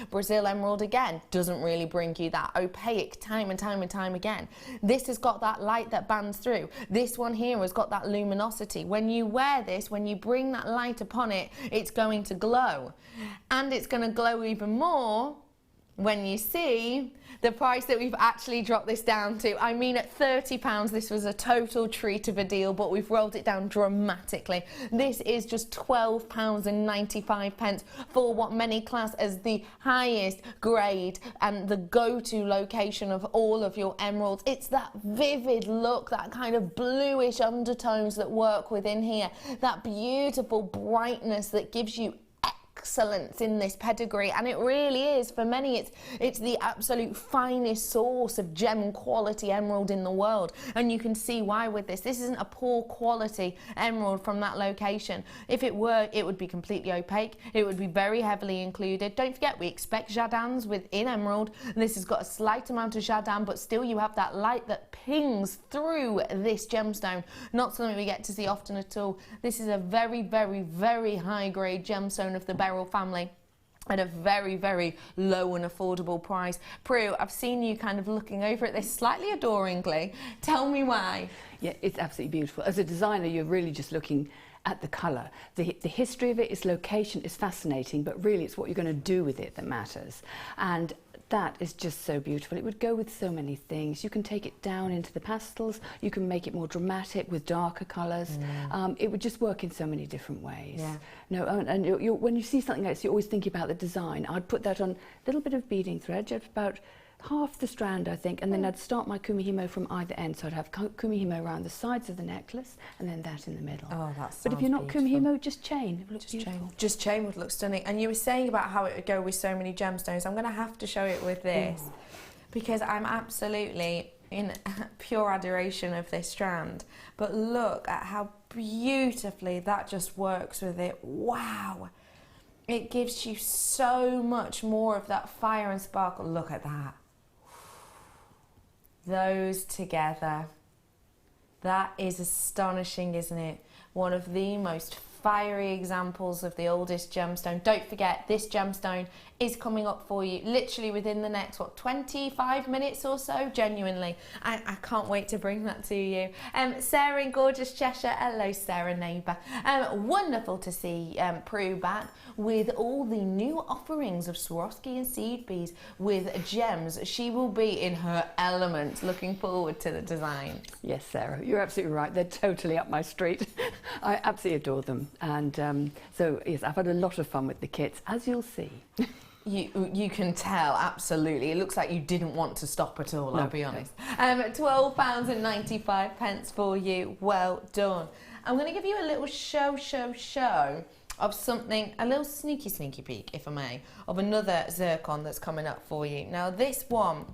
Brazil emerald, again, doesn't really bring you that opaque time and time and time again. This has got that light that bands through. This one here has got that luminosity. When you wear this, when you bring that light upon it, it's going to glow. And it's going to glow even more when you see the price that we've actually dropped this down to. I mean, at £30, this was a total treat of a deal, but we've rolled it down dramatically. This is just £12.95 for what many class as the highest grade and the go-to location of all of your emeralds. It's that vivid look, that kind of bluish undertones that work within here, that beautiful brightness that gives you excellence in this pedigree, and it really is, for many, it's the absolute finest source of gem quality emerald in the world, and you can see why with this. This isn't a poor quality emerald from that location. If it were, it would be completely opaque. It would be very heavily included. Don't forget, we expect jardins within emerald. This has got a slight amount of jardin, but still you have that light that pings through this gemstone. Not something we get to see often at all. This is a very, very, very high grade gemstone of the beryl family at a very, very low and affordable price. Prue, I've seen you kind of looking over at this slightly adoringly. Tell me why. Yeah, it's absolutely beautiful. As a designer, you're really just looking at the colour. The history of it, its location is fascinating, but really it's what you're going to do with it that matters. And that is just so beautiful. It would go with so many things. You can take it down into the pastels, you can make it more dramatic with darker colours. It would just work in so many different ways. Yeah. No, and when you see something like this, you always think about the design. I'd put that on a little bit of beading thread, just about half the strand, I think, and then I'd start my Kumihimo from either end. So I'd have Kumihimo around the sides of the necklace and then that in the middle. Oh, that sounds But if you're not beautiful. Kumihimo, just chain. It would look beautiful. Chain. Just chain would look stunning. And you were saying about how it would go with so many gemstones. I'm going to have to show it with this because I'm absolutely in pure adoration of this strand. But look at how beautifully that just works with it. Wow. It gives you so much more of that fire and sparkle. Look at that. Those together. That is astonishing, isn't it? One of the most fiery examples of the oldest gemstone. Don't forget, this gemstone is coming up for you literally within the next, 25 minutes or so? Genuinely. I can't wait to bring that to you. Sarah in gorgeous Cheshire. Hello, Sarah, neighbour. Wonderful to see Prue back with all the new offerings of Swarovski and seed beads with gems. She will be in her element. Looking forward to the design. Yes, Sarah, you're absolutely right. They're totally up my street. I absolutely adore them. And so, yes, I've had a lot of fun with the kits, as you'll see. You can tell, absolutely. It looks like you didn't want to stop at all, I'll be honest. No. £12.95 for you. Well done. I'm going to give you a little show of something, a little sneaky peek, if I may, of another zircon that's coming up for you. Now, this one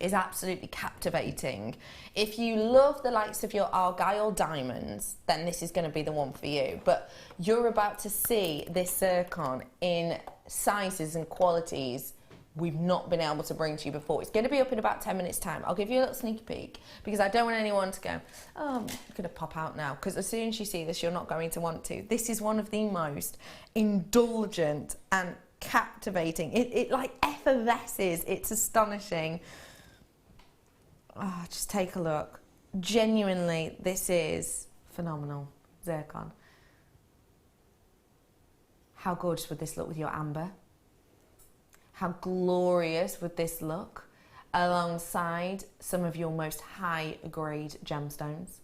is absolutely captivating. If you love the likes of your Argyle diamonds, then this is going to be the one for you. But you're about to see this zircon in sizes and qualities we've not been able to bring to you before. It's going to be up in about 10 minutes time. I'll give you a little sneaky peek because I don't want anyone to go, oh, I'm going to pop out now, because as soon as you see this, you're not going to want to. This is one of the most indulgent and captivating. It like effervesces. It's astonishing. Oh, just take a look. Genuinely, this is phenomenal. Zircon. How gorgeous would this look with your amber? How glorious would this look alongside some of your most high-grade gemstones?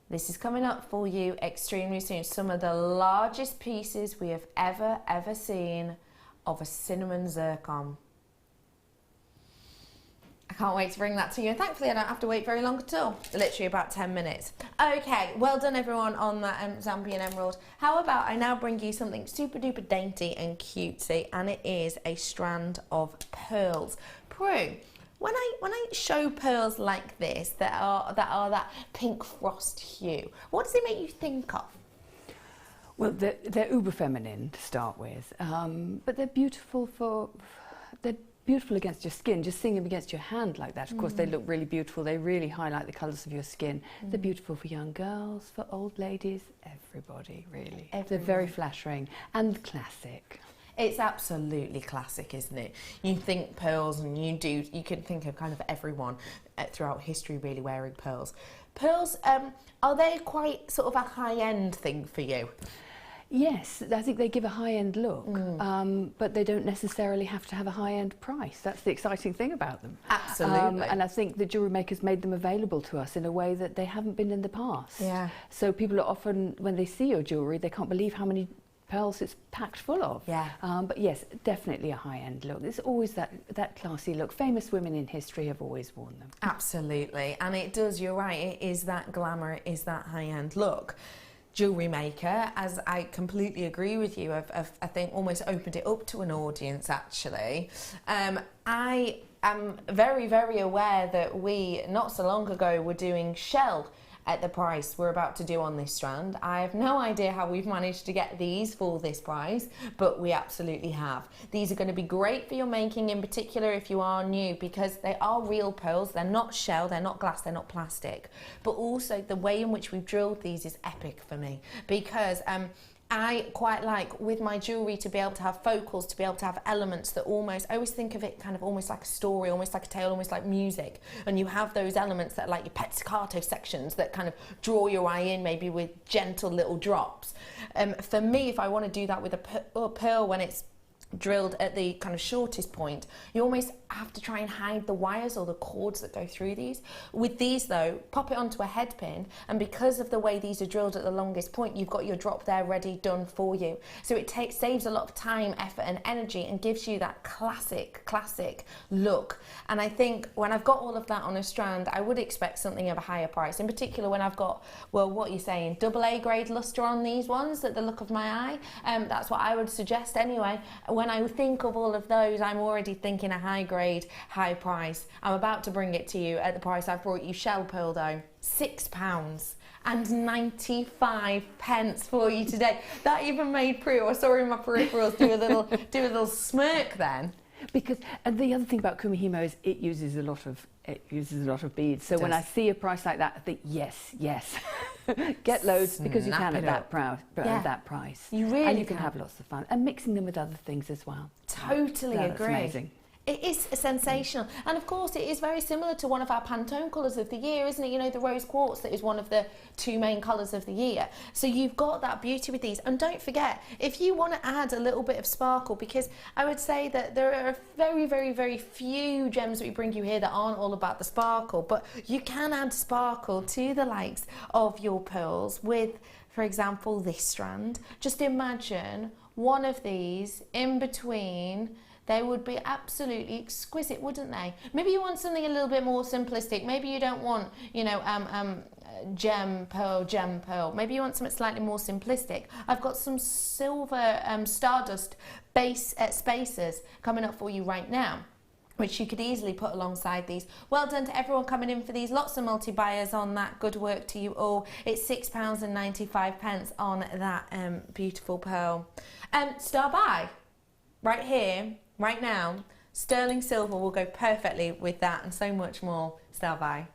This is coming up for you extremely soon. Some of the largest pieces we have ever seen of a cinnamon zircon. I can't wait to bring that to you, and thankfully I don't have to wait very long at all, literally about 10 minutes. Okay, well done everyone on that Zambian emerald. How about I now bring you something super duper dainty and cutesy, and it is a strand of pearls. Prue, when I show pearls like this that are that pink frost hue, what does it make you think of? Well, they're uber feminine to start with, but they're beautiful they're beautiful against your skin. Just seeing them against your hand like that, of course, they look really beautiful. They really highlight the colours of your skin. They're beautiful for young girls, for old ladies, everybody, really. They're very flattering and classic. It's absolutely classic, isn't it? You think pearls, and you can think of kind of everyone throughout history really wearing pearls. Pearls, are they quite sort of a high-end thing for you? Yes, I think they give a high-end look, but they don't necessarily have to have a high-end price. That's the exciting thing about them. Absolutely. And I think the jewellery makers made them available to us in a way that they haven't been in the past. Yeah. So people are often, when they see your jewellery, they can't believe how many pearls it's packed full of. Yeah. But yes, definitely a high-end look. It's always that classy look. Famous women in history have always worn them. Absolutely. And it does, you're right, it is that glamour, it is that high-end look. Jewellery Maker, as I completely agree with you, I've I think almost opened it up to an audience actually. I am very, very aware that we, not so long ago, were doing shell at the price we're about to do on this strand. I have no idea how we've managed to get these for this price, but we absolutely have. These are going to be great for your making, in particular if you are new, because they are real pearls. They're not shell, they're not glass, they're not plastic. But also the way in which we've drilled these is epic for me, because I quite like with my jewellery to be able to have focals, to be able to have elements that almost, I always think of it kind of almost like a story, almost like a tale, almost like music. And you have those elements that are like your pizzicato sections that kind of draw your eye in, maybe with gentle little drops. For me, if I want to do that with a pearl when it's drilled at the kind of shortest point, you almost have to try and hide the wires or the cords that go through these. With these though, pop it onto a head pin, and because of the way these are drilled at the longest point, you've got your drop there ready, done for you. So it saves a lot of time, effort and energy, and gives you that classic look. And I think when I've got all of that on a strand, I would expect something of a higher price, in particular when I've got, well, what you're saying, AA grade luster on these ones at the look of my eye. That's what I would suggest anyway. When I think of all of those, I'm already thinking a high grade, high price. I'm about to bring it to you at the price I've brought you shell pearl though. £6.95 for you today. That even made Prue, I saw in my peripherals, do a little smirk then. Because the other thing about Kumihimo is it uses a lot of beads. So when I see a price like that, I think yes, get loads, because you can at that price. You really and you can have lots of fun, and mixing them with other things as well. Totally agree. That's amazing. It is sensational, and of course it is very similar to one of our Pantone colours of the year, isn't it? You know, the rose quartz, that is one of the two main colours of the year. So you've got that beauty with these. And don't forget, if you want to add a little bit of sparkle, because I would say that there are very, very, very few gems that we bring you here that aren't all about the sparkle, but you can add sparkle to the likes of your pearls with, for example, this strand. Just imagine one of these in between. They would be absolutely exquisite, wouldn't they? Maybe you want something a little bit more simplistic. Maybe you don't want, you know, gem pearl. Maybe you want something slightly more simplistic. I've got some silver Stardust base spacers coming up for you right now, which you could easily put alongside these. Well done to everyone coming in for these. Lots of multi-buyers on that. Good work to you all. It's £6.95 on that beautiful pearl. Star buy right here, right now. Sterling silver will go perfectly with that and so much more. Star buy.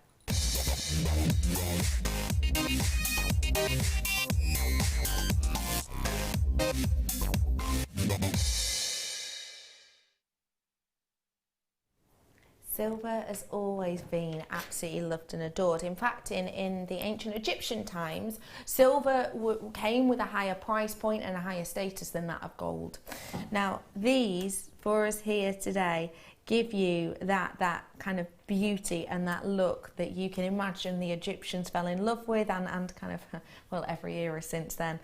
Silver has always been absolutely loved and adored. In fact, in the ancient Egyptian times, silver came with a higher price point and a higher status than that of gold. Now, these, for us here today, give you that kind of beauty and that look that you can imagine the Egyptians fell in love with, and kind of, well, every era since then.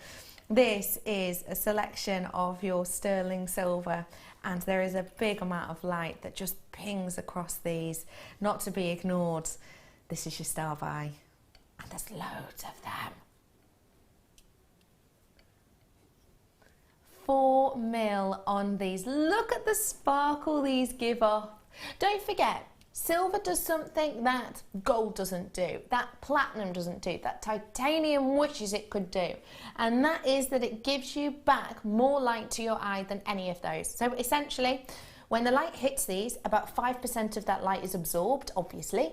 This is a selection of your sterling silver, and there is a big amount of light that just pings across these, not to be ignored. This is your star buy, and there's loads of them. 4 mil on these. Look at the sparkle these give off. Don't forget, silver does something that gold doesn't do, that platinum doesn't do, that titanium wishes it could do, and that is that it gives you back more light to your eye than any of those. So essentially, When the light hits these, about 5% of that light is absorbed, obviously,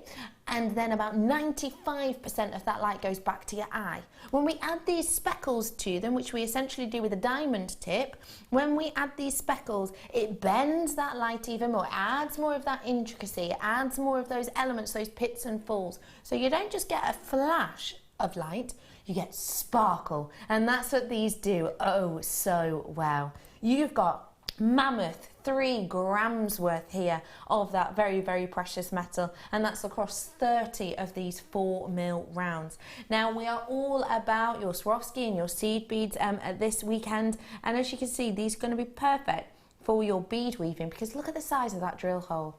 and then about 95% of that light goes back to your eye. When we add these speckles to them, which we essentially do with a diamond tip, when we add these speckles, it bends that light even more, it adds more of that intricacy, it adds more of those elements, those pits and falls. So you don't just get a flash of light, you get sparkle, and that's what these do oh so well. You've got mammoth 3 grams worth here of that very, very precious metal, and that's across 30 of these 4mm rounds. Now we are all about your Swarovski and your seed beads this weekend, and as you can see, these are going to be perfect for your bead weaving, because look at the size of that drill hole.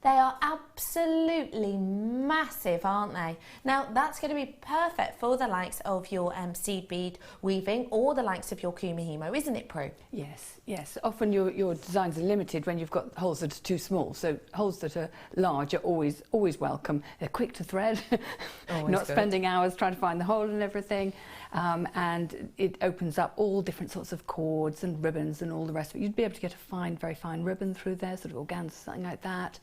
They are absolutely massive, aren't they? Now, that's going to be perfect for the likes of your seed bead weaving or the likes of your Kumihimo, isn't it, Prue? Yes, yes. Often your designs are limited when you've got holes that are too small. So holes that are large are always welcome. They're quick to thread. You're not spending hours trying to find the hole and everything. And it opens up all different sorts of cords and ribbons and all the rest of it. You'd be able to get a fine, very fine ribbon through there, sort of organza, something like that.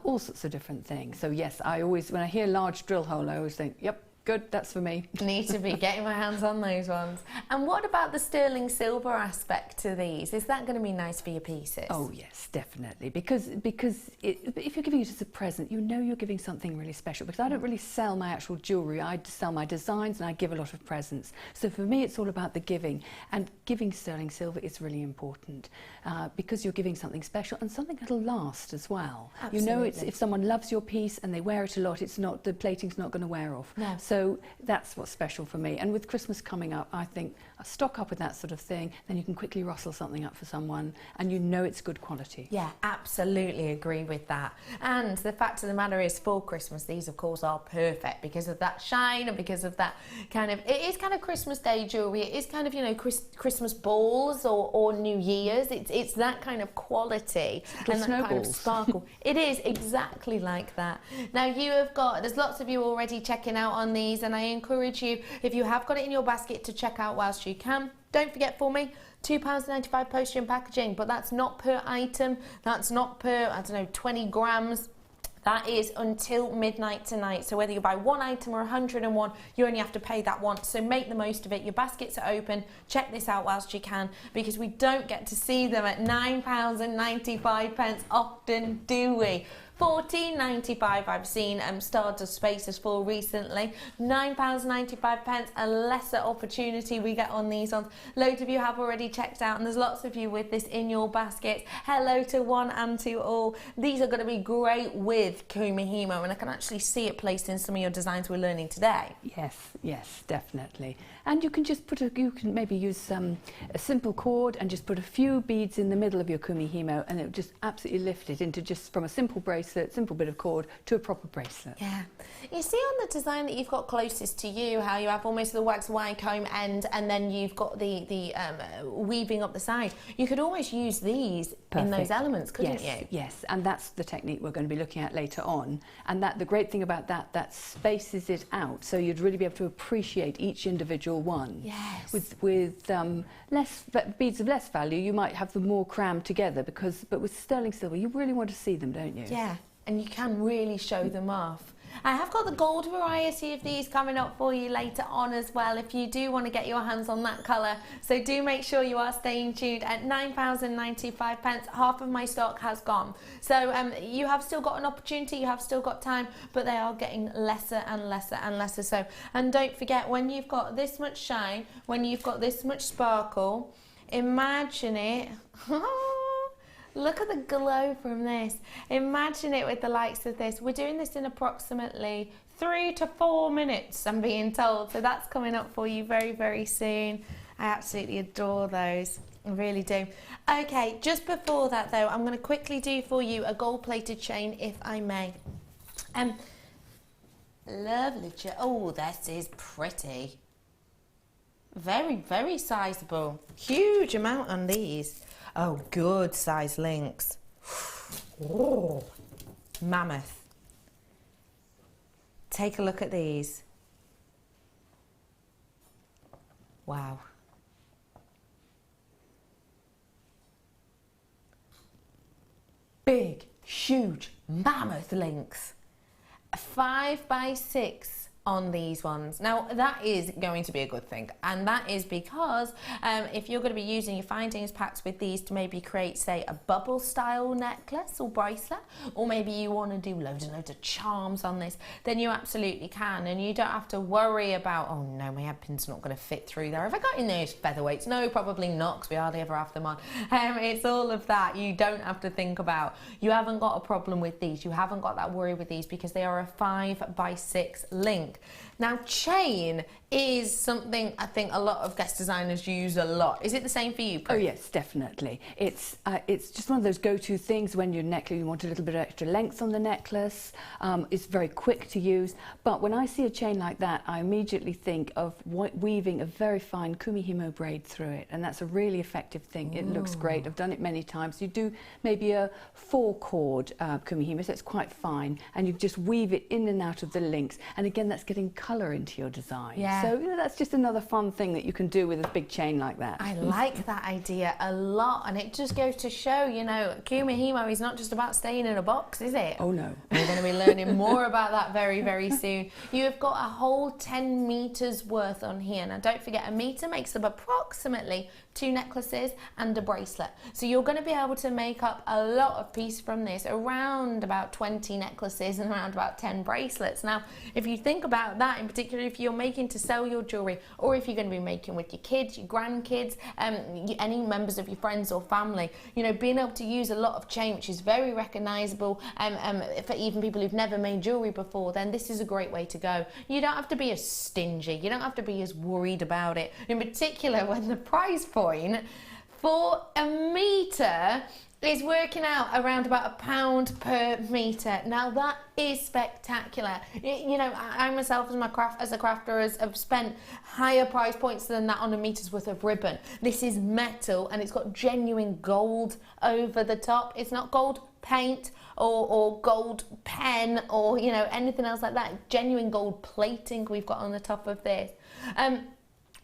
All sorts of different things. So yes, when I hear large drill hole, I always think, yep, good, that's for me. Need to be getting my hands on those ones. And what about the sterling silver aspect to these? Is that going to be nice for your pieces? Oh yes, definitely. Because if you're giving it as a present, you know you're giving something really special. Because I don't really sell my actual jewellery. I sell my designs and I give a lot of presents. So for me, it's all about the giving. And giving sterling silver is really important because you're giving something special and something that'll last as well. Absolutely. You know, if someone loves your piece and they wear it a lot, the plating's not going to wear off. No. So that's what's special for me. And with Christmas coming up, I think stock up with that sort of thing, then you can quickly rustle something up for someone and you know it's good quality. Yeah, absolutely agree with that. And the fact of the matter is, for Christmas, these of course are perfect because of that shine and because of that it is kind of Christmas Day jewellery. It is kind of, you know, Christmas balls or New Year's. It's that kind of quality and that kind of sparkle. It is exactly like that. Now there's lots of you already checking out on these, and I encourage you, if you have got it in your basket, to check out whilst you can. Don't forget for me, £2.95 postage and packaging, but that's not per item, that's not per, 20 grams. That is until midnight tonight. So whether you buy one item or 101, you only have to pay that once. So make the most of it. Your baskets are open. Check this out whilst you can, because we don't get to see them at £9.95 often, do we? £14.95 I've seen Stardust spaces for recently. £9.95, a lesser opportunity we get on these ones. Loads of you have already checked out, and there's lots of you with this in your basket. Hello to one and to all. These are going to be great with Kumihimo, and I can actually see it placed in some of your designs we're learning today. Yes, definitely. And you can just maybe use a simple cord and just put a few beads in the middle of your Kumihimo, and it will just absolutely lift it into just from a simple bracelet, simple bit of cord, to a proper bracelet. Yeah. You see on the design that you've got closest to you, how you have almost the wax wire comb end, and then you've got the weaving up the side. You could almost use these in those elements, couldn't you? Yes, and that's the technique we're going to be looking at later on. And the great thing about that spaces it out, so you'd really be able to appreciate each individual one. Yes. With less beads of less value, you might have them more crammed together, but with sterling silver, you really want to see them, don't you? Yeah, and you can really show them off. I have got the gold variety of these coming up for you later on as well, if you do want to get your hands on that colour. So do make sure you are staying tuned. At £9.95, half of my stock has gone. So you have still got an opportunity, you have still got time, but they are getting lesser and lesser and lesser. So, and don't forget, when you've got this much shine, when you've got this much sparkle, imagine it. Look at the glow from this. Imagine it with the likes of this. We're doing this in approximately 3 to 4 minutes, I'm being told. So that's coming up for you very, very soon. I absolutely adore those. I really do. Okay, just before that though, I'm going to quickly do for you a gold-plated chain, if I may. Lovely. Oh, this is pretty. Very, very sizable. Huge amount on these. Oh, good size links. Oh, mammoth. Take a look at these. Wow. big, huge, mammoth links. 5 by 6 on these ones. Now that is going to be a good thing, and that is because if you're going to be using your findings packs with these to maybe create, say, a bubble style necklace or bracelet, or maybe you want to do loads and loads of charms on this, then you absolutely can, and you don't have to worry about, oh no, my headpin's not going to fit through there. Have I got in those featherweights? No, probably not, because we hardly ever have them on. It's all of that you don't have to think about. You haven't got a problem with these. You haven't got that worry with these because they are a 5 by 6 link. Now, chain is something I think a lot of guest designers use a lot. Is it the same for you, Prue? Oh yes, definitely. It's just one of those go-to things when your necklace, you want a little bit of extra length on the necklace. It's very quick to use. But when I see a chain like that, I immediately think of weaving a very fine Kumihimo braid through it, and that's a really effective thing. It looks great. I've done it many times. You do maybe a 4-cord Kumihimo, so it's quite fine, and you just weave it in and out of the links. And again, that's getting colour into your design. Yeah. So that's just another fun thing that you can do with a big chain like that. I like that idea a lot, and it just goes to show, you know, Kumihimo is not just about staying in a box, is it? Oh no. We're going to be learning more about that very, very soon. You have got a whole 10 meters worth on here. Now don't forget, a meter makes up approximately 2 necklaces and a bracelet. So you're going to be able to make up a lot of piece from this, around about 20 necklaces and around about 10 bracelets. Now, if you think about that, in particular, if you're making to sell your jewellery, or if you're going to be making with your kids, your grandkids, any members of your friends or family, you know, being able to use a lot of chain, which is very recognisable for even people who've never made jewellery before, then this is a great way to go. You don't have to be as stingy, you don't have to be as worried about it, in particular when the price point for a metre is working out around about £1 per metre. Now that is spectacular. You know, I myself as a crafter have spent higher price points than that on a metre's worth of ribbon. This is metal and it's got genuine gold over the top. It's not gold paint or gold pen or, you know, anything else like that. Genuine gold plating we've got on the top of this.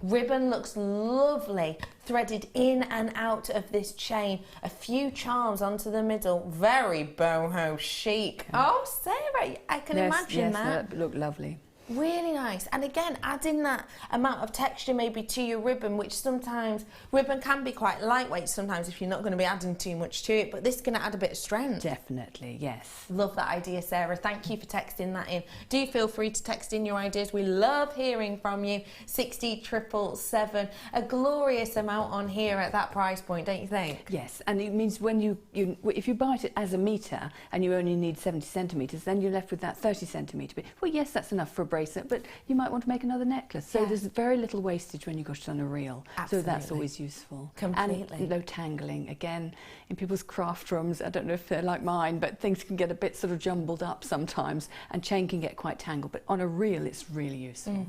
Ribbon looks lovely, threaded in and out of this chain. A few charms onto the middle, very boho chic. Oh, Sarah, I can imagine that. That look lovely. Really nice. And again, adding that amount of texture maybe to your ribbon, which sometimes ribbon can be quite lightweight sometimes if you're not going to be adding too much to it, but this is going to add a bit of strength. Definitely, yes. Love that idea, Sarah. Thank you for texting that in. Do feel free to text in your ideas. We love hearing from you. 60777. A glorious amount on here at that price point, don't you think? Yes, and it means when if you buy it as a metre and you only need 70 centimetres, then you're left with that 30 centimetre bit. Well, yes, that's enough for a bracelet, but you might want to make another necklace. So there's very little wastage when you got it on a reel. Absolutely. So that's always useful. Completely. And no tangling. Again, in people's craft rooms, I don't know if they're like mine, but things can get a bit sort of jumbled up sometimes, and chain can get quite tangled. But on a reel, it's really useful.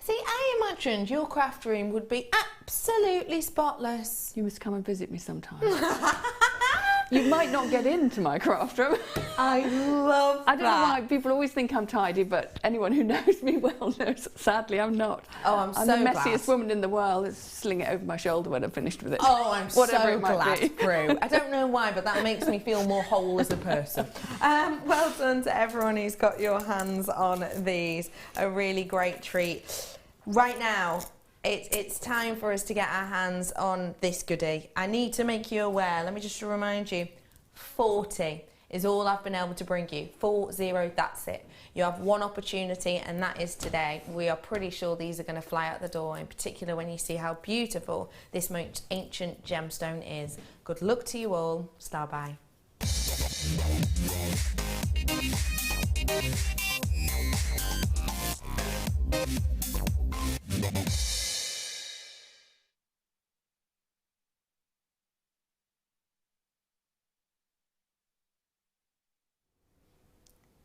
See, I imagined your craft room would be absolutely spotless. You must come and visit me sometime. You might not get into my craft room. I love that. I don't know why people always think I'm tidy, but anyone who knows me well knows, sadly, I'm not. Oh, I'm so the glad. messiest woman in the world. Is sling it over my shoulder when I'm finished with it. Oh, I'm Whatever so glad, Prue. I don't know why, but that makes me feel more whole as a person. Well done to everyone who's got your hands on these. A really great treat. Right now, it's time for us to get our hands on this goodie. I need to make you aware, let me just remind you, 40 is all I've been able to bring you. 40, that's it. You have one opportunity, and that is today. We are pretty sure these are going to fly out the door, in particular when you see how beautiful this most ancient gemstone is. Good luck to you all. Star by.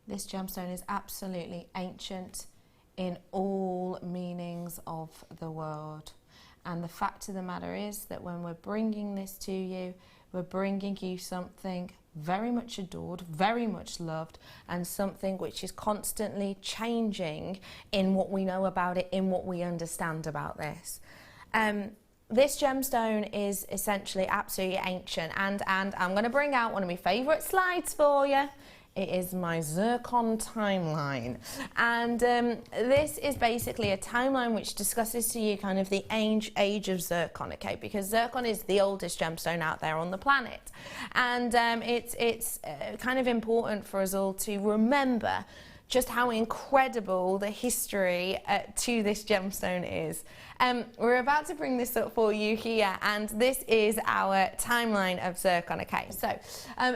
This gemstone is absolutely ancient in all meanings of the word. And the fact of the matter is that when we're bringing this to you, we're bringing you something very much adored, very much loved, and something which is constantly changing in what we know about it, in what we understand about this. this gemstone is essentially absolutely ancient, and I'm going to bring out one of my favourite slides for you. It is my Zircon timeline, and this is basically a timeline which discusses to you kind of the age of Zircon, okay, because Zircon is the oldest gemstone out there on the planet, and it's kind of important for us all to remember just how incredible the history to this gemstone is. We're about to bring this up for you here, and this is our timeline of Zircon. Okay, so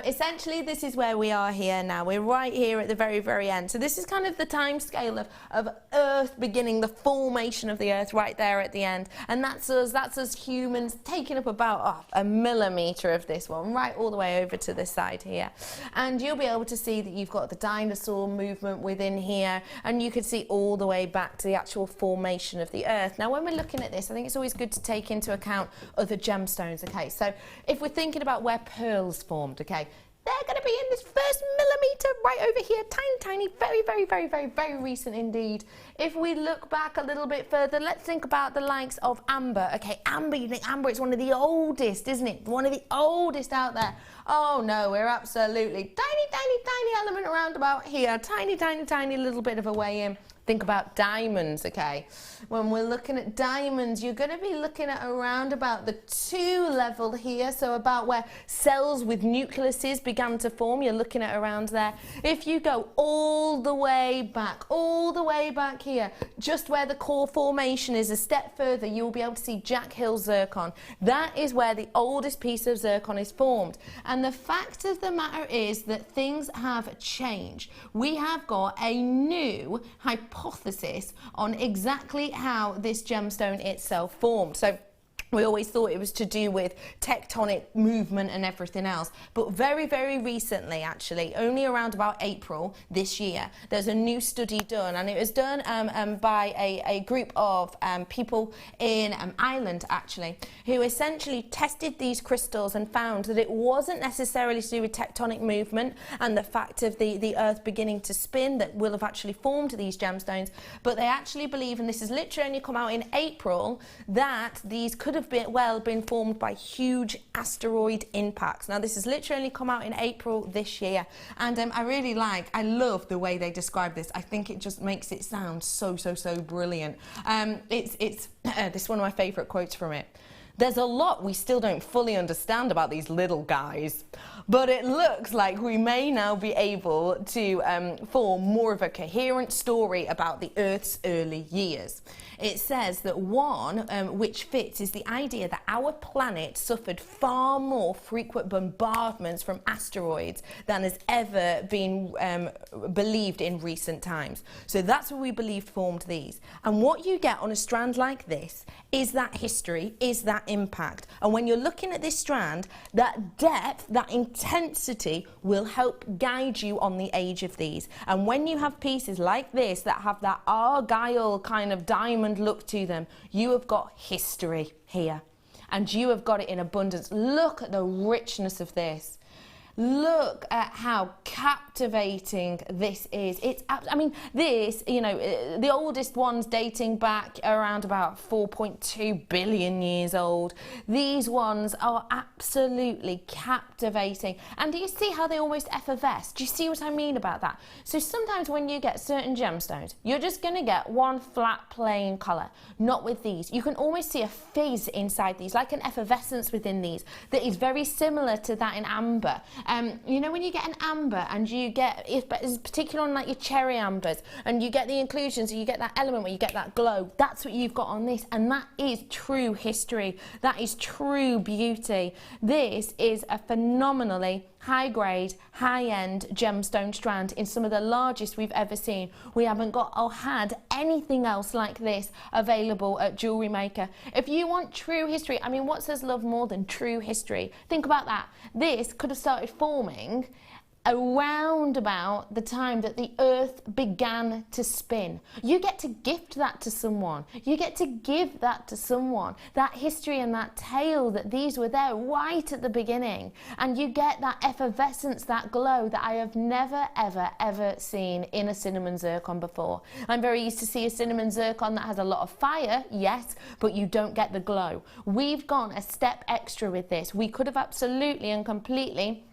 essentially this is where we are here now. We're right here at the very, very end. So this is kind of the time scale of Earth beginning, the formation of the Earth right there at the end. And that's us humans taking up about a millimetre of this one, right all the way over to this side here. And you'll be able to see that you've got the dinosaur movement within here, and you can see all the way back to the actual formation of the Earth. Now when we're looking at this, I think it's always good to take into account other gemstones. Okay, so if we're thinking about where pearls formed, okay, they're going to be in this first millimetre right over here, tiny, very, very, very, very, very recent indeed. If we look back a little bit further, let's think about the likes of amber. Okay, amber, you think amber is one of the oldest, isn't it? One of the oldest out there. Oh no, we're absolutely tiny element around about here, tiny little bit of a way in. Think about diamonds, okay? When we're looking at diamonds, you're going to be looking at around about the 2 level here, so about where cells with nucleuses began to form. You're looking at around there. If you go all the way back here, just where the core formation is a step further, you'll be able to see Jack Hill zircon. That is where the oldest piece of zircon is formed. And the fact of the matter is that things have changed. We have got a new hypothesis on exactly how this gemstone itself formed. So we always thought it was to do with tectonic movement and everything else. But very, very recently, actually, only around about April this year, there's a new study done. And it was done by a group of people in Ireland, actually, who essentially tested these crystals and found that it wasn't necessarily to do with tectonic movement and the fact of the Earth beginning to spin that will have actually formed these gemstones. But they actually believe, and this has literally only come out in April, that these could have been formed by huge asteroid impacts. Now this has literally come out in April this year, and I love the way they describe this. I think it just makes it sound so brilliant. It's this is one of my favourite quotes from it. There's a lot we still don't fully understand about these little guys, but it looks like we may now be able to form more of a coherent story about the Earth's early years. It says that one which fits is the idea that our planet suffered far more frequent bombardments from asteroids than has ever been believed in recent times. So that's what we believed formed these. And what you get on a strand like this is that history, is that impact. And when you're looking at this strand, that depth, that intensity will help guide you on the age of these. And when you have pieces like this that have that argyle kind of diamond look to them, you have got history here, and you have got it in abundance. Look at the richness of this. Look at how captivating this is. I mean, this, you know, the oldest ones dating back around about 4.2 billion years old. These ones are absolutely captivating. And do you see how they almost effervesce? Do you see what I mean about that? So sometimes when you get certain gemstones, you're just going to get one flat, plain colour. Not with these. You can almost see a fizz inside these, like an effervescence within these, that is very similar to that in amber. You know, when you get an amber and you get, particularly on like your cherry ambers, and you get the inclusions, you get that element where you get that glow, that's what you've got on this, and that is true history. That is true beauty. This is a phenomenally high-grade, high-end gemstone strand in some of the largest we've ever seen. We haven't got or had anything else like this available at Jewellery Maker. If you want true history, I mean, what says love more than true history? Think about that. This could have started forming around about the time that the earth began to spin. You get to gift that to someone. You get to give that to someone. That history and that tale that these were there right at the beginning. And you get that effervescence, that glow that I have never, ever, ever seen in a cinnamon zircon before. I'm very used to see a cinnamon zircon that has a lot of fire, yes, but you don't get the glow. We've gone a step extra with this. We could have absolutely and completely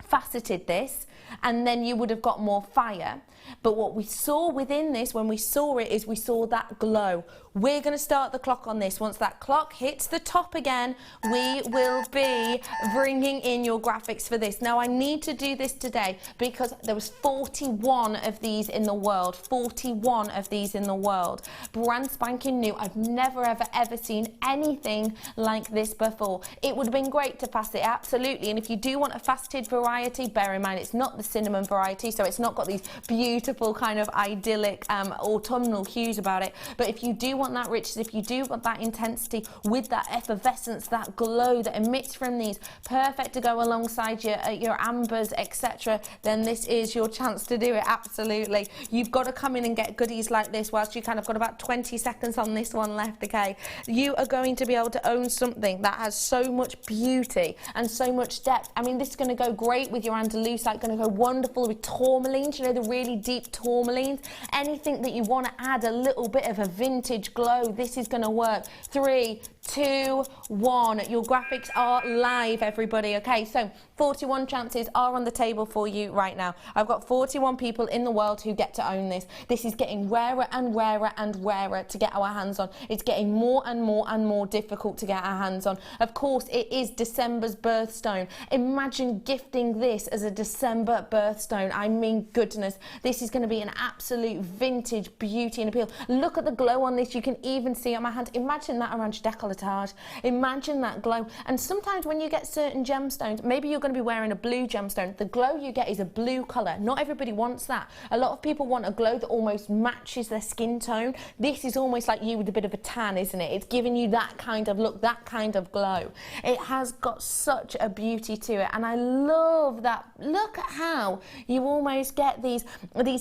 faceted this, and then you would have got more fire. But what we saw within this, when we saw it, is we saw that glow. We're going to start the clock on this. Once that clock hits the top again, we will be bringing in your graphics for this. Now, I need to do this today because there was 41 of these in the world. 41 of these in the world. Brand spanking new. I've never, ever, ever seen anything like this before. It would have been great to facet, absolutely. And if you do want a faceted variety, bear in mind it's not the cinnamon variety, so it's not got these beautiful kind of idyllic autumnal hues about it. But if you do want that richness, if you do want that intensity with that effervescence, that glow that emits from these, perfect to go alongside your ambers, etc., then this is your chance to do it, absolutely. You've got to come in and get goodies like this whilst you kind of got about 20 seconds on this one left, okay? You are going to be able to own something that has so much beauty and so much depth. I mean, this is going to go great with your Andalusite, going to go wonderful with tourmalines, you know, the really deep tourmalines. Anything that you want to add a little bit of a vintage glow, this is going to work. 3, 2, 1. Your graphics are live, everybody. Okay, so 41 chances are on the table for you right now. I've got 41 people in the world who get to own this. This is getting rarer and rarer and rarer to get our hands on. It's getting more and more and more difficult to get our hands on. Of course, it is December's birthstone. Imagine gifting this as a December birthstone. I mean, goodness, this is going to be an absolute vintage beauty and appeal. Look at the glow on this. You can even see on my hand. Imagine that around your décolletage. Imagine that glow. And sometimes when you get certain gemstones, maybe you're going to be wearing a blue gemstone, the glow you get is a blue colour. Not everybody wants that. A lot of people want a glow that almost matches their skin tone. This is almost like you with a bit of a tan, isn't it? It's giving you that kind of look, that kind of glow. It has got such a beauty to it, and I love that. Look at how you almost get these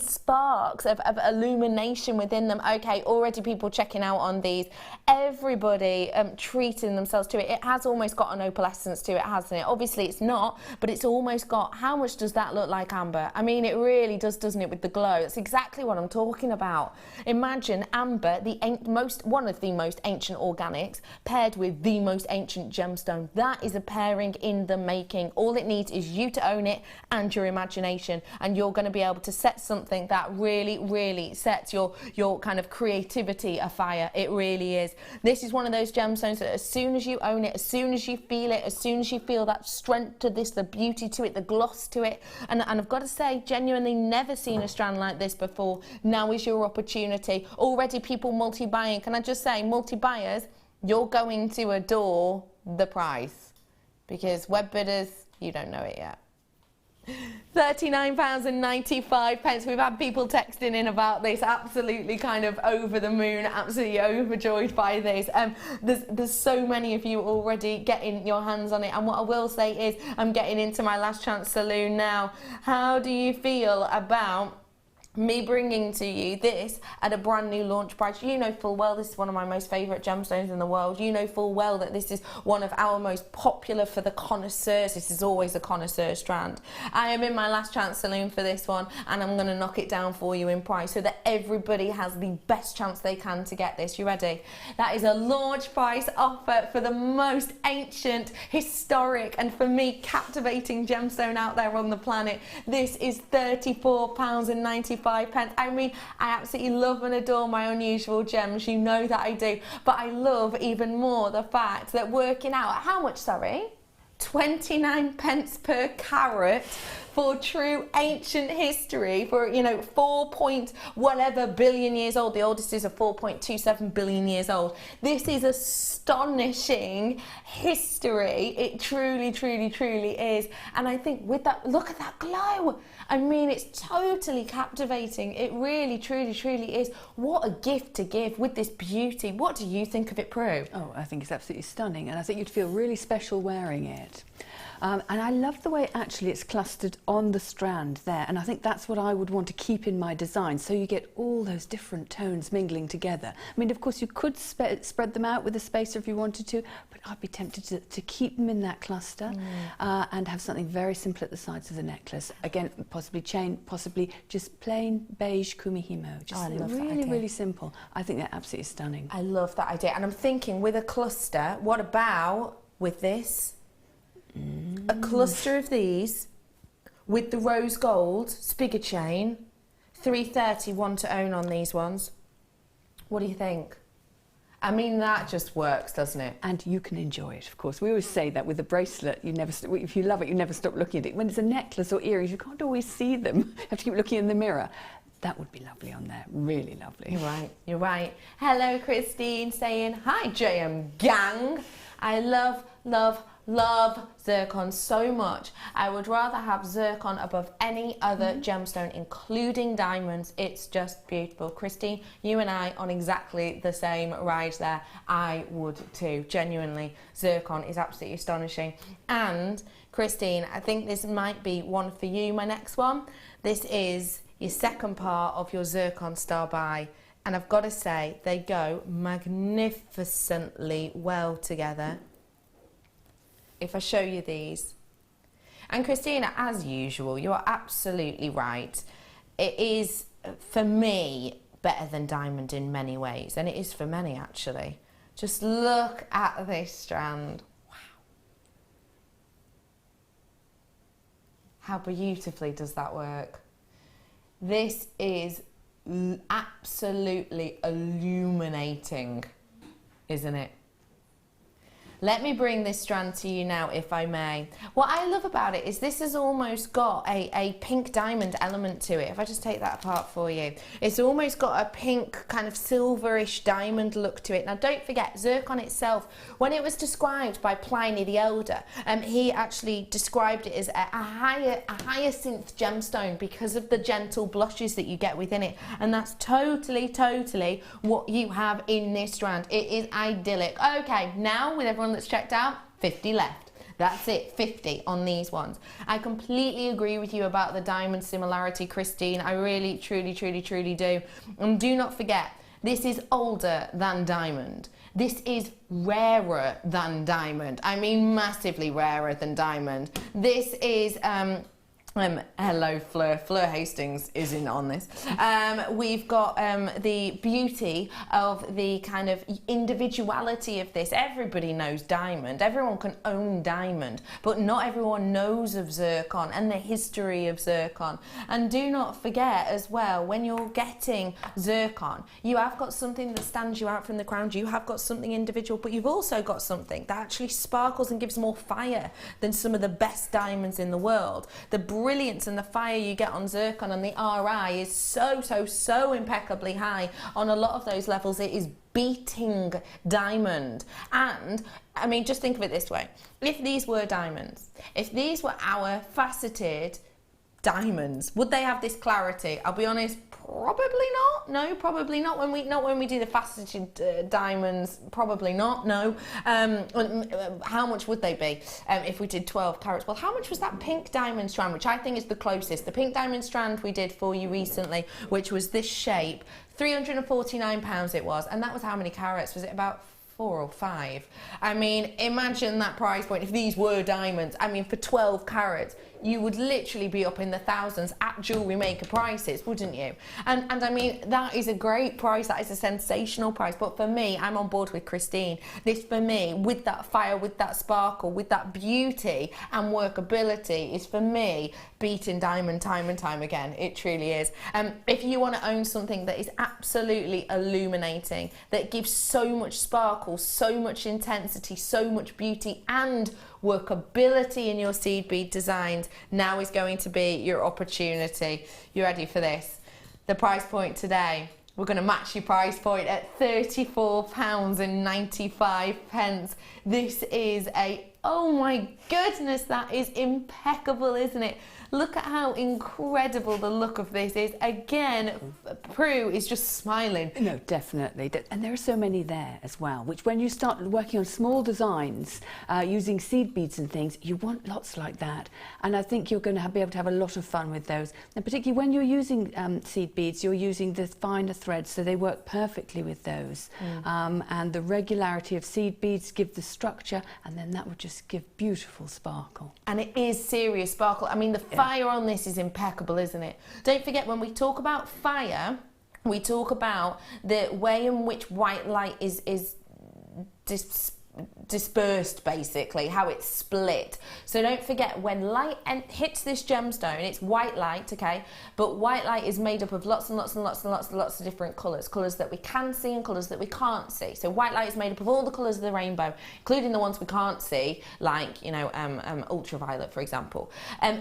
sparks of illumination within them. Okay, already people checking out on these. Everybody treating themselves to it. It has almost got an opalescence to it, hasn't it? Obviously it's not, but it's almost got, how much does that look like amber? I mean, it really does, doesn't it, with the glow? That's exactly what I'm talking about. Imagine amber, one of the most ancient organics, paired with the most ancient gemstone. That is a pairing in the making. All it needs is you to own it and your imagination, and you're going to be able to set something that really, really sets your kind of creativity afire. It really is. This is one of those gemstones that as soon as you own it, as soon as you feel it, as soon as you feel that strength to this, the beauty to it, the gloss to it, and I've got to say, genuinely never seen a strand like this before. Now is your opportunity. Already people multi-buying. Can I just say, multi-buyers, you're going to adore the price, because web bidders, you don't know it yet. £39.95. We've had people texting in about this, absolutely kind of over the moon, absolutely overjoyed by this. There's so many of you already getting your hands on it, and what I will say is I'm getting into my last chance saloon now. How do you feel about me bringing to you this at a brand new launch price? You know full well this is one of my most favourite gemstones in the world. You know full well that this is one of our most popular for the connoisseurs. This is always a connoisseur strand. I am in my last chance saloon for this one, and I'm going to knock it down for you in price so that everybody has the best chance they can to get this. You ready? That is a launch price offer for the most ancient, historic, and for me captivating gemstone out there on the planet. This is £34.95. I mean, I absolutely love and adore my unusual gems. You know that I do. But I love even more the fact that working out how much, sorry? 29 pence per carat for true ancient history, for, you know, 4 point whatever billion years old. The oldest is a 4.27 billion years old. This is astonishing history. It truly, truly, truly is. And I think with that, look at that glow. I mean, it's totally captivating. It really, truly, truly is. What a gift to give with this beauty. What do you think of it, Prue? Oh, I think it's absolutely stunning, and I think you'd feel really special wearing it. And I love the way actually it's clustered on the strand there, and I think that's what I would want to keep in my design, so you get all those different tones mingling together. I mean, of course you could spread them out with a spacer if you wanted to, but I'd be tempted to keep them in that cluster and have something very simple at the sides of the necklace. Again, possibly chain, possibly just plain beige Kumihimo. Just really simple. I think they're absolutely stunning. I love that idea. And I'm thinking with a cluster, what about with this? A cluster of these with the rose gold spiger chain, 330 one to own on these ones. What do you think? I mean, that just works, doesn't it? And you can enjoy it, of course. We always say that with a bracelet, you never, if you love it, you never stop looking at it. When it's a necklace or earrings, you can't always see them. You have to keep looking in the mirror. That would be lovely on there, really lovely. You're right, you're right. Hello, Christine, saying, hi, JM gang. I love zircon so much. I would rather have zircon above any other gemstone, including diamonds. It's just beautiful. Christine, you and I on exactly the same ride there. I would too, genuinely. Zircon is absolutely astonishing. And Christine, I think this might be one for you, my next one. This is your second part of your zircon star buy. And I've got to say, they go magnificently well together. If I show you these. And Christina, as usual, you are absolutely right. It is, for me, better than diamond in many ways. And it is for many, actually. Just look at this strand. Wow. How beautifully does that work? This is absolutely illuminating, isn't it? Let me bring this strand to you now, if I may. What I love about it is this has almost got a pink diamond element to it. If I just take that apart for you. It's almost got a pink kind of silverish diamond look to it. Now don't forget, zircon itself, when it was described by Pliny the Elder, he actually described it as a hyacinth gemstone because of the gentle blushes that you get within it. And that's totally what you have in this strand. It is idyllic. Okay, now with everyone that's checked out, 50 left. That's it, 50 on these ones. I completely agree with you about the diamond similarity, Christine. I really, truly do. And do not forget, this is older than diamond. This is rarer than diamond. I mean, massively rarer than diamond. This is, hello Fleur Hastings is in on this. We've got the beauty of the kind of individuality of this. Everybody knows diamond, everyone can own diamond, but not everyone knows of zircon and the history of zircon. And do not forget as well, when you're getting zircon, you have got something that stands you out from the crowd, you have got something individual, but you've also got something that actually sparkles and gives more fire than some of the best diamonds in the world. The brilliance and the fire you get on zircon and the RI is so impeccably high. On a lot of those levels, it is beating diamond. And I mean, just think of it this way. If these were diamonds, if these were our faceted diamonds, would they have this clarity? I'll be honest, probably not. No, probably not. When we do the faceted diamonds, probably not. No. How much would they be if we did 12 carats? Well, how much was that pink diamond strand, which I think is the closest? The pink diamond strand we did for you recently, which was this shape, £349 it was, and that was how many carats? Was it about 4 or 5? I mean, imagine that price point. If these were diamonds, I mean, for 12 carats, you would literally be up in the thousands at Jewellery Maker prices, wouldn't you? And I mean, that is a great price. That is a sensational price. But for me, I'm on board with Christine. This, for me, with that fire, with that sparkle, with that beauty and workability, is for me beating diamond time and time again. It truly is. If you want to own something that is absolutely illuminating, that gives so much sparkle, so much intensity, so much beauty and workability in your seed bead designs, now is going to be your opportunity. You ready for this? The price point today, we're going to match your price point at £34.95. This is oh my goodness, that is impeccable, isn't it? Look at how incredible the look of this is. Again, Prue is just smiling. No, definitely. And there are so many there as well, which when you start working on small designs, using seed beads and things, you want lots like that. And I think you're going to be able to have a lot of fun with those. And particularly when you're using seed beads, you're using the finer threads, so they work perfectly with those. And the regularity of seed beads give the structure, and then that would just give beautiful sparkle. And it is serious sparkle. I mean, the fire on this is impeccable, isn't it? Don't forget, when we talk about fire, we talk about the way in which white light is dispersed, basically, how it's split. So don't forget, when light hits this gemstone, it's white light, okay, but white light is made up of lots and lots and lots and lots and lots of different colours that we can see and colours that we can't see. So white light is made up of all the colours of the rainbow, including the ones we can't see, like, you know, ultraviolet, for example.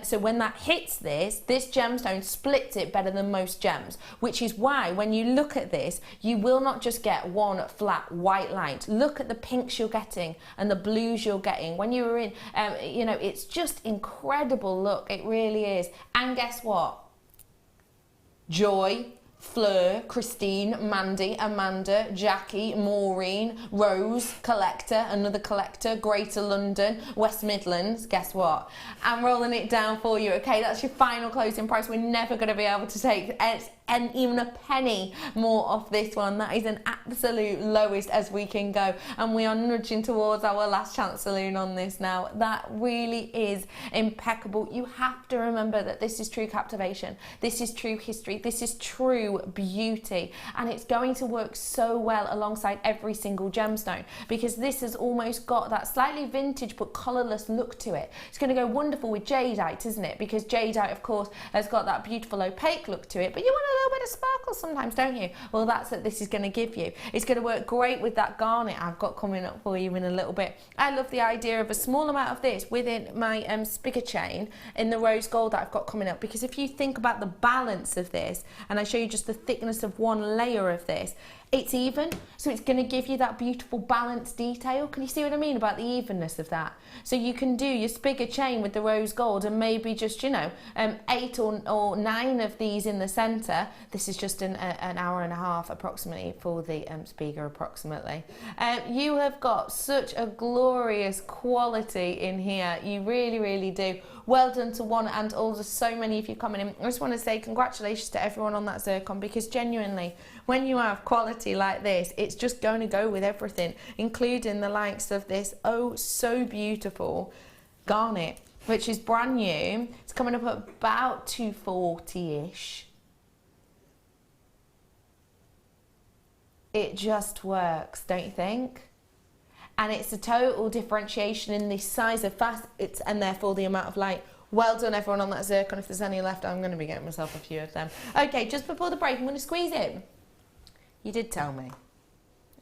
So when that hits this gemstone splits it better than most gems, which is why when you look at this, you will not just get one flat white light. Look at the pinks you're getting and the blues you're getting when you were in, you know, it's just incredible look, it really is. And guess what? Joy, Fleur, Christine, Mandy, Amanda, Jackie, Maureen, Rose, Collector, another Collector, Greater London, West Midlands, guess what? I'm rolling it down for you, okay? That's your final closing price. We're never going to be able to take and even a penny more off this one. That is an absolute lowest as we can go, and we are nudging towards our last chance saloon on this now. That really is impeccable. You have to remember that this is true captivation, this is true history, this is true beauty, and it's going to work so well alongside every single gemstone, because this has almost got that slightly vintage but colourless look to it. It's going to go wonderful with jadeite, isn't it? Because jadeite, of course, has got that beautiful opaque look to it, but you want a little bit of sparkle sometimes, don't you? Well, that's what this is going to give you. It's going to work great with that garnet I've got coming up for you in a little bit. I love the idea of a small amount of this within my spigot chain in the rose gold that I've got coming up, because if you think about the balance of this, and I show you just the thickness of one layer of this, it's even, so it's going to give you that beautiful balanced detail. Can you see what I mean about the evenness of that? So you can do your spigot chain with the rose gold and maybe just, you know, 8 or 9 of these in the centre. This is just an hour and a half approximately for the spigot approximately. You have got such a glorious quality in here. You really, really do. Well done to one and all, just so many of you coming in. I just want to say congratulations to everyone on that Zircon, because genuinely, when you have quality like this, it's just going to go with everything, including the likes of this oh so beautiful garnet, which is brand new. It's coming up at about 240-ish. It just works, don't you think? And it's a total differentiation in the size of facets and therefore the amount of light. Well done everyone on that Zircon. If there's any left, I'm going to be getting myself a few of them. Okay, just before the break, I'm going to squeeze it. You did tell me.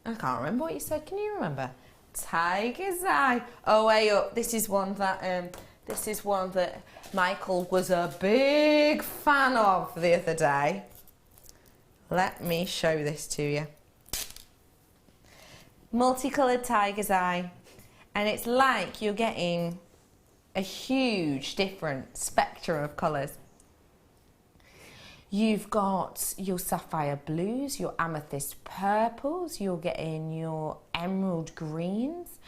I can't remember what you said. Can you remember? Tiger's Eye. Oh, way up. This is one that Michael was a big fan of the other day. Let me show this to you. Multicolored Tiger's Eye, and it's like you're getting a huge different spectrum of colours. You've got your sapphire blues, your amethyst purples, you're getting your emerald greens,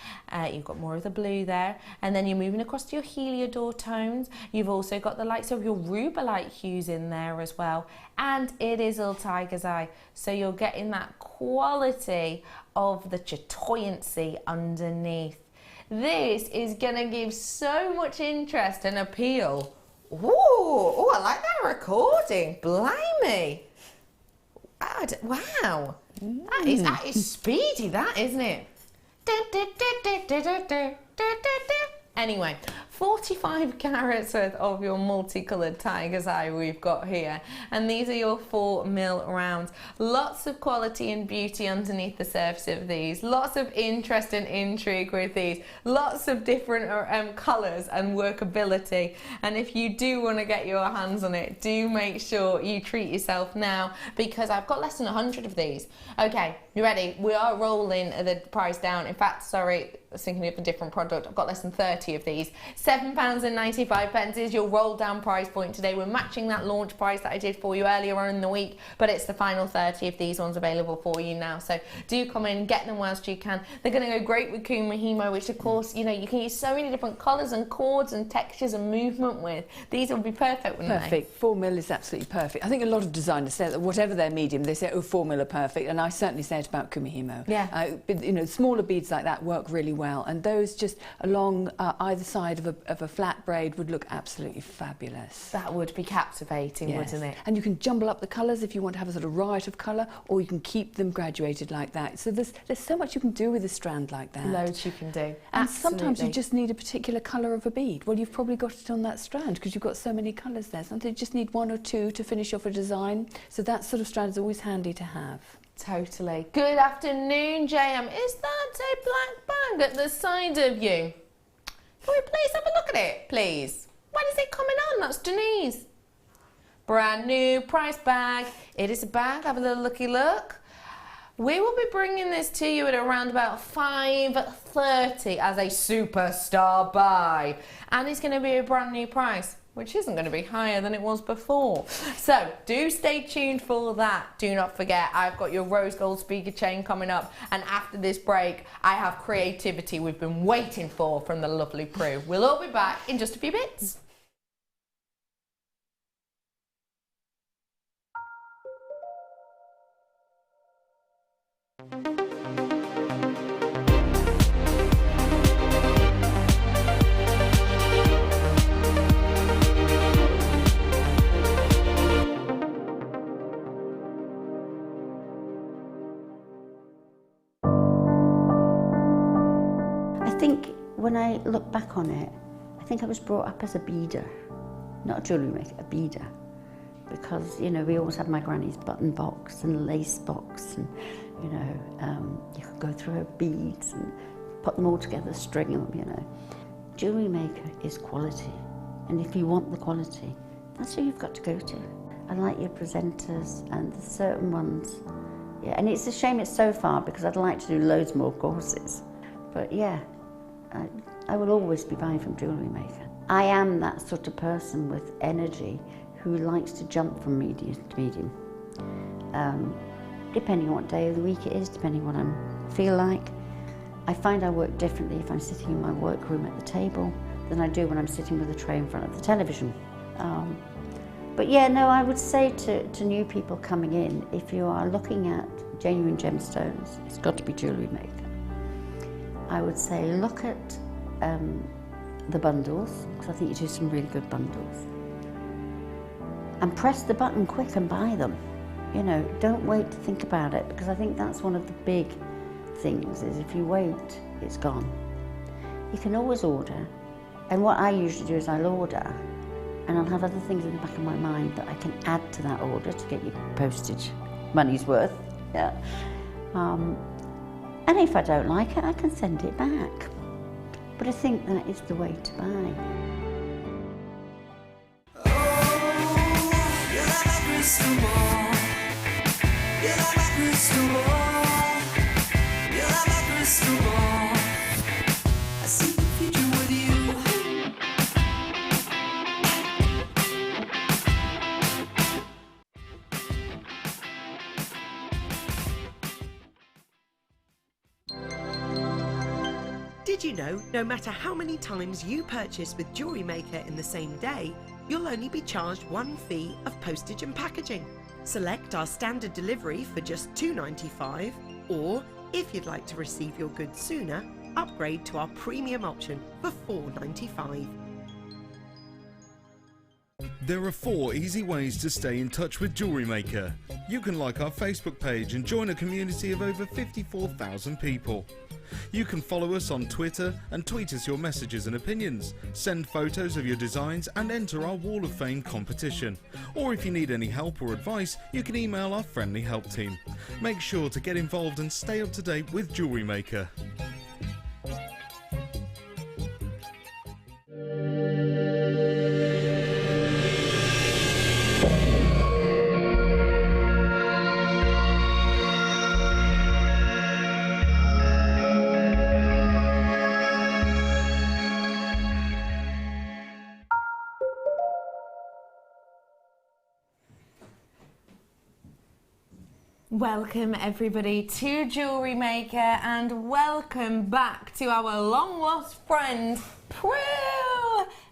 you've got more of the blue there, and then you're moving across to your heliodor tones. You've also got the likes of your rubellite hues in there as well, and it is all Tiger's Eye, so you're getting that quality of the chatoyancy underneath. This is going to give so much interest and appeal. Ooh, I like that recording. Blimey. Wow. That is speedy, that, isn't it? Anyway, 45 carats worth of your multicolored Tiger's Eye we've got here, and these are your 4mm rounds. Lots of quality and beauty underneath the surface of these, lots of interest and intrigue with these, lots of different colours and workability, and if you do want to get your hands on it, do make sure you treat yourself now, because I've got less than 100 of these. Okay, you ready? We are rolling the price down. In fact, sorry, was thinking of a different product. I've got less than 30 of these. £7.95 is your roll down price point today. We're matching that launch price that I did for you earlier on in the week, but it's the final 30 of these ones available for you now. So do come in, get them whilst you can. They're going to go great with Kumihimo, which of course, you know, you can use so many different colours and chords and textures and movement with. These would be perfect, wouldn't they? Perfect. 4 mil is absolutely perfect. I think a lot of designers say that whatever their medium, they say, oh, 4 mil are perfect, and I certainly say it about Kumihimo. Yeah. You know, smaller beads like that work really well, and those just along either side of a flat braid would look absolutely fabulous. That would be captivating, Yes. wouldn't it? And you can jumble up the colours if you want to have a sort of riot of colour, or you can keep them graduated like that. So there's so much you can do with a strand like that. Loads you can do. And Absolutely. sometimes you just need a particular colour of a bead. Well, you've probably got it on that strand because you've got so many colours there. Sometimes you just need 1 or 2 to finish off a design. So that sort of strand is always handy to have. Totally. Good afternoon, JM. Is that a black bag at the side of you? Can we please have a look at it, please? When is it coming on? That's Denise. Brand new price bag. It is a bag. Have a little looky look. We will be bringing this to you at around about 5:30 as a superstar buy. And it's going to be a brand new price, which isn't going to be higher than it was before. So do stay tuned for that. Do not forget, I've got your rose gold speaker chain coming up, and after this break I have creativity we've been waiting for from the lovely Prue. We'll all be back in just a few bits. I think when I look back on it, I think I was brought up as a beader, not a jewellery maker, a beader. Because, you know, we always had my granny's button box and lace box, and, you know, you could go through her beads and put them all together, string them, you know. Jewellery maker is quality, and if you want the quality, that's who you've got to go to. I like your presenters and the certain ones. Yeah, and it's a shame it's so far because I'd like to do loads more courses. But yeah, I will always be buying from Jewellery Maker. I am that sort of person with energy who likes to jump from medium to medium. Depending on what day of the week it is, depending on what I feel like. I find I work differently if I'm sitting in my workroom at the table than I do when I'm sitting with a tray in front of the television. But yeah, no, I would say to new people coming in, if you are looking at genuine gemstones, it's got to be Jewellery Maker. I would say look at the bundles, because I think you do some really good bundles. And press the button quick and buy them. You know, don't wait to think about it, because I think that's one of the big things, is if you wait, it's gone. You can always order, and what I usually do is I'll order, and I'll have other things in the back of my mind that I can add to that order to get your postage money's worth. Yeah. And if I don't like it, I can send it back. But I think that is the way to buy. Did you know, no matter how many times you purchase with Jewellery Maker in the same day, you'll only be charged one fee of postage and packaging. Select our standard delivery for just $2.95, or if you'd like to receive your goods sooner, upgrade to our premium option for $4.95. There are 4 easy ways to stay in touch with Jewellery Maker. You can like our Facebook page and join a community of over 54,000 people. You can follow us on Twitter and tweet us your messages and opinions, send photos of your designs and enter our Wall of Fame competition. Or if you need any help or advice, you can email our friendly help team. Make sure to get involved and stay up to date with Jewellery Maker. Welcome everybody to Jewellery Maker, and welcome back to our long lost friend Prue.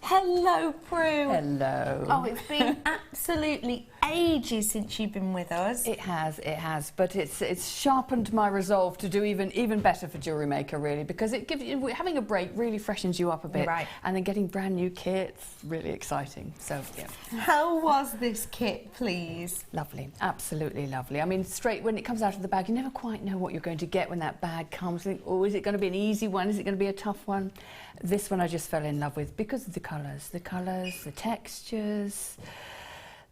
Hello Prue. Hello. Oh, it's been absolutely ages since you've been with us. It has, but it's sharpened my resolve to do even better for Jewellery Maker, really, because it gives you, having a break really freshens you up a bit. Right. And then getting brand new kits, really exciting. So yeah. How was this kit, please? Lovely, absolutely lovely. I mean, straight when it comes out of the bag, you never quite know what you're going to get when that bag comes. You think, oh, is it going to be an easy one? Is it going to be a tough one? This one I just fell in love with because of the colours, the textures,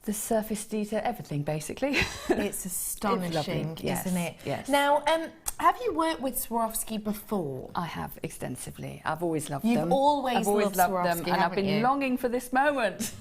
the surface detail, everything basically. It's astonishing, it's yes, isn't it? Yes. Now, have you worked with Swarovski before? I have extensively. I've always loved them. You've always loved them, Swarovski, and I've been longing for this moment.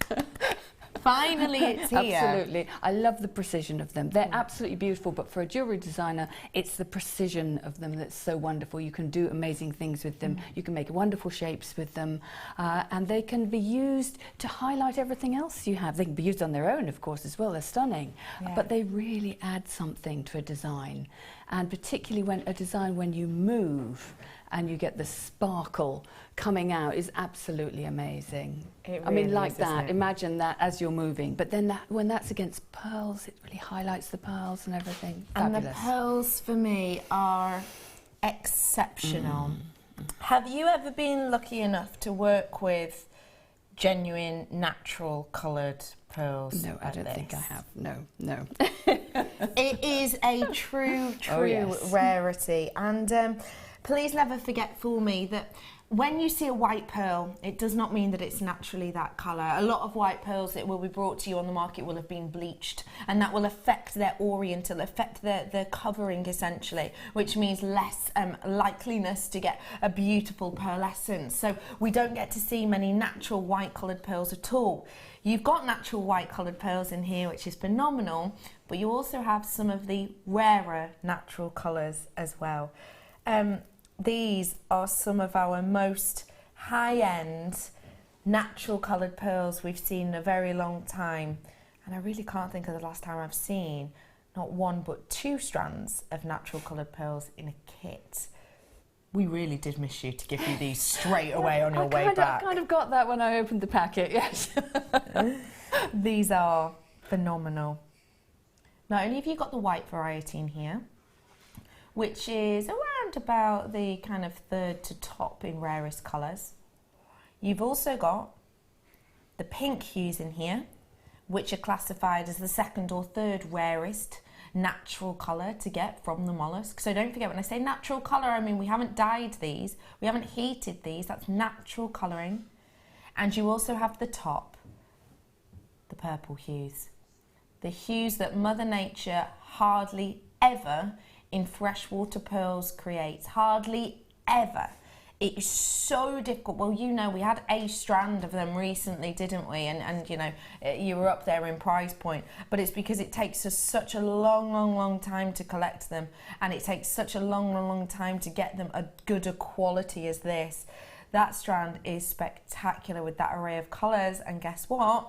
Finally, it's here. Absolutely. I love the precision of them. They're absolutely beautiful, but for a jewellery designer, it's the precision of them that's so wonderful. You can do amazing things with them. You can make wonderful shapes with them, and they can be used to highlight everything else you have. They can be used on their own, of course, as well. They're stunning. Yeah. But they really add something to a design, and particularly when you move and you get the sparkle coming out is absolutely amazing. It I mean, really like is, that, isn't it? imagine that as you're moving, but then when that's against pearls, it really highlights the pearls and everything. And Fabulous. the pearls for me are exceptional. Have you ever been lucky enough to work with genuine, natural coloured pearls? No, I don't think I have. No. It is a true yes. rarity. And please never forget for me that when you see a white pearl, it does not mean that it's naturally that colour. A lot of white pearls that will be brought to you on the market will have been bleached, and that will affect their orient, it'll affect their covering essentially, which means less likeliness to get a beautiful pearlescence. So we don't get to see many natural white coloured pearls at all. You've got natural white coloured pearls in here, which is phenomenal, but you also have some of the rarer natural colours as well. These are some of our most high-end natural coloured pearls we've seen in a very long time, and I really can't think of the last time I've seen not one but two strands of natural coloured pearls in a kit. We really did miss you to give you these straight away on your way back. I kind of got that when I opened the packet, yes. These are phenomenal. Not only have you got the white variety in here, which is around about the kind of third to top in rarest colours. You've also got the pink hues in here, which are classified as the second or third rarest natural colour to get from the mollusk. So don't forget, when I say natural colour, I mean we haven't dyed these, we haven't heated these, that's natural colouring. And you also have the top, the purple hues. The hues that Mother Nature hardly ever in freshwater pearls creates, hardly ever. It is so difficult. Well, you know, we had a strand of them recently, didn't we? And you know, you were up there in price point, but it's because it takes us such a long time to collect them, and it takes such a long time to get them a good quality as this. That strand is spectacular with that array of colours, and guess what?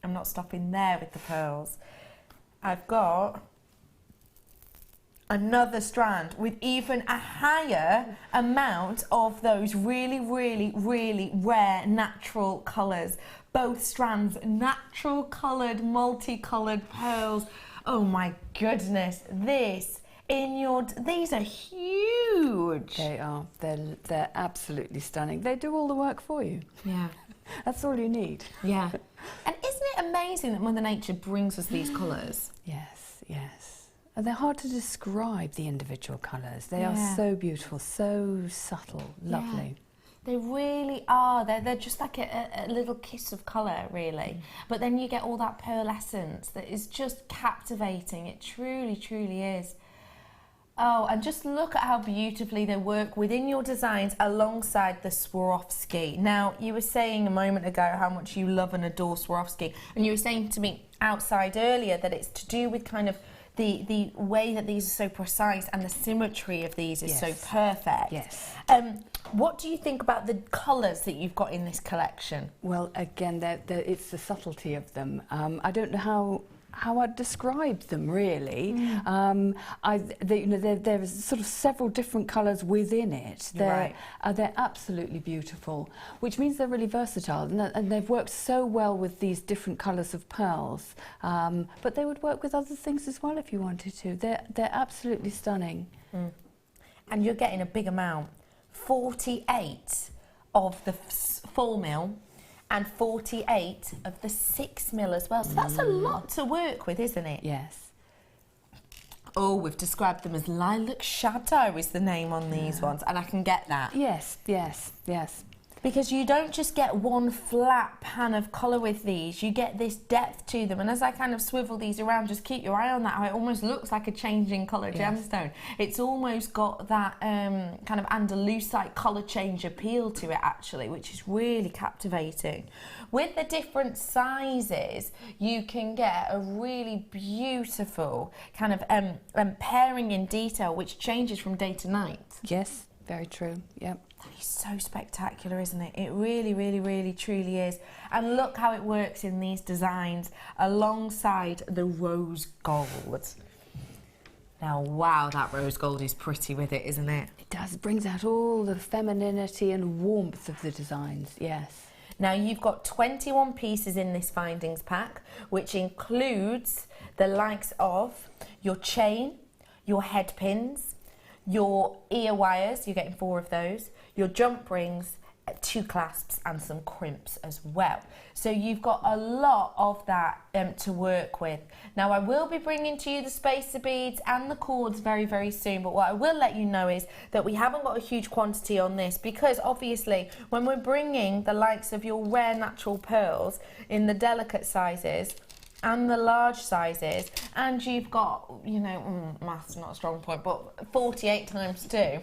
I'm not stopping there with the pearls. I've got another strand with even a higher amount of those really rare natural colours. Both strands, natural coloured, multicoloured pearls. Oh my goodness, these are huge. They are. They're absolutely stunning. They do all the work for you. Yeah. That's all you need. Yeah. And isn't it amazing that Mother Nature brings us these colours? Yes. And they're hard to describe, the individual colours. They are so beautiful, so subtle, lovely. They really are. They're just like a little kiss of colour, really. But then you get all that pearlescence that is just captivating. It truly is. Oh, and just look at how beautifully they work within your designs alongside the Swarovski. Now, you were saying a moment ago how much you love and adore Swarovski, and you were saying to me outside earlier that it's to do with kind of the way that these are so precise, and the symmetry of these is so perfect. Yes. What do you think about the colours that you've got in this collection? Well, again, it's the subtlety of them. I don't know how how I'd describe them, really. There's sort of several different colours within it. They're absolutely beautiful, which means they're really versatile, and they've worked so well with these different colours of pearls. But they would work with other things as well if you wanted to. They're absolutely stunning. And you're getting a big amount. 48 of the 4 mil and 48 of the 6 mil as well. So that's a lot to work with, isn't it? Yes. Oh, we've described them as lilac shadow is the name on these ones, and I can get that. Yes, yes, yes. Because you don't just get one flat pan of colour with these, you get this depth to them. And as I kind of swivel these around, just keep your eye on that, how it almost looks like a changing colour gemstone. It's almost got that kind of Andalusite colour change appeal to it, actually, which is really captivating. With the different sizes, you can get a really beautiful kind of pairing in detail, which changes from day to night. Yes, very true, yep. It's so spectacular, isn't it? It really, really, really, truly is. And look how it works in these designs alongside the rose gold. Now, wow, that rose gold is pretty with it, isn't it? It does. It brings out all the femininity and warmth of the designs, yes. Now, you've got 21 pieces in this findings pack, which includes the likes of your chain, your head pins, your ear wires, you're getting 4 of those, your jump rings, 2 clasps and some crimps as well. So you've got a lot of that to work with. Now I will be bringing to you the spacer beads and the cords very, very soon, but what I will let you know is that we haven't got a huge quantity on this, because obviously when we're bringing the likes of your rare natural pearls in the delicate sizes and the large sizes, and you've got, you know, math's not a strong point, but 48 times 2.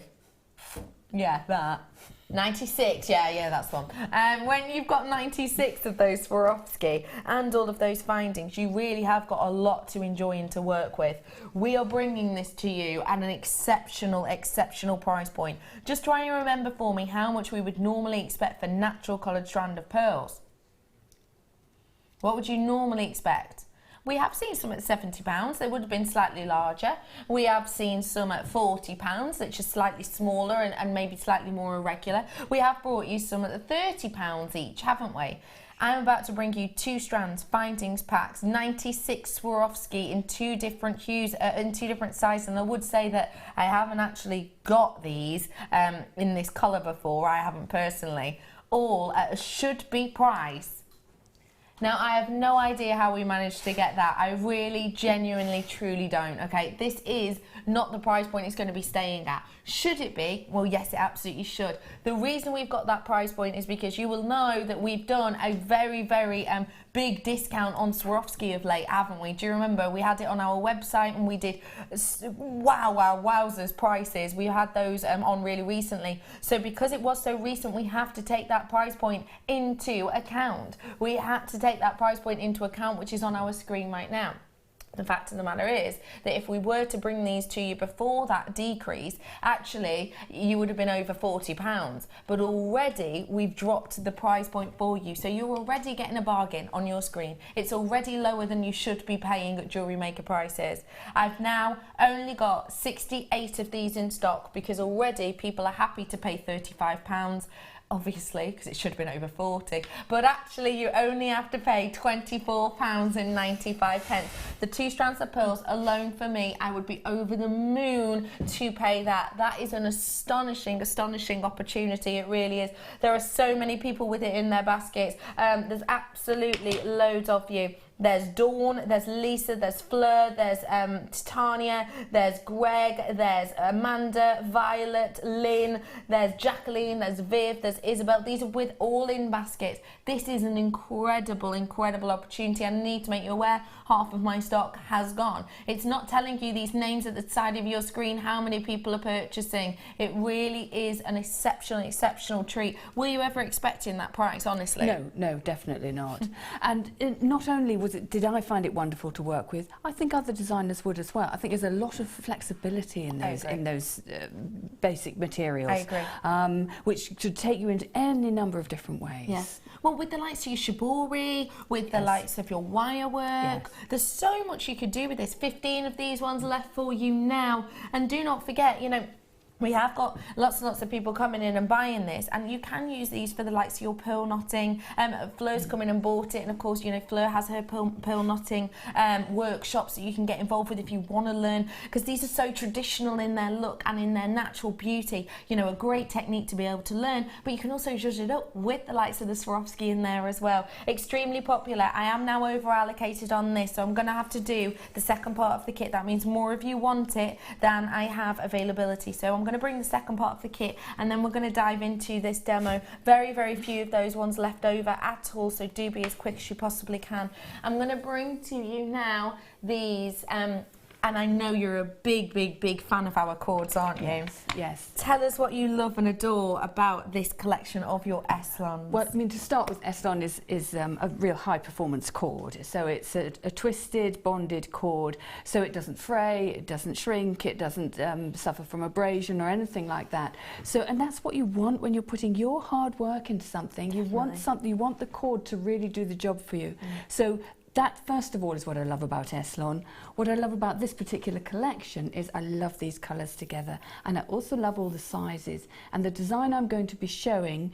Yeah, that. 96, yeah, that's the one. When you've got 96 of those Swarovski and all of those findings, you really have got a lot to enjoy and to work with. We are bringing this to you at an exceptional, exceptional price point. Just try and remember for me how much we would normally expect for natural coloured strand of pearls. What would you normally expect? We have seen some at £70, they would have been slightly larger. We have seen some at £40, which is slightly smaller and maybe slightly more irregular. We have brought you some at the £30 each, haven't we? I'm about to bring you 2 strands, findings packs, 96 Swarovski in 2 different hues, in 2 different sizes. And I would say that I haven't actually got these in this colour before, I haven't personally, all at a should-be price. Now, I have no idea how we managed to get that. I really, genuinely, truly don't, okay? This is not the price point it's going to be staying at. Should it be? Well, yes, it absolutely should. The reason we've got that price point is because you will know that we've done a very, very big discount on Swarovski of late, haven't we? Do you remember? We had it on our website and we did wowzers prices. We had those on really recently. So because it was so recent, we have to take that price point into account. We had to take that price point into account, which is on our screen right now. The fact of the matter is that if we were to bring these to you before that decrease, actually you would have been over £40, but already we've dropped the price point for you, so you're already getting a bargain on your screen. It's already lower than you should be paying at Jewellery Maker prices. I've now only got 68 of these in stock because already people are happy to pay £35. Obviously, because it should have been over 40, but actually you only have to pay £24.95. The 2 strands of pearls alone for me, I would be over the moon to pay that. That is an astonishing, astonishing opportunity. It really is. There are so many people with it in their baskets. There's absolutely loads of you. There's Dawn, there's Lisa, there's Fleur, there's Titania, there's Greg, there's Amanda, Violet, Lynn, there's Jacqueline, there's Viv, there's Isabel. These are with all in baskets. This is an incredible, incredible opportunity. I need to make you aware, half of my stock has gone. It's not telling you these names at the side of your screen, how many people are purchasing. It really is an exceptional, exceptional treat. Were you ever expecting that price, honestly? No, definitely not. And not only was did I find it wonderful to work with? I think other designers would as well. I think there's a lot of flexibility in those basic materials. I agree. Which should take you into any number of different ways. Yes. Well, with the likes of your shibori, with the likes of your wire work, there's so much you could do with this. 15 of these ones left for you now. And do not forget, you know, we have got lots and lots of people coming in and buying this, and you can use these for the likes of your pearl knotting. Fleur's come in and bought it, and of course, you know, Fleur has her pearl knotting workshops that you can get involved with if you want to learn, because these are so traditional in their look and in their natural beauty. You know, a great technique to be able to learn, but you can also zhuzh it up with the likes of the Swarovski in there as well. Extremely popular. I am now over allocated on this, so I'm going to have to do the second part of the kit. That means more of you want it than I have availability, so I'm going to bring the second part of the kit, and then we're going to dive into this demo. Very, very few of those ones left over at all, so do be as quick as you possibly can. I'm going to bring to you now these, and I know you're a big, big, big fan of our cords, aren't you? Yes. Tell us what you love and adore about this collection of your Eslons. Well, I mean, to start with, Eslon is a real high-performance cord. So it's a twisted, bonded cord, so it doesn't fray, it doesn't shrink, it doesn't suffer from abrasion or anything like that. So, and that's what you want when you're putting your hard work into something. You want something, you want the cord to really do the job for you. So that, first of all, is what I love about Eslon. What I love about this particular collection is I love these colours together, and I also love all the sizes. And the design I'm going to be showing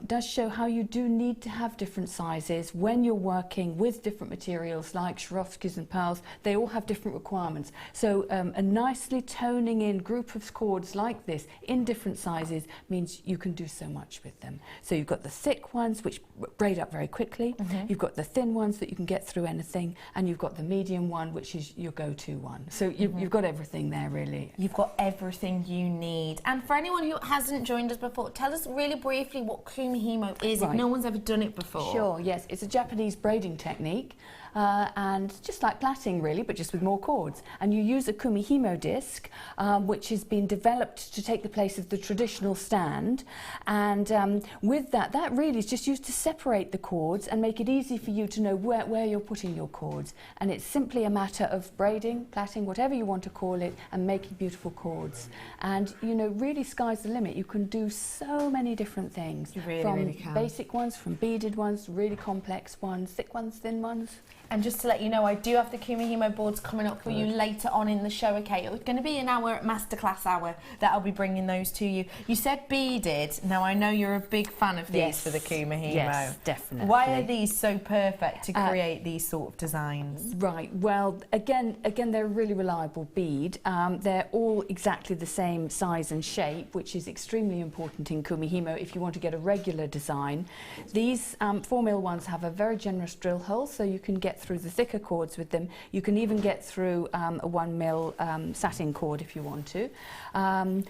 does show how you do need to have different sizes when you're working with different materials like Swarovskis and pearls. They all have different requirements. So a nicely toning in group of cords like this in different sizes means you can do so much with them. So you've got the thick ones which braid up very quickly. You've got the thin ones that you can get through anything, and you've got the medium one, which is your go-to one. So you've got everything there, really. You've got everything you need. And for anyone who hasn't joined us before, tell us really briefly what Kumihimo is, if no one's ever done it before. Sure, yes. It's a Japanese braiding technique, and just like plaiting, really, but just with more cords. And you use a Kumihimo disc, which has been developed to take the place of the traditional stand. And with that really is just used to separate the cords and make it easy for you to know where you're putting your cords. And it's simply a matter of braiding, plaiting, whatever you want to call it, and making beautiful cords. And, you know, really sky's the limit. You can do so many different things. You really, from really can. Basic ones, from beaded ones, really complex ones, thick ones, thin ones. And just to let you know, I do have the Kumihimo boards coming up for you later on in the show, okay? It's going to be an hour, Masterclass hour, that I'll be bringing those to you. You said beaded. Now, I know you're a big fan of these for the Kumihimo. Yes, definitely. Why are these so perfect to create these sort of designs? Right, well, again, they're a really reliable bead. They're all exactly the same size and shape, which is extremely important in Kumihimo if you want to get a regular design. These 4mm ones have a very generous drill hole, so you can get through the thicker cords with them. You can even get through a 1mm satin cord if you want to. And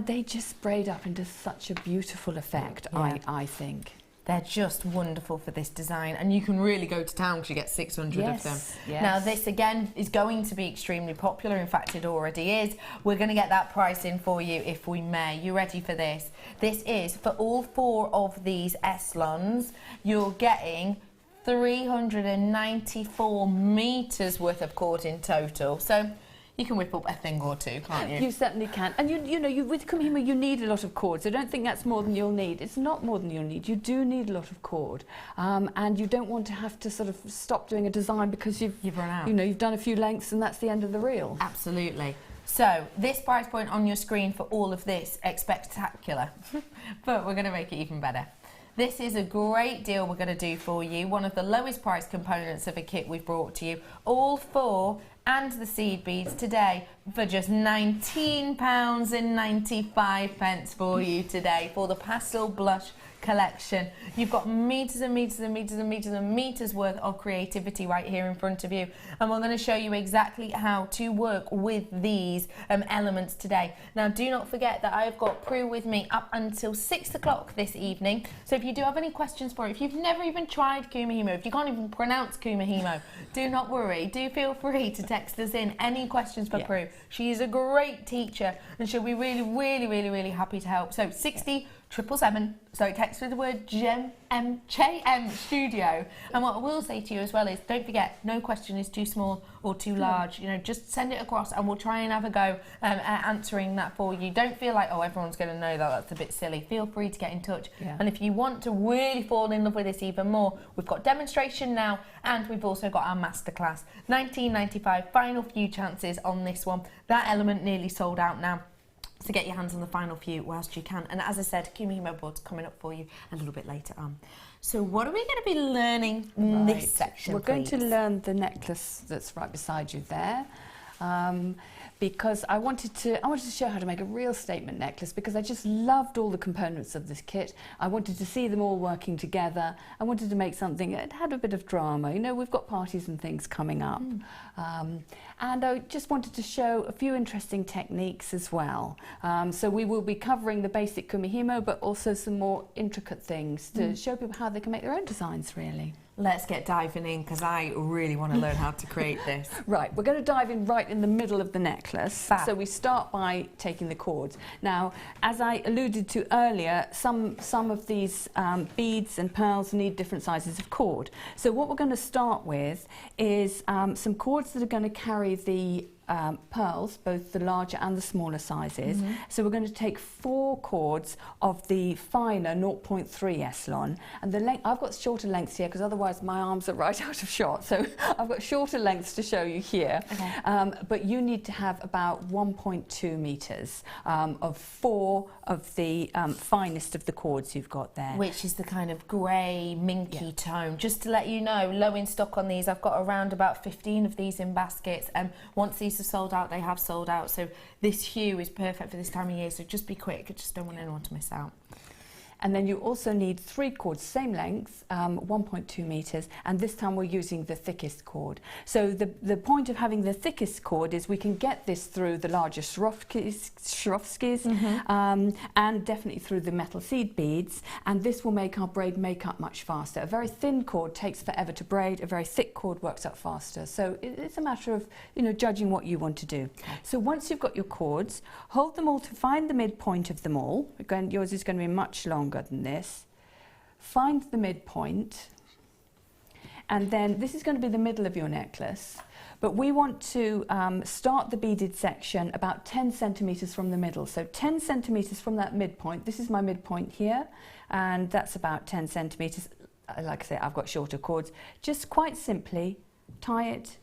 they just braid up into such a beautiful effect, I think. They're just wonderful for this design, and you can really go to town because you get 600 of them. Yes. Now this again is going to be extremely popular. In fact, it already is. We're going to get that price in for you if we may. You ready for this? This is for all 4 of these Eslons. You're getting 394 meters worth of cord in total. So you can whip up a thing or two, can't you? You certainly can. And you know, with Kumihimo, you need a lot of cord. So don't think that's more than you'll need. It's not more than you'll need. You do need a lot of cord. And you don't want to have to sort of stop doing a design because you've run out. You know, you've done a few lengths and that's the end of the reel. Absolutely. So this price point on your screen for all of this, spectacular. But we're going to make it even better. This is a great deal we're going to do for you. One of the lowest price components of a kit we've brought to you. All 4 and the seed beads today for just £19.95 for you today for the Pastel Blush collection. You've got meters and meters and meters and meters and meters worth of creativity right here in front of you, and we're going to show you exactly how to work with these elements today. Now do not forget that I've got Prue with me up until 6 o'clock this evening, so if you do have any questions for it, if you've never even tried Kumihimo, if you can't even pronounce Kumihimo, do not worry, do feel free to text us in any questions for Prue. She is a great teacher and she'll be really, really, really, really happy to help. So 60 777, so it texts with the word JM Studio. And what I will say to you as well is, don't forget, no question is too small or too large. You know, just send it across and we'll try and have a go at answering that for you. Don't feel like, oh, everyone's going to know that, that's a bit silly. Feel free to get in touch. Yeah. And if you want to really fall in love with this even more, we've got demonstration now, and we've also got our masterclass. $19.95, final few chances on this one. That element nearly sold out now. So get your hands on the final few whilst you can. And as I said, Kumihimo board's coming up for you a little bit later on. So what are we going to be learning in this section, We're going to learn the necklace that's right beside you there. Because I wanted to show how to make a real statement necklace, because I just loved all the components of this kit. I wanted to see them all working together. I wanted to make something that had a bit of drama. You know, we've got parties and things coming up. And I just wanted to show a few interesting techniques as well. So we will be covering the basic Kumihimo, but also some more intricate things to show people how they can make their own designs, really. Let's get diving in, because I really want to learn how to create this. Right, we're going to dive in right in the middle of the necklace. Fab. So we start by taking the cords. Now, as I alluded to earlier, some of these beads and pearls need different sizes of cord. So what we're going to start with is some cords that are going to carry the pearls, both the larger and the smaller sizes. So we're going to take 4 cords of the finer 0.3 Eslon, and the length, I've got shorter lengths here because otherwise my arms are right out of shot, so I've got shorter lengths to show you here. But you need to have about 1.2 meters of 4 of the finest of the cords you've got there, which is the kind of grey minky tone. Just to let you know, low in stock on these. I've got around about 15 of these in baskets, and once these are sold out, they have sold out. So this hue is perfect for this time of year, so just be quick. I just don't want anyone to miss out. And then you also need 3 cords, same length, 1.2 meters, and this time we're using the thickest cord. So the point of having the thickest cord is we can get this through the larger Swarovskis, and definitely through the metal seed beads, and this will make our braid makeup much faster. A very thin cord takes forever to braid, a very thick cord works up faster. So it's a matter of, you know, judging what you want to do. So once you've got your cords, hold them all to find the midpoint of them all. Again, yours is going to be much longer than this. Find the midpoint, and then this is going to be the middle of your necklace, but we want to start the beaded section about 10 centimeters from the middle. So 10 centimeters from that midpoint. This is my midpoint here, and that's about 10 centimeters. Like I say, I've got shorter cords. Just quite simply tie it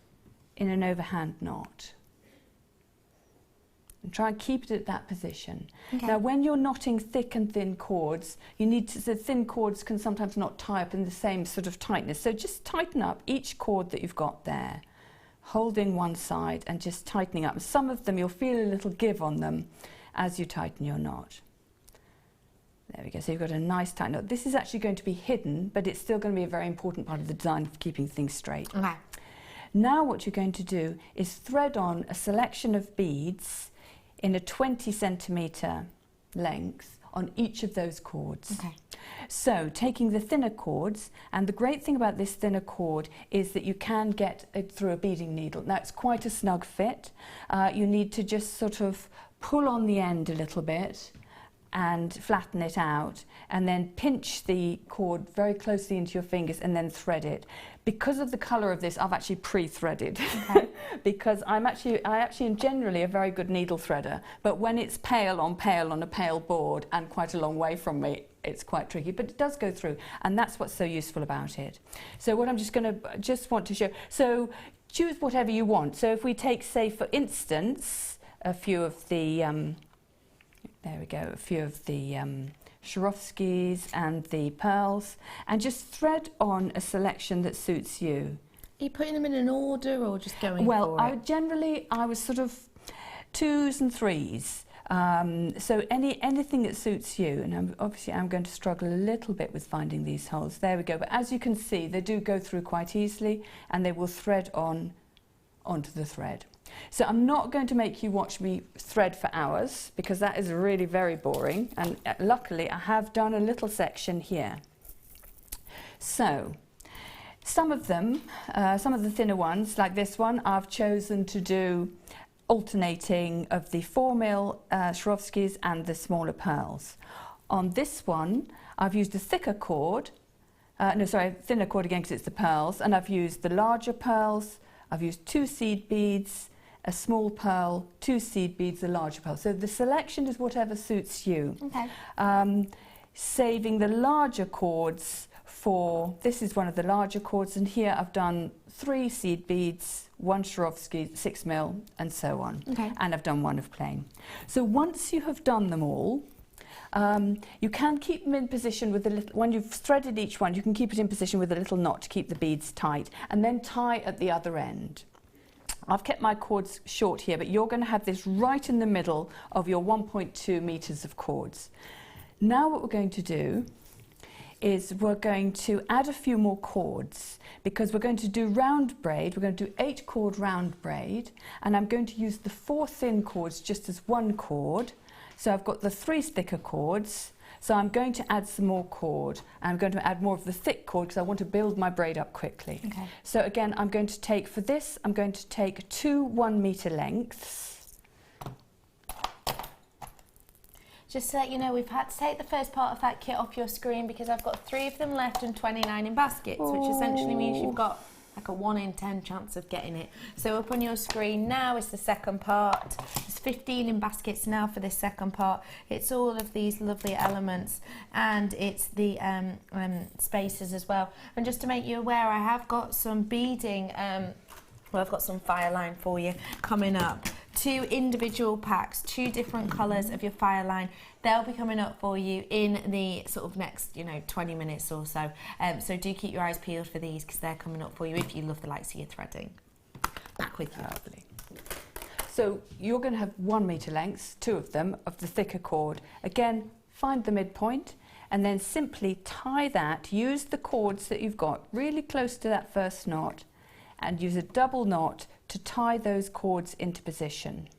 in an overhand knot. And try and keep it at that position. Now, when you're knotting thick and thin cords, you need to, the thin cords can sometimes not tie up in the same sort of tightness. So just tighten up each cord that you've got there, holding one side and just tightening up. Some of them, you'll feel a little give on them as you tighten your knot. There we go, so you've got a nice tight knot. This is actually going to be hidden, but it's still going to be a very important part of the design for keeping things straight. Now what you're going to do is thread on a selection of beads in a 20 centimeter length on each of those cords. So taking the thinner cords, and the great thing about this thinner cord is that you can get it through a beading needle. Now it's quite a snug fit. You need to just sort of pull on the end a little bit and flatten it out, and then pinch the cord very closely into your fingers and then thread it. Because of the colour of this, I've actually pre-threaded because I actually am generally a very good needle threader, but when it's pale on a pale board and quite a long way from me, it's quite tricky, but it does go through, and that's what's so useful about it. So what I'm just want to show, so choose whatever you want. So if we take, say for instance, a few of the there we go, a few of the Swarovskis and the pearls, and just thread on a selection that suits you. Are you putting them in an order or just going for it? I was sort of 2s and 3s. So anything that suits you, and I'm going to struggle a little bit with finding these holes. There we go. But as you can see, they do go through quite easily, and they will thread onto the thread. So I'm not going to make you watch me thread for hours, because that is really very boring, and luckily I have done a little section here. So some of them, some of the thinner ones like this one, I've chosen to do alternating of the 4mm Swarovskis and the smaller pearls. on this one, I've used a thicker cord, thinner cord again because it's the pearls, and I've used the larger pearls, I've used 2 seed beads, a small pearl, 2 seed beads, a larger pearl. So the selection is whatever suits you. Okay. Saving the larger cords for, this is one of the larger cords, and here I've done 3 seed beads, 1 Swarovski, 6mm, and so on. Okay. And I've done 1 of plain. So once you have done them all, you can keep them in position with a little, when you've threaded each one, you can keep it in position with a little knot to keep the beads tight, and then tie at the other end. I've kept my cords short here, but you're going to have this right in the middle of your 1.2 meters of cords. Now what we're going to do is we're going to add a few more cords, because we're going to do round braid. We're going to do 8 cord round braid, and I'm going to use the 4 thin cords just as 1 cord. So I've got the 3 thicker cords, so I'm going to add some more cord. I'm going to add more of the thick cord because I want to build my braid up quickly. Okay. So again, I'm going to take, for this, I'm going to take 2 1-meter lengths. Just to let you know, we've had to take the first part of that kit off your screen because I've got 3 of them left and 29 in baskets, which essentially means you've got like a 1 in 10 chance of getting it. So up on your screen now is the second part. There's 15 in baskets now for this second part. It's all of these lovely elements, and it's the spaces as well. And just to make you aware, I have got some beading, I've got some Fireline for you coming up. 2 individual packs, 2 different colours of your Fireline. They'll be coming up for you in the sort of next, 20 minutes or so. So do keep your eyes peeled for these because they're coming up for you if you love the likes of your threading. Back with you. Lovely. So you're going to have 1 meter lengths, 2 of them, of the thicker cord. Again, find the midpoint and then simply tie that. Use the cords that you've got really close to that first knot, and use a double knot to tie those cords into position.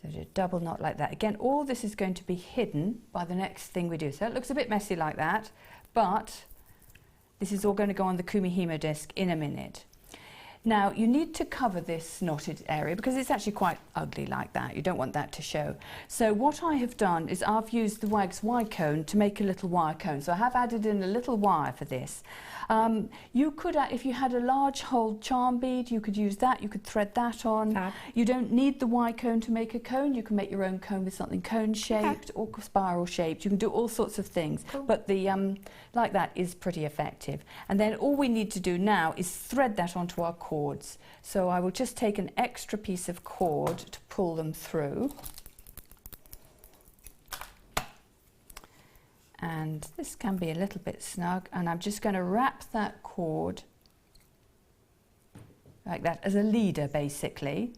So do a double knot like that. Again, all this is going to be hidden by the next thing we do. So it looks a bit messy like that, but this is all going to go on the Kumihimo disc in a minute. Now, you need to cover this knotted area because it's actually quite ugly like that. You don't want that to show. So what I have done is I've used the Wags wire cone to make a little wire cone. So I have added in a little wire for this. You could, if you had a large hole charm bead, you could use that. You could thread that on. Fab. You don't need the wire cone to make a cone. You can make your own cone with something cone-shaped or spiral-shaped. You can do all sorts of things. Cool. But the like that is pretty effective. And then all we need to do now is thread that onto our cords. So I will just take an extra piece of cord to pull them through. And this can be a little bit snug, and I'm just going to wrap that cord like that as a leader basically.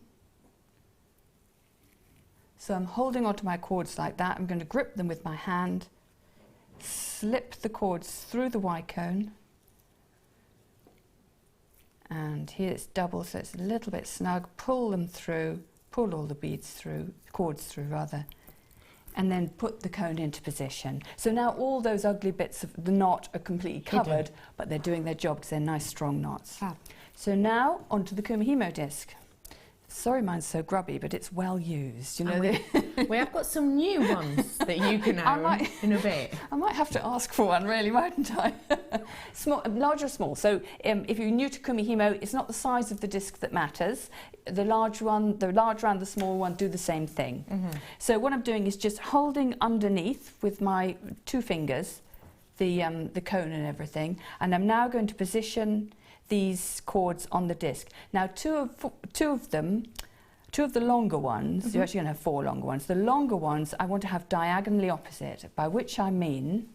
So I'm holding onto my cords like that. I'm going to grip them with my hand, slip the cords through the wire cone, and here it's double so it's a little bit snug. Pull them through, pull all the beads through, cords through rather, and then put the cone into position. So now all those ugly bits of the knot are completely covered, but they're doing their job because they're nice strong knots. Fab. So now onto the Kumihimo disc. Sorry mine's so grubby, but it's well used. You know, We have got some new ones that you can own in a bit. I might have to ask for one, really, mightn't I? Small, large or small. So if you're new to Kumihimo, it's not the size of the disc that matters. The large one, the large and the small one do the same thing. So what I'm doing is just holding underneath with my 2 fingers the cone and everything, and I'm now going to position these cords on the disc. Now two of the longer ones, you're actually going to have 4 longer ones. The longer ones I want to have diagonally opposite, by which I mean,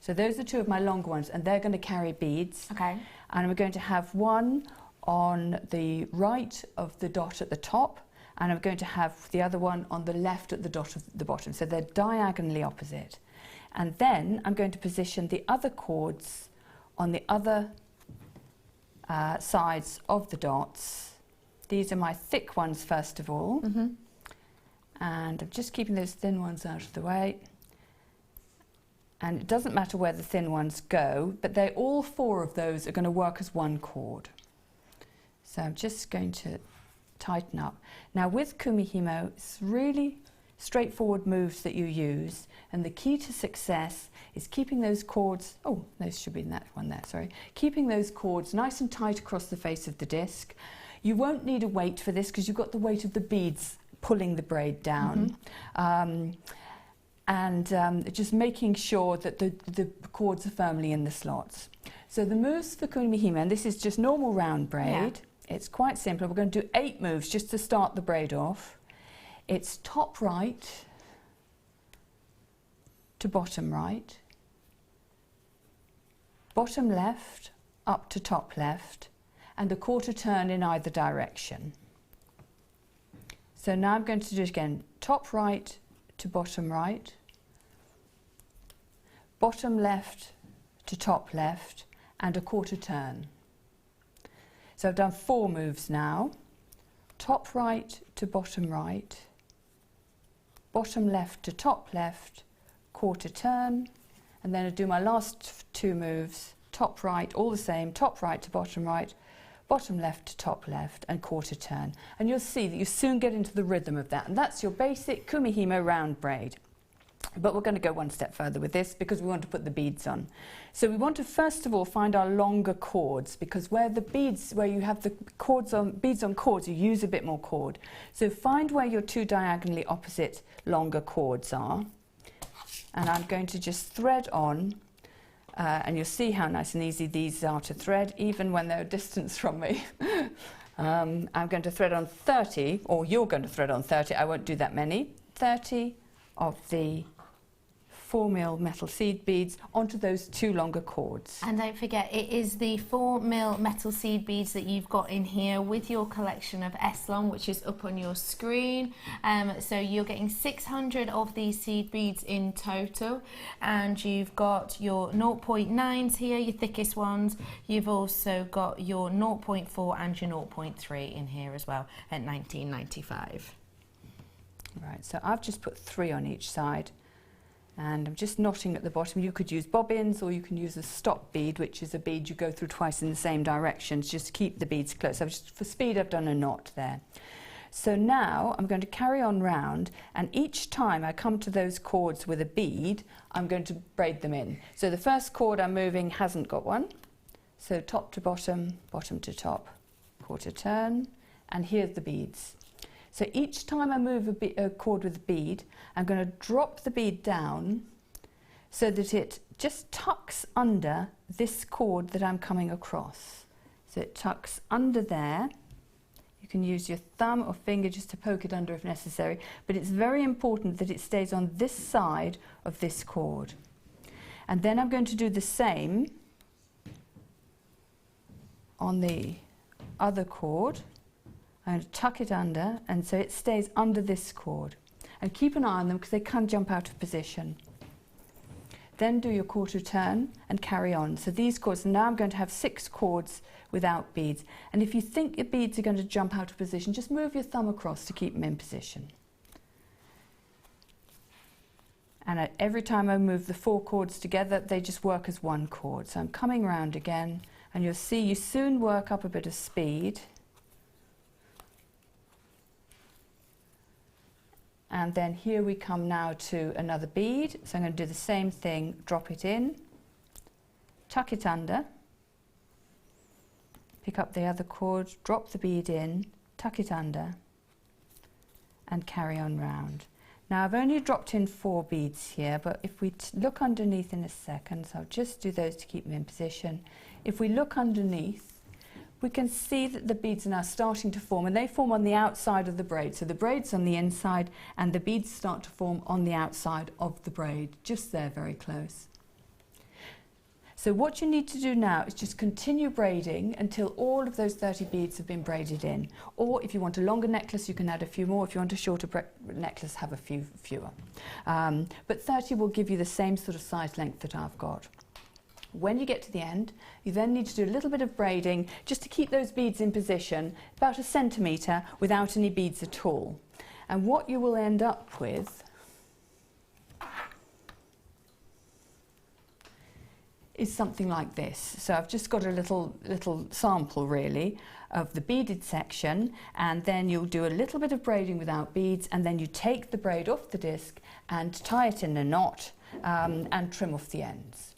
so those are 2 of my longer ones, and they're going to carry beads. Okay. And we're going to have one on the right of the dot at the top, and I'm going to have the other one on the left at the dot of the bottom. So they're diagonally opposite. And then I'm going to position the other cords on the other sides of the dots. These are my thick ones first of all, and I'm just keeping those thin ones out of the way. And it doesn't matter where the thin ones go, but all 4 of those are going to work as 1 cord. So I'm just going to tighten up. Now with Kumihimo, it's really straightforward moves that you use, and the key to success is keeping those cords, oh, those should be in that one there, sorry, keeping those cords nice and tight across the face of the disc. You won't need a weight for this because you've got the weight of the beads pulling the braid down. Just making sure that the cords are firmly in the slots. So the moves for Kumihimo, and this is just normal round braid. Yeah. It's quite simple. We're going to do 8 moves just to start the braid off. It's top right to bottom right, bottom left up to top left, and a quarter turn in either direction. So now I'm going to do it again, top right to bottom right, bottom left to top left, and a quarter turn. So I've done 4 moves now, top right to bottom right, bottom left to top left, quarter turn, and then I do my last 2 moves, top right, all the same, top right to bottom right, bottom left to top left, and quarter turn. And you'll see that you soon get into the rhythm of that, and that's your basic Kumihimo round braid. But we're going to go one step further with this because we want to put the beads on. So we want to first of all find our longer cords, because where the beads, where you have the cords on, beads on cords, you use a bit more cord. So find where your 2 diagonally opposite longer cords are. And I'm going to just thread on, and you'll see how nice and easy these are to thread, even when they're a distance from me. I'm going to thread on 30, or you're going to thread on 30, I won't do that many, 30 of the 4mm metal seed beads onto those 2 longer cords. And don't forget, it is the 4mm metal seed beads that you've got in here with your collection of S-long, which is up on your screen. So you're getting 600 of these seed beads in total, and you've got your 0.9s here, your thickest ones. You've also got your 0.4 and your 0.3 in here as well at $19.95. Right, so I've just put 3 on each side, and I'm just knotting at the bottom. You could use bobbins, or you can use a stop bead, which is a bead you go through twice in the same direction to just keep the beads close. So just for speed, I've done a knot there. So now I'm going to carry on round, and each time I come to those cords with a bead, I'm going to braid them in. So the first cord I'm moving hasn't got one. So top to bottom, bottom to top, quarter turn, and here's the beads. So each time I move a cord with a bead, I'm going to drop the bead down so that it just tucks under this cord that I'm coming across. So it tucks under there. You can use your thumb or finger just to poke it under if necessary, but it's very important that it stays on this side of this cord. And then I'm going to do the same on the other cord. I'm going to tuck it under, and so it stays under this cord. And keep an eye on them because they can jump out of position. Then do your quarter turn and carry on. So these cords, now I'm going to have 6 cords without beads. And if you think your beads are going to jump out of position, just move your thumb across to keep them in position. And every time I move the 4 cords together, they just work as 1 cord. So I'm coming round again, and you'll see you soon work up a bit of speed. And then here we come now to another bead. So I'm going to do the same thing, drop it in, tuck it under, pick up the other cord, drop the bead in, tuck it under, and carry on round. Now I've only dropped in 4 beads here, but if we look underneath in a second, so I'll just do those to keep them in position. If we look underneath, we can see that the beads are now starting to form, and they form on the outside of the braid. So the braid's on the inside, and the beads start to form on the outside of the braid, just there, very close. So what you need to do now is just continue braiding until all of those 30 beads have been braided in. Or if you want a longer necklace, you can add a few more. If you want a shorter necklace, have a few fewer. But 30 will give you the same sort of size length that I've got. When you get to the end, you then need to do a little bit of braiding just to keep those beads in position, about 1 centimetre without any beads at all. And what you will end up with is something like this. So I've just got a little sample really of the beaded section, and then you'll do a little bit of braiding without beads, and then you take the braid off the disc and tie it in a knot and trim off the ends.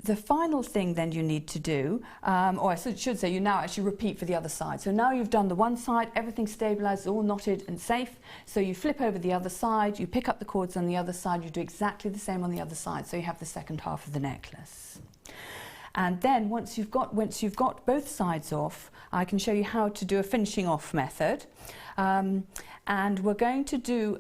The final thing then you need to do, or I should say, you now actually repeat for the other side. So now you've done the one side, everything's stabilised, all knotted and safe. So you flip over the other side, you pick up the cords on the other side, you do exactly the same on the other side. So you have the second half of the necklace. And then once you've got both sides off, I can show you how to do a finishing off method. And we're going to do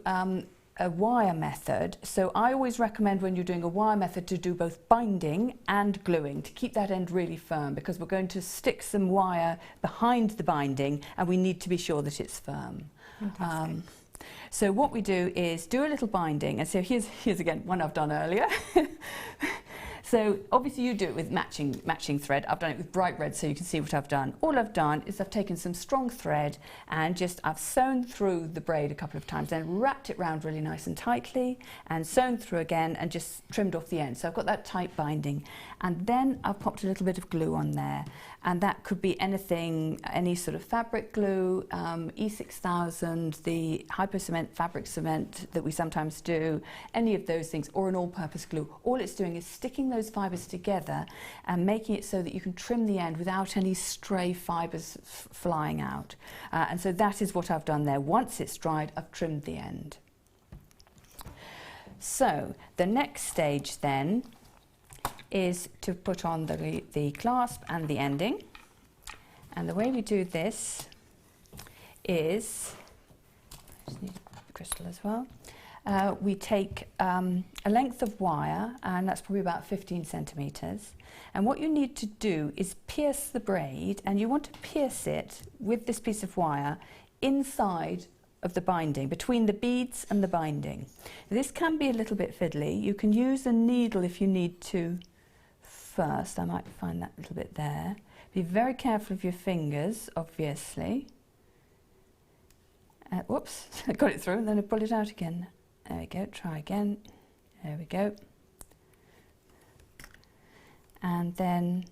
a wire method. So I always recommend when you're doing a wire method to do both binding and gluing to keep that end really firm, because we're going to stick some wire behind the binding and we need to be sure that it's firm. So what we do is do a little binding, and so here's again one I've done earlier. So obviously you do it with matching thread. I've done it with bright red so you can see what I've done. All I've done is I've taken some strong thread and I've sewn through the braid a couple of times, then wrapped it round really nice and tightly and sewn through again and just trimmed off the end. So I've got that tight binding, and then I've popped a little bit of glue on there, and that could be anything, any sort of fabric glue, E6000, the hypo cement, fabric cement that we sometimes do, any of those things, or an all-purpose glue. All it's doing is sticking those fibres together and making it so that you can trim the end without any stray fibres flying out. And so that is what I've done there. Once it's dried, I've trimmed the end. So the next stage then is to put on the clasp and the ending. And the way we do this is, I just need a crystal as well. We take a length of wire, and that's probably about 15 centimetres. And what you need to do is pierce the braid, and you want to pierce it with this piece of wire inside of the binding, between the beads and the binding. This can be a little bit fiddly. You can use a needle if you need to first. I might find that little bit there. Be very careful of your fingers, obviously. Whoops, I got it through, and then I pull it out again. There we go, try again. There we go. And then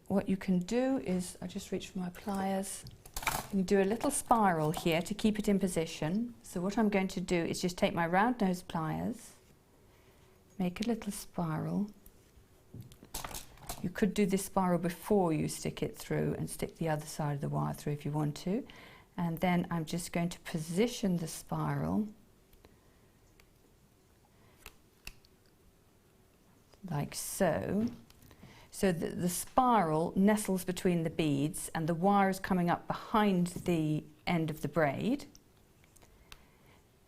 what you can do is, I just reach for my pliers. You can do a little spiral here to keep it in position. So what I'm going to do is just take my round nose pliers, make a little spiral. You could do this spiral before you stick it through and stick the other side of the wire through if you want to. And then I'm just going to position the spiral like so, so that the spiral nestles between the beads and the wire is coming up behind the end of the braid.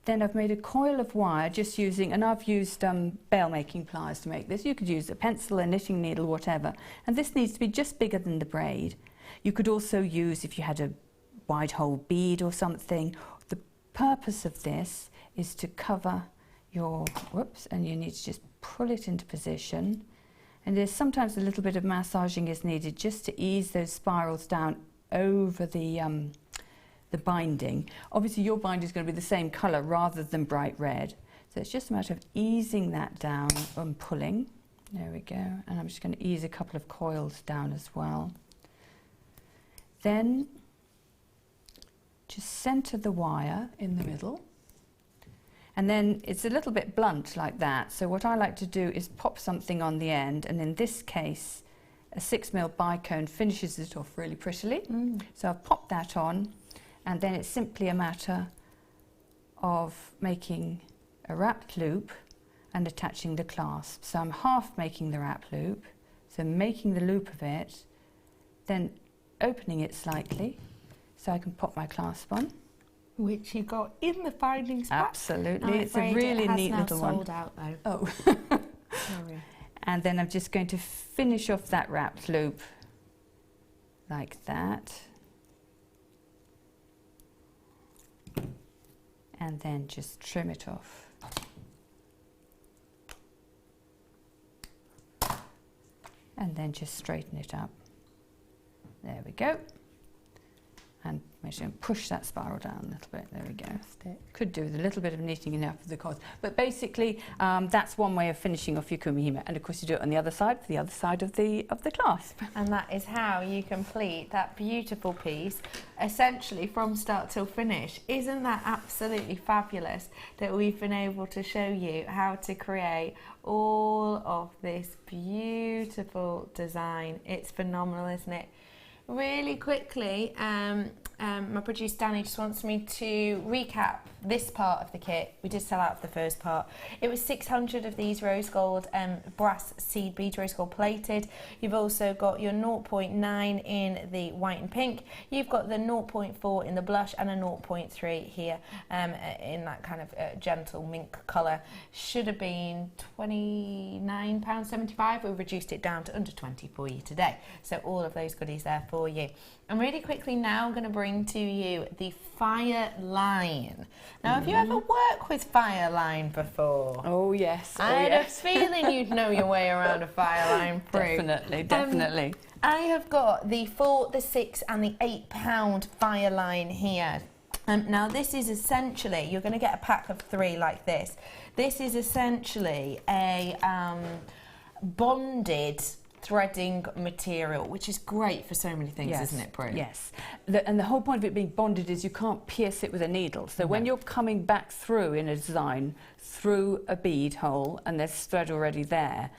Then I've made a coil of wire just using, and I've used bail making pliers to make this. You could use a pencil, a knitting needle, whatever. And this needs to be just bigger than the braid. You could also use, if you had a wide hole bead or something. The purpose of this is to cover your, whoops, and you need to just pull it into position. And there's sometimes a little bit of massaging is needed just to ease those spirals down over the binding. Obviously your binding is going to be the same colour rather than bright red. So it's just a matter of easing that down and pulling. There we go. And I'm just going to ease a couple of coils down as well. Then just centre the wire in the middle. And then it's a little bit blunt like that. So what I like to do is pop something on the end, and in this case a 6mm bicone finishes it off really prettily. So I've popped that on, and then it's simply a matter of making a wrapped loop and attaching the clasp. So I'm half making the wrap loop, so making the loop of it, then opening it slightly so I can pop my clasp on. Which you got in the binding spot. Absolutely, it's a really neat little one. Sold out though. Oh. Sorry. And then I'm just going to finish off that wrapped loop like that. And then just trim it off. And then just straighten it up. There we go. and make sure and push that spiral down a little bit. There we go. Could do with a little bit of kneading enough of the cause. But basically, that's one way of finishing off your Kumihimo. And of course, you do it on the other side of the clasp. And that is how you complete that beautiful piece, essentially from start till finish. Isn't that absolutely fabulous that we've been able to show you how to create all of this beautiful design? It's phenomenal, isn't it? Really quickly, my producer Danny just wants me to recap this part of the kit. We did sell out of the first part. It was 600 of these rose gold brass seed beads, rose gold plated. You've also got your 0.9 in the white and pink. You've got the 0.4 in the blush and a 0.3 here in that kind of gentle mink colour. Should have been £29.75. We've reduced it down to under 20 for you today. So all of those goodies there for you. And really quickly now I'm going to bring to you the Fireline. Now, have you ever worked with Fireline before? Oh yes. I had a feeling you'd know your way around a Fireline fruit. Definitely, definitely. I have got the 4, the 6 and the 8 pound Fireline here. Now this is essentially, you're going to get a pack of 3 like this. This is essentially a bonded threading material, which is great for so many things, yes, isn't it, Prue? Yes. And the whole point of it being bonded is you can't pierce it with a needle. So when you're coming back through in a design, through a bead hole, and there's thread already there,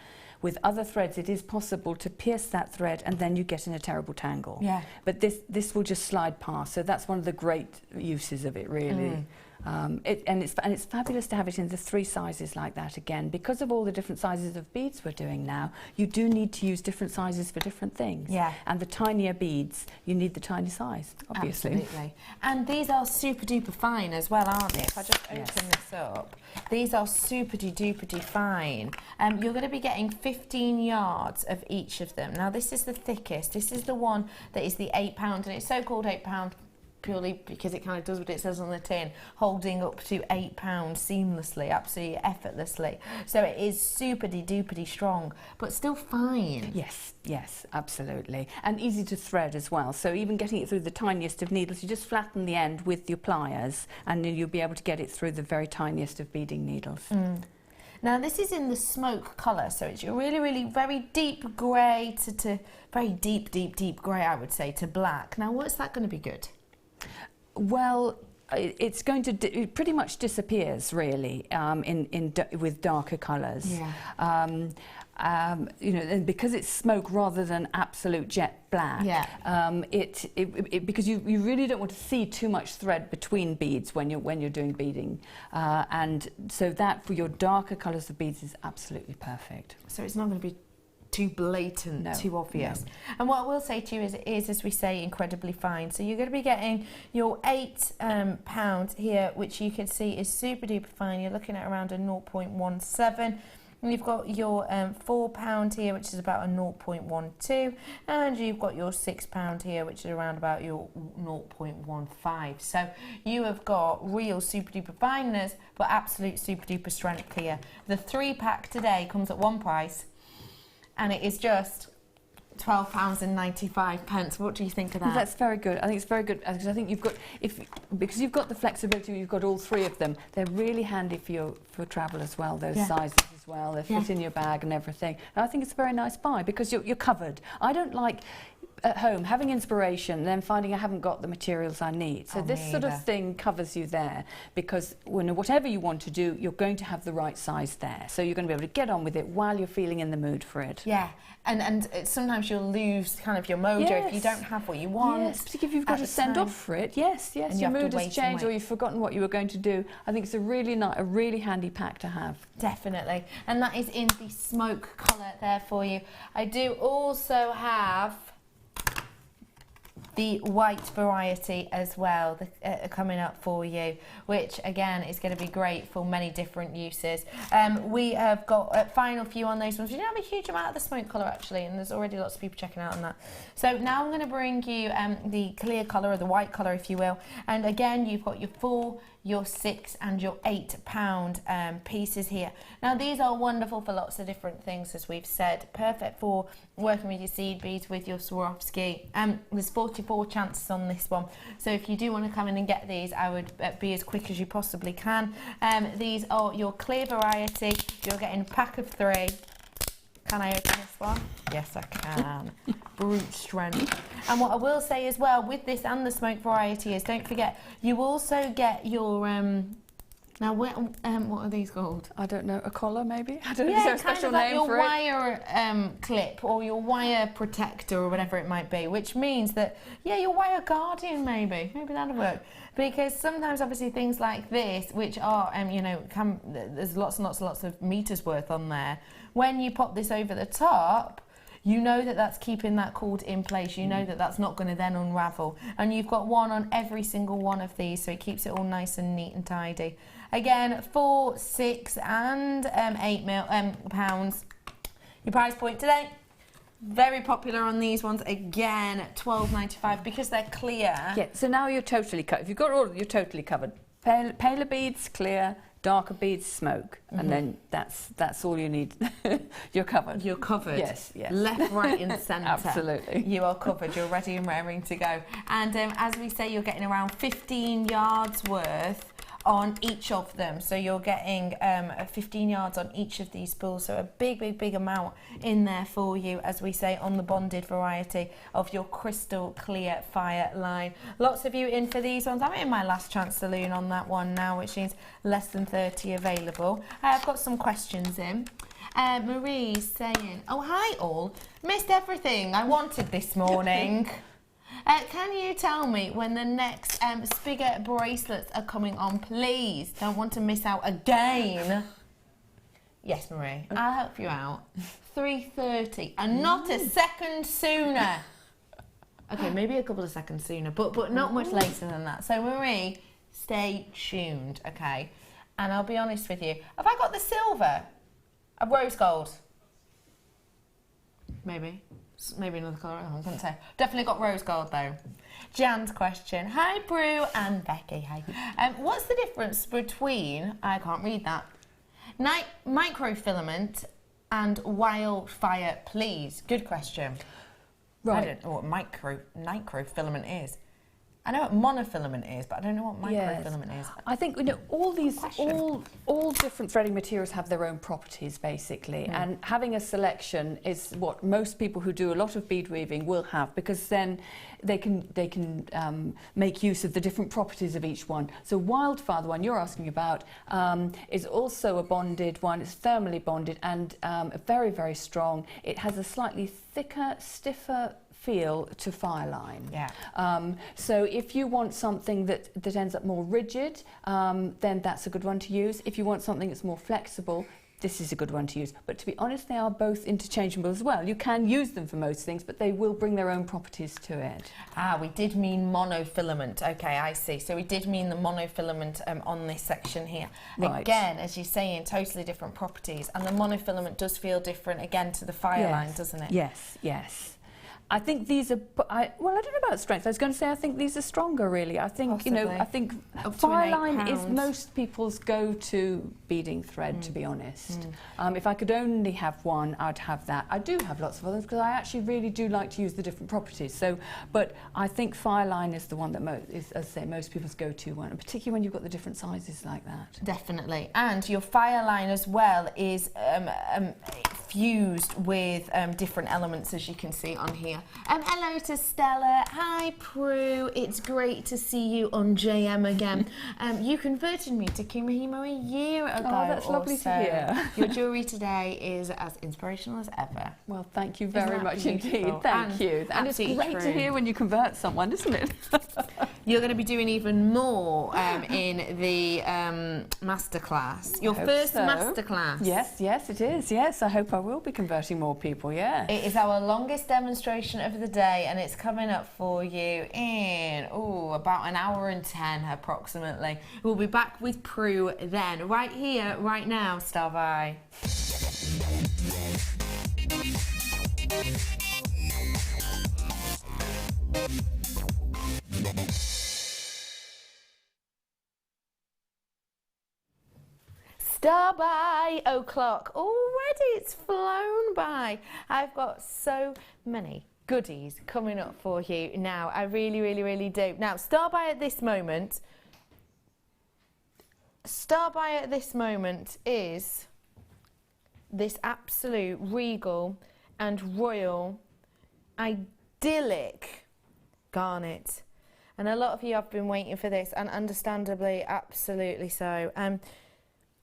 with other threads it is possible to pierce that thread and then you get in a terrible tangle. Yeah. But this will just slide past, so that's one of the great uses of it, really. It's fabulous to have it in the 3 sizes like that again. Because of all the different sizes of beads we're doing now, you do need to use different sizes for different things. Yeah. And the tinier beads, you need the tiny size, obviously. Absolutely. And these are super duper fine as well, aren't they? If I just open this up, these are super duper fine. You're going to be getting 15 yards of each of them. Now this is the thickest. This is the one that is the 8 pound, and it's so called 8 pound purely because it kind of does what it says on the tin, holding up to 8 pounds seamlessly, absolutely effortlessly. So it is super duper strong, but still fine. Yes, yes, absolutely. And easy to thread as well. So even getting it through the tiniest of needles, you just flatten the end with your pliers and then you'll be able to get it through the very tiniest of beading needles. Now this is in the smoke colour, so it's really very deep grey to very deep grey, I would say, to black. Now what's that going to be good? Well, it's going to it pretty much disappears really with darker colours. Yeah. You know, and because it's smoke rather than absolute jet black. Yeah. Because you really don't want to see too much thread between beads when you're doing beading, and so that for your darker colours of beads is absolutely perfect. So it's not going to be too blatant, too obvious. No. And what I will say to you is it is, as we say, incredibly fine. So you're going to be getting your 8 pound here, which you can see is super duper fine. You're looking at around a 0.17. And you've got your 4 pound here, which is about a 0.12, and you've got your 6 pound here, which is around about your 0.15. So you have got real super duper fineness, but absolute super duper strength here. The 3-pack today comes at one price, and it is just £12.95. What do you think of that? That's very good. I think it's very good because I think you've got because you've got the flexibility. You've got all 3 of them. They're really handy for travel as well. Those sizes as well. They fit in your bag and everything. And I think it's a very nice buy because you're covered. I don't like at home having inspiration then finding I haven't got the materials I need. So this sort of thing covers you there because whatever you want to do, you're going to have the right size there. So you're going to be able to get on with it while you're feeling in the mood for it. Yeah, and sometimes you'll lose kind of your mojo if you don't have what you want. Yes, particularly if you've got to send off for it. Yes, And your mood has changed or you've forgotten what you were going to do. I think it's a really handy pack to have. Definitely, and that is in the smoke colour there for you. I do also have the white variety as well coming up for you, which again is going to be great for many different uses. We have got a final few on those ones. We don't have a huge amount of the smoke colour actually, and there's already lots of people checking out on that. So now I'm going to bring you the clear colour, or the white colour if you will, and again you've got your 4, your 6 and your 8 pound pieces here. Now these are wonderful for lots of different things, as we've said. Perfect for working with your seed beads, with your Swarovski. There's 44 chances on this one, so if you do want to come in and get these, I would be as quick as you possibly can. These are your clear variety. You're getting a pack of 3. Can I open this one? Yes, I can. Brute strength. And what I will say as well with this and the smoke variety is, don't forget, you also get your now what are these called? I don't know, a collar maybe? I don't know, Yeah, is there a special kind of like name your for wire clip or your wire protector or whatever it might be, which means that, yeah, your wire guardian maybe that'll work. Because sometimes obviously things like this, which are, you know, there's lots and lots of meters worth on there. When you pop this over the top, you know that that's keeping that cord in place. You know that that's not going to then unravel. And you've got one on every single one of these, so it keeps it all nice and neat and tidy. Again, 4, 6 and 8 pounds. Your price point today, very popular on these ones. Again, £12.95 because they're clear. Yeah, so now you're totally covered. If you've got all, you're totally covered. Paler beads, clear. Darker beads, smoke, and then that's all you need. You're covered. You're covered. Yes, yes. Left, right, and centre. Absolutely. You are covered. You're ready and raring to go. And as we say, you're getting around 15 yards worth on each of them, so you're getting 15 yards on each of these spools, so a big amount in there for you, as we say, on the bonded variety of your crystal clear Fireline. Lots of you in for these ones. I'm in my last chance saloon on that one now, which means less than 30 available. I've got some questions in. Marie's saying, oh hi all, missed everything I wanted this morning. Can you tell me when the next spiger bracelets are coming on, please? Don't want to miss out again. Yes, Marie, I'll help you out. 3:30, and not a second sooner. Okay, maybe a couple of seconds sooner, but not much later than that. So, Marie, stay tuned, okay? And I'll be honest with you. Have I got the silver? A rose gold? Maybe another colour, I couldn't say. Definitely got rose gold though. Jan's question. Hi Prue and Becky, hey. What's the difference between, I can't read that, microfilament and wildfire, please? Good question. Right. I don't know what microfilament is. I know what monofilament is, but I don't know what microfilament is. I think, you know, all different threading materials have their own properties, basically, and having a selection is what most people who do a lot of bead weaving will have, because then they can make use of the different properties of each one. So Wildfire, the one you're asking about, is also a bonded one. It's thermally bonded and very, very strong. It has a slightly thicker, stiffer feel to Fireline. Yeah. So if you want something that ends up more rigid, then that's a good one to use. If you want something that's more flexible, this is a good one to use. But to be honest, they are both interchangeable as well. You can use them for most things, but they will bring their own properties to it. Ah, we did mean monofilament. Okay, I see. So we did mean the monofilament on this section here. Right. Again, as you say, in totally different properties. And the monofilament does feel different again to the Fireline, doesn't it? Yes, yes. I think these are, well, I don't know about strength. I was going to say I think these are stronger, really. I think, possibly. You know, I think Fireline is most people's go-to beading thread, to be honest. If I could only have one, I'd have that. I do have lots of others because I actually really do like to use the different properties. So, but I think Fireline is the one that is, as I say, most people's go-to one, and particularly when you've got the different sizes like that. Definitely. And your Fireline as well is fused with different elements, as you can see on here. Hello to Stella. Hi Prue. It's great to see you on JM again. You converted me to Kumihimo a year ago. Oh, that's lovely to hear. Your jewellery today is as inspirational as ever. Well, thank you very much indeed. Thank you. And it's great to hear when you convert someone, isn't it? You're going to be doing even more in the Masterclass. Your first Masterclass. Yes, yes, it is. Yes, I hope I will be converting more people, yeah. It is our longest demonstration of the day, and it's coming up for you in, about an hour and 10 approximately. We'll be back with Prue then, right here, right now, Star by. Star by o'clock. Already it's flown by. I've got so many goodies coming up for you now. I really, really, really do. Now, Star by at this moment is this absolute regal and royal, idyllic garnet. And a lot of you have been waiting for this, and understandably, absolutely so.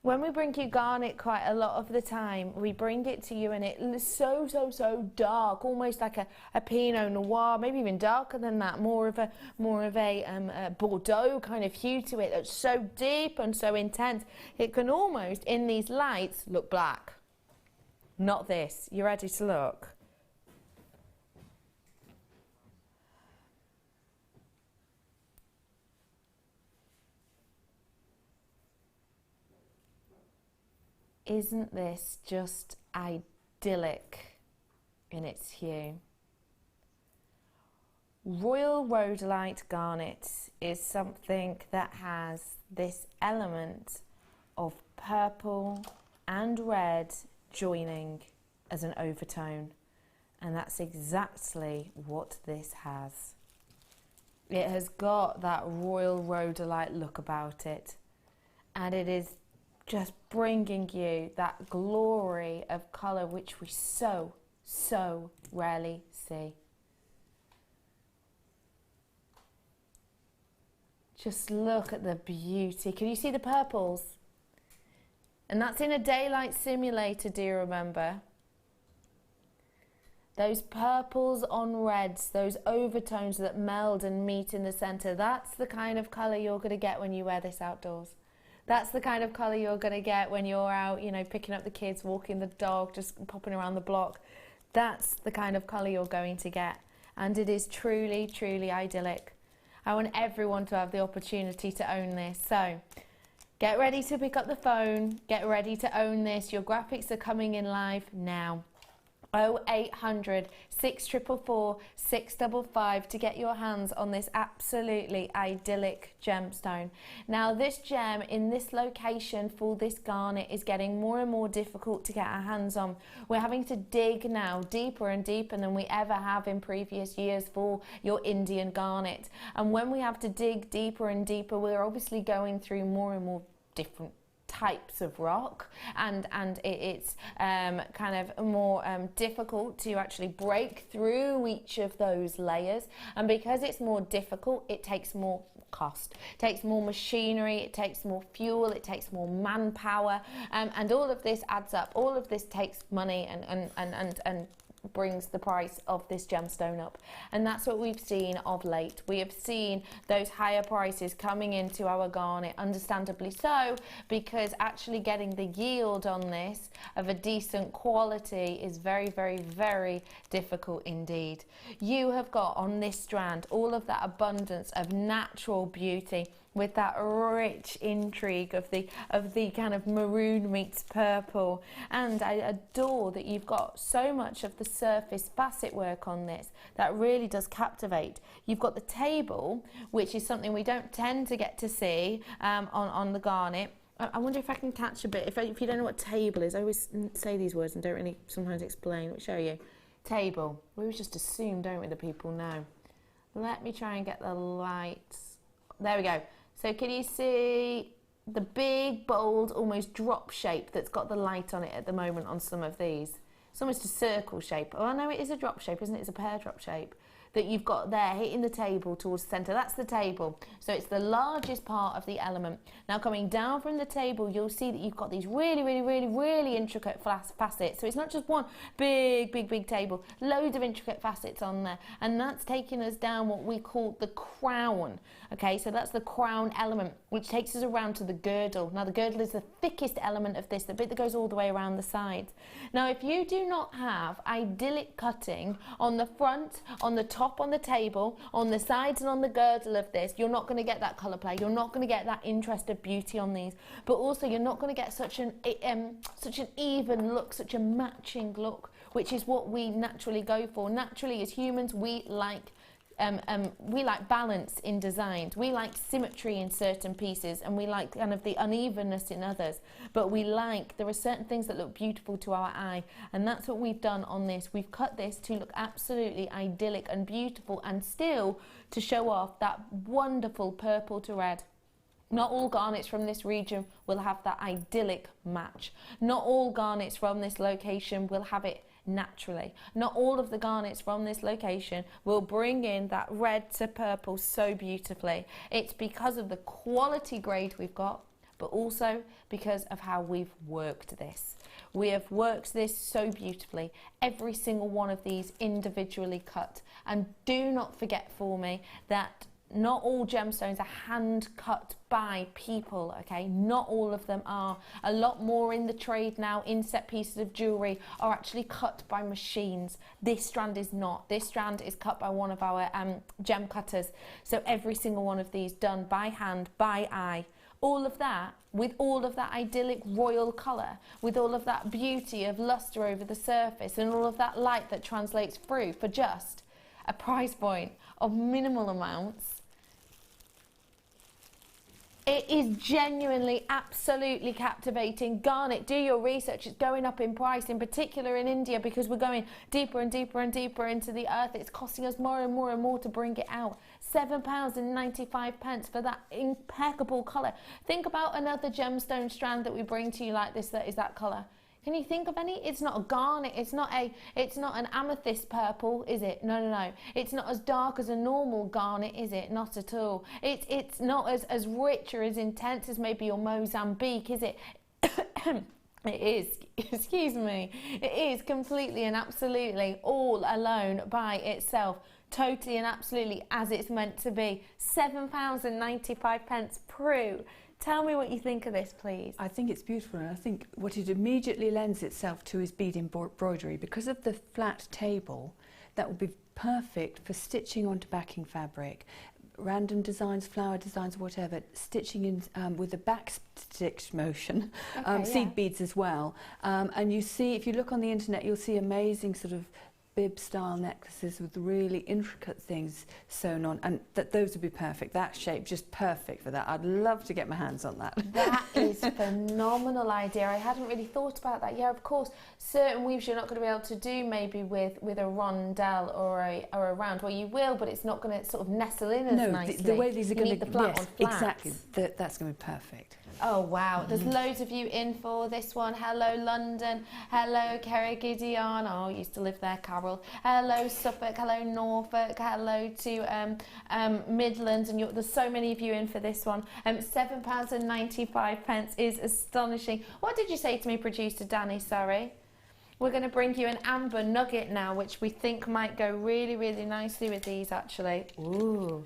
When we bring you garnet quite a lot of the time, we bring it to you and it's so, so, so dark, almost like a Pinot Noir, maybe even darker than that, more of a Bordeaux kind of hue to it. That's so deep and so intense. It can almost, in these lights, look black. Not this. You ready to look? Isn't this just idyllic in its hue? Royal rhodolite garnet is something that has this element of purple and red joining as an overtone, and that's exactly what this has. It has got that royal rhodolite look about it, and it is just bringing you that glory of colour which we so, so rarely see. Just look at the beauty. Can you see the purples? And that's in a daylight simulator, do you remember? Those purples on reds, those overtones that meld and meet in the centre, that's the kind of colour you're going to get when you wear this outdoors. That's the kind of colour you're going to get when you're out, you know, picking up the kids, walking the dog, just popping around the block. That's the kind of colour you're going to get. And it is truly, truly idyllic. I want everyone to have the opportunity to own this. So get ready to pick up the phone. Get ready to own this. Your graphics are coming in live now. 0800 644 655 to get your hands on this absolutely idyllic gemstone. Now, this gem in this location for this garnet is getting more and more difficult to get our hands on. We're having to dig now deeper and deeper than we ever have in previous years for your Indian garnet. And when we have to dig deeper and deeper, we're obviously going through more and more different types of rock, and it's kind of more difficult to actually break through each of those layers, and because it's more difficult, it takes more cost, it takes more machinery, it takes more fuel, it takes more manpower, and all of this adds up. All of this takes money and brings the price of this gemstone up, and that's what we've seen of late. We have seen those higher prices coming into our garnet, understandably so, because actually getting the yield on this of a decent quality is very, very, very difficult indeed. You have got on this strand all of that abundance of natural beauty, with that rich intrigue of the kind of maroon meets purple. And I adore that you've got so much of the surface facet work on this that really does captivate. You've got the table, which is something we don't tend to get to see on the garnet. I wonder if I can catch a bit, if you don't know what table is. I always say these words and don't really sometimes explain. I'll show you. Table. We always just assume, don't we, the people know. Let me try and get the lights. There we go. So can you see the big, bold, almost drop shape that's got the light on it at the moment on some of these? It's almost a circle shape. Oh, no, it is a drop shape, isn't it? It's a pear drop shape that you've got there hitting the table towards the centre. That's the table. So it's the largest part of the element. Now coming down from the table, you'll see that you've got these really, really, really, really intricate facets. So it's not just one big, big, big table. Loads of intricate facets on there. And that's taking us down what we call the crown. Okay, so that's the crown element, which takes us around to the girdle. Now the girdle is the thickest element of this, the bit that goes all the way around the sides. Now if you do not have idyllic cutting on the front, on the top, on the table, on the sides and on the girdle of this, you're not going to get that colour play. You're not going to get that interest of beauty on these, but also you're not going to get such an even look, such a matching look, which is what we naturally go for. Naturally, as humans, we like balance in designs. We like symmetry in certain pieces, and we like kind of the unevenness in others. But there are certain things that look beautiful to our eye, and that's what we've done on this. We've cut this to look absolutely idyllic and beautiful, and still to show off that wonderful purple to red. Not all garnets from this region will have that idyllic match. Not all garnets from this location will have it naturally. Not all of the garnets from this location will bring in that red to purple so beautifully. It's because of the quality grade we've got, but also because of how we've worked this. We have worked this so beautifully, every single one of these individually cut. And do not forget for me that not all gemstones are hand cut by people, okay? Not all of them are. A lot more in the trade now, inset pieces of jewellery are actually cut by machines. This strand is not. This strand is cut by one of our gem cutters. So every single one of these done by hand, by eye. All of that, with all of that idyllic royal colour, with all of that beauty of lustre over the surface, and all of that light that translates through for just a price point of minimal amounts. It is genuinely, absolutely captivating. Garnet, do your research. It's going up in price, in particular in India, because we're going deeper and deeper and deeper into the earth. It's costing us more and more and more to bring it out. £7.95 for that impeccable colour. Think about another gemstone strand that we bring to you like this that is that colour. Can you think of any? It's not a garnet, it's not an amethyst purple, is it? No, no, no. It's not as dark as a normal garnet, is it? Not at all. It's not as rich or as intense as maybe your Mozambique, is it? It is, excuse me, it is completely and absolutely all alone by itself. Totally and absolutely as it's meant to be. £7.95, Prue. Tell me what you think of this, please. I think it's beautiful, and I think what it immediately lends itself to is bead embroidery. Because of the flat table, that will be perfect for stitching onto backing fabric, random designs, flower designs, whatever, stitching in with the back stitch motion, seed beads as well. And you see, if you look on the internet, you'll see amazing sort of bib-style necklaces with really intricate things sewn on, and those would be perfect. That shape, just perfect for that. I'd love to get my hands on that. That is a phenomenal idea. I hadn't really thought about that. Yeah, of course, certain weaves you're not going to be able to do maybe with a rondelle or a round. Well, you will, but it's not going to sort of nestle in as nicely. No, the way these are going to... the flat on flats. Exactly. That's going to be perfect. Oh wow, there's loads of you in for this one. Hello London, hello Kerry Gideon, oh I used to live there, Carol. Hello Suffolk, hello Norfolk, hello to Midlands, and there's so many of you in for this one. £7.95 is astonishing. What did you say to me, producer Danny, sorry? We're going to bring you an amber nugget now, which we think might go really, really nicely with these actually. Ooh.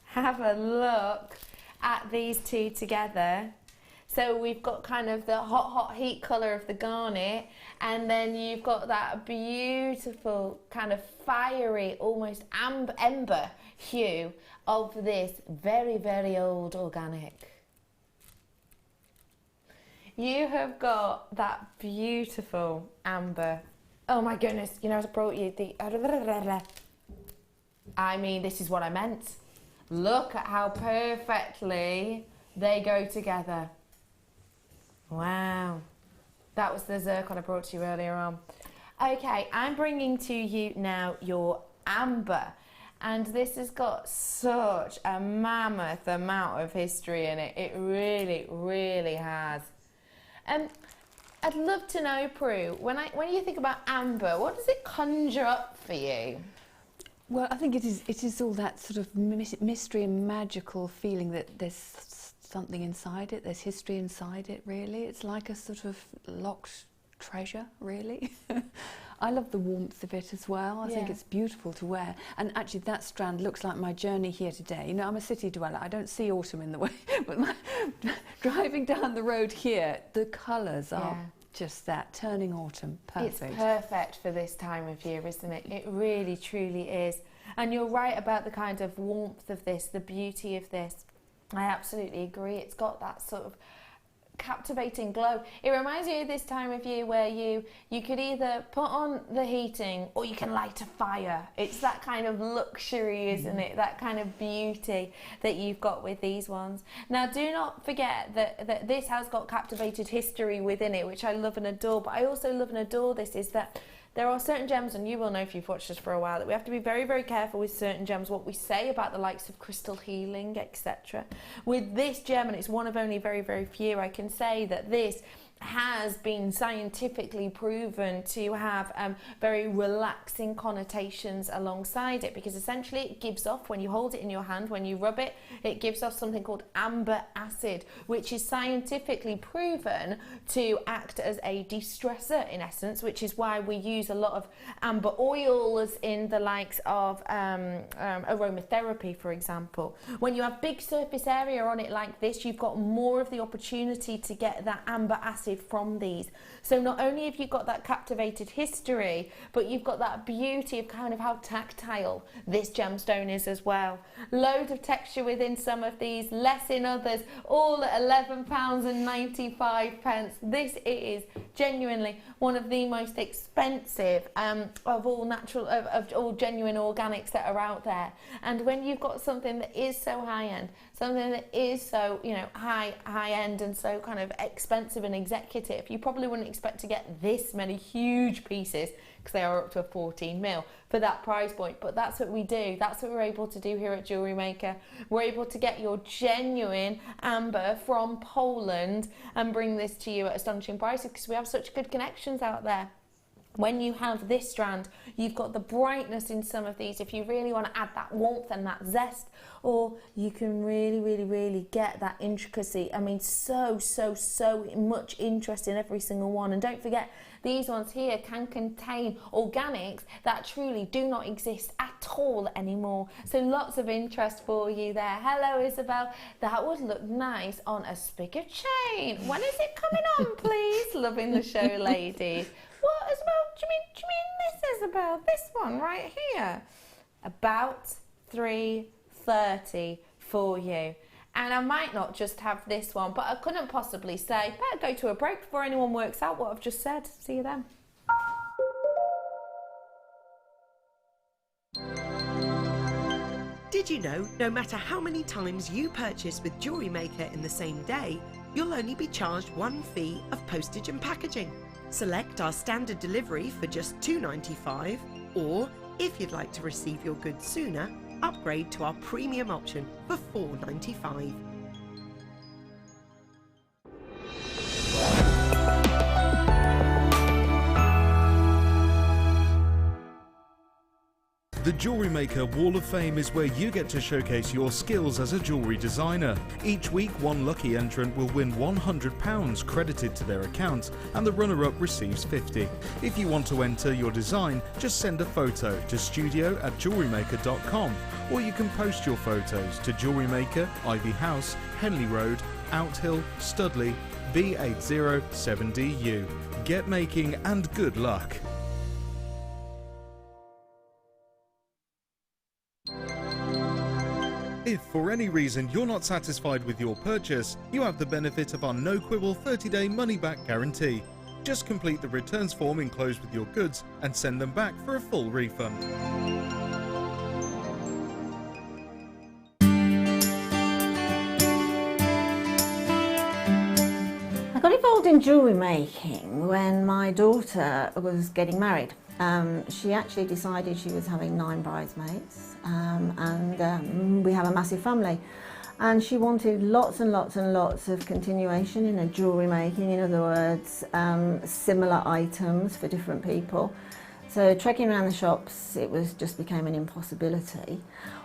Have a look at these two together. So we've got kind of the hot heat colour of the garnet, and then you've got that beautiful kind of fiery, almost ember hue of this very, very old organic. You have got that beautiful amber. Oh my goodness, you know, I brought you the... I mean, this is what I meant. Look at how perfectly they go together. Wow. That was the Zircon I brought to you earlier on. Okay, I'm bringing to you now your amber. And this has got such a mammoth amount of history in it. It really, really has. I'd love to know, Prue, when you think about amber, what does it conjure up for you? Well, I think it is all that sort of mystery and magical feeling that there's something inside it, there's history inside it, really. It's like a sort of locked treasure, really. I love the warmth of it as well. I think it's beautiful to wear. And actually that strand looks like my journey here today. You know, I'm a city dweller. I don't see autumn in the way, but driving down the road here, the colours are just that, turning autumn, perfect. It's perfect for this time of year, isn't it? It really, truly is. And you're right about the kind of warmth of this, the beauty of this. I absolutely agree. It's got that sort of captivating glow. It reminds me of this time of year where you could either put on the heating or you can light a fire. It's that kind of luxury, isn't it? That kind of beauty that you've got with these ones. Now, do not forget that this has got captivated history within it, which I love and adore, but I also love and adore this, is that there are certain gems, and you will know if you've watched us for a while, that we have to be very, very careful with certain gems, what we say about the likes of crystal healing, etc. With this gem, and it's one of only very, very few, I can say that this has been scientifically proven to have very relaxing connotations alongside it, because essentially it gives off, when you hold it in your hand, when you rub it, it gives off something called amber acid, which is scientifically proven to act as a de-stressor in essence, which is why we use a lot of amber oils in the likes of aromatherapy, for example. When you have big surface area on it like this, you've got more of the opportunity to get that amber acid from these. So not only have you got that captivated history, but you've got that beauty of kind of how tactile this gemstone is as well. Loads of texture within some of these, less in others, all at £11.95. This is genuinely one of the most expensive of all natural, of all genuine organics that are out there. And when you've got something that is so high end, something that is so, you know, high end and so kind of expensive and executive, you probably wouldn't expect to get this many huge pieces, because they are up to a 14mm for that price point. But that's what we do. That's what we're able to do here at Jewellery Maker. We're able to get your genuine amber from Poland and bring this to you at astonishing prices, because we have such good connections out there. When you have this strand, you've got the brightness in some of these if you really want to add that warmth and that zest, or you can really get that intricacy. I mean, so much interest in every single one. And don't forget, these ones here can contain organics that truly do not exist at all anymore. So lots of interest for you there. Hello, Isabel. That would look nice on a spigot chain. When is it coming on, please? Loving the show, ladies. What, Isabel? Do you mean this, Isabel? This one right here? About 3:30 for you. And I might not just have this one, but I couldn't possibly say, better go to a break before anyone works out what I've just said. See you then. Did you know, no matter how many times you purchase with Jewellery Maker in the same day, you'll only be charged one fee of postage and packaging. Select our standard delivery for just £2.95, or if you'd like to receive your goods sooner, upgrade to our premium option for £4.95. The Jewellery Maker Wall of Fame is where you get to showcase your skills as a jewellery designer. Each week, one lucky entrant will win £100 credited to their account, and the runner-up receives £50. If you want to enter your design, just send a photo to studio@jewellerymaker.com, or you can post your photos to Jewellery Maker, Ivy House, Henley Road, Outhill, Studley, B807DU. Get making and good luck. If for any reason you're not satisfied with your purchase, you have the benefit of our no-quibble 30-day money-back guarantee. Just complete the returns form enclosed with your goods and send them back for a full refund. I got involved in jewellery making when my daughter was getting married. She actually decided she was having 9 bridesmaids, and we have a massive family, and she wanted lots and lots and lots of continuation in her jewellery making, in other words, similar items for different people. So trekking around the shops, it just became an impossibility.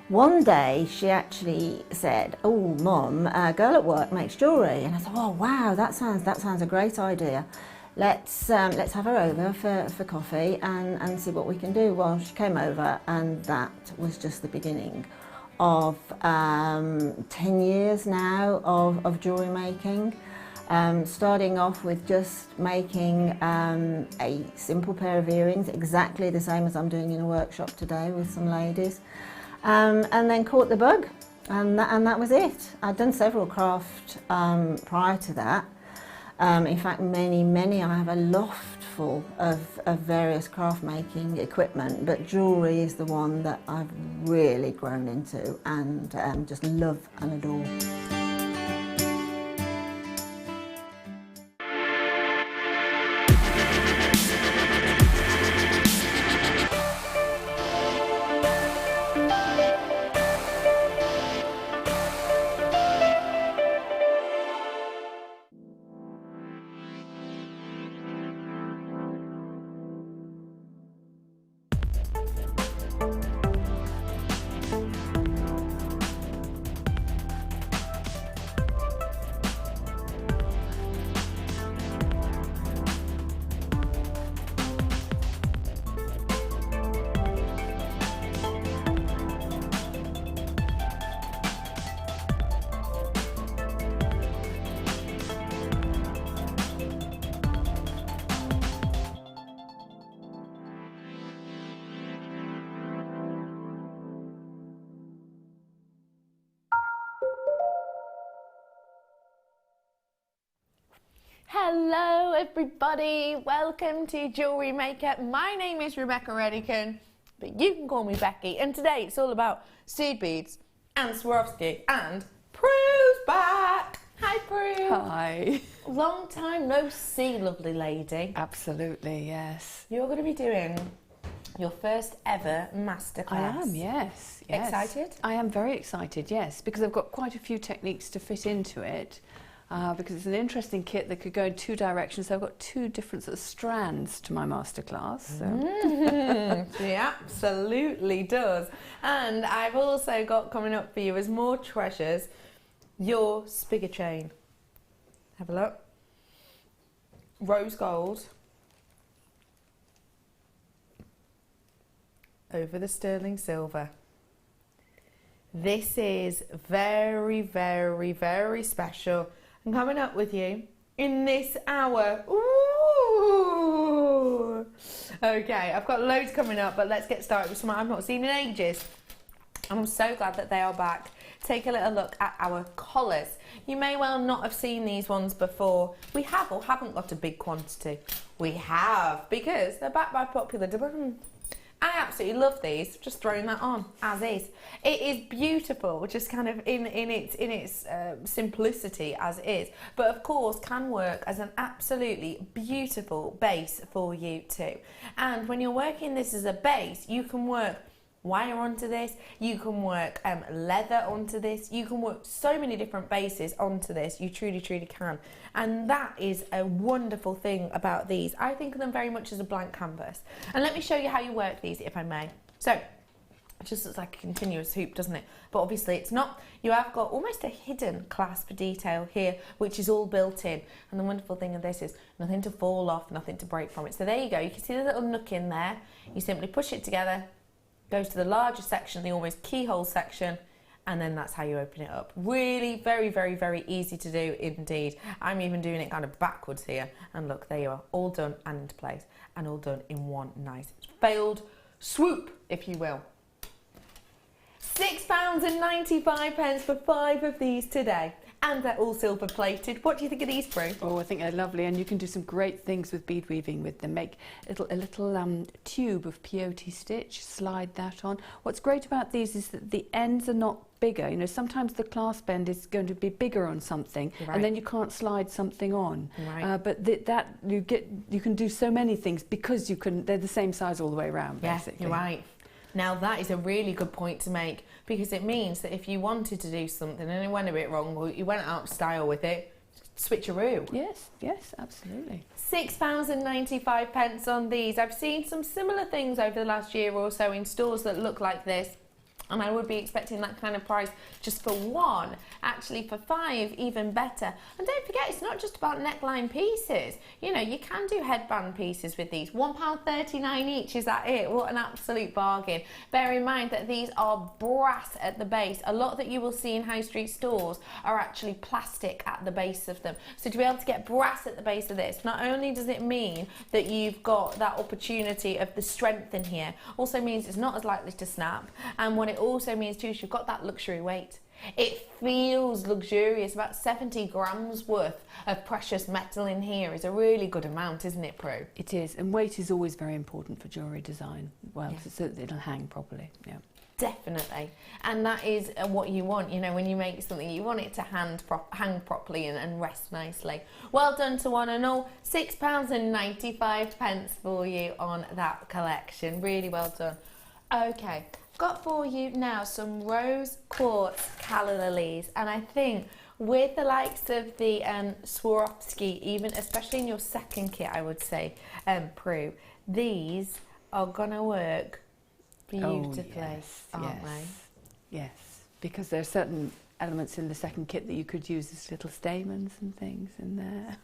One day she actually said, "Oh, Mum, a girl at work makes jewellery," and I thought, "Oh wow, that sounds a great idea. Let's have her over for coffee and see what we can do." Well, she came over, and that was just the beginning of 10 years now of jewellery making. Starting off with just making a simple pair of earrings, exactly the same as I'm doing in a workshop today with some ladies, and then caught the bug, and that was it. I'd done several craft prior to that. In fact, many, I have a loft full of various craft making equipment, but jewellery is the one that I've really grown into and just love and adore. Hello everybody, welcome to Jewellery Maker. My name is Rebecca Redican, but you can call me Becky, and today it's all about seed beads and Swarovski, and Prue's back. Hi Prue. Hi. Long time no see, lovely lady. Absolutely, yes. You're going to be doing your first ever masterclass. I am, yes. Excited? I am very excited, yes, because I've got quite a few techniques to fit into it. Because it's an interesting kit that could go in two directions. So I've got two different sort of strands to my masterclass. So. She absolutely does. And I've also got coming up for you as more treasures, your spiger chain. Have a look. Rose gold over the sterling silver. This is very, very, very special. I'm coming up with you in this hour. Ooh! Okay, I've got loads coming up, but let's get started with some I've not seen in ages. And I'm so glad that they are back. Take a little look at our collars. You may well not have seen these ones before. We have or haven't got a big quantity. We have, because they're backed by popular demand. I absolutely love these, just throwing that on as is. It is beautiful, just kind of in its simplicity as is, but of course can work as an absolutely beautiful base for you too. And when you're working this as a base, you can work wire onto this, you can work leather onto this, you can work so many different bases onto this, you truly can. And that is a wonderful thing about these. I think of them very much as a blank canvas. And let me show you how you work these, if I may. So, it just looks like a continuous hoop, doesn't it? But obviously it's not. You have got almost a hidden clasp detail here, which is all built in. And the wonderful thing of this is nothing to fall off, nothing to break from it. So there you go, you can see the little nook in there. You simply push it together, goes to the larger section, the almost keyhole section, and then that's how you open it up. Really very, very, very easy to do indeed. I'm even doing it kind of backwards here, and look, there you are, all done and into place, and all done in one nice failed swoop, if you will. £6.95 for 5 of these today. And they're all silver plated. What do you think of these, Prue? Oh, I think they're lovely, and you can do some great things with bead weaving with them. Make a little tube of peyote stitch, slide that on. What's great about these is that the ends are not bigger. You know, sometimes the clasp end is going to be bigger on something, right, and then you can't slide something on. Right. But that you can do so many things because they're the same size all the way around. Yeah, basically. you're right. Now that is a really good point to make, because it means that if you wanted to do something and it went a bit wrong, or you went out of style with it, switcheroo. Yes, absolutely. £6.95 on these. I've seen some similar things over the last year or so in stores that look like this. And I would be expecting that kind of price just for 1. Actually, for 5, even better. And don't forget, it's not just about neckline pieces. You know, you can do headband pieces with these. £1.39 each, is that it? What an absolute bargain. Bear in mind that these are brass at the base. A lot that you will see in high street stores are actually plastic at the base of them. So to be able to get brass at the base of this, not only does it mean that you've got that opportunity of the strength in here, also means it's not as likely to snap. And what it also means too is you've got that luxury weight. It feels luxurious. About 70 grams worth of precious metal in here is a really good amount, isn't it, Prue? It is, and weight is always very important for jewellery design, well, so that it'll hang properly, yeah. Definitely, and that is what you want, you know, when you make something, you want it to hang properly and rest nicely. Well done to one and all. £6.95 for you on that collection. Really well done. Okay, got for you now some rose quartz calla lilies, and I think with the likes of the Swarovski, even especially in your second kit, I would say, Prue, these are gonna work beautifully, aren't they? Yes, because there are certain elements in the second kit that you could use as little stamens and things in there.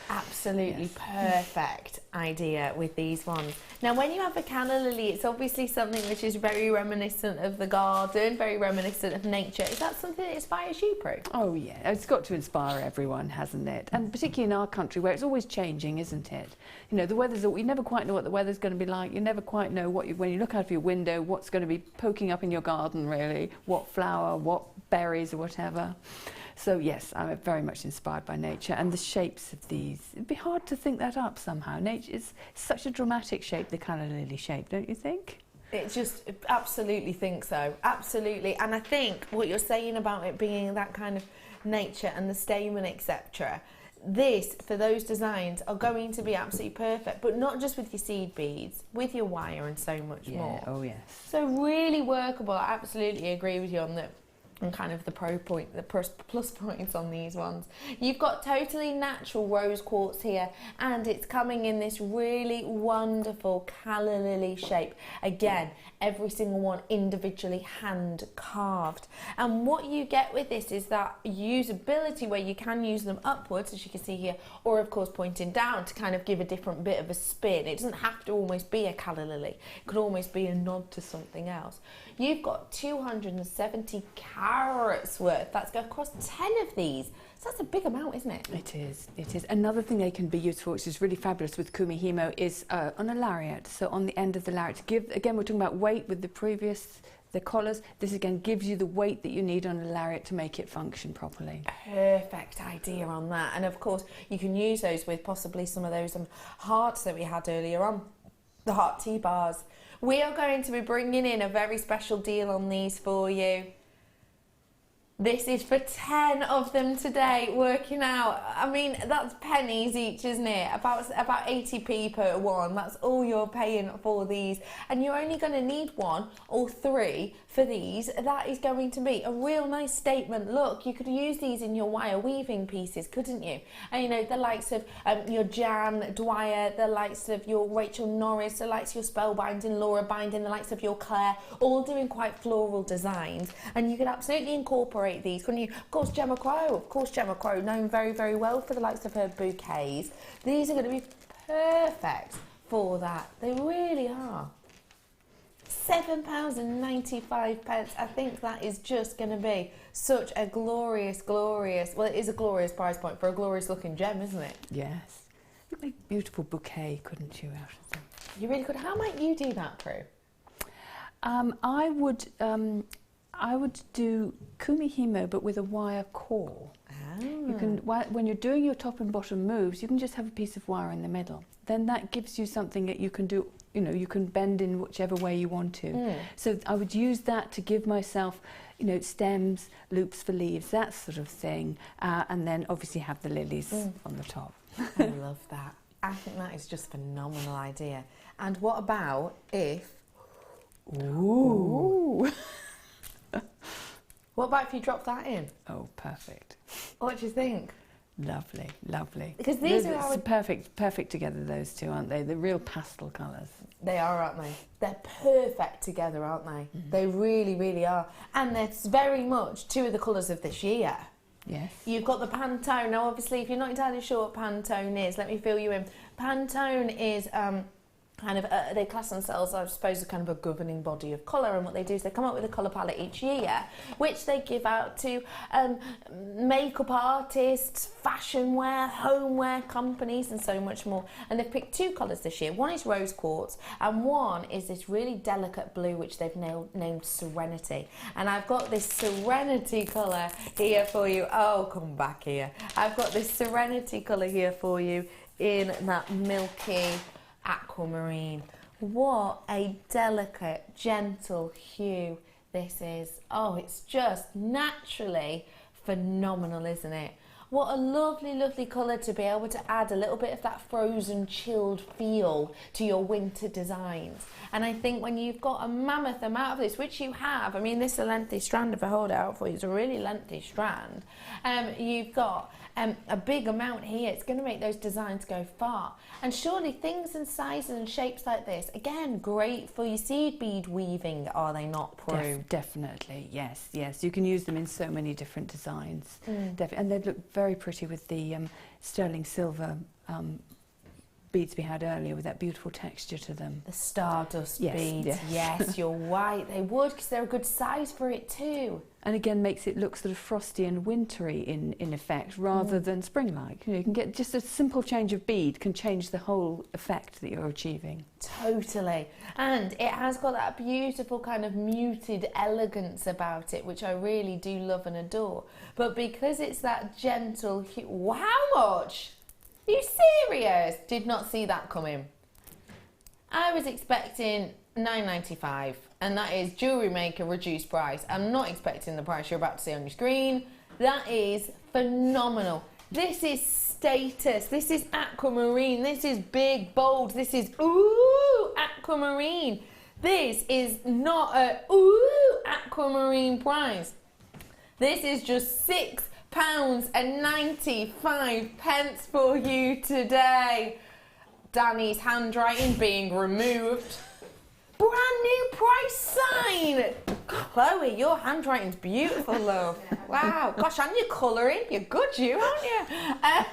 Absolutely perfect idea with these ones. Now, when you have a calla lily, it's obviously something which is very reminiscent of the garden, very reminiscent of nature. Is that something that inspires you, Prue? Oh yeah, it's got to inspire everyone, hasn't it? And particularly in our country where it's always changing, isn't it? You know, the weather's, you never quite know what the weather's going to be like. You never quite know what when you look out of your window, what's going to be poking up in your garden, really, what flower, what berries or whatever. So yes, I'm very much inspired by nature and the shapes of these. It'd be hard to think that up somehow. Nature is such a dramatic shape, the calla lily shape, don't you think? It just absolutely think so, absolutely. And I think what you're saying about it being that kind of nature and the stamen, etc. This, for those designs, are going to be absolutely perfect, but not just with your seed beads, with your wire and so much more. Oh yes. So really workable. I absolutely agree with you on that. And kind of the plus points on these ones. You've got totally natural rose quartz here, and it's coming in this really wonderful calla lily shape. Again, every single one individually hand carved. And what you get with this is that usability where you can use them upwards, as you can see here, or of course pointing down to kind of give a different bit of a spin. It doesn't have to almost be a calla lily. It could almost be a nod to something else. You've got 270 carats worth. That's going across 10 of these. So that's a big amount, isn't it? It is, it is. Another thing they can be used for, which is really fabulous with Kumihimo, is on a lariat. So on the end of the lariat, to give, again, we're talking about weight with the previous, the collars. This again gives you the weight that you need on a lariat to make it function properly. Perfect idea on that. And of course, you can use those with possibly some of those hearts that we had earlier on, the heart T-bars. We are going to be bringing in a very special deal on these for you. This is for 10 of them today, working out. I mean, that's pennies each, isn't it? About 80p per one. That's all you're paying for these. And you're only going to need one or three for these. That is going to be a real nice statement. Look, you could use these in your wire weaving pieces, couldn't you? And you know, the likes of your Jan Dwyer, the likes of your Rachel Norris, the likes of your Spellbinding, Laura Binding, the likes of your Claire, all doing quite floral designs. And you could absolutely incorporate these, couldn't you? Of course, Gemma Crow, known very, very well for the likes of her bouquets. These are going to be perfect for that. They really are. £7.95. I think that is just going to be such a glorious, well, it is a glorious price point for a glorious looking gem, isn't it? Yes. You'd make a beautiful bouquet, couldn't you, out of them? You really could. How might you do that, Prue? I would do Kumihimo, but with a wire core. You can, when you're doing your top and bottom moves, you can just have a piece of wire in the middle. Then that gives you something that you can do, you know, you can bend in whichever way you want to. So I would use that to give myself, you know, stems, loops for leaves, that sort of thing. And then obviously have the lilies on the top. I love that. I think that is just a phenomenal idea. And what about if... Ooh. What about if you drop that in? Oh, perfect. What do you think? Lovely, lovely. Because these are perfect together, those two, aren't they? The real pastel colours. They are, aren't they? They're perfect together, aren't they? They really, really are. And they're very much two of the colours of this year. Yes. You've got the Pantone. Now, obviously, if you're not entirely sure what Pantone is, let me fill you in. Pantone is kind of, they class themselves, I suppose, as kind of a governing body of colour, and what they do is they come up with a colour palette each year, which they give out to makeup artists, fashion wear, homeware companies, and so much more. And they've picked 2 colours this year. One is rose quartz, and one is this really delicate blue, which they've named Serenity. And I've got this Serenity colour here for you. Oh, come back here. I've got this Serenity colour here for you in that milky aquamarine. What a delicate, gentle hue this is. Oh, it's just naturally phenomenal, isn't it? What a lovely, lovely colour to be able to add a little bit of that frozen, chilled feel to your winter designs. And I think when you've got a mammoth amount of this, which you have, I mean, this is a lengthy strand, if I hold it out for you, it's a really lengthy strand. You've got a big amount here. It's going to make those designs go far. And surely things and sizes and shapes like this, again, great for your seed bead weaving, are they not, Prue? Definitely, yes, yes. You can use them in so many different designs. And they look very pretty with the sterling silver beads we had earlier with that beautiful texture to them. The Stardust yes, beads, yes, you're right. They would, because they're a good size for it too. And again, makes it look sort of frosty and wintry in effect, rather than spring-like. You know, you can get just a simple change of bead can change the whole effect that you're achieving. Totally. And it has got that beautiful kind of muted elegance about it, which I really do love and adore. But because it's that gentle hue, wow, how much? Are you serious? Did not see that coming. I was expecting $9.95, and that is Jewellery Maker reduced price. I'm not expecting the price you're about to see on your screen. That is phenomenal. This is status. This is aquamarine. This is big, bold. This is ooh, aquamarine. This is not a ooh, aquamarine price. This is just £6.95 for you today. Danny's handwriting being removed. Brand new price sign. Chloe, your handwriting's beautiful, love. Wow. Gosh, and you're colouring. You're good, you, aren't you? I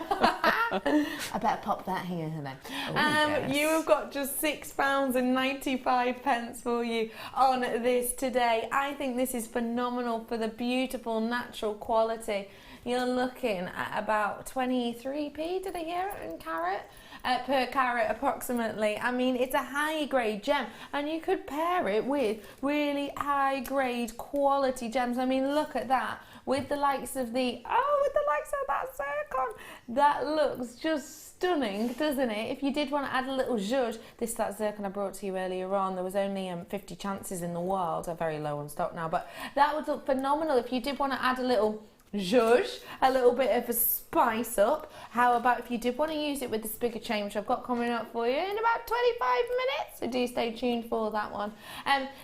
better pop that here then. Yes. You have got just £6.95 for you on this today. I think this is phenomenal for the beautiful natural quality. You're looking at about 23p, did I hear it, in carat? Per carat approximately. I mean, it's a high grade gem, and you could pair it with really high grade quality gems. I mean, look at that, with the likes of that Zircon. That looks just stunning, doesn't it? If you did want to add a little zhuzh, that Zircon I brought to you earlier on, there was only 50 chances in the world. They're very low on stock now, but that would look phenomenal if you did want to add a little zhuzh, a little bit of a spice up. How about if you did want to use it with the spiger chain, which I've got coming up for you in about 25 minutes, so do stay tuned for that one.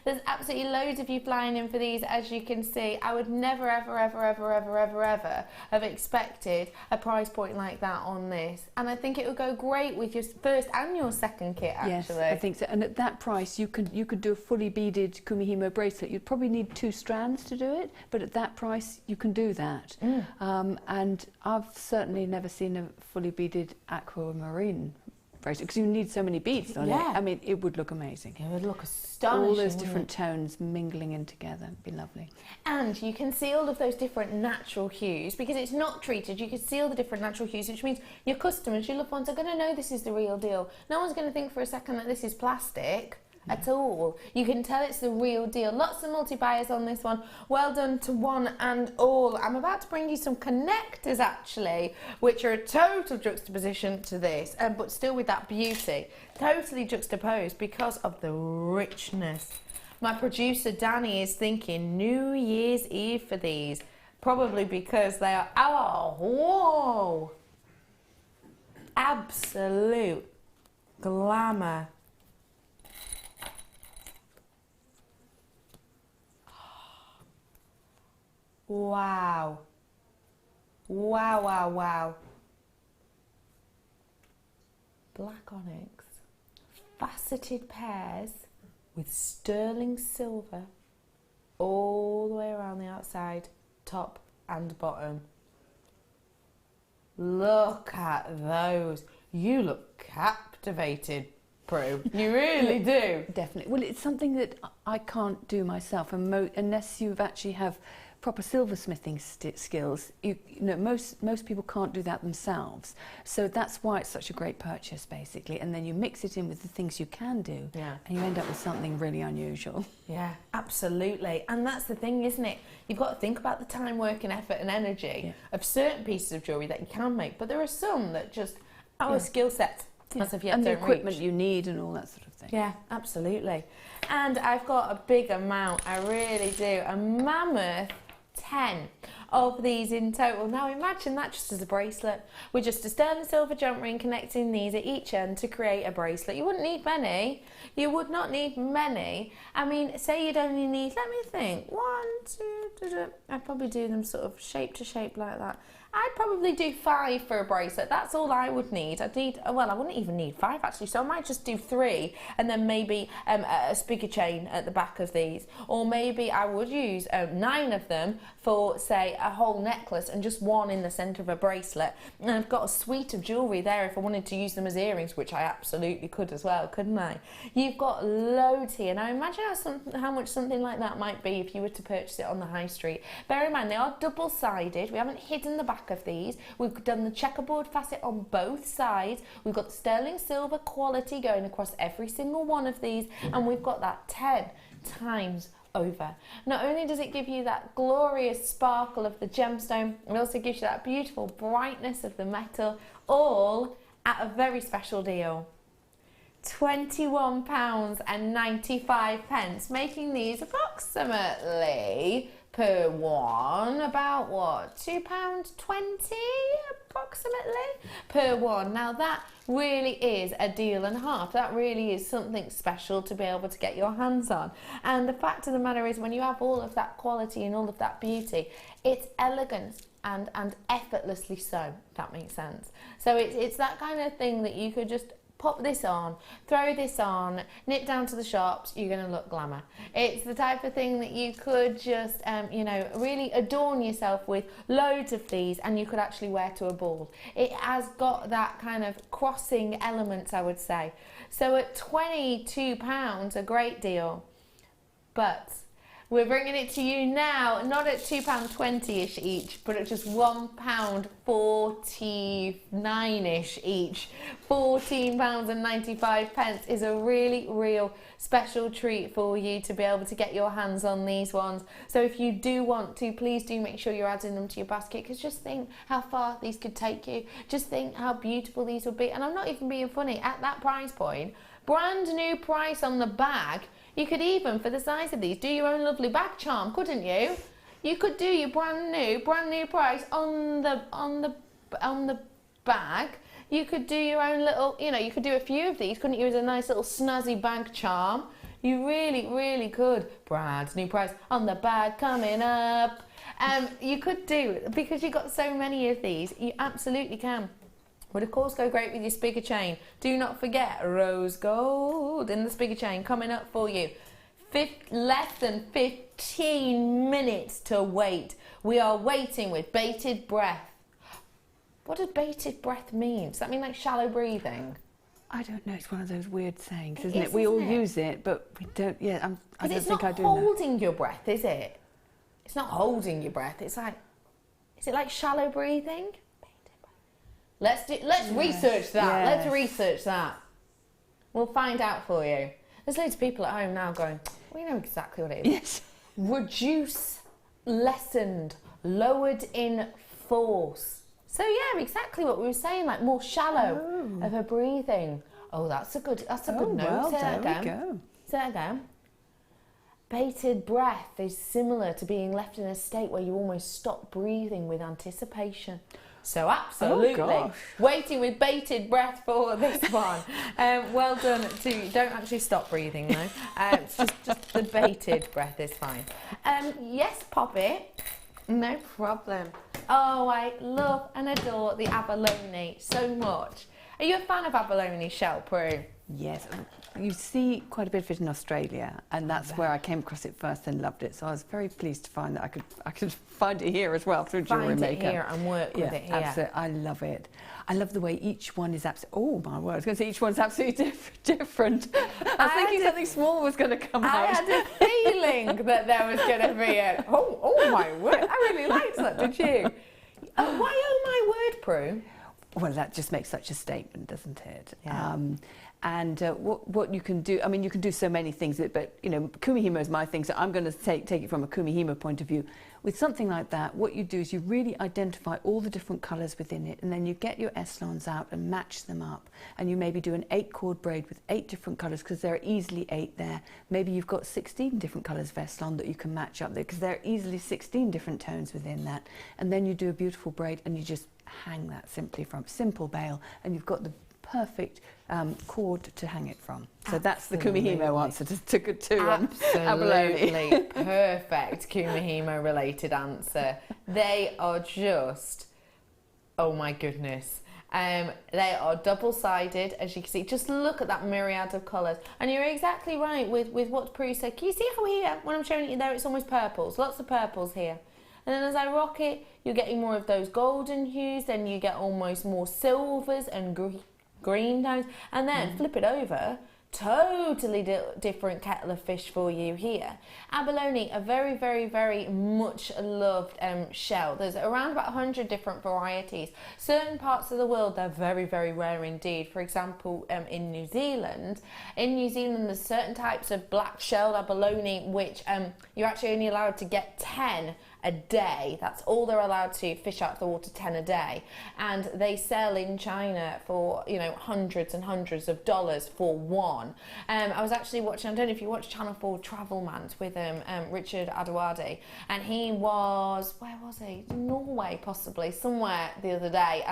There's absolutely loads of you flying in for these, as you can see. I would never ever have expected a price point like that on this, and I think it would go great with your first and your second kit, actually. Yes, I think so. And at that price you could do a fully beaded Kumihimo bracelet. You'd probably need 2 strands to do it, but at that price you can do that. And I've certainly never seen a fully beaded aquamarine bracelet, because you need so many beads on it. I mean, it would look amazing. It would look astonishing. All those different tones mingling in together. It'd be lovely. And you can see all of those different natural hues, because it's not treated. You can see all the different natural hues, which means your customers, your loved ones, are going to know this is the real deal. No one's going to think for a second that this is plastic. At all. You can tell it's the real deal. Lots of multi-buyers on this one. Well done to one and all. I'm about to bring you some connectors, actually, which are a total juxtaposition to this, but still with that beauty. Totally juxtaposed because of the richness. My producer, Danny, is thinking New Year's Eve for these. Probably because they are, oh, whoa. Absolute glamour. Wow. Wow, wow, wow. Black onyx, faceted pairs with sterling silver all the way around the outside, top and bottom. Look at those. You look captivated. Prue. You really do. Definitely. Well, it's something that I can't do myself, and unless you actually have proper silversmithing skills, you know, most people can't do that themselves. So that's why it's such a great purchase, basically. And then you mix it in with the things you can do, Yeah. and you end up with something really unusual. Yeah, absolutely. And that's the thing, isn't it? You've got to think about the time, work and effort and energy of certain pieces of jewellery that you can make, but there are some that just our skill sets as of yet and the don't equipment reach. you need and all that sort of thing. Yeah, absolutely. And I've got a big amount, I really do, a mammoth 10 of these in total. Now imagine that just as a bracelet with just a sterling silver jump ring connecting these at each end to create a bracelet. You wouldn't need many. You would not need many. I mean, say you'd only need, let me think, 1, 2, I'd probably do them sort of shape to shape like that. I'd probably do 5 for a bracelet. That's all I would need. I'd need, well, I wouldn't even need 5 actually, so I might just do 3 and then maybe a spigot chain at the back of these. Or maybe I would use 9 of them for, say, a whole necklace and just 1 in the centre of a bracelet. And I've got a suite of jewellery there if I wanted to use them as earrings, which I absolutely could as well, couldn't I? You've got loads here. Now imagine how much something like that might be if you were to purchase it on the high street. Bear in mind, they are double-sided. We haven't hidden the back of these. We've done the checkerboard facet on both sides. We've got the sterling silver quality going across every single one of these, and we've got that 10 times over. Not only does it give you that glorious sparkle of the gemstone, it also gives you that beautiful brightness of the metal, all at a very special deal. £21.95, making these approximately per one about what, £2.20 approximately per one. Now that really is a deal and a half. That really is something special to be able to get your hands on. And the fact of the matter is, when you have all of that quality and all of that beauty, it's elegant and effortlessly so, if that makes sense. So it's that kind of thing that you could just pop this on, throw this on, nip down to the shops, you're going to look glamour. It's the type of thing that you could just, you know, really adorn yourself with loads of these, and you could actually wear to a ball. It has got that kind of crossing elements, I would say. So at £22, a great deal. But we're bringing it to you now, not at £2.20-ish each, but at just £1.49-ish each. £14.95 is a really real special treat for you to be able to get your hands on these ones. So if you do want to, please do make sure you're adding them to your basket, because just think how far these could take you. Just think how beautiful these would be. And I'm not even being funny, at that price point, brand new price on the bag. You could even, for the size of these, do your own lovely bag charm, couldn't you? You could do your brand new price on the bag. You could do your own little, you know, you could do a few of these, couldn't you, as a nice little snazzy bag charm? You really could. Brand new price on the bag coming up. You could do, because you've got so many of these, you absolutely can. Would of course go great with your spigot chain. Do not forget rose gold in the spigot chain coming up for you. Less than 15 minutes to wait. We are waiting with bated breath. What does bated breath mean? Does that mean like shallow breathing? I don't know. It's one of those weird sayings, isn't it? We all use it, but we don't. Yeah, I don't think I do. It's not holding your breath, is it? It's not holding your breath. It's like, is it like shallow breathing? Let's research that. Yes. Let's research that. We'll find out for you. There's loads of people at home now going, we know exactly what it is. Yes. Reduce, lessened, lowered in force. So yeah, exactly what we were saying, like more shallow of her breathing. Oh, that's a good note. Well, Say that there we again. go. Say that again. Bated breath is similar to being left in a state where you almost stop breathing with anticipation. So absolutely, waiting with bated breath for this one. Well done too. Don't actually stop breathing though. It's just the bated breath is fine. Yes, pop it. No problem. Oh, I love and adore the abalone so much. Are you a fan of abalone shell, Prue? Yes, you see quite a bit of it in Australia, and that's where I came across it first and loved it. So I was very pleased to find that I could find it here as well through Jewellery Maker. Find it here and work with it here. Absolutely, I love it. I love the way each one is absolutely. Oh my word! I was going to say each one's absolutely different. I was thinking something small was going to come out. I had a feeling that there was going to be a. Oh my word! I really liked that. Did you? Why oh my word, Prue? Well, that just makes such a statement, doesn't it? Yeah. And what you can do, I mean, you can do so many things, but, you know, Kumihimo is my thing, so I'm going to take it from a Kumihimo point of view. With something like that, what you do is you really identify all the different colours within it, and then you get your S-lons out and match them up. And you maybe do an 8-cord braid with 8 different colours, because there are easily 8 there. Maybe you've got 16 different colours of S-lon that you can match up there, because there are easily 16 different tones within that. And then you do a beautiful braid, and you just hang that simply from simple bail, and you've got the perfect cord to hang it from. So that's the Kumihimo answer to abalone. Perfect Kumihimo related answer. They are just, oh my goodness. They are double-sided, as you can see. Just look at that myriad of colours. And you're exactly right with what Prue said. Can you see how here, when I'm showing you there, it's almost purples. Lots of purples here. And then as I rock it, you're getting more of those golden hues. Then you get almost more silvers and green tones. And then flip it over, totally different kettle of fish for you here. Abalone, a very, very, very much loved shell. There's around about 100 different varieties. Certain parts of the world, they're very, very rare indeed. For example, in New Zealand, there's certain types of black-shelled abalone which you're actually only allowed to get 10 a day. That's all they're allowed to fish out of the water, 10 a day. And they sell in China for, you know, hundreds and hundreds of dollars for one. I was actually watching, I don't know if you watch Channel 4 Travel Man with Richard Adewade, and he was, where was he? Norway possibly, somewhere the other day.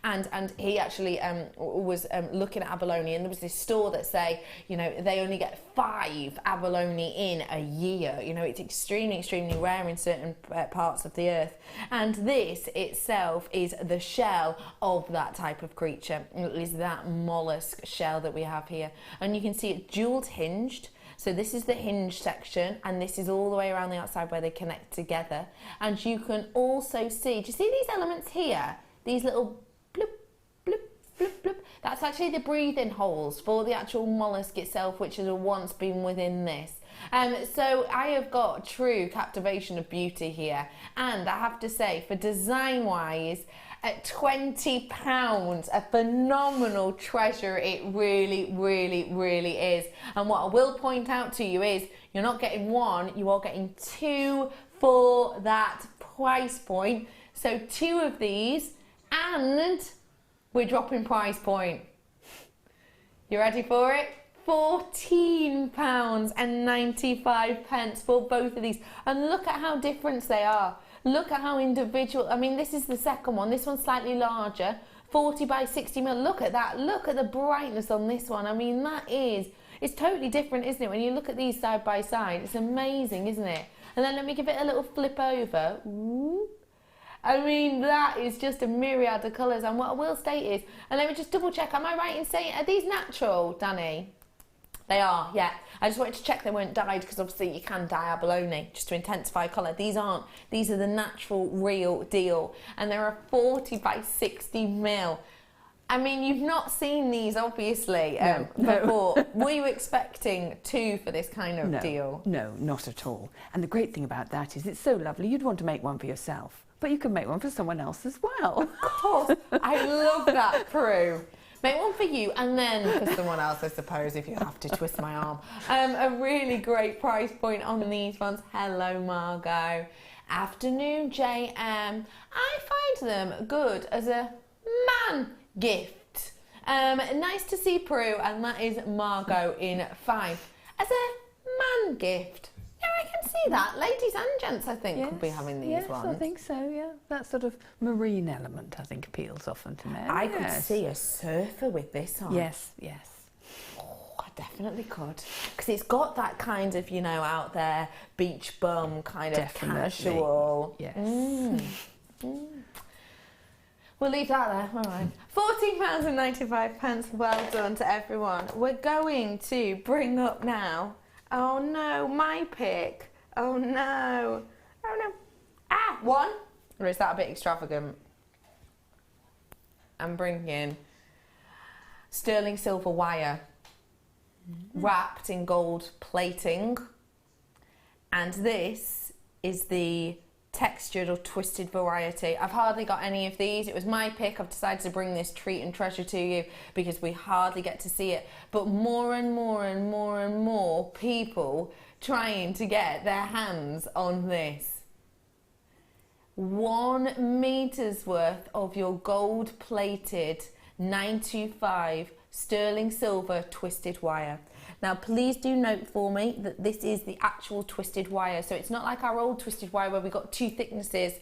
And he actually was looking at abalone, and there was this store that say, you know, they only get 5 abalone in a year. You know, it's extremely, extremely rare in certain parts of the earth, and this itself is the shell of that type of creature. It is that mollusk shell that we have here, and you can see it jeweled hinged. So this is the hinge section, and this is all the way around the outside where they connect together. And you can also see, do you see these elements here? These little bloop, bloop, bloop, bloop. That's actually the breathing holes for the actual mollusk itself, which has once been within this. So I have got true captivation of beauty here, and I have to say, for design wise, at £20, a phenomenal treasure it really, really, really is. And what I will point out to you is, you're not getting 1, you are getting 2 for that price point. So 2 of these, and we're dropping price point. You ready for it? £14.95 for both of these. And look at how different they are. Look at how individual. I mean, this is the second one. This one's slightly larger, 40 by 60 mil. Look at that. Look at the brightness on this one. I mean, it's totally different, isn't it? When you look at these side by side, it's amazing, isn't it? And then let me give it a little flip over. Ooh. I mean, that is just a myriad of colours. And what I will state is, and let me just double check, am I right in saying, are these natural, Danny? They are, yeah. I just wanted to check they weren't dyed, because obviously you can dye abalone just to intensify colour. These aren't. These are the natural, real deal. And they're a 40 by 60 mil. I mean, you've not seen these, obviously, before. No. Were you expecting 2 for this kind of deal? No, not at all. And the great thing about that is it's so lovely. You'd want to make one for yourself, but you can make one for someone else as well. Of course. I love that, Prue. Make one for you and then for someone else, I suppose, if you have to twist my arm. A really great price point on these ones. Hello, Margot. Afternoon, JM. I find them good as a man gift. Nice to see Prue, and that is Margot in 5. As a man gift. Yeah, I can see that. Ladies and gents, I think, could be having these ones. Yes, I think so, yeah. That sort of marine element, I think, appeals often to men. I could see a surfer with this on. Yes, yes. Oh, I definitely could. Because it's got that kind of, you know, out there, beach bum kind of casual. Yes. We'll leave that there, all right. £14.95, well done to everyone. We're going to bring up now, oh no, my pick. Oh no, oh no. Ah, one, or is that a bit extravagant? I'm bringing sterling silver wire, wrapped in gold plating. And this is the textured or twisted variety. I've hardly got any of these. It was my pick. I've decided to bring this treat and treasure to you because we hardly get to see it. But more and more and more and more people trying to get their hands on this. 1 meter's worth of your gold plated 925 sterling silver twisted wire. Now please do note for me that this is the actual twisted wire, so it's not like our old twisted wire where we got two thicknesses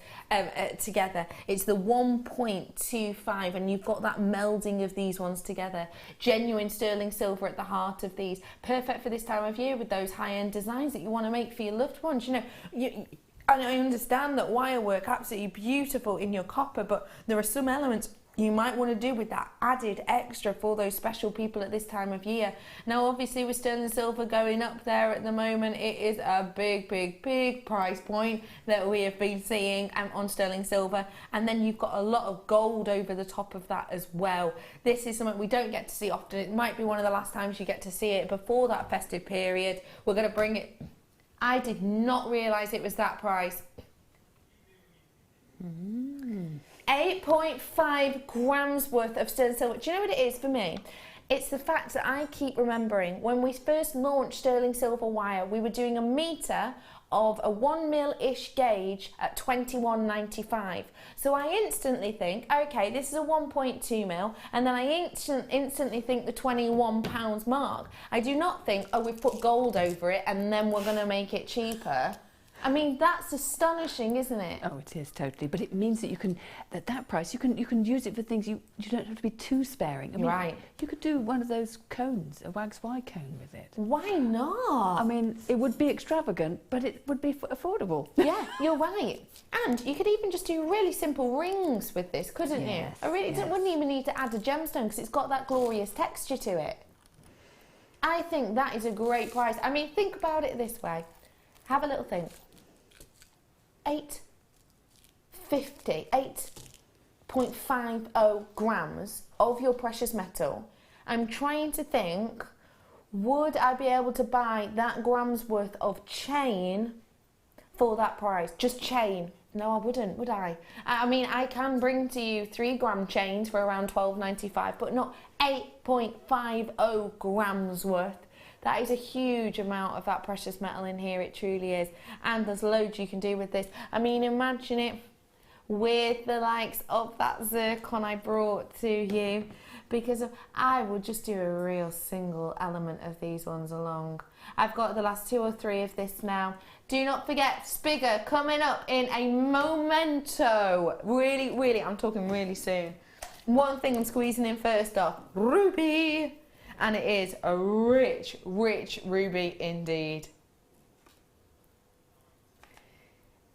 together. It's the 1.25 and you've got that melding of these ones together. Genuine sterling silver at the heart of these. Perfect for this time of year with those high-end designs that you want to make for your loved ones. You know, and I understand that wire work absolutely beautiful in your copper, but there are some elements you might want to do with that added extra for those special people at this time of year. Now obviously with sterling silver going up there at the moment, it is a big price point that we have been seeing on sterling silver, and then you've got a lot of gold over the top of that as well. This is something we don't get to see often. It might be one of the last times you get to see it before that festive period. We're going to bring it. I did not realise it was that price. 8.5 grams worth of sterling silver. Do you know what it is for me? It's the fact that I keep remembering when we first launched sterling silver wire, we were doing a metre of a 1 mil-ish gauge at £21.95. So I instantly think, okay, this is a 1.2 mil, and then I instantly think the £21 mark. I do not think, oh, we've put gold over it and then we're going to make it cheaper. I mean, that's astonishing, isn't it? Oh, it is, totally. But it means that you can, at that price, you can use it for things you don't have to be too sparing. I mean, right. You could do one of those cones, a Wags Y cone with it. Why not? I mean, it would be extravagant, but it would be affordable. Yeah, you're right. And you could even just do really simple rings with this, couldn't you? I really wouldn't even need to add a gemstone because it's got that glorious texture to it. I think that is a great price. I mean, think about it this way. Have a little think. 8.50 grams of your precious metal. I'm trying to think, would I be able to buy that gram's worth of chain for that price? Just chain. No, I wouldn't, would I? I mean, I can bring to you 3 gram chains for around £12.95, but not 8.50 grams worth. That is a huge amount of that precious metal in here, it truly is. And there's loads you can do with this. I mean, imagine it with the likes of that zircon I brought to you, because I would just do a real single element of these ones along. I've got the last 2 or 3 of this now. Do not forget, Spiger coming up in a momento. Really, I'm talking really soon. One thing I'm squeezing in first off, ruby. And it is a rich ruby indeed.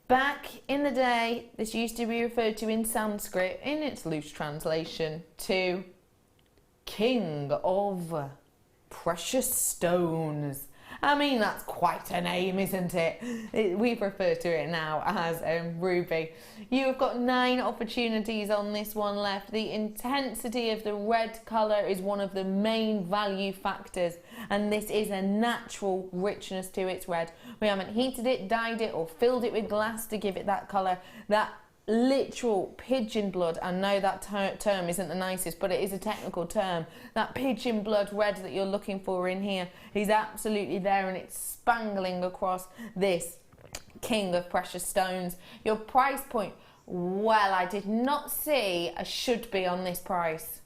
Back in the day, this used to be referred to in Sanskrit, in its loose translation, to King of Precious Stones. I mean, that's quite a name, isn't it? We've referred to it now as ruby. You've got 9 opportunities on this one left. The intensity of the red colour is one of the main value factors, and this is a natural richness to its red. We haven't heated it, dyed it, or filled it with glass to give it that colour. That literal pigeon blood, I know that term isn't the nicest, but it is a technical term. That pigeon blood red that you're looking for in here is absolutely there, and it's spangling across this king of precious stones. Your price point, well, I did not see a should be on this price.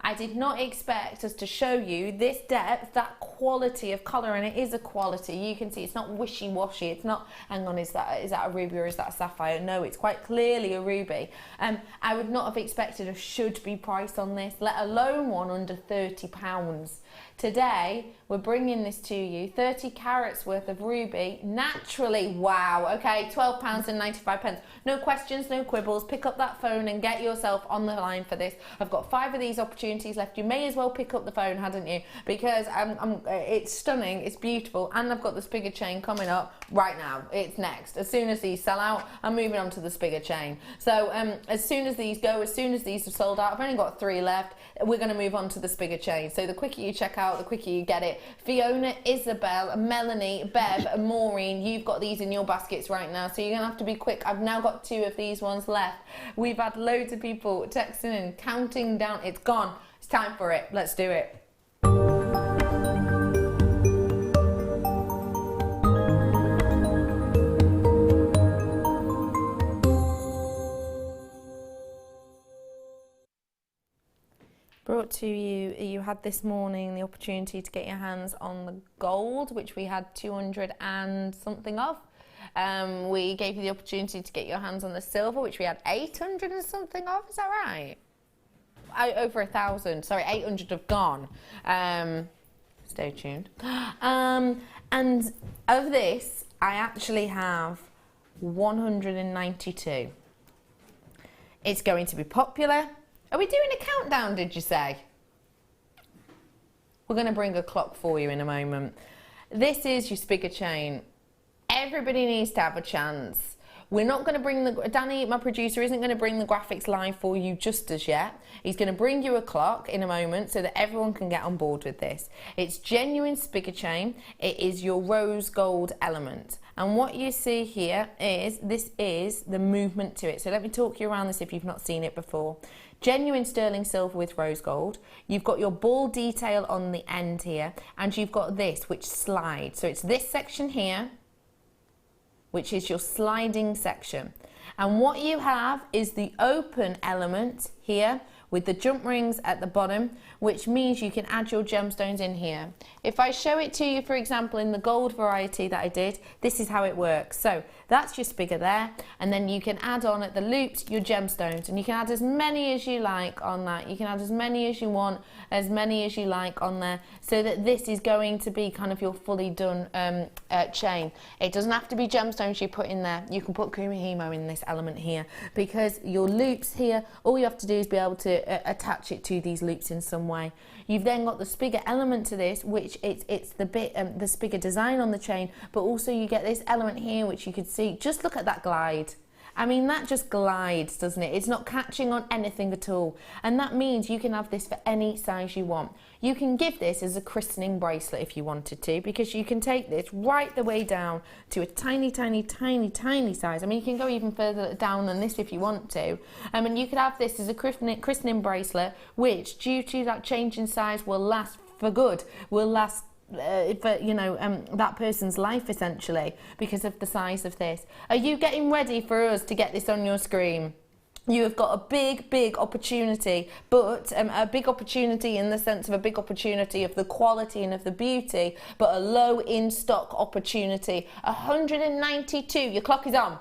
I did not expect us to show you this depth, that quality of colour, and it is a quality. You can see it's not wishy-washy. It's not, hang on, is that a ruby or is that a sapphire? No, it's quite clearly a ruby. I would not have expected a should be price on this, let alone one under £30. Today, we're bringing this to you, 30 carats worth of ruby, naturally, wow, okay, £12.95. No questions, no quibbles, pick up that phone and get yourself on the line for this. I've got 5 of these opportunities left. You may as well pick up the phone, hadn't you? Because it's stunning, it's beautiful, and I've got the spigot chain coming up right now. It's next. As soon as these sell out, I'm moving on to the spigot chain. So as soon as these go, as soon as these are sold out, I've only got 3 left, we're going to move on to the spigot chain. So the quicker you check out, the quicker you get it. Fiona, Isabel, Melanie, Bev, and Maureen, you've got these in your baskets right now, so you're going to have to be quick. I've now got 2 of these ones left. We've had loads of people texting and counting down. It's gone. It's time for it. Let's do it. Brought to you, you had this morning the opportunity to get your hands on the gold, which we had 200 and something of. We gave you the opportunity to get your hands on the silver, which we had 800 and something of. Is that right? Over 1,000. Sorry, 800 have gone. Stay tuned. And of this, I actually have 192. It's going to be popular. Are we doing a countdown, did you say? We're going to bring a clock for you in a moment. This is your spigot chain. Everybody needs to have a chance. We're not going to bring Danny, my producer, isn't going to bring the graphics live for you just as yet. He's going to bring you a clock in a moment so that everyone can get on board with this. It's genuine spigot chain. It is your rose gold element. And what you see here is, this is the movement to it. So let me talk you around this if you've not seen it before. Genuine sterling silver with rose gold. You've got your ball detail on the end here, and you've got this which slides. So it's this section here, which is your sliding section. And what you have is the open element here with the jump rings at the bottom, which means you can add your gemstones in here. If I show it to you, for example, in the gold variety that I did, this is how it works. So that's your spigot there, and then you can add on at the loops your gemstones, and you can add as many as you like on that. You can add as many as you want, as many as you like on there, so that this is going to be kind of your fully done chain. It doesn't have to be gemstones you put in there. You can put Kumihimo in this element here, because your loops here, all you have to do is be able to attach it to these loops in some way. You've then got the spigot element to this, which it's the bit the spigot design on the chain, but also you get this element here which you could see. Just look at that glide. I mean, that just glides, doesn't it? It's not catching on anything at all. And that means you can have this for any size you want. You can give this as a christening bracelet if you wanted to, because you can take this right the way down to a tiny, tiny, tiny, tiny size. I mean, you can go even further down than this if you want to. And you could have this as a christening bracelet, which, due to that change in size, will last for good, will last for, you know, that person's life essentially, because of the size of this. Are you getting ready for us to get this on your screen? You have got a big, big opportunity, but a big opportunity in the sense of a big opportunity of the quality and of the beauty, but a low in stock opportunity. 192, your clock is on.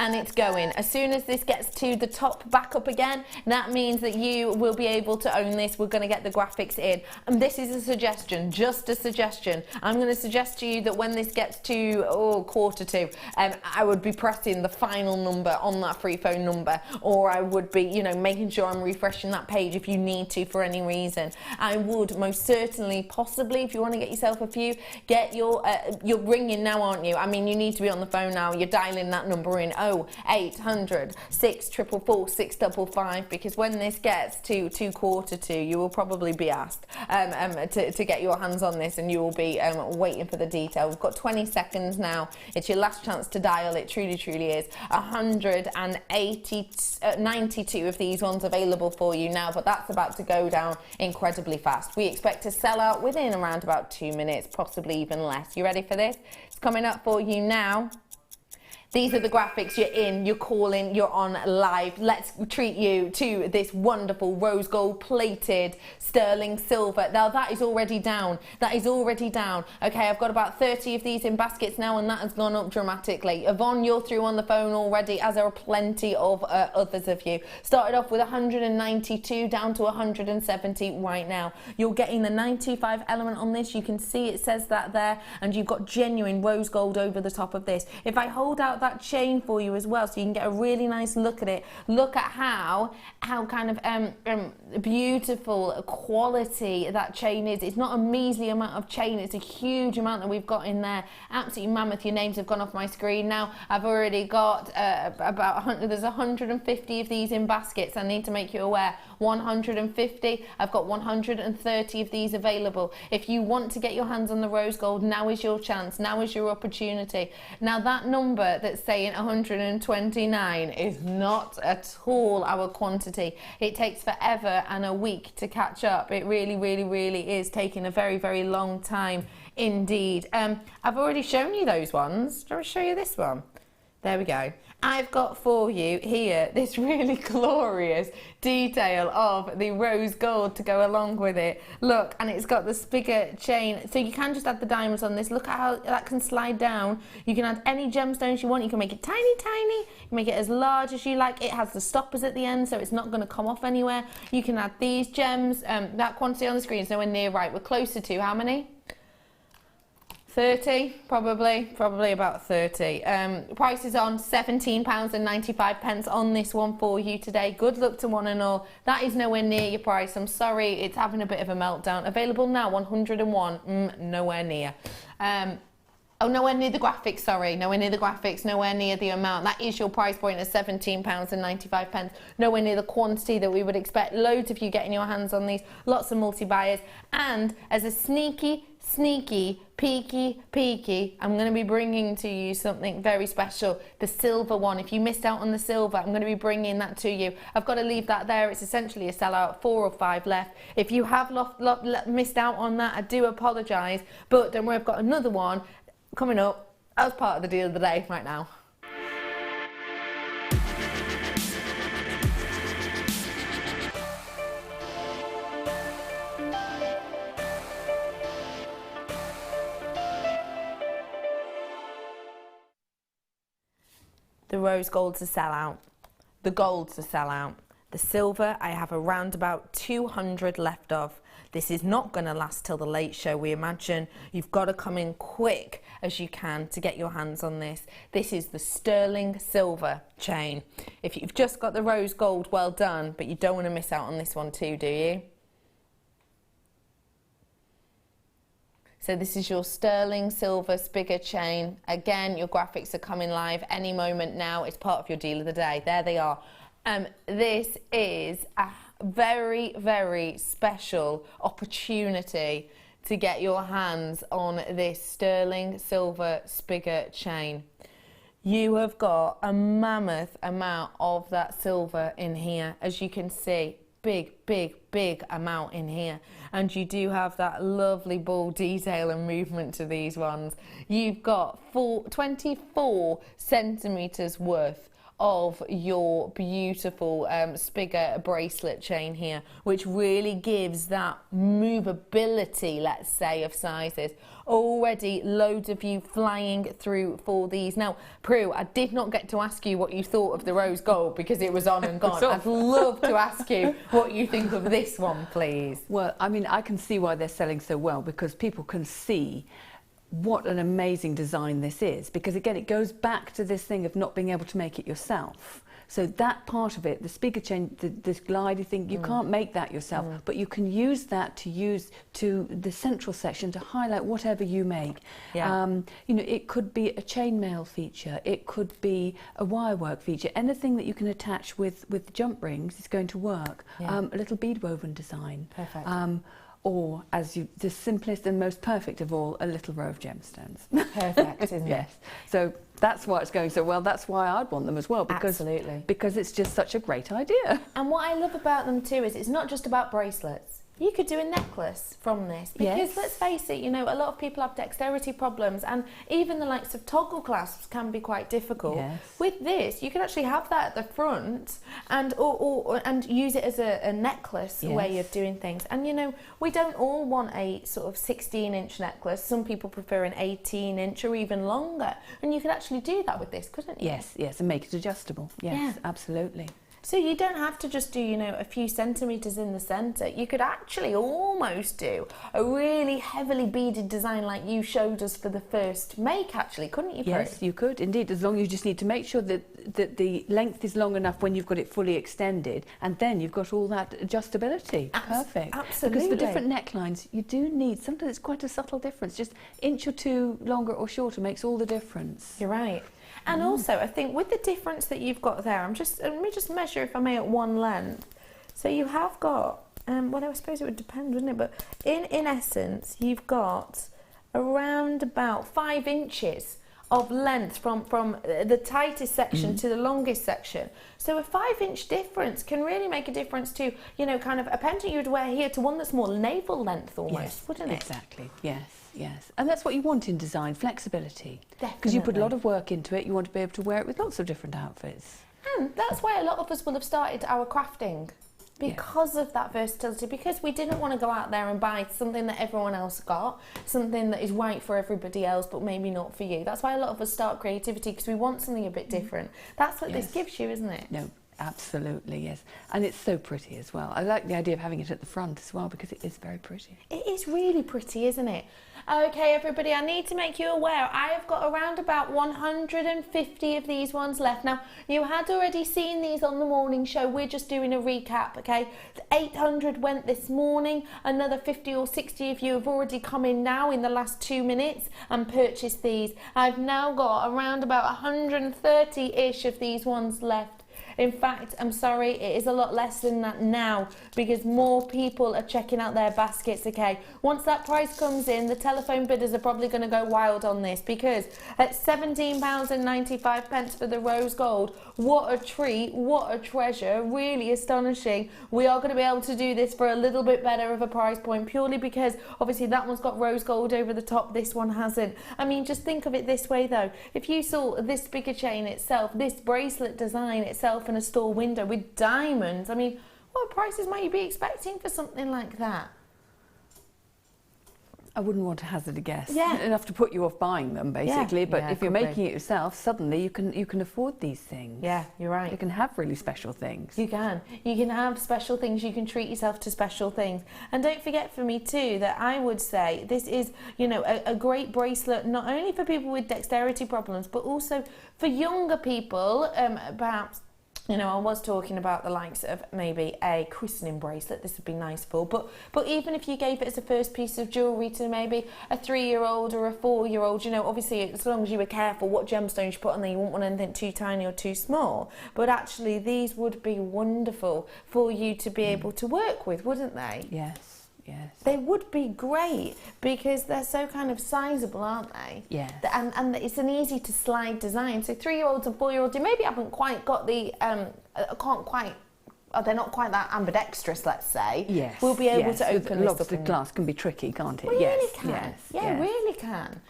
And it's going. As soon as this gets to the top back up again, that means that you will be able to own this. We're going to get the graphics in. And this is a suggestion, just a suggestion. I'm going to suggest to you that when this gets to quarter to, I would be pressing the final number on that free phone number, or I would be, you know, making sure I'm refreshing that page if you need to for any reason. I would most certainly, possibly, if you want to get yourself a few, get your, you're ringing now, aren't you? I mean, you need to be on the phone now. You're dialing that number in. 0800 644 655, because when this gets to quarter to, you will probably be asked to get your hands on this, and you will be waiting for the detail. We've got 20 seconds now. It's your last chance to dial. It truly, truly is. 192 of these ones available for you now, but that's about to go down incredibly fast. We expect to sell out within around about 2 minutes, possibly even less. You ready for this? It's coming up for you now. These are the graphics. You're in, you're calling, you're on live. Let's treat you to this wonderful rose gold plated sterling silver. Now that is already down. That is already down. Okay, I've got about 30 of these in baskets now, and that has gone up dramatically. Yvonne, you're through on the phone already, as are plenty of others of you. Started off with 192 down to 170 right now. You're getting the 925 element on this. You can see it says that there, and you've got genuine rose gold over the top of this. If I hold out that chain for you as well, so you can get a really nice look at it. Look at how kind of beautiful quality that chain is. It's not a measly amount of chain, it's a huge amount that we've got in there. Absolutely mammoth. Your names have gone off my screen now. I've already got about 100, there's 150 of these in baskets. I need to make you aware. 150. I've got 130 of these available. If you want to get your hands on the rose gold, now is your chance. Now is your opportunity. Now that number that's saying 129 is not at all our quantity. It takes forever and a week to catch up. It really, really, really is taking a very, very long time indeed. I've already shown you those ones. Do I show you this one? There we go. I've got for you here this really glorious detail of the rose gold to go along with it. Look, and it's got the spigot chain, so you can just add the diamonds on this. Look at how that can slide down. You can add any gemstones you want. You can make it tiny, tiny. You can make it as large as you like. It has the stoppers at the end, so it's not going to come off anywhere. You can add these gems. That quantity on the screen is nowhere near right. We're closer to how many? 30, probably about 30. Price is on £17.95 on this one for you today. Good luck to one and all. That is nowhere near your price. I'm sorry, it's having a bit of a meltdown. Available now, 101. Nowhere near. Oh, nowhere near the graphics, sorry. Nowhere near the graphics, nowhere near the amount. That is your price point of £17.95. Nowhere near the quantity that we would expect. Loads of you getting your hands on these. Lots of multi-buyers. And as a sneaky, peeky, I'm going to be bringing to you something very special. The silver one. If you missed out on the silver, I'm going to be bringing that to you. I've got to leave that there. It's essentially a sellout. 4 or 5 left. If you have missed out on that, I do apologise. But don't worry, I've got another one coming up as part of the deal of the day right now. The rose gold's a sellout. The gold's a sellout. The silver, I have around about 200 left of. This is not going to last till the late show, we imagine. You've got to come in quick as you can to get your hands on this. This is the sterling silver chain. If you've just got the rose gold, well done, but you don't want to miss out on this one too, do you? So this is your sterling silver spigot chain. Again, your graphics are coming live any moment now. It's part of your deal of the day. There they are. This is a very, very special opportunity to get your hands on this sterling silver spigot chain. You have got a mammoth amount of that silver in here, as you can see. Big amount in here, and you do have that lovely ball detail and movement to these ones. You've got 24 centimeters worth of your beautiful spigot bracelet chain here, which really gives that movability, let's say, of sizes. Already loads of you flying through for these. Now, Prue, I did not get to ask you what you thought of the rose gold because it was on and gone. I'd love to ask you what you think of this one, please. Well, I mean, I can see why they're selling so well, because people can see what an amazing design this is, because again it goes back to this thing of not being able to make it yourself. So that part of it, the spigot chain, this glider thing, you can't make that yourself, but you can use that to use to the central section to highlight whatever you make. Yeah. You know, it could be a chainmail feature, it could be a wirework feature, anything that you can attach with jump rings is going to work. Yeah. A little bead woven design. Perfect. Or, the simplest and most perfect of all, a little row of gemstones. Perfect, isn't it? Yes. So that's why it's going so well. That's why I'd want them as well. Absolutely. Because it's just such a great idea. And what I love about them too is it's not just about bracelets. You could do a necklace from this because Yes. let's face it, you know, a lot of people have dexterity problems and even the likes of toggle clasps can be quite difficult. Yes. With this, you can actually have that at the front and and use it as a necklace way Yes. of doing things. And you know, we don't all want a sort of 16-inch necklace. Some people prefer an 18-inch or even longer. And you could actually do that with this, couldn't you? Yes, yes, and make it adjustable. Yes, Yeah. absolutely. So you don't have to just do, you know, a few centimetres in the centre. You could actually almost do a really heavily beaded design like you showed us for the first make, actually, couldn't you, Prue? Yes, you could, indeed, as long as you just need to make sure that the length is long enough when you've got it fully extended, and then you've got all that adjustability. Perfect. Absolutely. Because for different necklines, you do need, sometimes it's quite a subtle difference. Just inch or two longer or shorter makes all the difference. You're right. And also, I think with the difference that you've got there, let me just measure if I may at one length. So you have got, well, I suppose it would depend, wouldn't it? But in essence, you've got around about 5 inches of length from the tightest section to the longest section. So a 5-inch difference can really make a difference to, you know, kind of a pendant you'd wear here to one that's more navel length almost, wouldn't it? Exactly, yes. Yes, and that's what you want in design, flexibility. Because you put a lot of work into it, you want to be able to wear it with lots of different outfits. And that's why a lot of us will have started our crafting, because of that versatility, because we didn't want to go out there and buy something that everyone else got, something that is right for everybody else but maybe not for you. That's why a lot of us start creativity, because we want something a bit different. That's what this gives you, isn't it? No, absolutely, yes. And it's so pretty as well. I like the idea of having it at the front as well, because it is very pretty. It is really pretty, isn't it? Okay, everybody, I need to make you aware, I have got around about 150 of these ones left. Now, you had already seen these on the morning show. We're just doing a recap, okay? 800 went this morning. Another 50 or 60 of you have already come in now in the last 2 minutes and purchased these. I've now got around about 130-ish of these ones left. In fact, I'm sorry, it is a lot less than that now because more people are checking out their baskets, okay? Once that price comes in, the telephone bidders are probably going to go wild on this because at £17.95 for the rose gold, what a treat, what a treasure, really astonishing. We are going to be able to do this for a little bit better of a price point purely because obviously that one's got rose gold over the top, this one hasn't. I mean, just think of it this way though. If you saw this spigot chain itself, this bracelet design itself in a store window with diamonds, I mean, what prices might you be expecting for something like that? I wouldn't want to hazard a guess. Yeah. Enough to put you off buying them, basically. But Yeah, if you're could be. making it yourself, suddenly you can afford these things. Yeah, you're right. You can have really special things. You can. You can have special things. You can treat yourself to special things. And don't forget for me too that I would say this is, you know, a great bracelet not only for people with dexterity problems but also for younger people, perhaps. You know, I was talking about the likes of maybe a christening bracelet, this would be nice for, but even if you gave it as a first piece of jewellery to maybe a 3-year-old or a 4-year-old, you know, obviously as long as you were careful what gemstones you put on there, you wouldn't want anything too tiny or too small, but actually these would be wonderful for you to be able to work with, wouldn't they? Yes. Yes. They would be great because they're so kind of sizable, aren't they? Yes. And it's an easy to slide design. So 3-year-olds and 4-year-olds who maybe haven't quite got the, they're not quite that ambidextrous, let's say. Yes. We'll be able to open this up. The glass can be tricky, can't it? Really Yes. can. Yes. Yeah, yes. really can.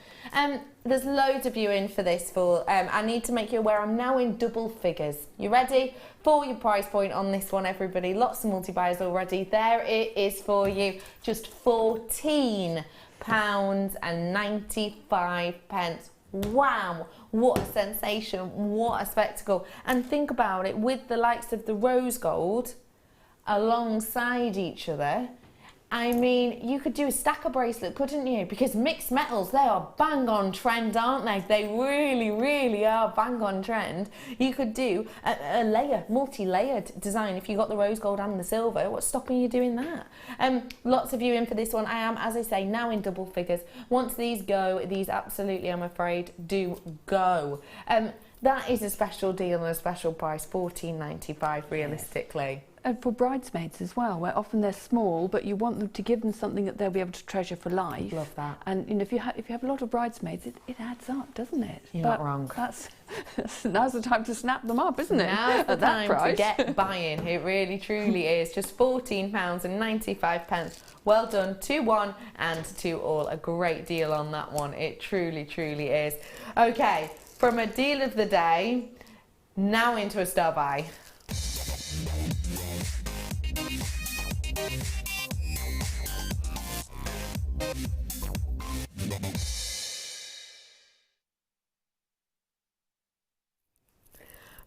There's loads of you in for this. I need to make you aware I'm now in double figures. You ready? For your price point on this one, everybody. Lots of multi-buyers already. There it is for you. Just £14.95. Wow, what a sensation, what a spectacle. And think about it, with the likes of the rose gold alongside each other, I mean, you could do a stacker bracelet, couldn't you? Because mixed metals, they are bang on trend, aren't they? They really, really are bang on trend. You could do a layer, multi-layered design if you got the rose gold and the silver. What's stopping you doing that? Lots of you in for this one. I am, as I say, now in double figures. Once these go, these absolutely, I'm afraid, do go. That is a special deal and a special price, £14.95 realistically. And for bridesmaids as well, where often they're small, but you want them to give them something that they'll be able to treasure for life. Love that. And you know, if you have a lot of bridesmaids, it adds up, doesn't it? You're not wrong. Now's the time to snap them up, isn't it? Now's the At that time price. to get buying. It really, truly is. Just £14.95. Well done to one and to all. A great deal on that one. It truly, truly is. Okay, from a deal of the day, now into a star buy.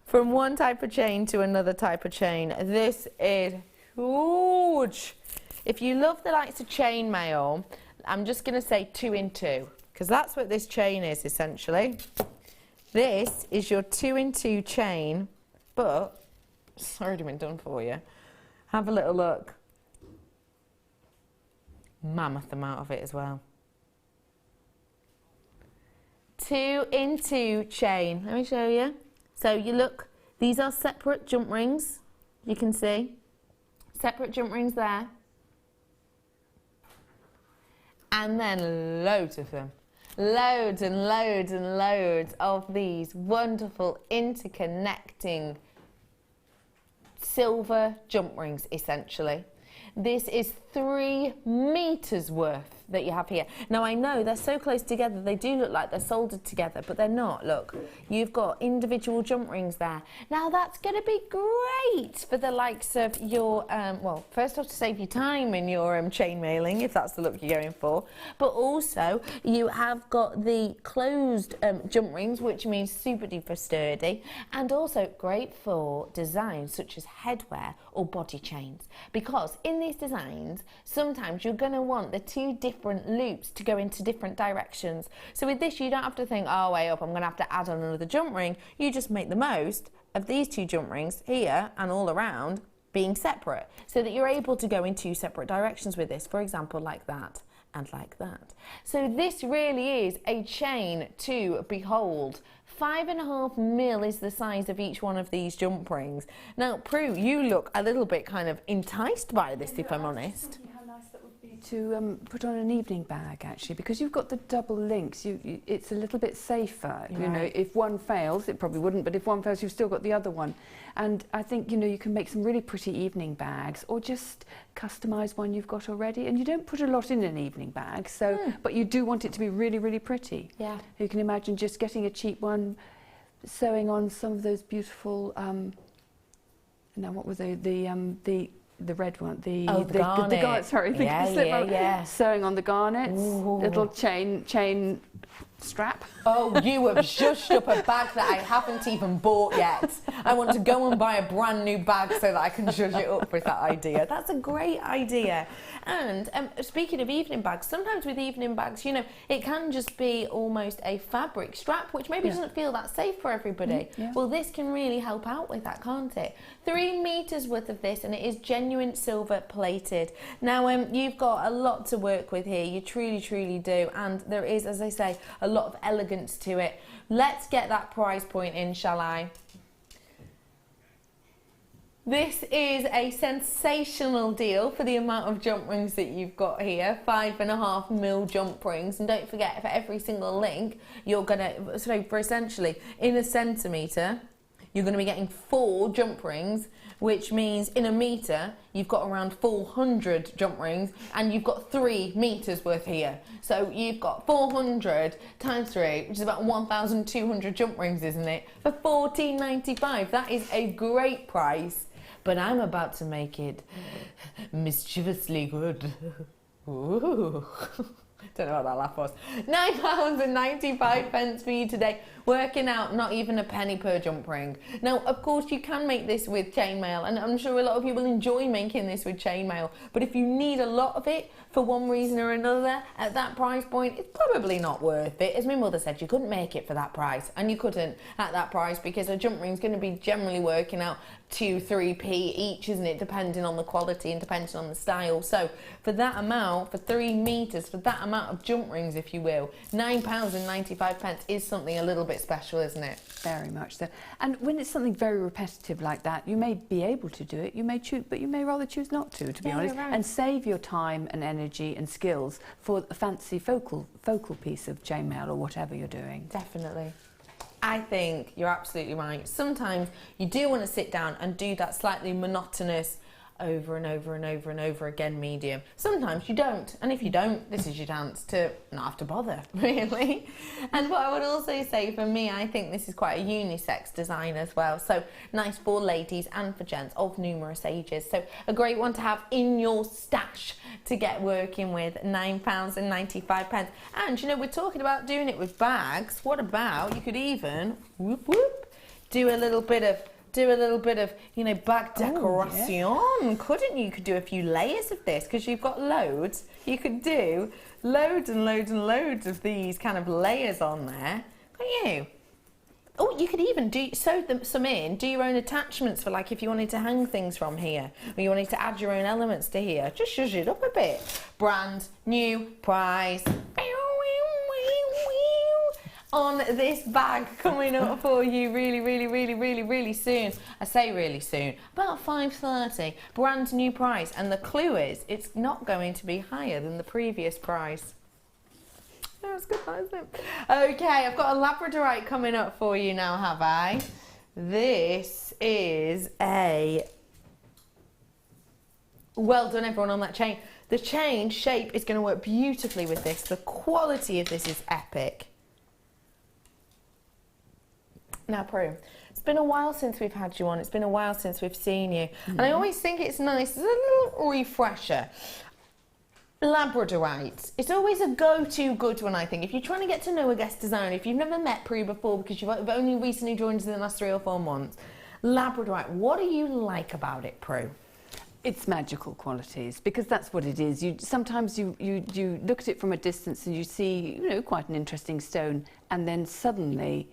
From one type of chain to another type of chain, this is huge. If you love the likes of chainmail, I'm just going to say 2 in 2, because that's what this chain is essentially. This is your 2 in 2 chain, but it's already been done for you. Have a little look. Mammoth amount of it as well. 2 in 2 chain. Let me show you. So you look, these are separate jump rings, you can see. Separate jump rings there. And then loads of them. Loads and loads and loads of these wonderful interconnecting silver jump rings, essentially. This is 3 meters worth that you have here. Now I know they're so close together, they do look like they're soldered together, but they're not. Look, you've got individual jump rings there. Now that's going to be great for the likes of your, well, first off to save you time in your chain mailing, if that's the look you're going for, but also you have got the closed jump rings, which means super duper sturdy, and also great for designs such as headwear or body chains, because in these designs sometimes you're going to want the 2 different loops to go into different directions. So with this you don't have to think, oh wait up, I'm going to have to add on another jump ring. You just make the most of these 2 jump rings here and all around being separate, so that you're able to go in 2 separate directions with this, for example like that and like that. So this really is a chain to behold. 5.5 mil is the size of each one of these jump rings. Now Prue, you look a little bit kind of enticed by this, if I'm honest. How nice that would be to put on an evening bag, actually, because you've got the double links. It's a little bit safer. You know, if one fails, it probably wouldn't, but if one fails, you've still got the other one. And I think, you know, you can make some really pretty evening bags, or just customise one you've got already. And you don't put a lot in an evening bag, so but you do want it to be really, really pretty. Yeah. You can imagine just getting a cheap one, sewing on some of those beautiful. Now, what were they? The red one, the garnet. Sorry, sewing on the garnets, little chain strap. Oh, you have zhushed up a bag that I haven't even bought yet. I want to go and buy a brand new bag so that I can zhuzh it up with that idea. That's a great idea. And speaking of evening bags, sometimes with evening bags, you know, it can just be almost a fabric strap, which maybe doesn't feel that safe for everybody. Well, this can really help out with that, can't it? 3 meters worth of this, and it is genuine silver plated. Now, you've got a lot to work with here. You truly, truly do. And there is, as I say, a lot of elegance to it. Let's get that price point in, shall I? This is a sensational deal for the amount of jump rings that you've got here. 5.5 mil jump rings, and don't forget, for every single link you're gonna, so for essentially in a centimetre you're going to be getting 4 jump rings, which means in a metre you've got around 400 jump rings, and you've got 3 meters worth here. So you've got 400 times 3, which is about 1,200 jump rings, isn't it? For £14.95. That is a great price, but I'm about to make it mischievously good. Ooh. Don't know what that laugh was. £9.95 for you today. Working out not even a penny per jump ring. Now, of course, you can make this with chainmail, and I'm sure a lot of you will enjoy making this with chainmail. But if you need a lot of it for one reason or another at that price point, it's probably not worth it. As my mother said, you couldn't make it for that price, and you couldn't at that price, because a jump ring's going to be generally working out 2-3p each, isn't it? Depending on the quality and depending on the style. So for that amount, for 3 meters, for that amount amount of jump rings, if you will, £9.95 is something a little bit special, isn't it? Very much so. And when it's something very repetitive like that, you may be able to do it, you may choose, but you may rather choose not to be honest, right. and save your time and energy and skills for a fancy focal piece of chainmail or whatever you're doing. Definitely. I think you're absolutely right. Sometimes you do want to sit down and do that slightly monotonous over and over and over and over again medium. Sometimes you don't, and if you don't, this is your chance to not have to bother, really. And what I would also say, for me, I think this is quite a unisex design as well, so nice for ladies and for gents of numerous ages. So a great one to have in your stash to get working with, £9.95. And you know, we're talking about doing it with bags. What about, you could even whoop whoop do a little bit of, you know, bag decoration, couldn't you? You could do a few layers of this, because you've got loads. You could do loads and loads and loads of these kind of layers on there, couldn't you? Oh, you could even sew some in, do your own attachments for, like, if you wanted to hang things from here, or you wanted to add your own elements to here. Just zhuzh it up a bit. Brand new price on this bag coming up for you really soon. I say really soon, about 5:30, brand new price, and the clue is it's not going to be higher than the previous price. That's good, isn't it? Okay, I've got a labradorite coming up for you now, have I? This is a... Well done, everyone, on that chain. The chain shape is going to work beautifully with this. The quality of this is epic. Now, Prue, it's been a while since we've had you on. It's been a while since we've seen you. And I always think it's nice, it's a little refresher. Labradorite. It's always a go-to good one, I think. If you're trying to get to know a guest designer, if you've never met Prue before because you've only recently joined us in the last 3 or 4 months, Labradorite, what do you like about it, Prue? It's magical qualities, because that's what it is. Sometimes you look at it from a distance and you see, you know, quite an interesting stone, and then suddenly,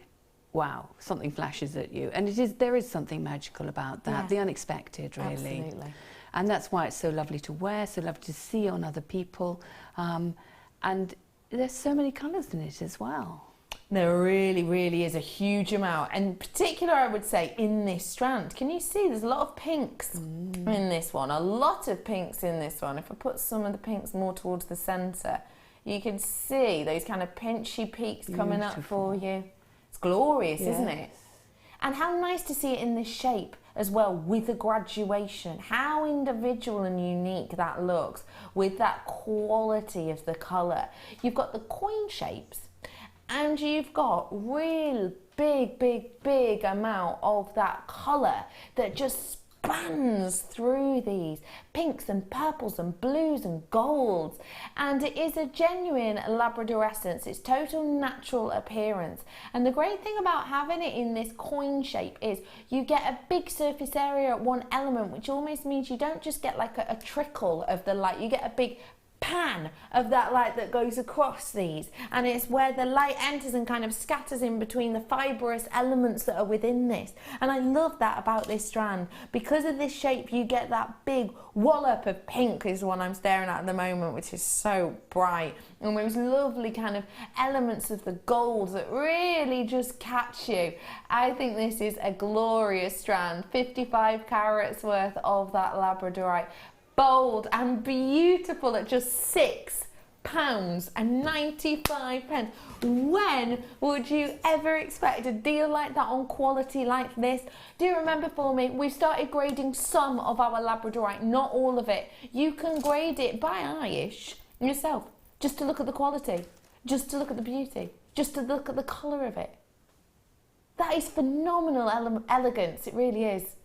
wow, something flashes at you. And there is something magical about that, the unexpected, really. Absolutely. And that's why it's so lovely to wear, so lovely to see on other people. And there's so many colours in it as well. There really is a huge amount. And in particular, I would say, in this strand. Can you see there's a lot of pinks in this one? A lot of pinks in this one. If I put some of the pinks more towards the centre, you can see those kind of pinchy peaks coming up for you. It's glorious, isn't it? And how nice to see it in this shape as well, with the graduation. How individual and unique that looks with that quality of the colour. You've got the coin shapes, and you've got real big amount of that colour that just spans through these pinks and purples and blues and golds, and it is a genuine labradorescence. It's total natural appearance, and the great thing about having it in this coin shape is you get a big surface area at one element, which almost means you don't just get like a trickle of the light, you get a big pan of that light that goes across these, and it's where the light enters and kind of scatters in between the fibrous elements that are within this. And I love that about this strand. Because of this shape, you get that big wallop of pink, is the one I'm staring at the moment, which is so bright, and those lovely kind of elements of the gold that really just catch you. I think this is a glorious strand. 55 carats worth of that labradorite, bold and beautiful at just £6.95. When would you ever expect a deal like that on quality like this? Do remember for me, we've started grading some of our labradorite, not all of it. You can grade it by eye-ish yourself, just to look at the quality, just to look at the beauty, just to look at the colour of it. That is phenomenal elegance, it really is.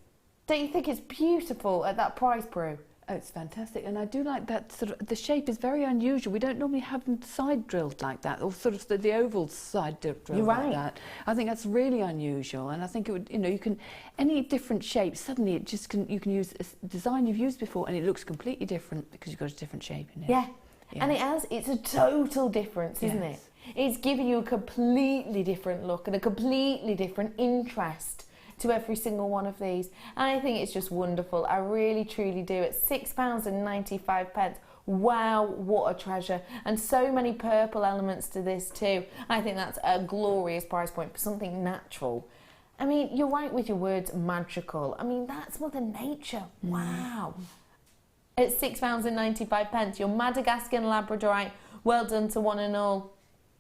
Don't you think it's beautiful at that price, Prue? Oh, it's fantastic, and I do like that sort of, the shape is very unusual. We don't normally have them side drilled like that, or sort of the oval side drilled like that. I think that's really unusual, and I think it would, you know, you can, any different shape, suddenly it just can, you can use a design you've used before and it looks completely different because you've got a different shape in it. Yeah. And it's a total difference, isn't it? It's giving you a completely different look and a completely different interest to every single one of these. And I think it's just wonderful. I really truly do. At £6.95, Wow, what a treasure. And so many purple elements to this too. I think that's a glorious price point for something natural. I mean, you're right with your words, magical. I mean, that's Mother Nature. Wow. At £6.95, your Madagascan Labradorite. Well done to one and all.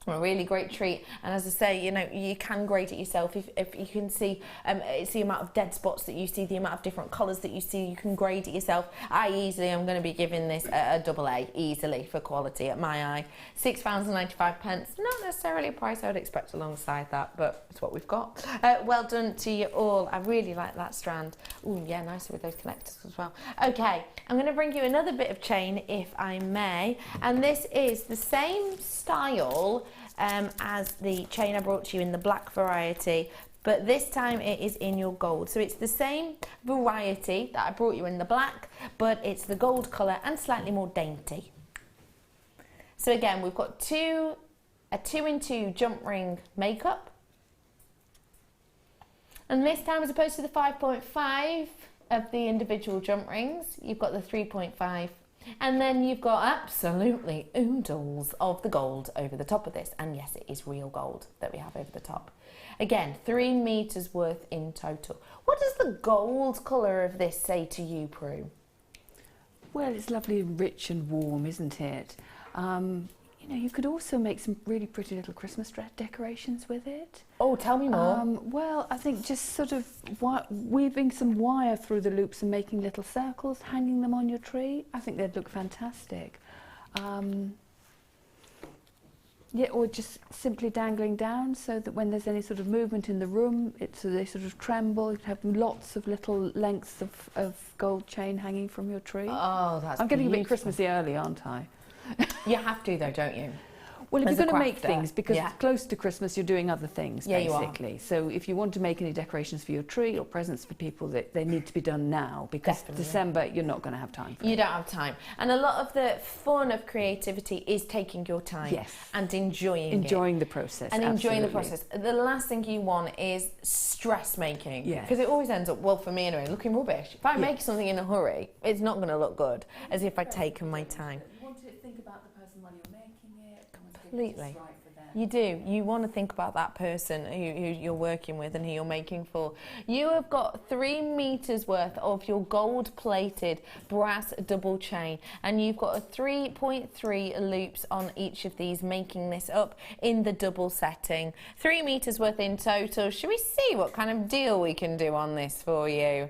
A really great treat, and as I say, you know, you can grade it yourself. If you can see it's the amount of dead spots that you see, the amount of different colours that you see, you can grade it yourself. I easily am going to be giving this a AA easily for quality at my eye. £6.95, not necessarily a price I would expect alongside that, but it's what we've got. Well done to you all. I really like that strand. Oh yeah, nice with those connectors as well. Okay, I'm going to bring you another bit of chain if I may, and this is the same style as the chain I brought to you in the black variety, but this time it is in your gold. So it's the same variety that I brought you in the black, but it's the gold colour and slightly more dainty. So again, we've got a 2-in-2 jump ring makeup, and this time, as opposed to the 5.5 of the individual jump rings, you've got the 3.5. And then you've got absolutely oodles of the gold over the top of this. And yes, it is real gold that we have over the top. Again, 3 meters worth in total. What does the gold colour of this say to you, Prue? Well, it's lovely and rich and warm, isn't it? You know, you could also make some really pretty little Christmas decorations with it. Oh, tell me more. Well, I think just sort of weaving some wire through the loops and making little circles, hanging them on your tree. I think they'd look fantastic. Yeah, or just simply dangling down so that when there's any sort of movement in the room, so they sort of tremble. You have lots of little lengths of gold chain hanging from your tree. Oh, that's I'm getting a bit Christmassy early, aren't I? You have to though, don't you? Well, if As you're a going to make crafter, things, because yeah. close to Christmas you're doing other things, Yeah, basically. So if you want to make any decorations for your tree or presents for people, they need to be done now, because Definitely. December you're not going to have time for You it. don't have time. And a lot of the fun of creativity is taking your time. Yes. And enjoying the process. and enjoying the absolutely. process. The last thing you want is stress making. Yes. Because it always ends up, well, for me anyway, looking rubbish. If I make something in a hurry, it's not going to look good, as if I'd taken my time. You want to think about the person while you're making it. Completely. You do. You want to think about that person who you're working with and who you're making for. You have got 3 meters worth of your gold-plated brass double chain, and you've got a 3.3 loops on each of these, making this up in the double setting. 3 meters worth in total. Should we see what kind of deal we can do on this for you?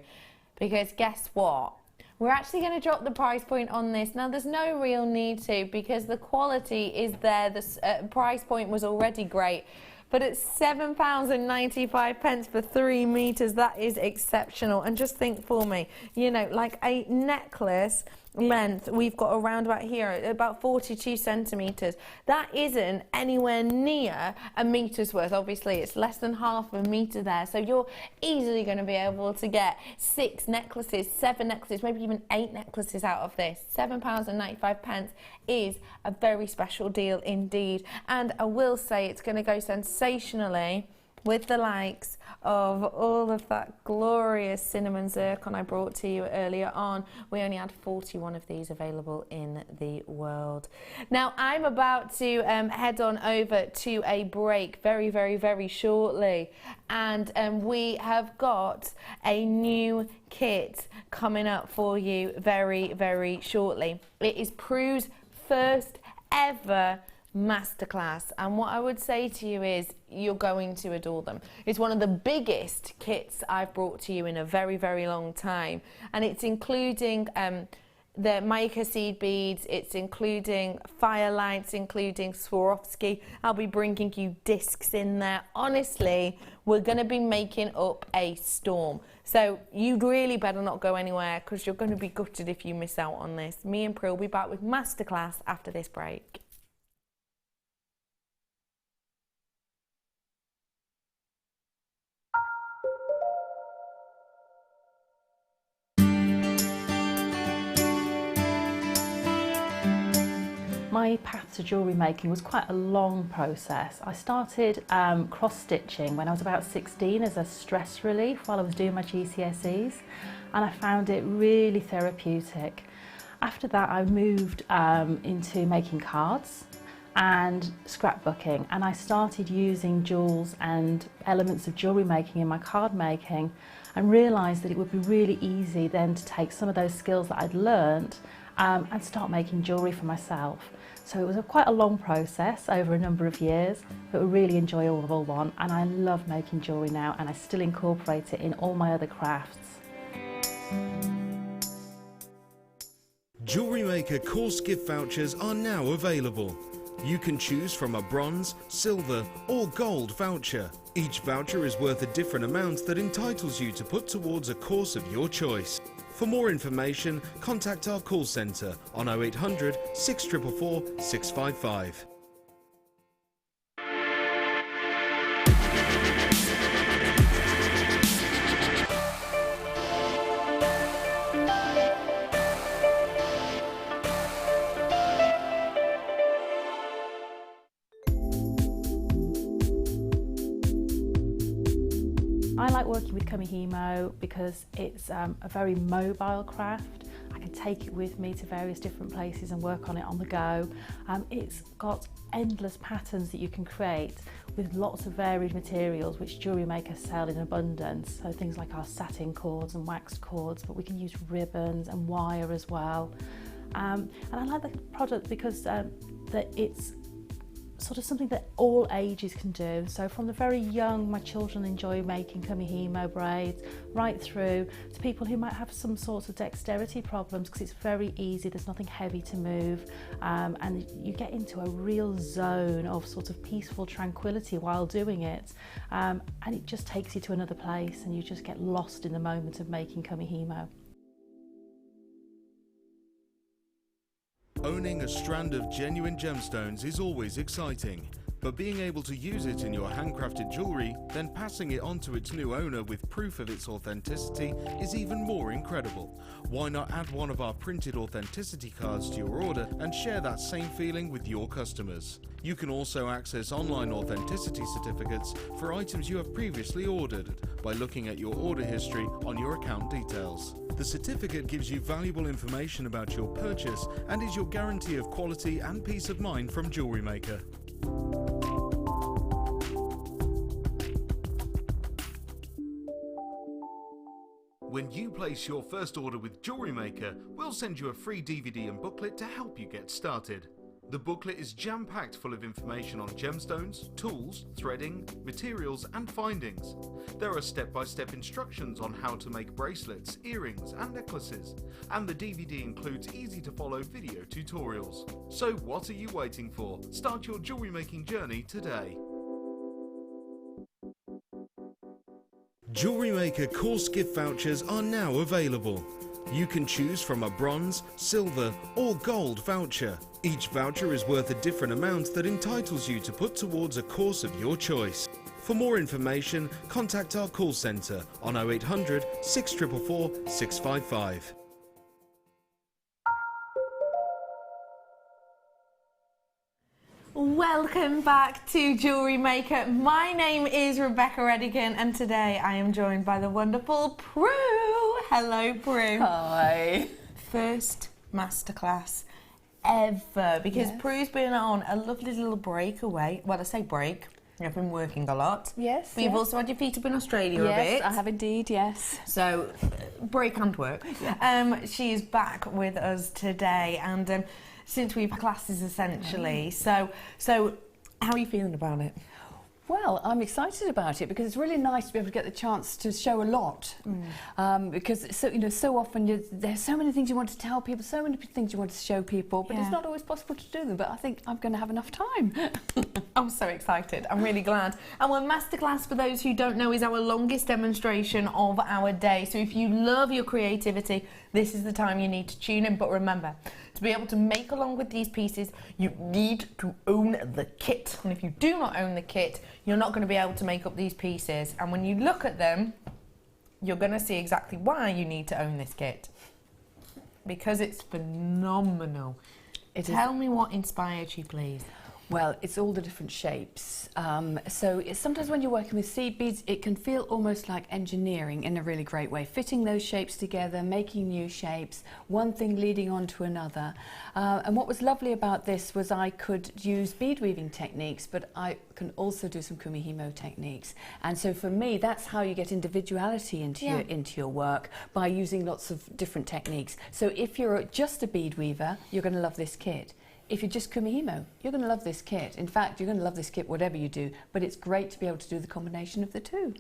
Because guess what? We're actually going to drop the price point on this. Now, there's no real need to, because the quality is there. The price point was already great. But at £7.95 for 3 meters, that is exceptional. And just think for me, you know, like a necklace length, we've got around about here, about 42 centimetres. That isn't anywhere near a meter's worth. Obviously, it's less than half a metre there. So you're easily going to be able to get 6 necklaces, 7 necklaces, maybe even 8 necklaces out of this. £7.95 is a very special deal indeed. And I will say it's going to go sensationally with the likes of all of that glorious cinnamon zircon I brought to you earlier on. We only had 41 of these available in the world. Now, I'm about to head on over to a break very, very, very shortly. And we have got a new kit coming up for you very, very shortly. It is Prue's first ever Masterclass, and what I would say to you is you're going to adore them. It's one of the biggest kits I've brought to you in a very, very long time, and it's including the mica seed beads, it's including Fireline, it's including Swarovski. I'll be bringing you discs in there. Honestly, we're going to be making up a storm. So you really better not go anywhere, because you're going to be gutted if you miss out on this. Me and Prue will be back with Masterclass after this break. My path to jewellery making was quite a long process. I started cross-stitching when I was about 16 as a stress relief while I was doing my GCSEs, and I found it really therapeutic. After that, I moved into making cards and scrapbooking, and I started using jewels and elements of jewellery making in my card making, and realised that it would be really easy then to take some of those skills that I'd learnt and start making jewellery for myself. So it was quite a long process over a number of years, but a really enjoyable one, and I love making jewellery now, and I still incorporate it in all my other crafts. Jewellery Maker course gift vouchers are now available. You can choose from a bronze, silver or gold voucher. Each voucher is worth a different amount that entitles you to put towards a course of your choice. For more information, contact our call centre on 0800 644 655. I like working with Kumihimo because it's a very mobile craft. I can take it with me to various different places and work on it on the go. It's got endless patterns that you can create with lots of varied materials which Jewellery Maker sell in abundance. So things like our satin cords and waxed cords, but we can use ribbons and wire as well. And I like the product because that it's sort of something that all ages can do. So from the very young, my children enjoy making Kumihimo braids, right through to people who might have some sorts of dexterity problems, because it's very easy, there's nothing heavy to move, and you get into a real zone of sort of peaceful tranquility while doing it, and it just takes you to another place and you just get lost in the moment of making Kumihimo. Owning a strand of genuine gemstones is always exciting, but being able to use it in your handcrafted jewellery, then passing it on to its new owner with proof of its authenticity is even more incredible. Why not add one of our printed authenticity cards to your order and share that same feeling with your customers? You can also access online authenticity certificates for items you have previously ordered by looking at your order history on your account details. The certificate gives you valuable information about your purchase and is your guarantee of quality and peace of mind from Jewellery Maker. When you place your first order with Jewellery Maker, we'll send you a free DVD and booklet to help you get started. The booklet is jam-packed full of information on gemstones, tools, threading, materials and findings. There are step-by-step instructions on how to make bracelets, earrings and necklaces, and the DVD includes easy-to-follow video tutorials. So what are you waiting for? Start your jewellery making journey today. Jewellery Maker course gift vouchers are now available. You can choose from a bronze, silver or gold voucher. Each voucher is worth a different amount that entitles you to put towards a course of your choice. For more information, contact our call centre on 0800 644 655. Welcome back to Jewellery Maker. My name is Rebecca Redigan and today I am joined by the wonderful Prue. Hello, Prue. Hi. First masterclass ever, because Yes. Prue's been on a lovely little breakaway. Well, I say break, you've been working a lot. Yes. But you've yes. also had your feet up in Australia a bit. Yes, I have indeed, yes. So, break and work. Yeah. She's back with us today, and since we've had classes essentially, so how are you feeling about it? Well, I'm excited about it because it's really nice to be able to get the chance to show a lot. Because so often there's so many things you want to tell people, so many things you want to show people, but it's not always possible to do them. But I think I'm going to have enough time. I'm so excited. I'm really glad. Our masterclass, for those who don't know, is our longest demonstration of our day. So if you love your creativity, this is the time you need to tune in. But remember, to be able to make along with these pieces, you need to own the kit. And if you do not own the kit, you're not going to be able to make up these pieces. And when you look at them, you're going to see exactly why you need to own this kit. Because it's phenomenal. Tell me what inspired you, please. Well, it's all the different shapes. Sometimes when you're working with seed beads, it can feel almost like engineering in a really great way, fitting those shapes together, making new shapes, one thing leading on to another. And what was lovely about this was I could use bead weaving techniques, but I can also do some Kumihimo techniques. And so for me, that's how you get individuality into your work, by using lots of different techniques. So if you're just a bead weaver, you're going to love this kit. If you're just Kumihimo, you're going to love this kit. In fact, you're going to love this kit whatever you do, but it's great to be able to do the combination of the two.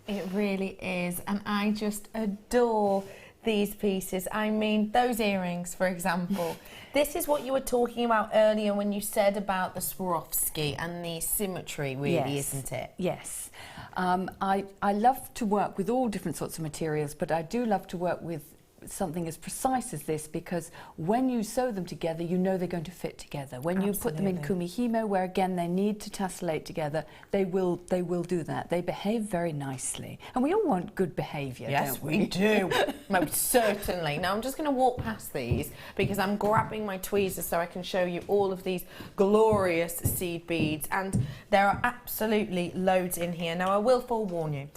It really is, and I just adore these pieces. I mean, those earrings, for example. This is what you were talking about earlier when you said about the Swarovski and the symmetry, really, Yes. isn't it? Yes. I love to work with all different sorts of materials, but I do love to work with something as precise as this, because when you sew them together, you know they're going to fit together. When you put them in Kumihimo, where again they need to tessellate together, they will do that. They behave very nicely, and we all want good behaviour, don't we? Yes, we do. Most certainly. Now I'm just going to walk past these because I'm grabbing my tweezers so I can show you all of these glorious seed beads, and there are absolutely loads in here. Now I will forewarn you,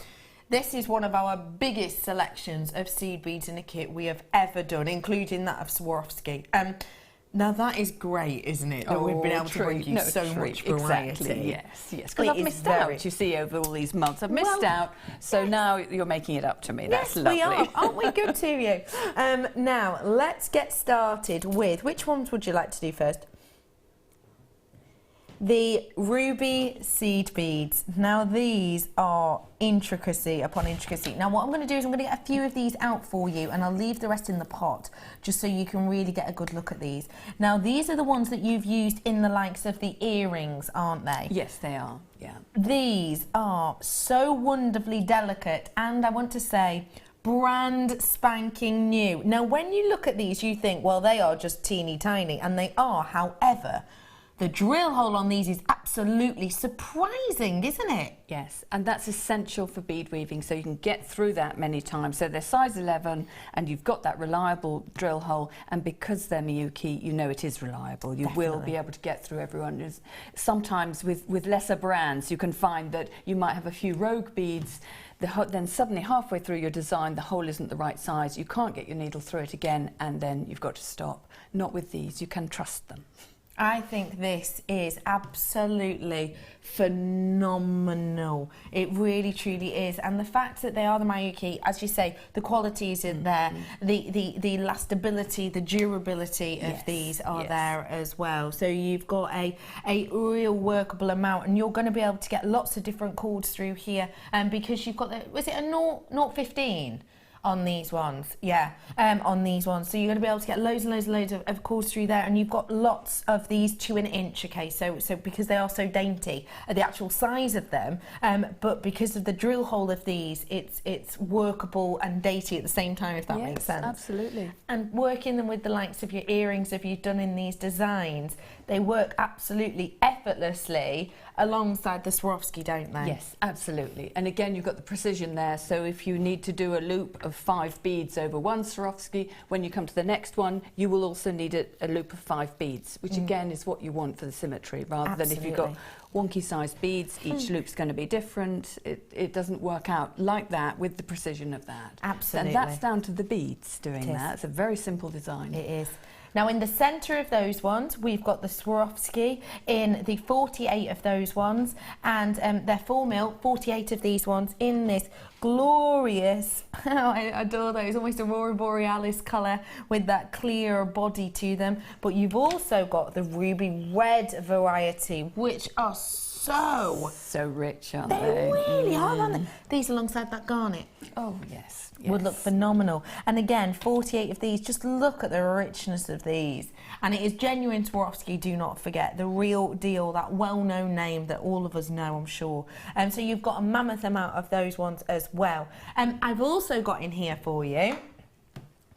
this is one of our biggest selections of seed beads in a kit we have ever done, including that of Swarovski. Now that is great, isn't it? That we've been able to bring you so much variety. Exactly, yes. Because I've missed out, you see, over all these months. I've missed out, so now you're making it up to me. That's lovely. Yes, we are. Aren't we good to you? Now, let's get started with, which ones would you like to do first? The ruby seed beads. Now these are intricacy upon intricacy. Now what I'm going to do is I'm going to get a few of these out for you, and I'll leave the rest in the pot just so you can really get a good look at these. Now these are the ones that you've used in the likes of the earrings, aren't they? Yes, they are, yeah. These are so wonderfully delicate, and I want to say brand spanking new. Now when you look at these you think, well, they are just teeny tiny, and they are. However, the drill hole on these is absolutely surprising, isn't it? Yes, and that's essential for bead weaving, so you can get through that many times. So they're size 11, and you've got that reliable drill hole, and because they're Miyuki, you know it is reliable. You will be able to get through everyone. Sometimes with lesser brands, you can find that you might have a few rogue beads, then suddenly halfway through your design, the hole isn't the right size. You can't get your needle through it again, and then you've got to stop. Not with these, you can trust them. I think this is absolutely phenomenal. It really, truly is. And the fact that they are the Miyuki, as you say, the quality is in there, the lastability, the durability of these are there as well. So you've got a real workable amount, and you're going to be able to get lots of different cords through here, because you've got the, was it a 0.15? On these ones, on these ones. So you're going to be able to get loads and loads of cords through there, and you've got lots of these 2 inch, okay, so because they are so dainty, the actual size of them, but because of the drill hole of these, it's workable and dainty at the same time, if that makes sense. Absolutely. And working them with the likes of your earrings, if you've done in these designs, they work absolutely effortlessly alongside the Swarovski, don't they? Yes, absolutely. And again, you've got the precision there, so if you need to do a loop of 5 beads over one Swarovski, when you come to the next one, you will also need a loop of 5 beads, which again is what you want for the symmetry, rather than if you've got wonky sized beads, each loop's going to be different. It doesn't work out like that with the precision of that. Absolutely. And that's down to the beads doing that. It's a very simple design. It is. Now in the centre of those ones, we've got the Swarovski in the 48 of those ones, and they're 4mm, 48 of these ones in this glorious, I adore those, almost Aurora Borealis colour with that clear body to them. But you've also got the ruby red variety, which are so rich, aren't they? They really are, aren't they? These alongside that garnet. Oh, yes. Would look phenomenal. And again, 48 of these, just look at the richness of these. And it is genuine Swarovski, do not forget. The real deal, that well-known name that all of us know, I'm sure. So you've got a mammoth amount of those ones as well. I've also got in here for you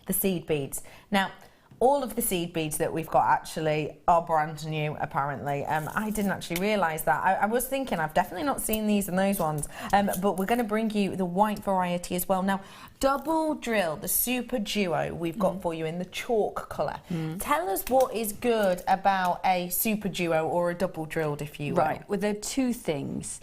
the seed beads. Now, all of the seed beads that we've got actually are brand new, apparently. I didn't actually realise that. I was thinking I've definitely not seen these and those ones, but we're going to bring you the white variety as well. Now, double drill, the Super Duo, we've got for you in the chalk colour. Tell us what is good about a Super Duo or a double drilled, if you will. Right, well, there are two things.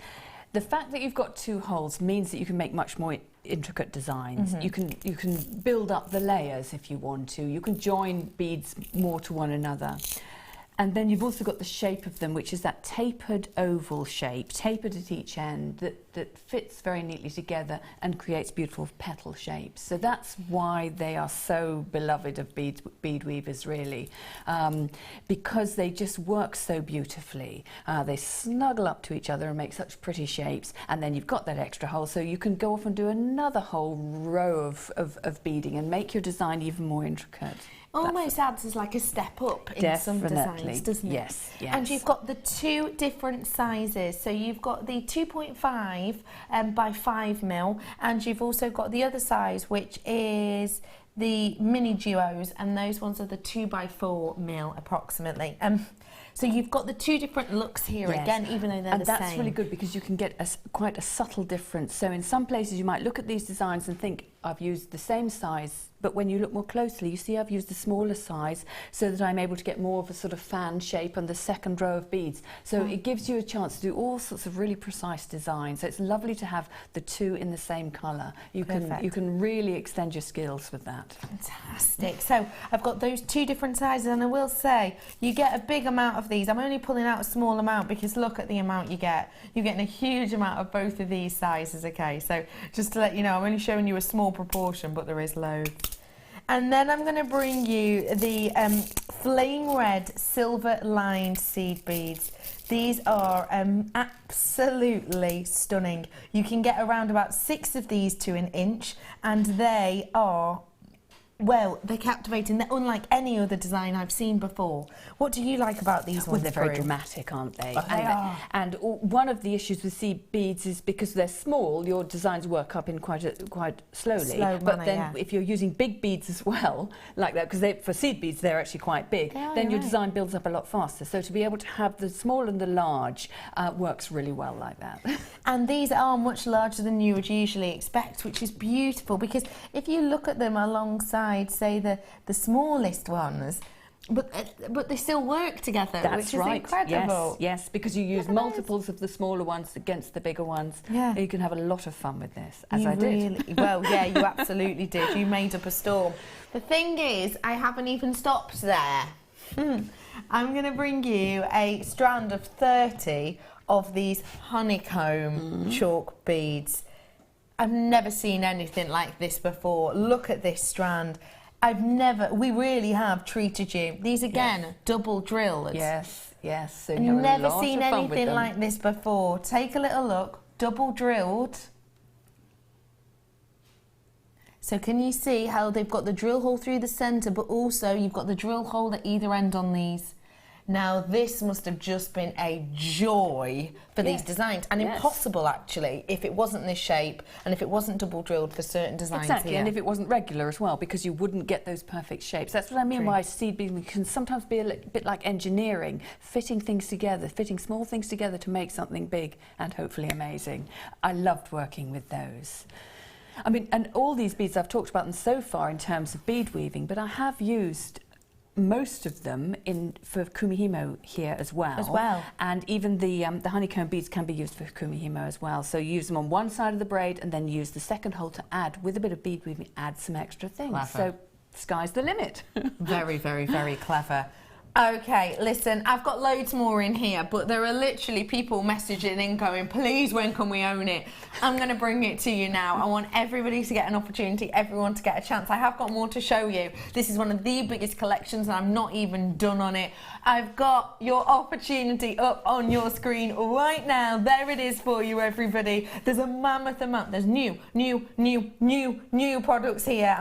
The fact that you've got two holes means that you can make much more intricate designs. You can build up the layers if you want to. You can join beads more to one another. And then you've also got the shape of them, which is that tapered oval shape, tapered at each end, that fits very neatly together and creates beautiful petal shapes. So that's why they are so beloved of bead weavers, really, because they just work so beautifully. They snuggle up to each other and make such pretty shapes, and then you've got that extra hole, so you can go off and do another whole row of beading and make your design even more intricate. Almost adds as like a step up in some designs, doesn't it? Yes, yes. And you've got the two different sizes. So you've got the 2.5 by 5 mil, and you've also got the other size, which is the mini duos, and those ones are the 2 by 4 mil approximately. So you've got the two different looks here again, even though they're the same. And that's really good because you can get quite a subtle difference. So in some places you might look at these designs and think, I've used the same size, but when you look more closely, you see I've used the smaller size so that I'm able to get more of a sort of fan shape on the second row of beads. So it gives you a chance to do all sorts of really precise designs. So it's lovely to have the two in the same colour. You can really extend your skills with that. Fantastic. So I've got those two different sizes, and I will say you get a big amount of these. I'm only pulling out a small amount because look at the amount you get. You're getting a huge amount of both of these sizes, okay? So just to let you know, I'm only showing you a small proportion, but there is loads. And then I'm going to bring you the flame red silver lined seed beads. These are absolutely stunning. You can get around about 6 of these to an inch, and they are, well, they're captivating. They're unlike any other design I've seen before. What do you like about these ones? Well, they're very dramatic, aren't they? They are. And one of the issues with seed beads is because they're small, your designs work up in quite slowly. But then if you're using big beads as well, like that, because for seed beads they're actually quite big, then your design builds up a lot faster. So to be able to have the small and the large works really well like that. And these are much larger than you would usually expect, which is beautiful, because if you look at them alongside, say the smallest ones, but they still work together, which is incredible. Yes, because you use multiples of the smaller ones against the bigger ones. Yeah, you can have a lot of fun with this, as I did. Well, yeah, you absolutely did. You made up a storm. The thing is, I haven't even stopped there. I'm going to bring you a strand of 30 of these honeycomb chalk beads. I've never seen anything like this before. Look at this strand. We really have treated you. These again, double drilled. Yes, yes. So I've never seen anything like this before. Take a little look, double drilled. So can you see how they've got the drill hole through the centre, but also you've got the drill hole at either end on these. Now, this must have just been a joy for these designs, and impossible, actually, if it wasn't this shape and if it wasn't double drilled for certain designs. Exactly, and if it wasn't regular as well, because you wouldn't get those perfect shapes. That's what I mean by seed beading can sometimes be a bit like engineering, fitting things together, fitting small things together to make something big and hopefully amazing. I loved working with those. I mean, and all these beads, I've talked about them so far in terms of bead weaving, but I have used most of them for Kumihimo here as well. And even the honeycomb beads can be used for Kumihimo as well. So you use them on one side of the braid and then use the second hole to add, with a bit of bead weaving, add some extra things. Clever. So sky's the limit. Very, very, very clever. Okay, listen, I've got loads more in here, but there are literally people messaging in going, please, when can we own it? I'm going to bring it to you now. I want everybody to get an opportunity, everyone to get a chance. I have got more to show you. This is one of the biggest collections and I'm not even done on it. I've got your opportunity up on your screen right now. There it is for you, everybody. There's a mammoth amount. There's new products here.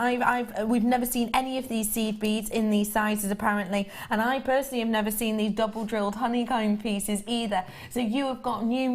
We've never seen any of these seed beads in these sizes, apparently, and I've personally have never seen these double drilled honeycomb pieces either. So you have got new.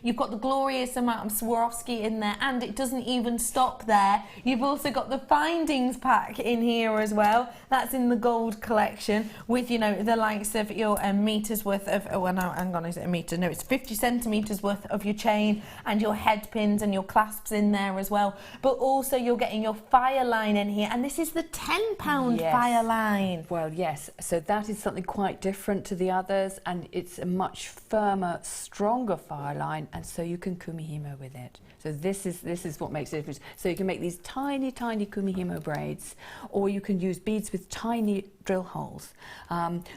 You've got the glorious amount of Swarovski in there, and it doesn't even stop there. You've also got the findings pack in here as well. That's in the gold collection with, you know, the likes of your meters worth of, oh no, hang on, is it a meter? No, it's 50 centimeters worth of your chain and your head pins and your clasps in there as well. But also you're getting your Fireline in here, and this is the £10 Fireline. Well, yes, so that is something quite different to the others, and it's a much firmer, stronger Fireline, and so you can Kumihimo with it. So this is what makes a difference. So you can make these tiny Kumihimo braids, or you can use beads with tiny drill holes.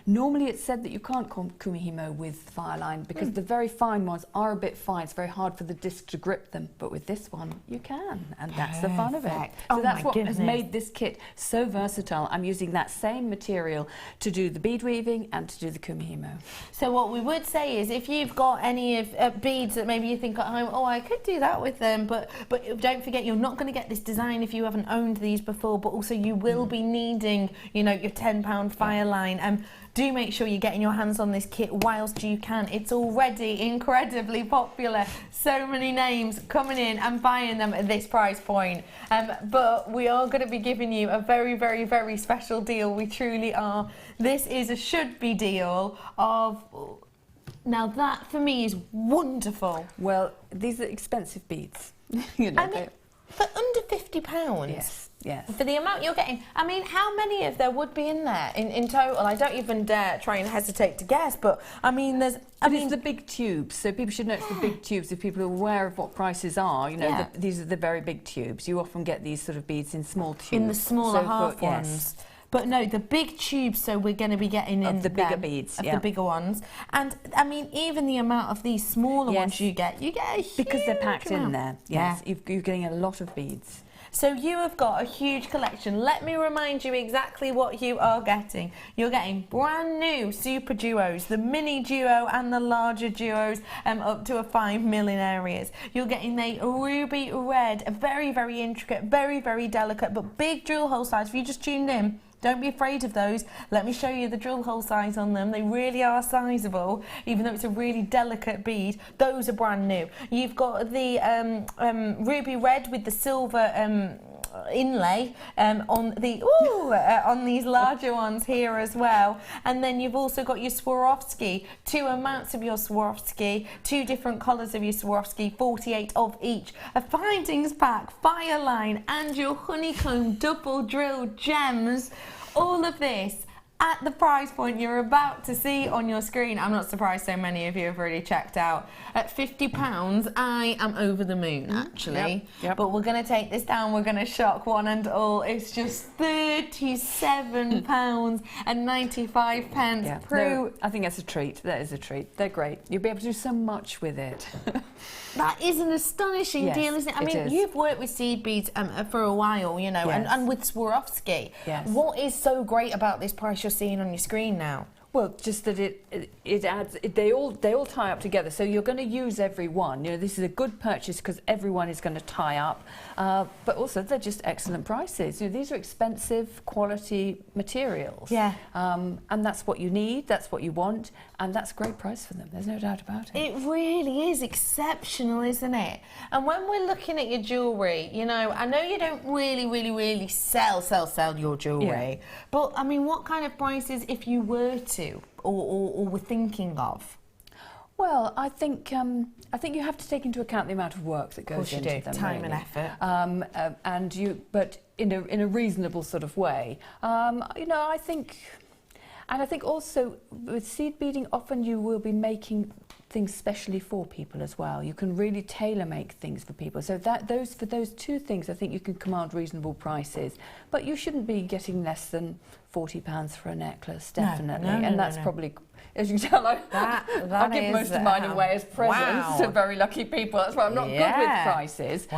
Normally it's said that you can't Kumihimo with Fireline because the very fine ones are a bit fine. It's very hard for the disc to grip them, but with this one you can, and that's the fun of it. So that's what has made this kit so versatile. I'm using that same material to do the bead weaving and to do the Kumihimo. So what we would say is, if you've got any of beads that maybe you think at home, oh, I could do that with them, but don't forget, you're not going to get this design if you haven't owned these before, but also you will be needing, you know, your £10 Fireline. Do make sure you're getting your hands on this kit whilst you can. It's already incredibly popular. So many names coming in and buying them at this price point. But we are going to be giving you a very special deal. We truly are. This is a should-be deal of... Now that for me is wonderful. Well, these are expensive beads. You know, I mean, for under £50. Yes. For the amount you're getting, I mean, how many of there would be in there in total? I don't even dare try and hesitate to guess, but I mean, there's... It's the big tubes, so people should know it's the big tubes. If people are aware of what prices are, you know, these are the very big tubes. You often get these sort of beads in small tubes. In the smaller half ones. But no, the big tubes, so we're going to be getting in the bigger beads, the bigger ones. And I mean, even the amount of these smaller ones you get a huge because they're packed amount. in there. Yes, you're getting a lot of beads. So you have got a huge collection. Let me remind you exactly what you are getting. You're getting brand new super duos, the mini duo and the larger duos, up to a 5 million areas. You're getting the ruby red, a very intricate, very delicate, but big drill hole size. If you just tuned in, don't be afraid of those. Let me show you the drill hole size on them. They really are sizable, even though it's a really delicate bead. Those are brand new. You've got the ruby red with the silver inlay on these larger ones here as well. And then you've also got your Swarovski, 2 amounts of your Swarovski, 2 different colours of your Swarovski, 48 of each, a findings pack, Fireline, and your honeycomb double drill gems. All of this at the price point you're about to see on your screen. I'm not surprised so many of you have already checked out. At £50, I am over the moon, actually. Yep. But we're going to take this down. We're going to shock one and all. It's just £37.95. Yeah. No, I think that's a treat. That is a treat. They're great. You'll be able to do so much with it. That is an astonishing deal, isn't it? I mean, you've worked with seed beads for a while, you know, and with Swarovski. Yes. What is so great about this price you're seeing on your screen now? Well, just that it adds. They all tie up together. So you're going to use every one. You know, this is a good purchase because everyone is going to tie up. But also, they're just excellent prices. You know, these are expensive quality materials. Yeah. And that's what you need. That's what you want. And that's a great price for them. There's no doubt about it. It really is exceptional, isn't it? And when we're looking at your jewellery, you know, I know you don't really sell your jewellery, but I mean, what kind of prices, if you were to, or were thinking of? Well, I think you have to take into account the amount of work that goes into them. Time and effort. But in a reasonable sort of way. You know, I think also with seed beading, often you will be making things specially for people as well. You can really tailor make things for people. So for those 2 things, I think you can command reasonable prices. But you shouldn't be getting less than £40 for a necklace, definitely. No, and that's probably As you can tell, I give is, most of mine away as presents to very lucky people. That's why I'm not good with prices.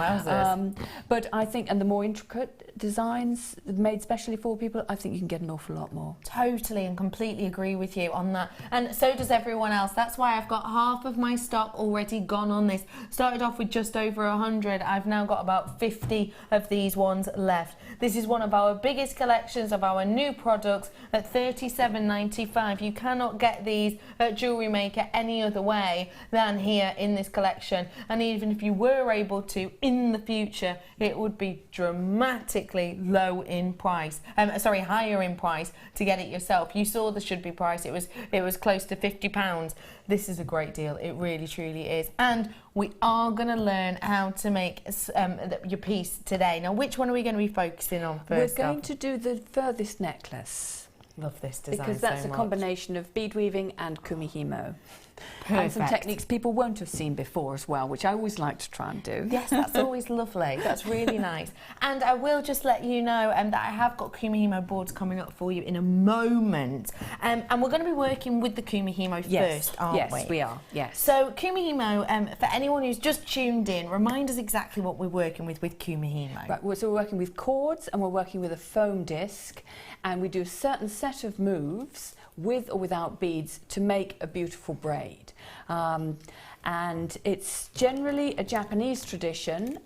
But I think, and the more intricate designs made specially for people, I think you can get an awful lot more. Totally and completely agree with you on that. And so does everyone else. That's why I've got half of my stock already gone on this. Started off with just over 100. I've now got about 50 of these ones left. This is one of our biggest collections of our new products at $37.95. You cannot get these at Jewellery Maker any other way than here in this collection. And even if you were able to in the future, it would be dramatically low in price. Higher in price to get it yourself. You saw the should be price. It was close to £50. This is a great deal. It really truly is. And we are going to learn how to make your piece today. Now, which one are we going to be focusing on first? We're going to do the furthest necklace. Love this design because that's so a much. Combination of bead weaving and Kumihimo. Perfect. And some techniques people won't have seen before as well, which I always like to try and do. Yes, that's always lovely. That's really nice. And I will just let you know that I have got Kumihimo boards coming up for you in a moment. And we're going to be working with the Kumihimo first, aren't we? Yes, we are. Yes. So Kumihimo, for anyone who's just tuned in, remind us exactly what we're working with Kumihimo. Right, so we're working with cords and we're working with a foam disc, and we do a certain set of moves with or without beads to make a beautiful braid. And it's generally a Japanese tradition.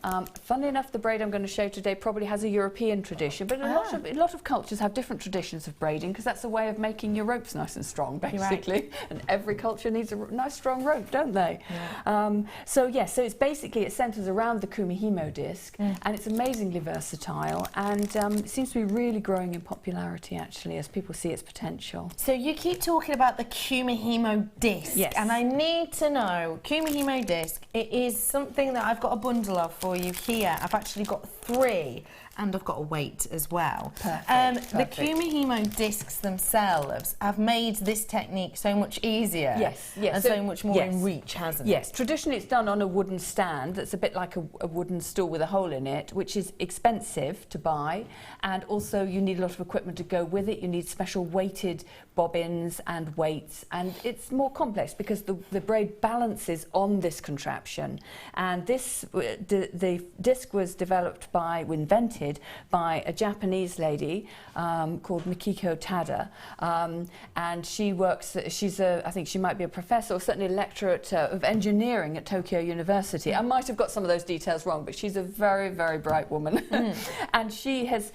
Funnily enough, the braid I'm going to show today probably has a European tradition, but a lot of cultures have different traditions of braiding, because that's a way of making your ropes nice and strong, basically. Right. And every culture needs a nice strong rope, don't they? Yeah. So it's basically, it centres around the Kumihimo disc, and it's amazingly versatile, and it seems to be really growing in popularity, actually, as people see its potential. So you keep talking about the Kumihimo disc, and I need to know, Kumihimo disc, it is something that I've got a bundle of for you here. I've actually got 3, and I've got a weight as well. Perfect. The Kumihimo discs themselves have made this technique so much easier and so much more in reach, hasn't it? Yes, traditionally it's done on a wooden stand that's a bit like a wooden stool with a hole in it, which is expensive to buy, and also you need a lot of equipment to go with it. You need special weighted bobbins and weights, and it's more complex because the braid balances on this contraption. And this, the disc was invented by a Japanese lady called Mikiko Tada, and I think she might be a professor or certainly a lecturer of engineering at Tokyo University. I might have got some of those details wrong, but she's a very, very bright woman. And she has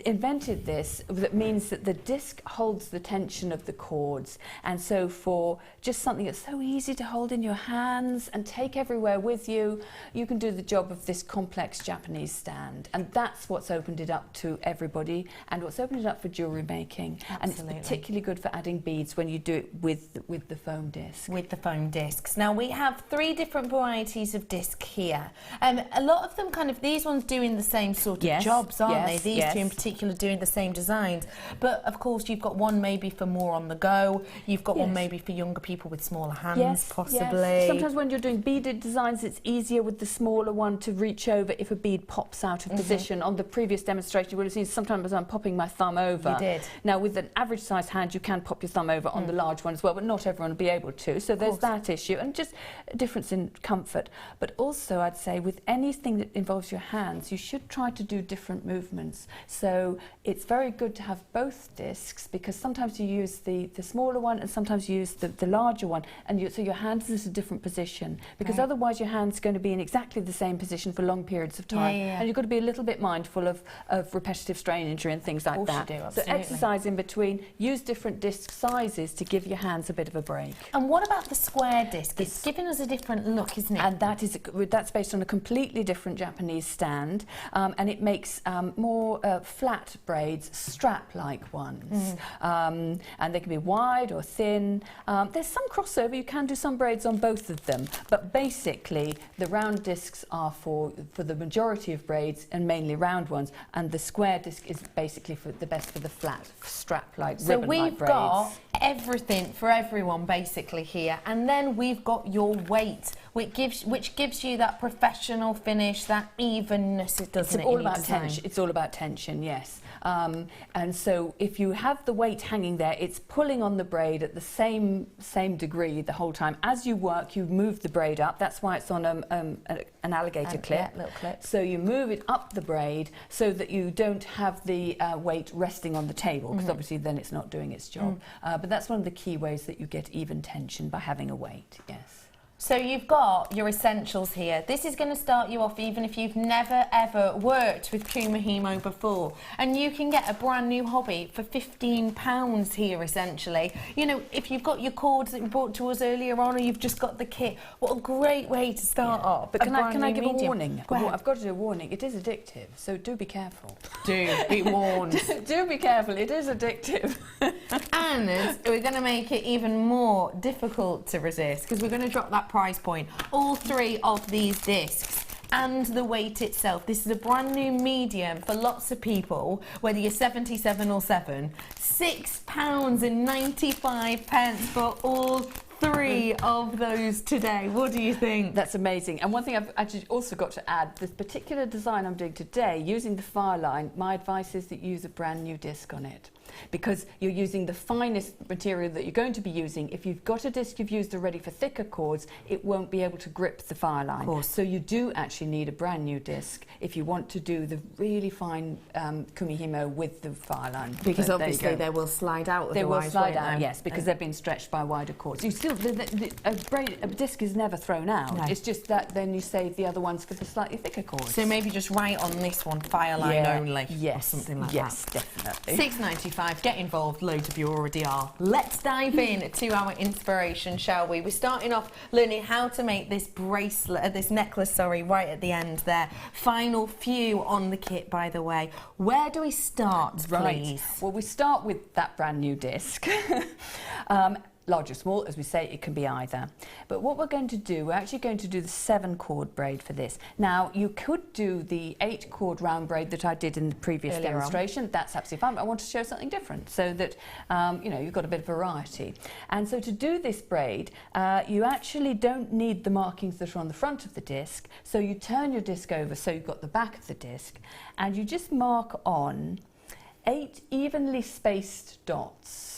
invented this that means that the disc holds the tension of the cords, and so for just something that's so easy to hold in your hands and take everywhere with you, you can do the job of this complex Japanese stand. And that's what's opened it up to everybody, and what's opened it up for jewellery making. Absolutely. And it's particularly good for adding beads when you do it with the foam disc. With the foam discs. Now we have 3 different varieties of disc here. A lot of them these ones doing the same sort of jobs, aren't they? These 2 in particular doing the same designs. But of course you've got one maybe for more on the go, you've got one maybe for younger people with smaller hands, possibly. Yes. Sometimes when you're doing beaded designs, it's easier with the smaller one to reach over if a bead pops out of position. On the previous demonstration, you would have seen sometimes I'm popping my thumb over. You did. Now, with an average sized hand, you can pop your thumb over on the large one as well, but not everyone will be able to. So there's that issue, and just a difference in comfort. But also, I'd say with anything that involves your hands, you should try to do different movements. So it's very good to have both discs, because sometimes you use the smaller one and sometimes you use the larger one, and so your hand is at a different position, because otherwise your hand's going to be in exactly the same position for long periods of time. And you've got to be a little bit mindful of repetitive strain injury and things like that. So exercise in between, use different disc sizes to give your hands a bit of a break. And what about the square disc? It's giving us a different look, isn't it? And that's based on a completely different Japanese stand, and it makes more flat braids, strap-like ones. And they can be wide or thin. There's some crossover, you can do some braids on both of them, but basically the round discs are for the majority of braids, and mainly round ones, and the square disc is basically for the best for the flat strap-like ribbon-like braids. So we've got everything for everyone basically here, and then we've got your weight. which gives you that professional finish, that evenness, doesn't it? It's all about tension. It's all about tension, yes. And so if you have the weight hanging there, it's pulling on the braid at the same degree the whole time. As you work, you move the braid up. That's why it's on an alligator clip. Yeah, little clip. So you move it up the braid so that you don't have the weight resting on the table, because obviously then it's not doing its job. But that's one of the key ways that you get even tension, by having a weight, yes. So you've got your essentials here. This is going to start you off even if you've never ever worked with Kumihimo before. And you can get a brand new hobby for £15 here, essentially. You know, if you've got your cords that you brought to us earlier on, or you've just got the kit, what a great way to start off. But can I give a warning? Go ahead. I've got to do a warning. It is addictive, so do be careful. Do be warned. Do be careful, it is addictive. And we're going to make it even more difficult to resist, because we're going to drop that price point. All 3 of these discs and the weight itself. This is a brand new medium for lots of people, whether you're 77 or 7. £6.95 for all 3 of those today. What do you think? That's amazing. And one thing I've actually also got to add, this particular design I'm doing today, using the Fireline, my advice is that you use a brand new disc on it, because you're using the finest material that you're going to be using. If you've got a disc you've used already for thicker cords, it won't be able to grip the Fireline. Of course. So you do actually need a brand new disc if you want to do the really fine Kumihimo with the Fireline. Because But obviously they will slide out. they will otherwise, slide won't out, they? yes, because they've been stretched by wider cords. You still, a disc is never thrown out. No. It's just that then you save the other ones for the slightly thicker cords. So maybe just write on this one, Fireline only. Yes, or something like yes, that. definitely. £6.95, get involved, loads of you already are. Let's dive in to our inspiration, shall we? We're starting off learning how to make this bracelet, this necklace, sorry, right at the end there. Final few on the kit, by the way. Where do we start, please? Well, we start with that brand new disc. Large or small, as we say, it can be either. But what we're going to do, we're actually going to do the 7-cord braid for this. Now, you could do the 8-cord round braid that I did in the previous demonstration. That's absolutely fine, but I want to show something different so that, you know, you've got a bit of variety. And so to do this braid, you actually don't need the markings that are on the front of the disc. So you turn your disc over so you've got the back of the disc, and you just mark on 8 evenly spaced dots.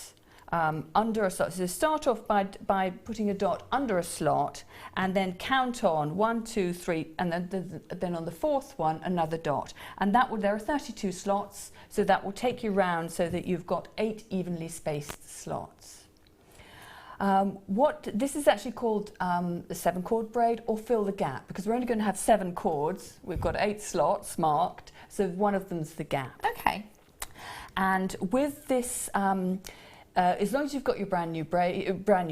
Under a slot. So start off by putting a dot under a slot, and then count on 1, 2, 3, and then on the 4th one another dot. And that will, there are 32 slots, so that will take you round so that you've got 8 evenly spaced slots. This is actually called the 7-cord braid, or fill the gap, because we're only going to have 7 cords. We've got 8 slots marked, so one of them's the gap. Okay. And with this, as long as you've got your brand new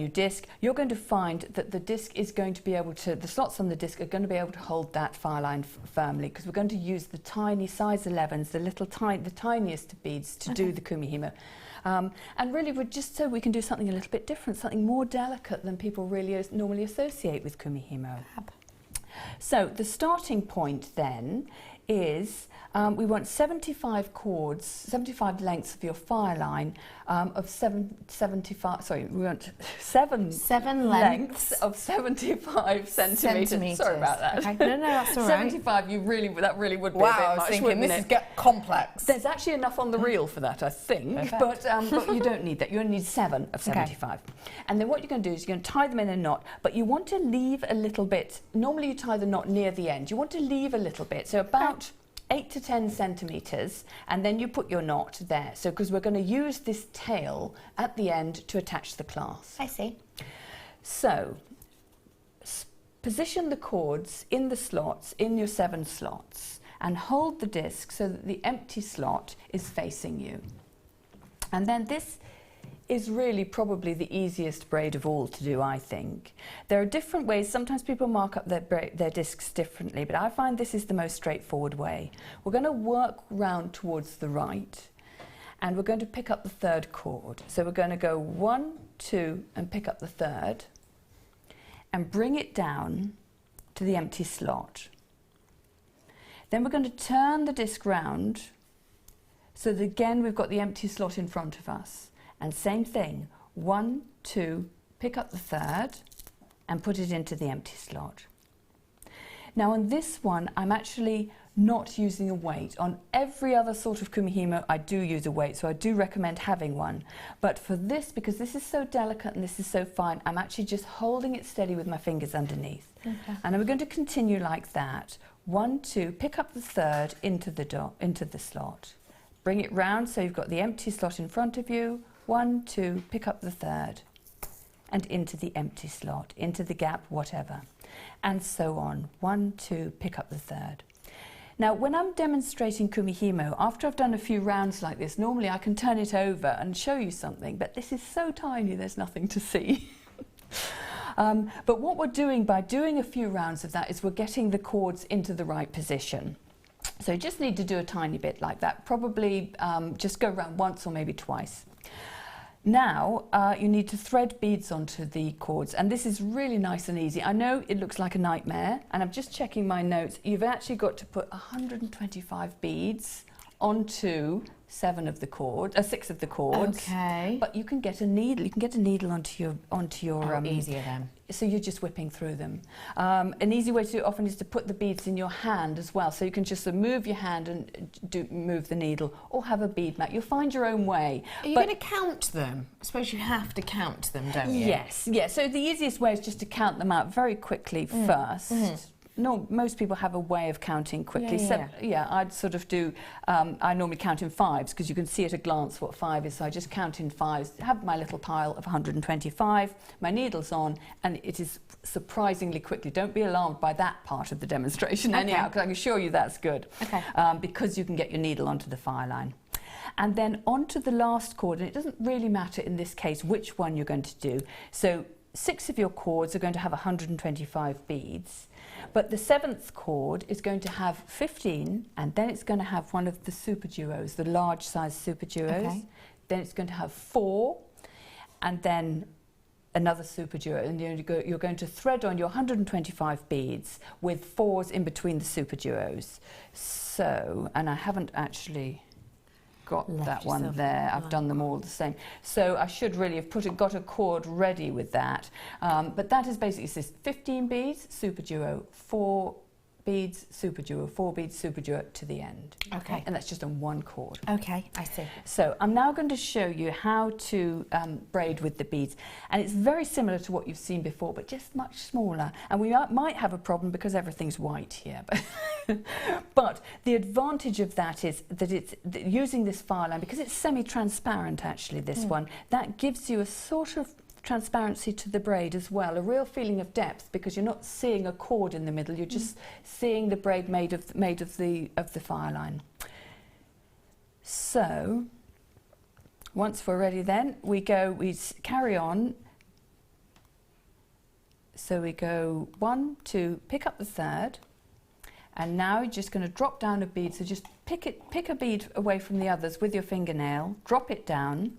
disc, you're going to find that the disc is going to be able to, the slots on the disc are going to be able to hold that Fireline firmly, because we're going to use the tiny size 11s, the tiniest beads to do the Kumihimo. And really, we're just so we can do something a little bit different, something more delicate than people really normally associate with Kumihimo. So the starting point then is we want 75 cords, 75 lengths of your Fireline of 75, sorry, we want 7 lengths of 75 centimetres. Sorry about that. Okay. No, that's all right. 75, that really would be a bit much, I was thinking this is complex. There's actually enough on the reel for that, I think, but you don't need that. You only need 7 of 75. Okay. And then what you're going to do is you're going to tie them in a knot, but you want to leave a little bit. Normally you tie the knot near the end. You want to leave a little bit, so about 8 to 10 centimetres, and then you put your knot there. So, because we're going to use this tail at the end to attach the clasp. I see. So, position the cords in the slots, in your 7 slots, and hold the disc so that the empty slot is facing you. And then this is really probably the easiest braid of all to do, I think. There are different ways. Sometimes people mark up their discs differently, but I find this is the most straightforward way. We're going to work round towards the right, and we're going to pick up the 3rd cord. So we're going to go 1, 2, and pick up the 3rd, and bring it down to the empty slot. Then we're going to turn the disc round, so that again we've got the empty slot in front of us. And same thing, 1, 2, pick up the 3rd, and put it into the empty slot. Now on this one, I'm actually not using a weight. On every other sort of Kumihimo, I do use a weight, so I do recommend having one. But for this, because this is so delicate and this is so fine, I'm actually just holding it steady with my fingers underneath. Okay. And I'm going to continue like that. 1, 2, pick up the third into the slot. Bring it round so you've got the empty slot in front of you. 1, 2, pick up the third. And into the empty slot, into the gap, whatever. And so on. 1, 2, pick up the third. Now, when I'm demonstrating Kumihimo, after I've done a few rounds like this, normally I can turn it over and show you something, but this is so tiny, there's nothing to see. But what we're doing by doing a few rounds of that is we're getting the cords into the right position. So you just need to do a tiny bit like that. Probably just go around once or maybe twice. Now you need to thread beads onto the cords, and this is really nice and easy. I know it looks like a nightmare, and I'm just checking my notes. You've actually got to put 125 beads onto 6 of the cords. Okay. But you can get a needle. You can get a needle onto your easier then. So you're just whipping through them. An easy way to do it often is to put the beads in your hand as well. So you can just move your hand and move the needle, or have a bead mat. You'll find your own way. Are you going to count them? I suppose you have to count them, don't you? Yes, yes. So the easiest way is just to count them out very quickly first. No, most people have a way of counting quickly. I'd sort of do, I normally count in 5s because you can see at a glance what 5 is. So I just count in 5s, have my little pile of 125, my needle's on, and it is surprisingly quickly. Don't be alarmed by that part of the demonstration anyhow, because I can assure you that's good. Okay. Because you can get your needle onto the Fireline. And then onto the last cord, and it doesn't really matter in this case which one you're going to do. So 6 of your cords are going to have 125 beads. But the 7th cord is going to have 15, and then it's going to have one of the super duos, the large size super duos. Okay. Then it's going to have 4, and then another super duo, and you're going to thread on your 125 beads with 4s in between the super duos. So, and I haven't actually got that one there. I've done them all the same. So I should really have got a cord ready with that. But that is basically 15 beads, super duo, 4 beads, super duo, 4 beads, super duo to the end. Okay. And that's just on one cord. Okay, I see. So I'm now going to show you how to braid with the beads. And it's very similar to what you've seen before, but just much smaller. And we might have a problem because everything's white here. But the advantage of that is that it's using this Fireline, because it's semi-transparent actually, this one, that gives you a sort of transparency to the braid as well, a real feeling of depth, because you're not seeing a cord in the middle, you're just seeing the braid made of the Fireline. So once we're ready, then we carry on. So we go 1, 2, pick up the third, and now you're just going to drop down a bead. So just pick a bead away from the others with your fingernail, drop it down.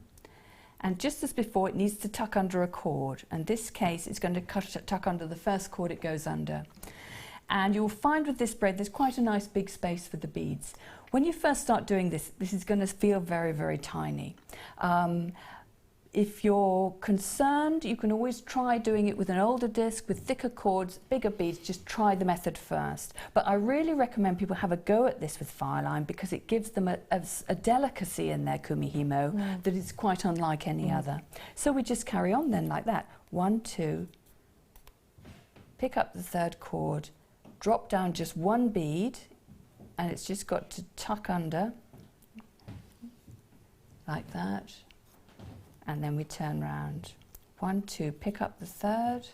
And just as before, it needs to tuck under a cord. In this case, it's going to tuck under the first cord it goes under. And you'll find with this braid, there's quite a nice big space for the beads. When you first start doing this, this is going to feel very, very tiny. If you're concerned, you can always try doing it with an older disc, with thicker cords, bigger beads. Just try the method first. But I really recommend people have a go at this with Fireline, because it gives them a delicacy in their Kumihimo that is quite unlike any other. So we just carry on then like that. 1, 2, pick up the third cord, drop down just 1 bead, and it's just got to tuck under like that. And then we turn round. 1, 2, pick up the third,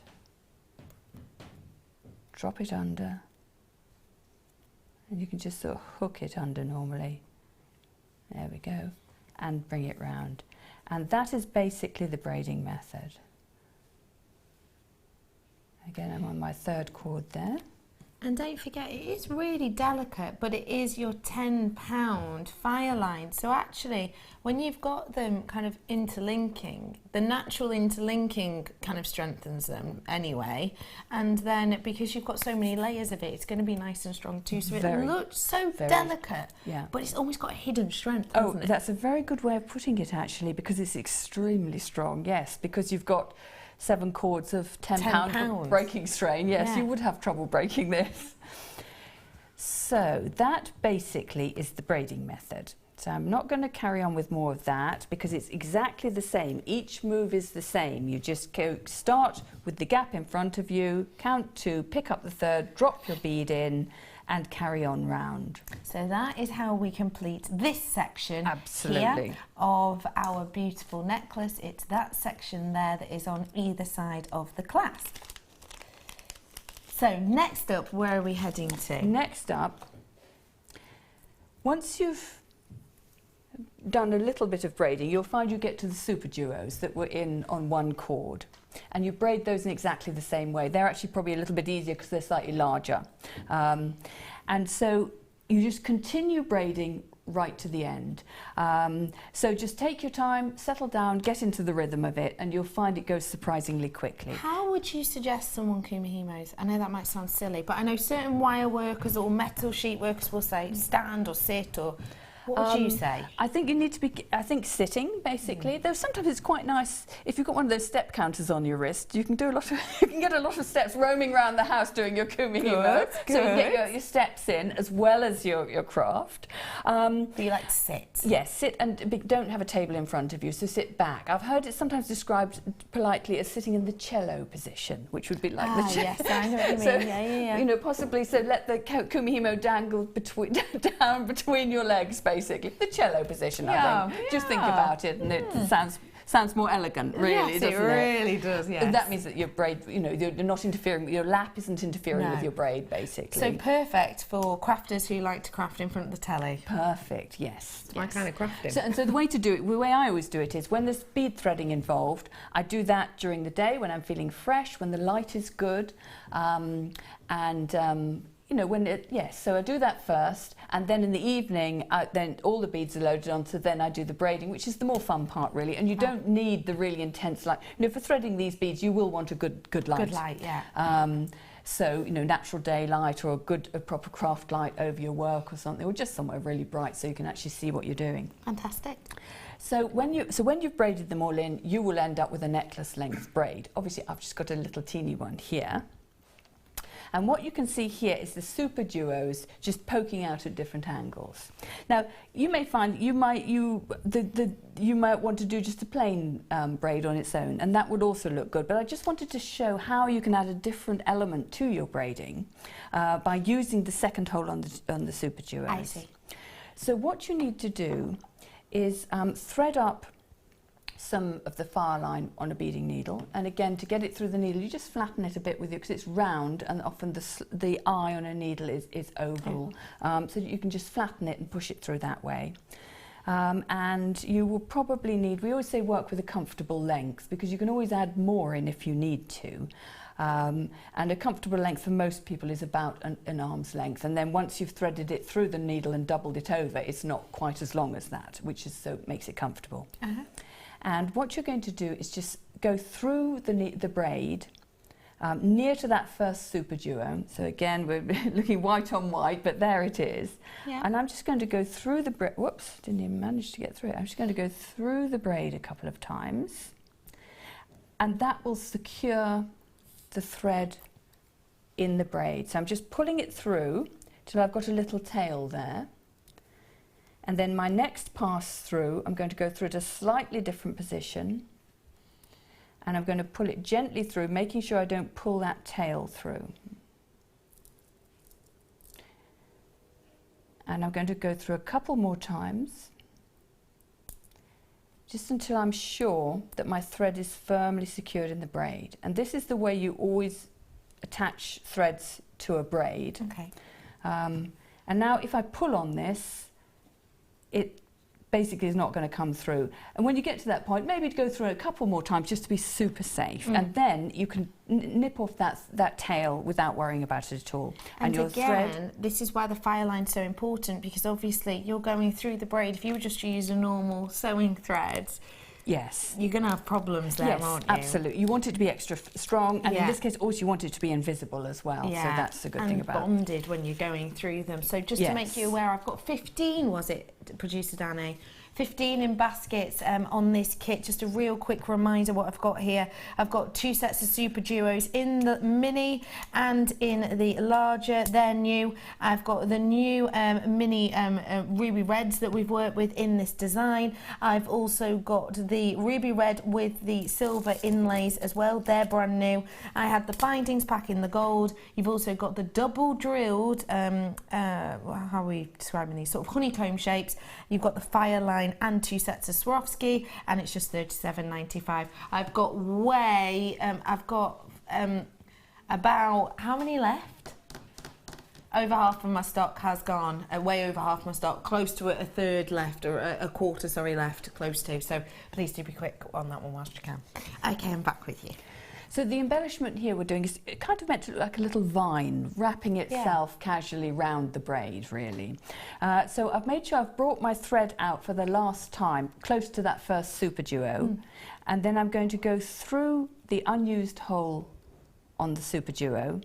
drop it under, and you can just sort of hook it under normally. There we go, and bring it round. And that is basically the braiding method. Again, I'm on my third cord there. And don't forget, it is really delicate, but it is your £10 Fireline. So actually, when you've got them kind of interlinking, the natural interlinking kind of strengthens them anyway. And then because you've got so many layers of it, it's going to be nice and strong too. So it looks so delicate, but it's almost got a hidden strength, hasn't it? That's a very good way of putting it actually, because it's extremely strong, yes, because you've got 7 cords of 10 pound breaking strain. Yes, you would have trouble breaking this. So that basically is the braiding method. So I'm not going to carry on with more of that because it's exactly the same. Each move is the same. You just start with the gap in front of you, count 2, pick up the 3rd, drop your bead in, and carry on round. So that is how we complete this section Absolutely. here of our beautiful necklace. It's that section there that is on either side of the clasp. So next up, where are we heading to? Next up, once you've done a little bit of braiding, you'll find you get to the super duos that were in on 1 cord. And you braid those in exactly the same way. They're actually probably a little bit easier because they're slightly larger. And so you just continue braiding right to the end. So just take your time, settle down, get into the rhythm of it, and you'll find it goes surprisingly quickly. How would you suggest someone Kumihimos? I know that might sound silly, but I know certain wire workers or metal sheet workers will say stand or sit or... What would you say? I think you need to be, sitting, basically. Though sometimes it's quite nice, if you've got one of those step counters on your wrist, you can do you can get a lot of steps roaming around the house doing your Kumihimo. Good. So you can get your steps in as well as your craft. Do you like to sit? Yes, sit and don't have a table in front of you, so sit back. I've heard it sometimes described politely as sitting in the cello position, which would be like the cello. Yes, I know what you mean. So, yeah. You know, possibly, so let the Kumihimo dangle down between your legs, basically. The cello position, I think. Just think about it, and it sounds more elegant, really, yes, doesn't it? It really does, yes. And that means that your braid, you know, you're not interfering, your lap isn't interfering with your braid, basically. So perfect for crafters who like to craft in front of the telly. Perfect, yes. It's my kind of crafting. So the way to do it, the way I always do it is when there's bead threading involved, I do that during the day when I'm feeling fresh, when the light is good, you know, so I do that first, and then in the evening, then all the beads are loaded on, so then I do the braiding, which is the more fun part, really. And you don't need the really intense light. You know, for threading these beads, you will want a good light. Good light, yeah. So, you know, natural daylight or a proper craft light over your work or something, or just somewhere really bright so you can actually see what you're doing. Fantastic. So when you've braided them all in, you will end up with a necklace length braid. Obviously, I've just got a little teeny one here. And what you can see here is the super duos just poking out at different angles. Now, you may find you might want to do just a plain braid on its own, and that would also look good. But I just wanted to show how you can add a different element to your braiding by using the second hole on the super duos. I see. So what you need to do is thread up some of the Fireline on a beading needle, and again, to get it through the needle, you just flatten it a bit with you because it's round, and often the eye on a needle is oval, so that you can just flatten it and push it through that way. And you will probably need, we always say work with a comfortable length, because you can always add more in if you need to. And a comfortable length for most people is about an arm's length, and then once you've threaded it through the needle and doubled it over, it's not quite as long as that, which is so makes it comfortable. And what you're going to do is just go through the braid near to that first super duo. So again, we're looking white on white, but there it is. Yeah. And I'm just going to go through the braid. Whoops, didn't even manage to get through it. I'm just going to go through the braid a couple of times, and that will secure the thread in the braid. So I'm just pulling it through till I've got a little tail there. And then my next pass through, I'm going to go through at a slightly different position, and I'm going to pull it gently through, making sure I don't pull that tail through. And I'm going to go through a couple more times, just until I'm sure that my thread is firmly secured in the braid. And this is the way you always attach threads to a braid. Okay. And now if I pull on this, it basically is not going to come through. And when you get to that point, maybe go through it a couple more times just to be super safe. And then you can nip off that tail without worrying about it at all. And your again, thread, this is why the Fireline's so important, because obviously you're going through the braid. If you were just to use a normal sewing thread, yes, you're going to have problems there, aren't you? Absolutely. You want it to be extra strong, and in this case also you want it to be invisible as well. Yeah. So that's the good thing about it. And bonded when you're going through them. So just to make you aware, I've got 15, was it, Producer Danny? 15 in baskets on this kit. Just a real quick reminder what I've got here. I've got 2 sets of super duos in the mini and in the larger. They're new. I've got the new mini ruby reds that we've worked with in this design. I've also got the ruby red with the silver inlays as well. They're brand new. I had the bindings pack in the gold. You've also got the double drilled, how are we describing these, sort of honeycomb shapes. You've got the Fireline and 2 sets of Swarovski, and it's just $37.95. I've got about, how many left? Over half of my stock has gone, way over half my stock, close to a third left, or a quarter, sorry, left, close to. So please do be quick on that one whilst you can. Okay, I'm back with you. So the embellishment here we're doing is kind of meant to look like a little vine wrapping itself casually round the braid, really. So I've made sure I've brought my thread out for the last time, close to that first super duo, and then I'm going to go through the unused hole on the super duo,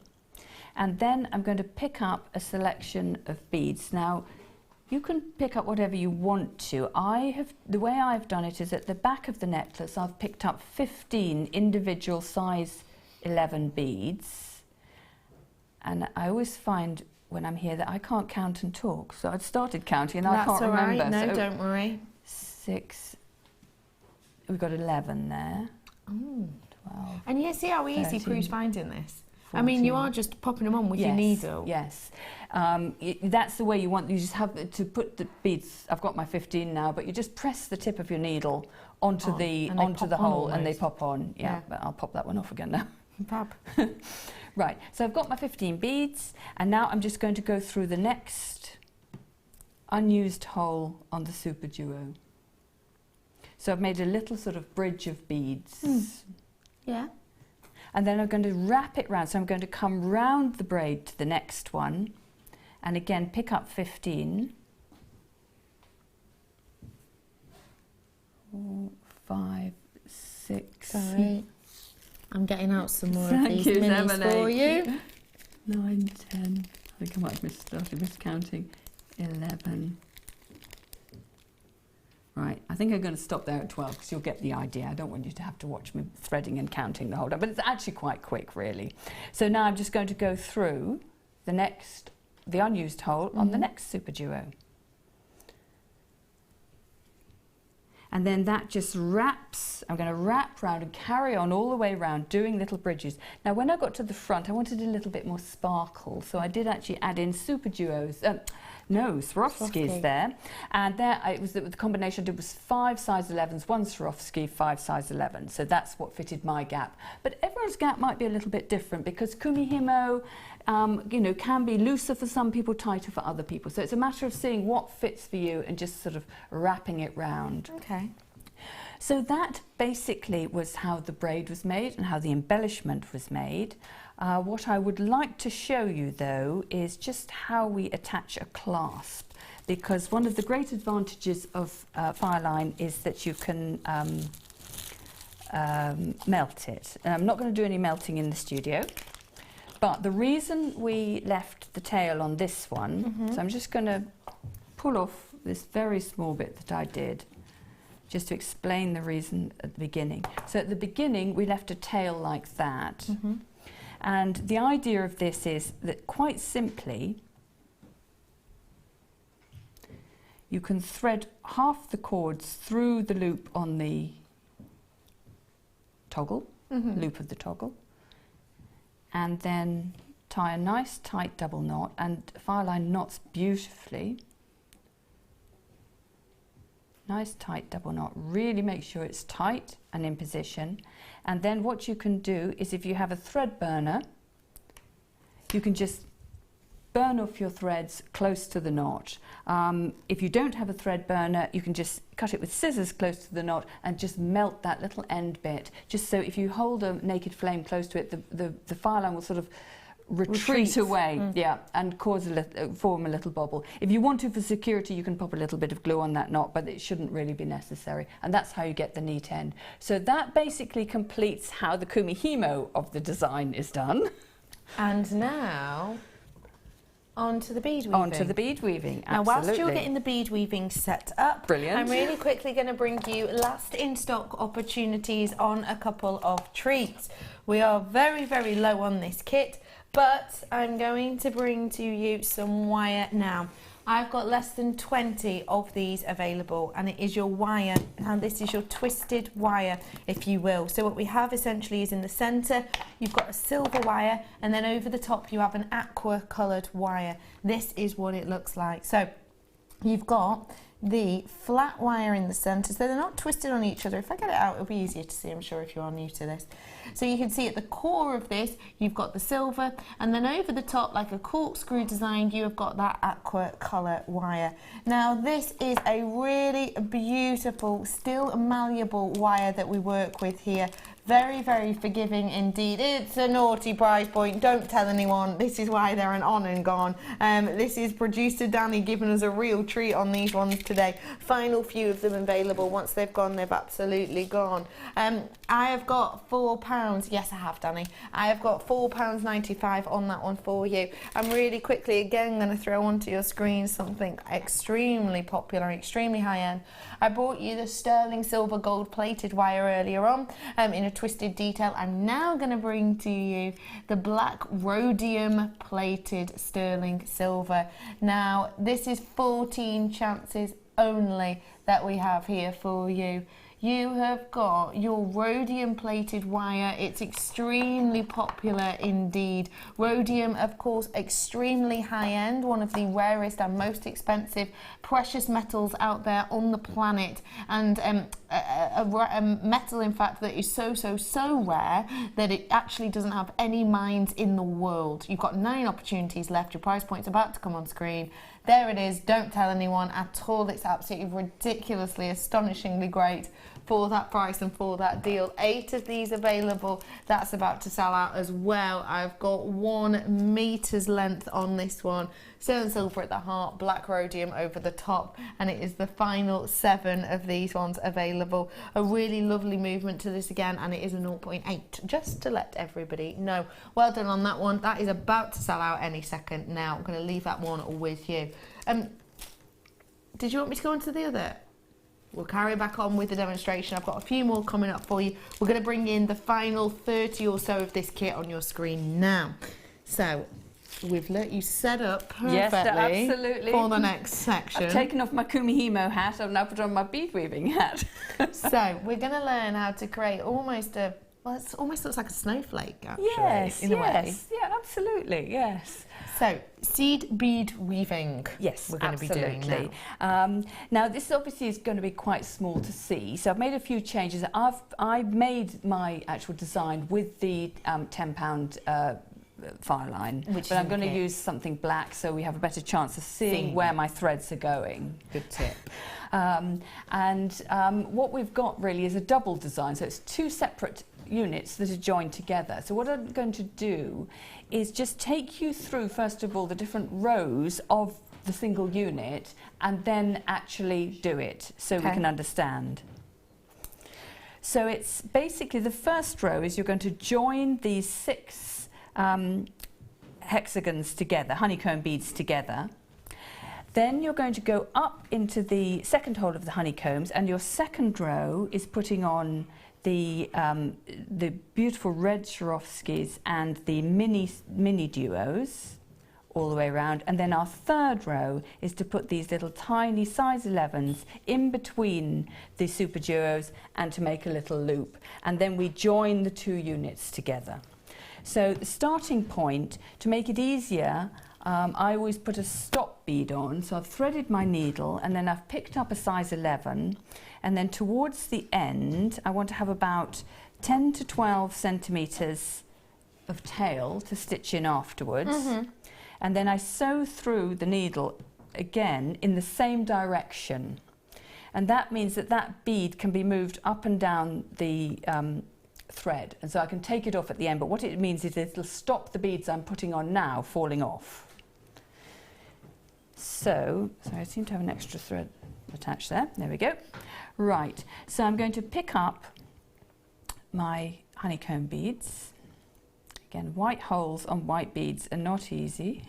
and then I'm going to pick up a selection of beads. Now, you can pick up whatever you want to. The way I've done it is at the back of the necklace I've picked up 15 individual size 11 beads, and I always find when I'm here that I can't count and talk, so I'd started counting and I can't remember. That's all right, no, so don't worry. 6, we've got 11 there. Oh. 12. And you see how easy 13, proves finding this? 14. I mean, you are just popping them on with your needle. Yes, that's the way you want. You just have to put the beads. I've got my 15 now, but you just press the tip of your needle onto the hole, and they pop on. Yeah, but I'll pop that one off again now. Fab. Right. So I've got my 15 beads, and now I'm just going to go through the next unused hole on the super duo. So I've made a little sort of bridge of beads. Yeah. And then I'm going to wrap it round. So I'm going to come round the braid to the next one, and again pick up 15. 4, 5, 6. Sorry. I'm getting out some more of these minis for you. 9, 10. I think I might have started miscounting. 11. Right, I think I'm going to stop there at 12 because you'll get the idea. I don't want you to have to watch me threading and counting the whole time, but it's actually quite quick, really. So now I'm just going to go through the unused hole on the next super duo. And then that just wraps. I'm going to wrap round and carry on all the way around doing little bridges. Now when I got to the front I wanted a little bit more sparkle, so I did actually add in super duos. Swarovskis there, and there it was the combination I did was 5 size 11s, 1 Swarovski, 5 size 11. So that's what fitted my gap. But everyone's gap might be a little bit different because Kumihimo, can be looser for some people, tighter for other people. So it's a matter of seeing what fits for you and just sort of wrapping it round. Okay. So that basically was how the braid was made and how the embellishment was made. What I would like to show you though is just how we attach a clasp, because one of the great advantages of Fireline is that you can melt it. I'm not going to do any melting in the studio, but the reason we left the tail on this one, so I'm just going to pull off this very small bit that I did just to explain the reason at the beginning. So at the beginning we left a tail like that. And the idea of this is that quite simply you can thread half the cords through the loop on the toggle, loop of the toggle, and then tie a nice tight double knot, and Fireline knots beautifully. Nice tight double knot, really make sure it's tight and in position. And then what you can do is, if you have a thread burner, you can just burn off your threads close to the knot. If you don't have a thread burner, you can just cut it with scissors close to the knot and just melt that little end bit, just so if you hold a naked flame close to it, the Fireline will sort of retreat away, and form a little bobble. If you want to for security, you can pop a little bit of glue on that knot, but it shouldn't really be necessary, and that's how you get the neat end. So that basically completes how the Kumihimo of the design is done. And now onto the bead weaving. Onto the bead weaving, Now, absolutely. whilst you're getting the bead weaving set up, Brilliant. I'm really quickly going to bring you last in stock opportunities on a couple of treats. We are very, very low on this kit, but I'm going to bring to you some wire now. I've got less than 20 of these available, and it is your wire, and this is your twisted wire, if you will. So what we have essentially is in the centre, you've got a silver wire, and then over the top you have an aqua coloured wire. This is what it looks like. So you've got the flat wire in the centre, so they're not twisted on each other. If I get it out, it'll be easier to see, I'm sure, if you are new to this. So you can see at the core of this, you've got the silver, and then over the top, like a corkscrew design, you have got that aqua colour wire. Now, this is a really beautiful, still malleable wire that we work with here. Very, very forgiving indeed. It's a naughty price point. Don't tell anyone. This is why they're an on and gone. This is producer Danny giving us a real treat on these ones today. Final few of them available. Once they've gone, they've absolutely gone. I have got £4. Yes, I have, Danny. I have got £4.95 on that one for you. I'm really quickly again going to throw onto your screen something extremely popular, extremely high end. I brought you the sterling silver gold plated wire earlier on in a twisted detail. I'm now going to bring to you the black rhodium plated sterling silver. Now, this is 14 chances only that we have here for you. You have got your rhodium plated wire. It's extremely popular indeed. Rhodium, of course, extremely high end, one of the rarest and most expensive precious metals out there on the planet, and a metal, in fact, that is so rare that it actually doesn't have any mines in the world. You've got 9 opportunities left. Your price point's about to come on screen. There it is. Don't tell anyone at all. It's absolutely ridiculously, astonishingly great for that price and for that deal. 8 of these available. That's about to sell out as well. I've got 1 meter's length on this one. Sterling silver at the heart, black rhodium over the top, and it is the final 7 of these ones available. A really lovely movement to this again, and it is a 0.8, just to let everybody know. Well done on that one. That is about to sell out any second now. I'm going to leave that one with you. Did you want me to go on to the other? We'll carry back on with the demonstration. I've got a few more coming up for you. We're going to bring in the final 30 or so of this kit on your screen now. So we've let you set up perfectly, yes, absolutely, for the next section. I've taken off my Kumihimo hat. I've now put on my bead weaving hat. So we're going to learn how to create almost a, well, it almost looks like a snowflake, actually. Yes, in a way. Yeah, absolutely, yes. So, seed bead weaving. Yes, we're going absolutely. to be doing now. Now, this obviously is going to be quite small to see, so I've made a few changes. I've made my actual design with the £10 Fireline, but I'm going to use something black so we have a better chance of seeing where my threads are going. Good tip. What we've got really is a double design, so it's 2 separate units that are joined together. So what I'm going to do is just take you through, first of all, the different rows of the single unit, and then actually do it so we can understand. So it's basically, the first row is you're going to join these 6 hexagons together, honeycomb beads together. Then you're going to go up into the second hole of the honeycombs, and your second row is putting on the beautiful red Swarovskis and the mini duos all the way around, and then our third row is to put these little tiny size 11s in between the super duos and to make a little loop, and then we join the 2 units together. So the starting point, to make it easier, I always put a stop bead on, so I've threaded my needle and then I've picked up a size 11, and then towards the end I want to have about 10 to 12 centimetres of tail to stitch in afterwards, and then I sew through the needle again in the same direction, and that means that that bead can be moved up and down the thread, and so I can take it off at the end, but what it means is it'll stop the beads I'm putting on now falling off. So, sorry, I seem to have an extra thread attached there. There we go. Right, so I'm going to pick up my honeycomb beads. Again, white holes on white beads are not easy.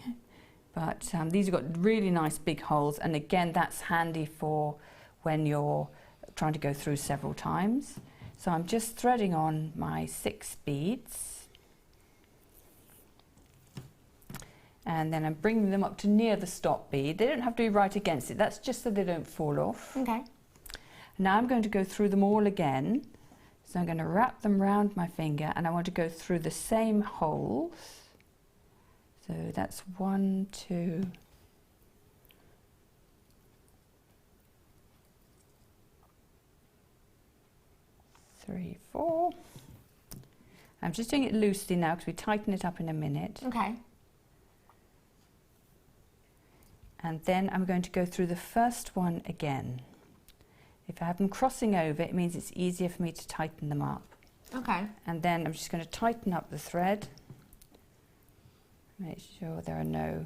But these have got really nice big holes, and again that's handy for when you're trying to go through several times. So I'm just threading on my 6 beads, and then I'm bringing them up to near the stop bead. They don't have to be right against it, that's just so they don't fall off. Okay. Now I'm going to go through them all again. So I'm going to wrap them round my finger, and I want to go through the same holes. So that's 1, 2, 3, 4. I'm just doing it loosely now because we tighten it up in a minute. Okay. And then I'm going to go through the first one again. If I have them crossing over, it means it's easier for me to tighten them up. Okay. And then I'm just going to tighten up the thread. Make sure there are no...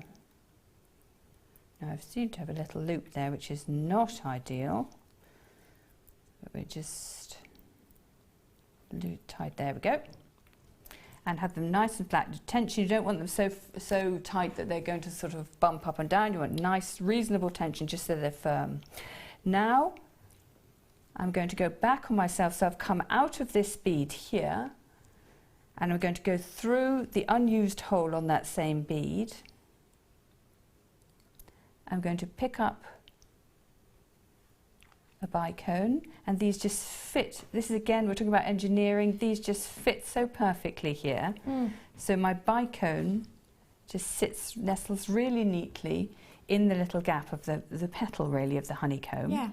Now I seem to have a little loop there, which is not ideal. But we just tight. There we go. And have them nice and flat. Tension, you don't want them so tight that they're going to sort of bump up and down. You want nice, reasonable tension, just so they're firm. Now I'm going to go back on myself, so I've come out of this bead here, and I'm going to go through the unused hole on that same bead. I'm going to pick up a bicone, and these just fit. This is, again, we're talking about engineering, these just fit so perfectly here. So my bicone just nestles really neatly in the little gap of the petal, really, of the honeycomb. Yeah.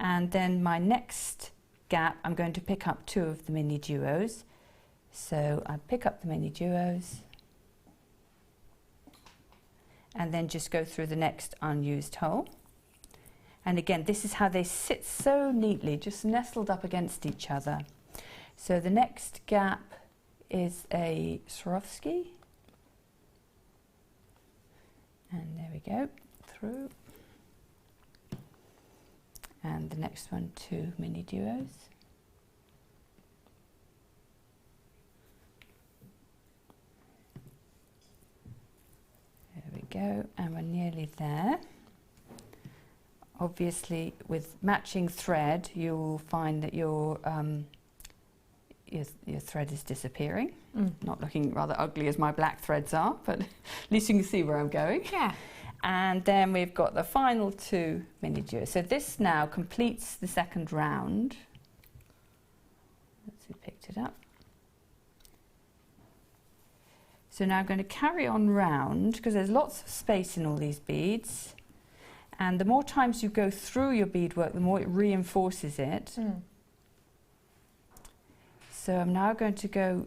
And then my next gap, I'm going to pick up 2 of the mini duos. So I pick up the mini duos, and then just go through the next unused hole. And again, this is how they sit so neatly, just nestled up against each other. So the next gap is a Swarovski. And there we go, through. And the next one, 2 mini duos. There we go, and we're nearly there. Obviously, with matching thread, you'll find that your thread is disappearing. Not looking rather ugly as my black threads are, but at least you can see where I'm going. Yeah. And then we've got the final 2 mini duos. So this now completes the second round. Let's see, picked it up. So now I'm going to carry on round, because there's lots of space in all these beads. And the more times you go through your beadwork, the more it reinforces it. So I'm now going to go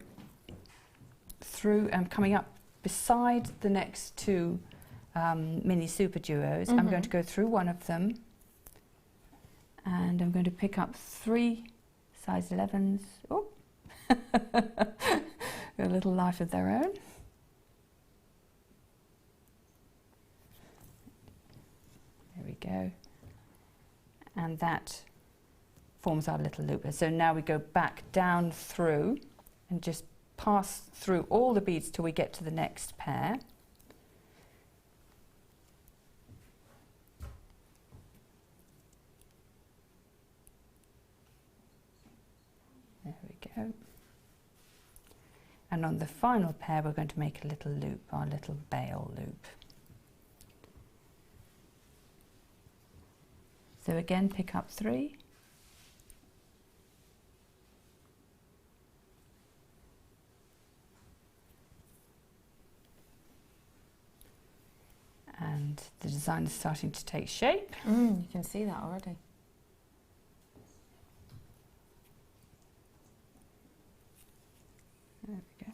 through, I'm coming up beside the next 2 mini super duos. I'm going to go through one of them, and I'm going to pick up 3 size 11s. Oh, a little life of their own. There we go. And that forms our little loop. So now we go back down through and just pass through all the beads till we get to the next pair. There we go. And on the final pair, we're going to make a little loop, our little bail loop. So again, pick up 3. And the design is starting to take shape. You can see that already. There we go.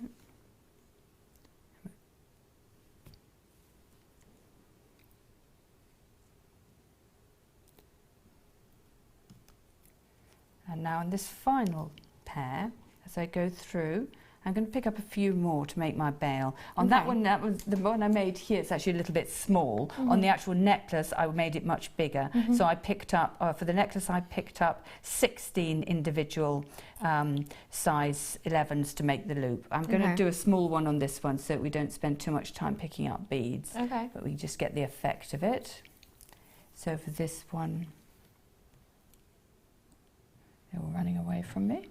And now in this final pair, as I go through, I'm going to pick up a few more to make my bail. On that one, that was the one I made here, it's actually a little bit small. On the actual necklace, I made it much bigger. So I picked up, for the necklace, I picked up 16 individual size 11s to make the loop. I'm going to do a small one on this one so that we don't spend too much time picking up beads, but we just get the effect of it. So for this one, they're all running away from me.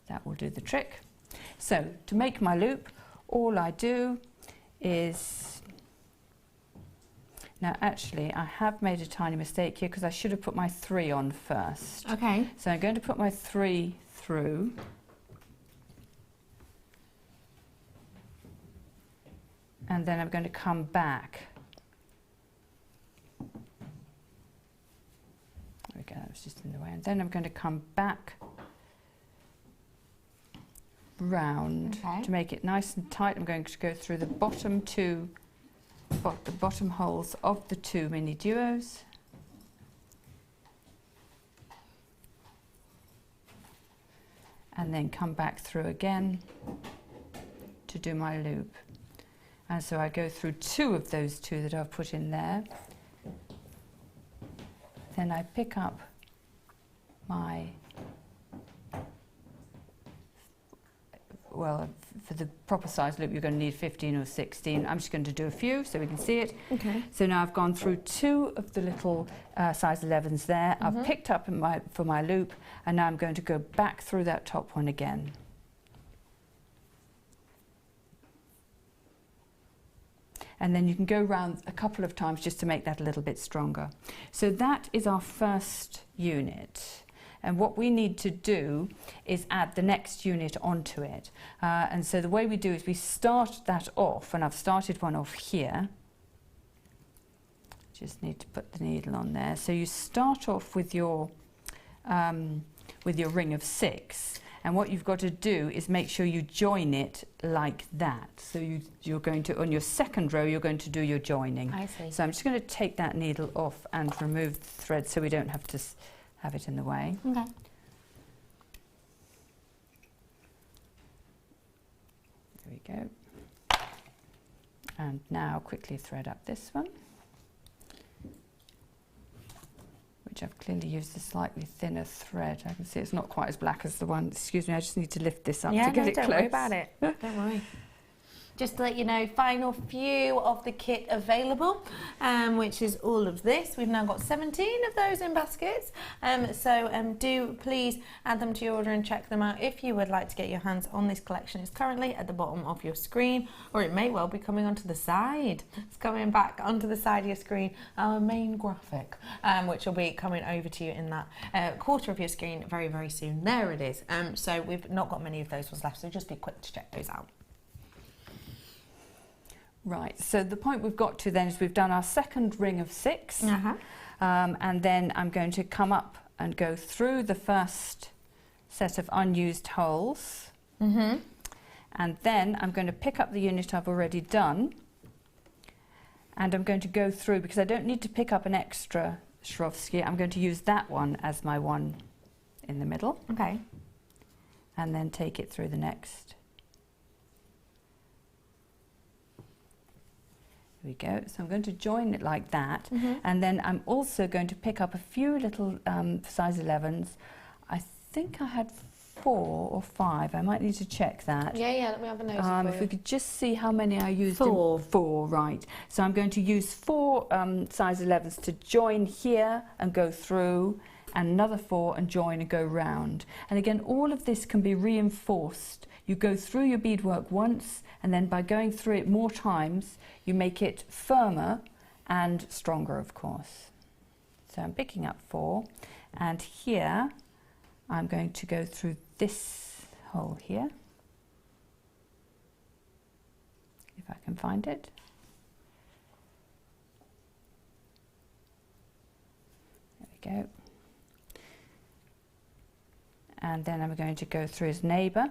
That will do the trick. So to make my loop, all I do is, now actually I have made a tiny mistake here because I should have put my 3 on first. Okay. So I'm going to put my 3 through. And then I'm going to come back. There we go, that was just in the way. And then I'm going to come back round to make it nice and tight. I'm going to go through the bottom the bottom holes of the 2 mini duos. And then come back through again to do my loop. And so I go through 2 of those 2 that I've put in there. Then I pick up my, well, for the proper size loop you're going to need 15 or 16. I'm just going to do a few so we can see it. Okay. So now I've gone through 2 of the little size 11s there. I've picked up for my loop, and now I'm going to go back through that top one again. And then you can go round a couple of times just to make that a little bit stronger. So that is our first unit. And what we need to do is add the next unit onto it. And so the way we do is we start that off, and I've started one off here. Just need to put the needle on there. So you start off with your ring of 6. And what you've got to do is make sure you join it like that. So you're going to, on your second row, you're going to do your joining. I see. So I'm just going to take that needle off and remove the thread so we don't have to have it in the way. Okay. There we go. And now quickly thread up this one, which I've clearly used a slightly thinner thread. I can see it's not quite as black as the one. Excuse me, I just need to lift this up to get it close. Don't worry about it. Don't worry. Just to let you know, final few of the kit available, which is all of this. We've now got 17 of those in baskets, so do please add them to your order and check them out if you would like to get your hands on this collection. It's currently at the bottom of your screen, or it may well be coming onto the side. It's coming back onto the side of your screen, our main graphic, which will be coming over to you in that quarter of your screen very, very soon. There it is. So we've not got many of those ones left, so just be quick to check those out. Right, so the point we've got to then is we've done our second ring of 6, and then I'm going to come up and go through the first set of unused holes, and then I'm going to pick up the unit I've already done, and I'm going to go through, because I don't need to pick up an extra Swarovski, I'm going to use that one as my one in the middle, and then take it through the next. There we go. So I'm going to join it like that, and then I'm also going to pick up a few little size 11s. I think I had 4 or 5. I might need to check that. Yeah, let me have a nose. If we could just see how many I used. 4. 4, right. So I'm going to use 4 size 11s to join here and go through, and another 4 and join and go round. And again, all of this can be reinforced. You go through your beadwork once, and then by going through it more times, you make it firmer and stronger, of course. So I'm picking up 4, and here I'm going to go through this hole here, if I can find it. There we go. And then I'm going to go through his neighbour.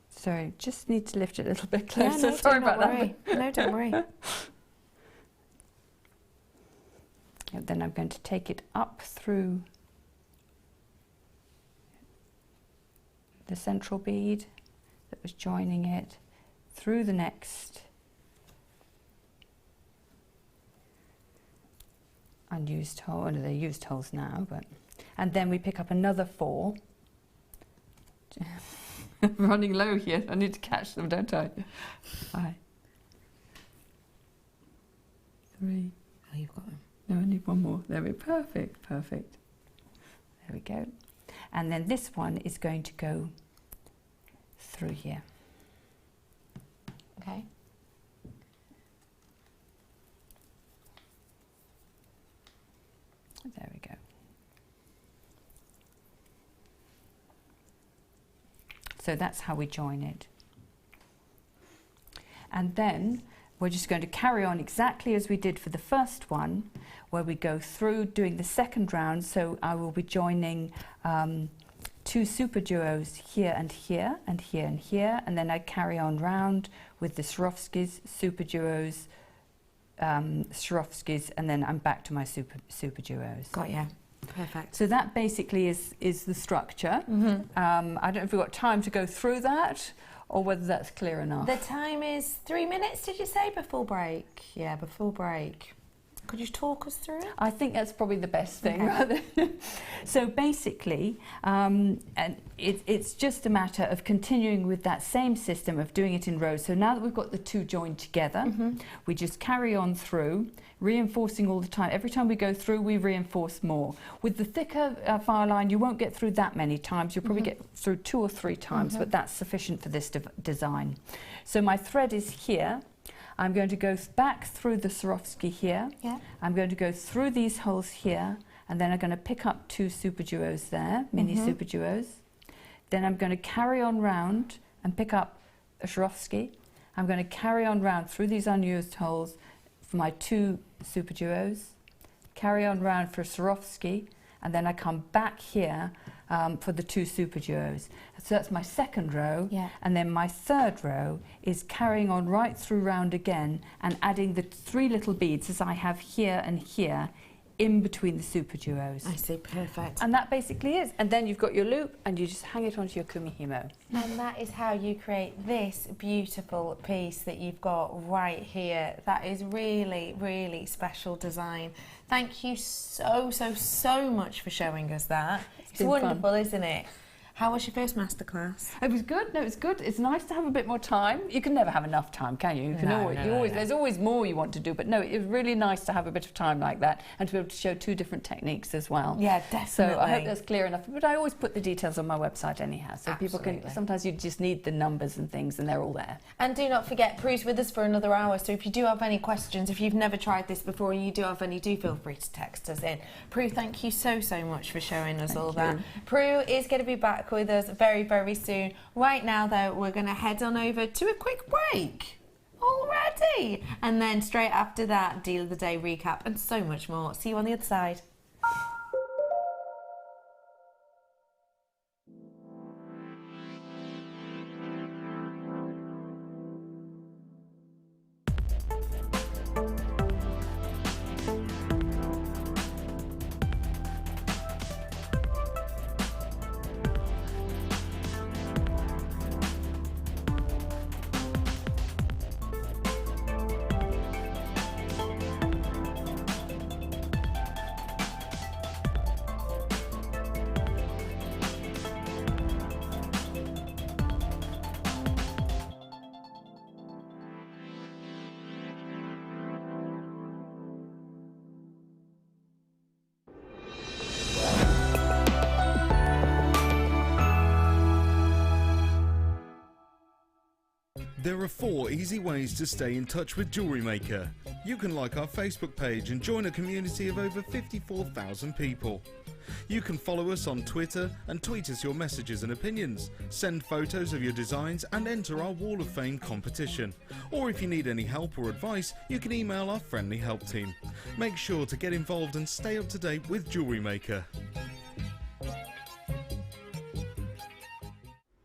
Sorry, just need to lift it a little bit closer. Yeah, no, Sorry about worry. that. No, don't worry. then I'm going to take it up through the central bead that was joining it, through the next unused hole, and they're used holes now, but, and then we pick up another 4. I'm running low here, I need to catch them, don't I? 5, 3. Oh, you've got them. No, I need one more. There we go. Perfect, perfect. There we go. And then this one is going to go through here. Okay. There we go. So that's how we join it. And then we're just going to carry on exactly as we did for the first one, where we go through doing the second round. So I will be joining 2 super duos here and here and here and here, and then I carry on round with the Swarovskis, super duos, Swarovskis, and then I'm back to my super duos. Got you. Perfect. So that basically is the structure. I don't know if we've got time to go through that, or whether that's clear enough. The time is 3 minutes, did you say, before break? Yeah, before break. Could you talk us through it? I think that's probably the best thing. Okay. So basically, and it's just a matter of continuing with that same system of doing it in rows. So now that we've got the 2 joined together, we just carry on through, reinforcing all the time. Every time we go through, we reinforce more. With the thicker Fireline, you won't get through that many times. You'll probably get through 2 or 3 times, but that's sufficient for this design. So my thread is here. I'm going to go back through the Swarovski here. Yeah. I'm going to go through these holes here, and then I'm going to pick up 2 super duos there, mini super duos. Then I'm going to carry on round and pick up a Swarovski. I'm going to carry on round through these unused holes for my 2 super duos, carry on round for a Swarovski, and then I come back here for the 2 super duos. So that's my second row, and then my third row is carrying on right through round again and adding the 3 little beads as I have here and here in between the super duos. I see, perfect. And that basically is. And then you've got your loop and you just hang it onto your Kumihimo. And that is how you create this beautiful piece that you've got right here. That is really, really special design. Thank you so much for showing us that. It's wonderful, fun. Isn't it? How was your first masterclass? It was good. No, it was good. It's nice to have a bit more time. You can never have enough time, can you? You can always. There's always more you want to do, but no, it was really nice to have a bit of time like that and to be able to show 2 different techniques as well. Yeah, definitely. So I hope that's clear enough. But I always put the details on my website anyhow, so people can. Sometimes you just need the numbers and things, and they're all there. And do not forget, Prue's with us for another hour. So if you do have any questions, if you've never tried this before, and you do have any, do feel free to text us in. Prue, thank you so much for showing us all that. Prue is going to be back with us very soon. Right now though, we're going to head on over to a quick break already, and then straight after that, deal of the day recap and so much more. See you on the other side. There are 4 easy ways to stay in touch with Jewellery Maker. You can like our Facebook page and join a community of over 54,000 people. You can follow us on Twitter and tweet us your messages and opinions, send photos of your designs and enter our Wall of Fame competition. Or if you need any help or advice, you can email our friendly help team. Make sure to get involved and stay up to date with Jewellery Maker.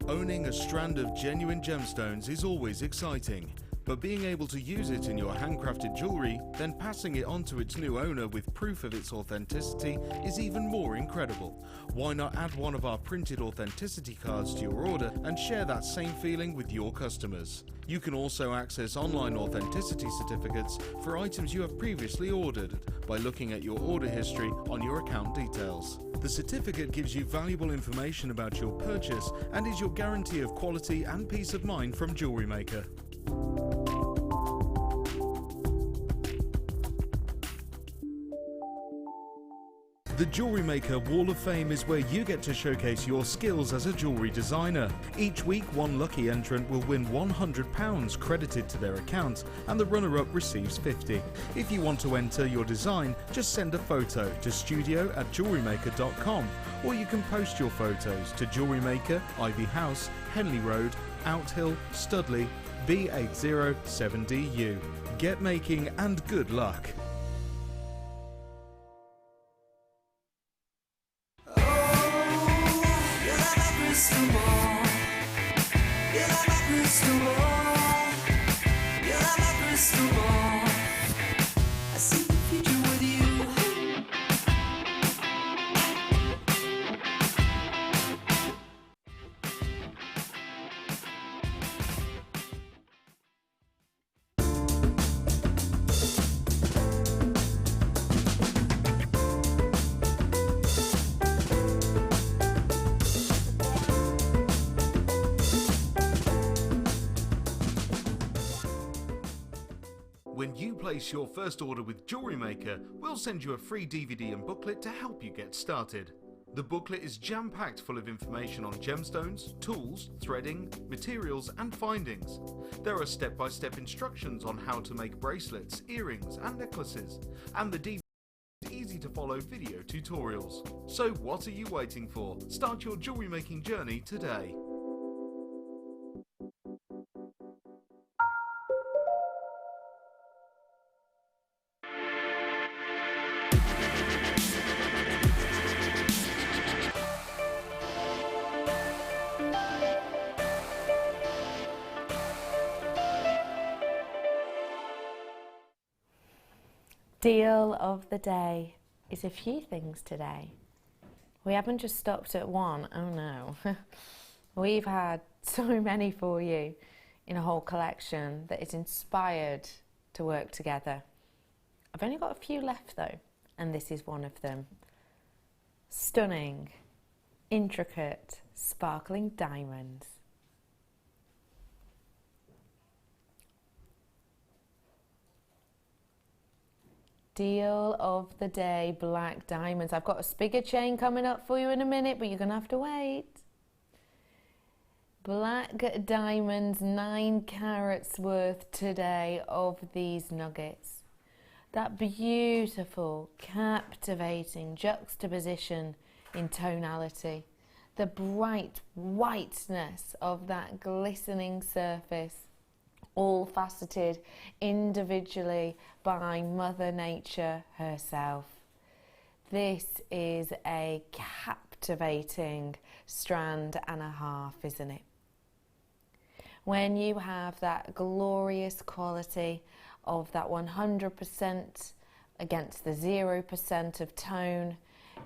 Owning a strand of genuine gemstones is always exciting, But being able to use it in your handcrafted jewellery, then passing it on to its new owner with proof of its authenticity is even more incredible. Why not add one of our printed authenticity cards to your order and share that same feeling with your customers? You can also access online authenticity certificates for items you have previously ordered by looking at your order history on your account details. The certificate gives you valuable information about your purchase and is your guarantee of quality and peace of mind from Jewellery Maker. The Jewellery Maker Wall of Fame is where you get to showcase your skills as a jewellery designer. Each week, one lucky entrant will win £100 credited to their account, and the runner-up receives £50. If you want to enter your design, just send a photo to studio@jewellerymaker.com, or you can post your photos to Jewellery Maker, Ivy House, Henley Road, Outhill, Studley, B807DU. Get making and good luck. When you place your first order with Jewellery Maker, we'll send you a free DVD and booklet to help you get started. The booklet is jam-packed full of information on gemstones, tools, threading, materials and findings. There are step-by-step instructions on how to make bracelets, earrings and necklaces, and the DVD is easy to follow video tutorials. So what are you waiting for? Start your jewellery making journey today. Deal of the day is a few things today. We haven't just stopped at one, oh no. We've had so many for you in a whole collection that is inspired to work together. I've only got a few left though, and this is one of them. Stunning, intricate, sparkling diamonds. Deal of the day, black diamonds. I've got a spiger chain coming up for you in a minute, but you're going to have to wait. Black diamonds, 9 carats worth today of these nuggets. That beautiful, captivating juxtaposition in tonality. The bright whiteness of that glistening surface. All faceted individually by Mother Nature herself. This is a captivating strand and a half, isn't it? When you have that glorious quality of that 100% against the 0% of tone,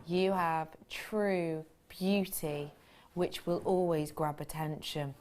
you have true beauty which will always grab attention.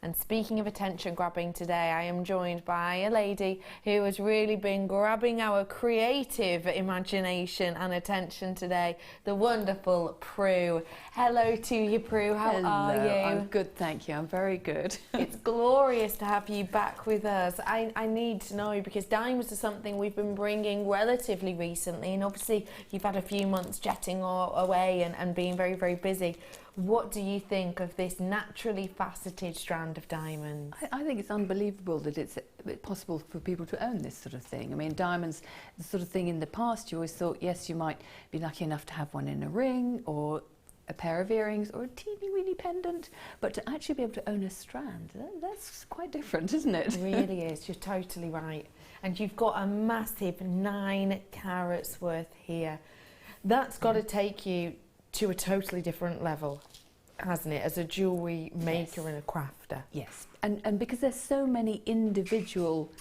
And speaking of attention grabbing today, I am joined by a lady who has really been grabbing our creative imagination and attention today, the wonderful Prue. Hello to you, Prue. How are you? I'm good, thank you. I'm very good. It's glorious to have you back with us. I need to know, because diamonds are something we've been bringing relatively recently, and obviously you've had a few months jetting away and being very, very busy. What do you think of this naturally faceted strand of diamonds? I think it's unbelievable that it's possible for people to own this sort of thing. I mean, diamonds, the sort of thing in the past, you always thought, yes, you might be lucky enough to have one in a ring or a pair of earrings or a teeny weeny pendant, but to actually be able to own a strand, that's quite different, isn't it? It really is, you're totally right. And you've got a massive 9 carats worth here. That's got to take you to a totally different level. hasn't it, as a jewellery maker and a crafter. Yes, and because there's so many individual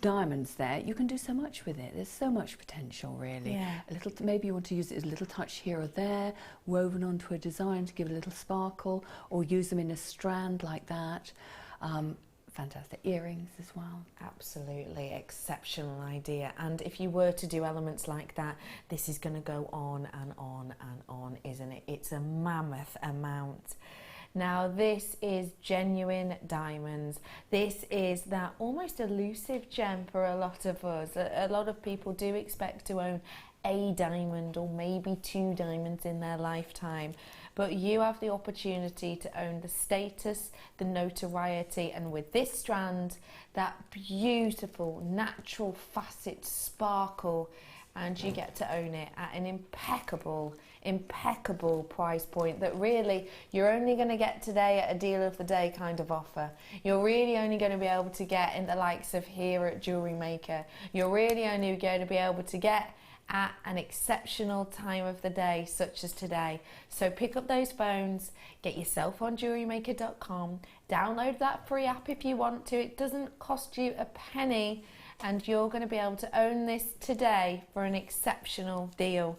diamonds there, you can do so much with it. There's so much potential, really. Yeah. A little, maybe you want to use it as a little touch here or there, woven onto a design to give it a little sparkle, or use them in a strand like that. Fantastic earrings as well. Absolutely exceptional idea. And if you were to do elements like that, this is going to go on and on and on, isn't it? It's a mammoth amount. Now this is genuine diamonds. This is that almost elusive gem for a lot of us. A lot of people do expect to own a diamond or maybe 2 diamonds in their lifetime. But you have the opportunity to own the status, the notoriety, and with this strand, that beautiful natural facet sparkle, and you get to own it at an impeccable price point that really you're only going to get today at a deal of the day kind of offer. You're really only going to be able to get in the likes of here at Jewellery Maker. You're really only going to be able to get at an exceptional time of the day such as today. So pick up those phones, get yourself on JewelleryMaker.com, download that free app if you want to. It doesn't cost you a penny, and you're going to be able to own this today for an exceptional deal.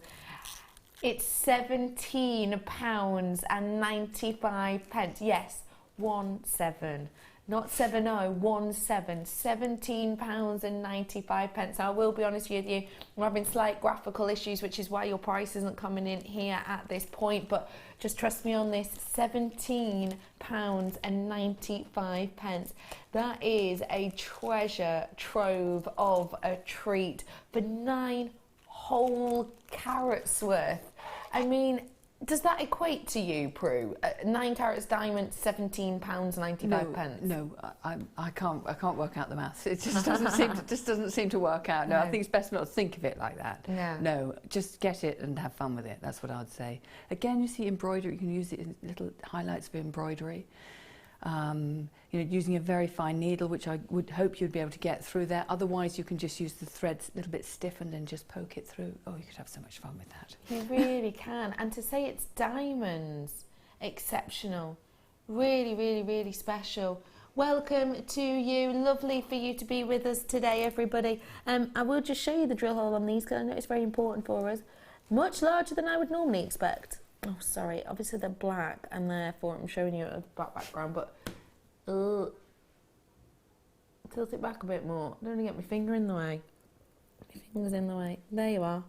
It's £17.95. Yes, 17. Not 70, 17, £17.95. I will be honest with you, we're having slight graphical issues, which is why your price isn't coming in here at this point, but just trust me on this, £17.95. That is a treasure trove of a treat for 9 whole carats worth. I mean, does that equate to you, Prue? 9 carats diamond, £17.95. No, I can't work out the maths. It just doesn't seem to work out. No, I think it's best not to think of it like that. Yeah. No, just get it and have fun with it. That's what I'd say. Again, you see embroidery. You can use it in little highlights of embroidery. You know, using a very fine needle, which I would hope you'd be able to get through there. Otherwise, you can just use the threads a little bit stiffened and just poke it through. Oh, you could have so much fun with that. You really can. And to say it's diamonds, exceptional. Really, really, really special. Welcome to you. Lovely for you to be with us today, everybody. I will just show you the drill hole on these because I know it's very important for us. Much larger than I would normally expect. Oh, sorry. Obviously, they're black, and therefore I'm showing you a black background, but tilt it back a bit more. Don't want to get my finger in the way. My finger's in the way. There you are.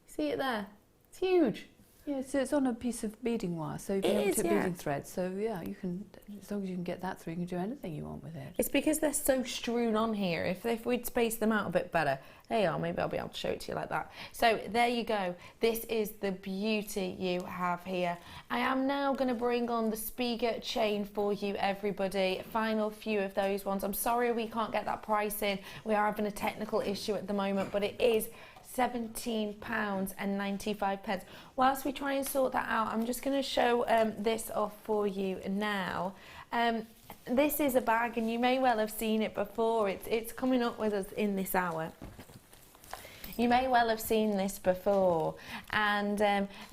See it there? It's huge. Yeah, so it's on a piece of beading wire, so you can have it beading thread. So yeah, you can, as long as you can get that through, you can do anything you want with it. It's because they're so strewn on here. If we'd space them out a bit better, there you are. Maybe I'll be able to show it to you like that. So there you go. This is the beauty you have here. I am now going to bring on the spiger chain for you, everybody. Final few of those ones. I'm sorry we can't get that price in. We are having a technical issue at the moment, but it is £17.95. Whilst we try and sort that out, I'm just going to show this off for you now. This is a bag, and you may well have seen it before. It's coming up with us in this hour. You may well have seen this before, and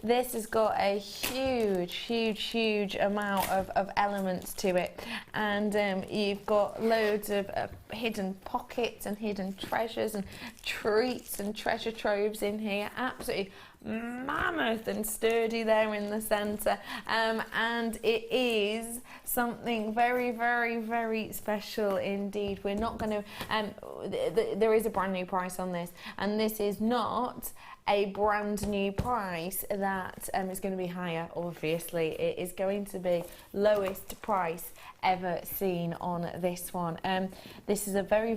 this has got a huge amount of elements to it, and you've got loads of hidden pockets and hidden treasures and treats and treasure troves in here. Absolutely mammoth and sturdy there in the centre, and it is something very special indeed. We're not going to there is a brand new price on this, and this is not a brand new price that is going to be higher. Obviously, it is going to be lowest price ever seen on this one. This is a very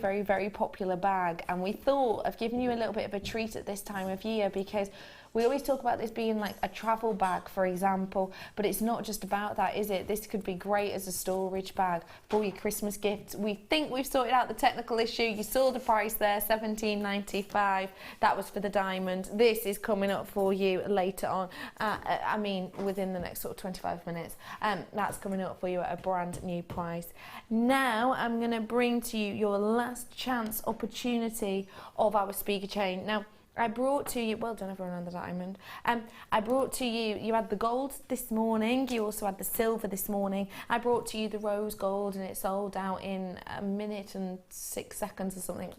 popular bag, and we thought of giving you a little bit of a treat at this time of year, because we always talk about this being like a travel bag, for example, but it's not just about that, is it? This could be great as a storage bag for your Christmas gifts. We think we've sorted out the technical issue. You saw the price there, £17.95. That was for the diamond. This is coming up for you later on. I mean, within the next sort of 25 minutes. That's coming up for you at a brand new price. Now, I'm going to bring to you your last chance opportunity of our speaker chain. Now, I brought to you, well done everyone on the diamond. I brought to you, you had the gold this morning, you also had the silver this morning. I brought to you the rose gold and it sold out in 1 minute and 6 seconds or something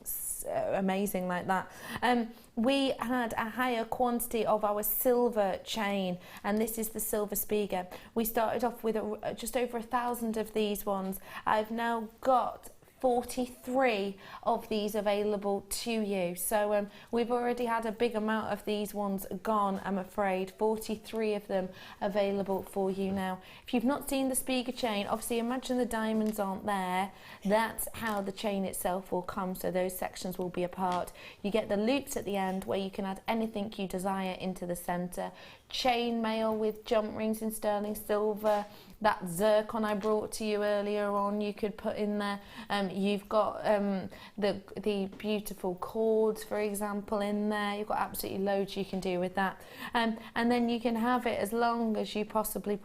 amazing like that. We had a higher quantity of our silver chain, and this is the silver spiger. We started off with just over 1,000 of these ones. I've now got 43 of these available to you. So we've already had a big amount of these ones gone, I'm afraid. 43 of them available for you now. If you've not seen the spiger chain, obviously imagine the diamonds aren't there. That's how the chain itself will come, so those sections will be apart. You get the loops at the end where you can add anything you desire into the centre. Chain mail with jump rings in sterling silver. That zircon I brought to you earlier on, you could put in there. You've got the beautiful cords, for example, in there. You've got absolutely loads you can do with that. And then you can have it as long as you possibly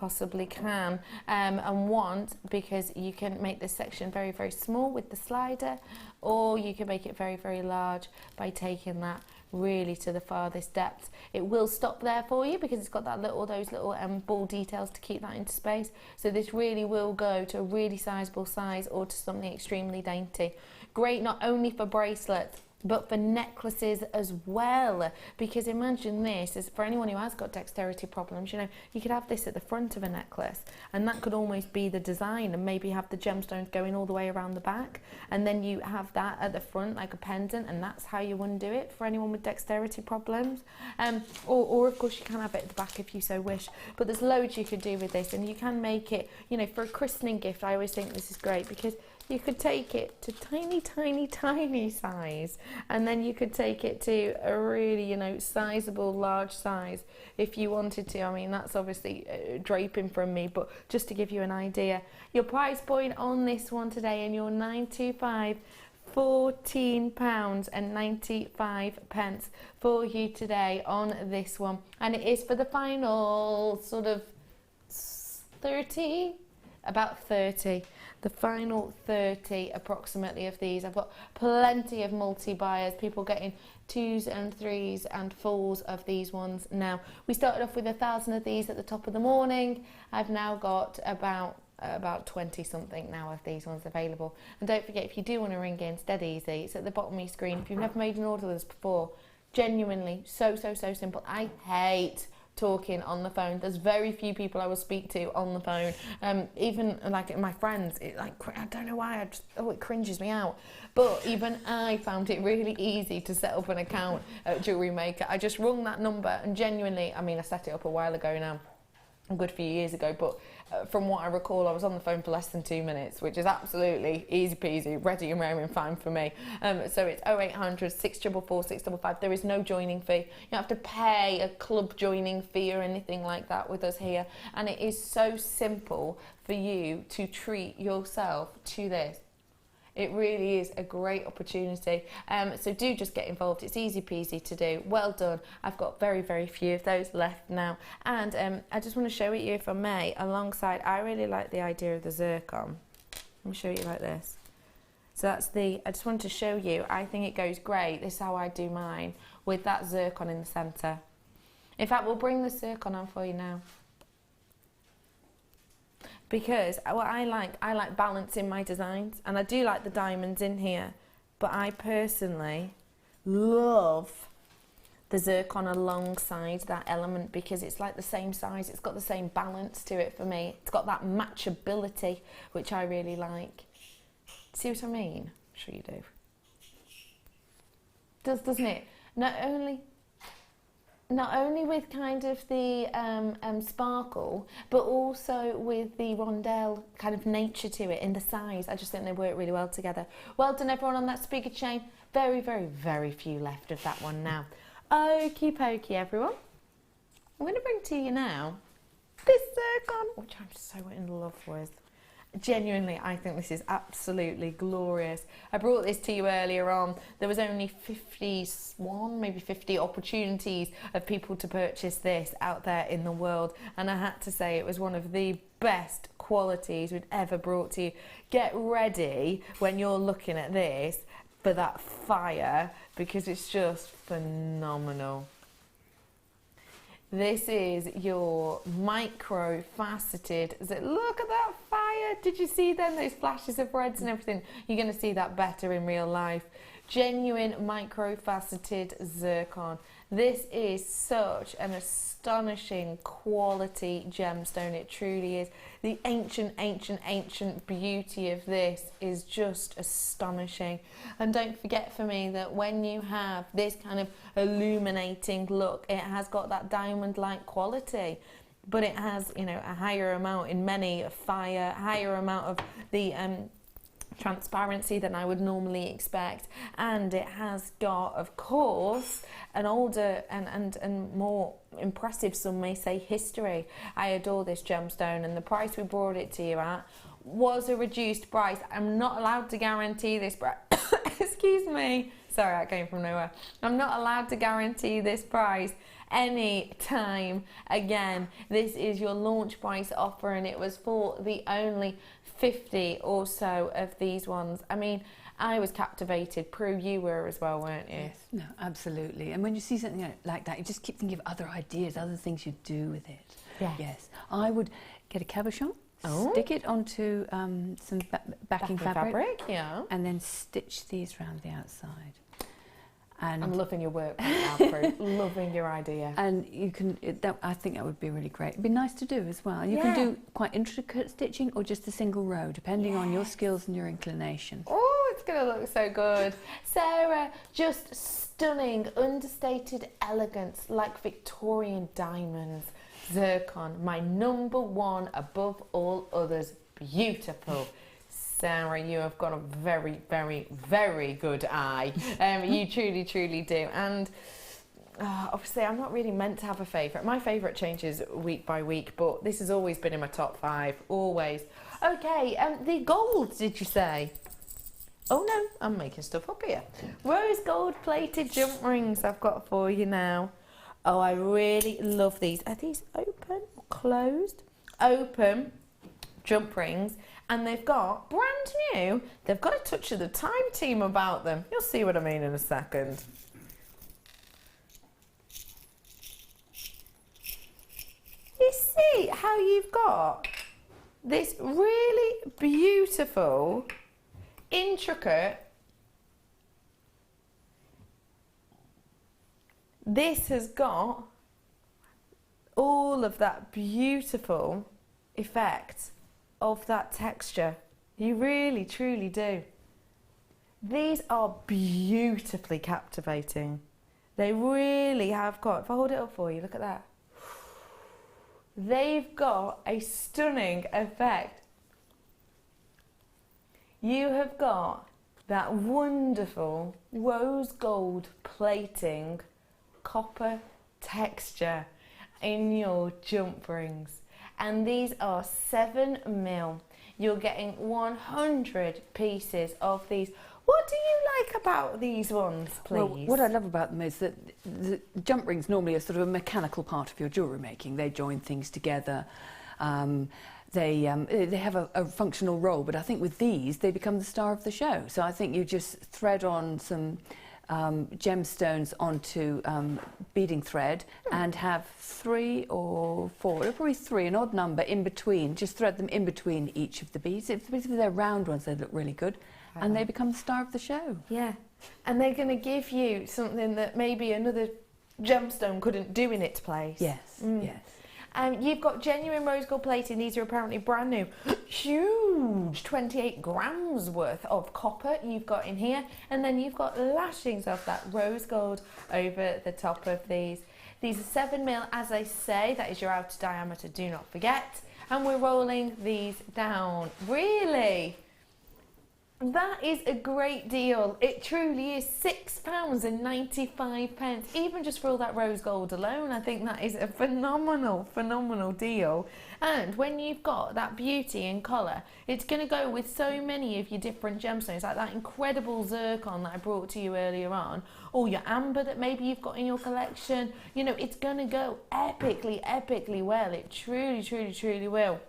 can and want, because you can make this section very, very small with the slider, or you can make it very, very large by taking that really to the farthest depths. It will stop there for you because it's got that those little ball details to keep that into space. So this really will go to a really sizable size or to something extremely dainty. Great not only for bracelets but for necklaces as well, because imagine this, as for anyone who has got dexterity problems, you know, you could have this at the front of a necklace and that could almost be the design, and maybe have the gemstones going all the way around the back, and then you have that at the front like a pendant, and that's how you undo it for anyone with dexterity problems. Or of course you can have it at the back if you so wish, but there's loads you could do with this, and you can make it, you know, for a christening gift. I always think this is great because you could take it to tiny, tiny, tiny size, and then you could take it to a really, you know, sizable, large size if you wanted to. I mean, that's obviously draping from me, but just to give you an idea. Your price point on this one today in your 925, £14.95 for you today on this one, and it is for the final sort of 30, about 30. The final 30 approximately of these. I've got plenty of multi-buyers, people getting 2s and 3s and 4s of these ones now. We started off with 1,000 of these at the top of the morning. I've now got about 20 something now of these ones available. And don't forget, if you do want to ring in, it's dead easy. It's at the bottom of your screen. If you've never made an order with us before, genuinely so simple. I hate talking on the phone. There's very few people I will speak to on the phone. Even like my friends, I don't know why, it cringes me out. But even I found it really easy to set up an account at Jewellery Maker. I just rung that number, and genuinely, I mean, I set it up a while ago now, a good few years ago, but from what I recall, I was on the phone for less than 2 minutes, which is absolutely easy peasy, ready and raring fine for me. So it's 0800 644 655. There is no joining fee. You don't have to pay a club joining fee or anything like that with us here. And it is so simple for you to treat yourself to this. It really is a great opportunity. So do just get involved. It's easy peasy to do. Well done. I've got very, very few of those left now. And I just want to show it you, if I may, alongside, I really like the idea of the zircon. Let me show you like this. So that's I just wanted to show you, I think it goes great. This is how I do mine, with that zircon in the centre. In fact, we'll bring the zircon on for you now. Because what I like balance in my designs, and I do like the diamonds in here, but I personally love the zircon alongside that element because it's like the same size, it's got the same balance to it for me. It's got that matchability, which I really like. See what I mean? I'm sure you do. Doesn't it? Not only with kind of the sparkle, but also with the rondelle kind of nature to it in the size. I just think they work really well together. Well done everyone on that spigot chain. Very, very, very few left of that one now. Okie pokey everyone. I'm going to bring to you now this zircon, which I'm so in love with. Genuinely, I think this is absolutely glorious. I brought this to you earlier on. There was only 51, maybe 50 opportunities of people to purchase this out there in the world, and I had to say it was one of the best qualities we'd ever brought to you. Get ready when you're looking at this for that fire because it's just phenomenal. This is your micro-faceted. Look at that fire! Did you see them? Those flashes of reds and everything. You're going to see that better in real life. Genuine micro-faceted zircon. This is such an astonishing quality gemstone. It truly is. The ancient beauty of this is just astonishing. And don't forget for me that when you have this kind of illuminating look, it has got that diamond-like quality, but it has, you know, a higher amount in many fire, higher amount of the transparency than I would normally expect, and it has got, of course, an older and more impressive, some may say, history. I adore this gemstone, and the price we brought it to you at was a reduced price. I'm not allowed to guarantee this price. Excuse me, sorry, that came from nowhere. I'm not allowed to guarantee this price any time again. This is your launch price offer, and it was for the only 50 or so of these ones. I mean, I was captivated. Prue, you were as well, weren't you? Yes, no, absolutely. And when you see something like that, you just keep thinking of other ideas, other things you do with it. Yes. Yes. I would get a cabochon, stick it onto some backing fabric, yeah, and then stitch these around the outside. And I'm loving your work right now, Prue. Loving your idea. And you can, I think that would be really great. It'd be nice to do as well. You can do quite intricate stitching or just a single row, depending on your skills and your inclination. Oh, it's going to look so good. Sarah, just stunning, understated elegance, like Victorian diamonds. Zircon, my number one above all others. Beautiful. Sarah, you have got a very, very, very good eye. You truly, truly do. And obviously, I'm not really meant to have a favourite. My favourite changes week by week, but this has always been in my top 5, always. Okay, the gold, did you say? Oh no, I'm making stuff up here. Rose gold plated jump rings I've got for you now. Oh, I really love these. Are these open or closed? Open jump rings. And they've got, brand new, they've got a touch of the time team about them. You'll see what I mean in a second. You see how you've got this really beautiful, intricate, this has got all of that beautiful effect of that texture. You really, truly do. These are beautifully captivating. They really have got, if I hold it up for you, look at that. They've got a stunning effect. You have got that wonderful rose gold plating, copper texture in your jump rings. And these are 7mm. You're getting 100 pieces of these. What do you like about these ones, please? Well, what I love about them is that the jump rings normally are sort of a mechanical part of your jewellery making. They join things together. They have a functional role, but I think with these, they become the star of the show. So I think you just thread on some gemstones onto beading thread and have 3 or 4, probably 3, an odd number in between. Just thread them in between each of the beads. If they're round ones, they look really good, and they become the star of the show. Yeah, and they're going to give you something that maybe another gemstone couldn't do in its place. Yes, yes. You've got genuine rose gold plating. These are apparently brand new. Huge, 28 grams worth of copper you've got in here. And then you've got lashings of that rose gold over the top of these. These are 7mm, as I say. That is your outer diameter, do not forget. And we're rolling these down. Really? That is a great deal. It truly is. £6.95. Even just for all that rose gold alone, I think that is a phenomenal, phenomenal deal. And when you've got that beauty in colour, it's going to go with so many of your different gemstones, like that incredible zircon that I brought to you earlier on, or your amber that maybe you've got in your collection. You know, it's going to go epically, epically well. It truly, truly, truly will.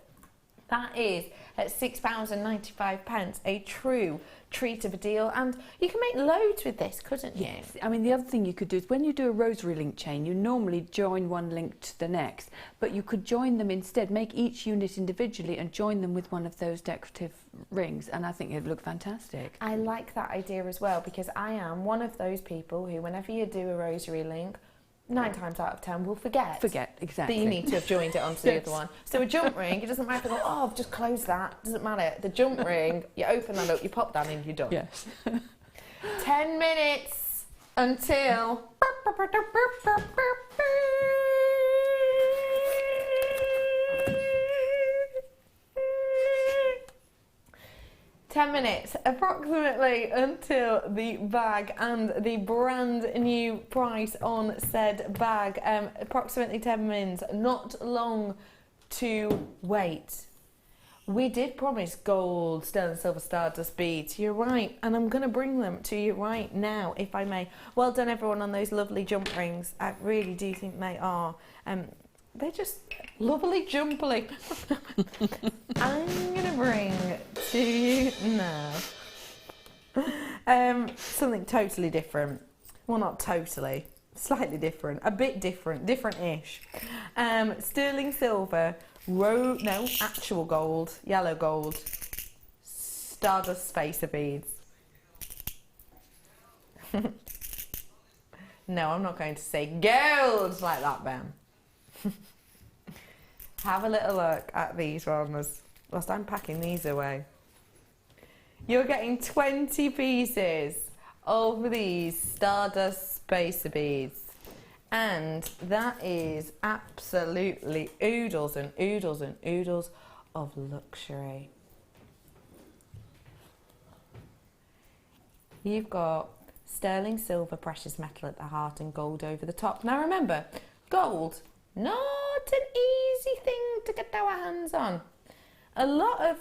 That is at £6.95, a true treat of a deal, and you can make loads with this, couldn't you? Yes, I mean the other thing you could do is when you do a rosary link chain, you normally join one link to the next, but you could join them instead, make each unit individually and join them with one of those decorative rings, and I think it'd look fantastic. I like that idea as well, because I am one of those people who, whenever you do a rosary link, 9 times out of 10 will forget. Exactly. That you need to have joined it onto the other one. So a jump ring, it doesn't matter, go, oh, I've just closed that, doesn't matter. The jump ring, you open that up, you pop that in, you're done. Yes. 10 minutes until... 10 minutes approximately until the bag and the brand new price on said bag. Approximately 10 minutes, not long to wait. We did promise gold, sterling silver, Stardust beads. You're right, and I'm going to bring them to you right now, if I may. Well done, everyone, on those lovely jump rings. I really do think they are. They're just lovely jumpily. I'm going to bring to you now something totally different. Well, not totally, slightly different, a bit different, different-ish. Sterling silver, actual gold, yellow gold, Stardust spacer beads. No, I'm not going to say gold like that, Ben. Have a little look at these ones whilst I'm packing these away. You're getting 20 pieces of these Stardust spacer beads, and that is absolutely oodles and oodles and oodles of luxury. You've got sterling silver precious metal at the heart and gold over the top. Now remember, gold, not an easy thing to get our hands on. A lot of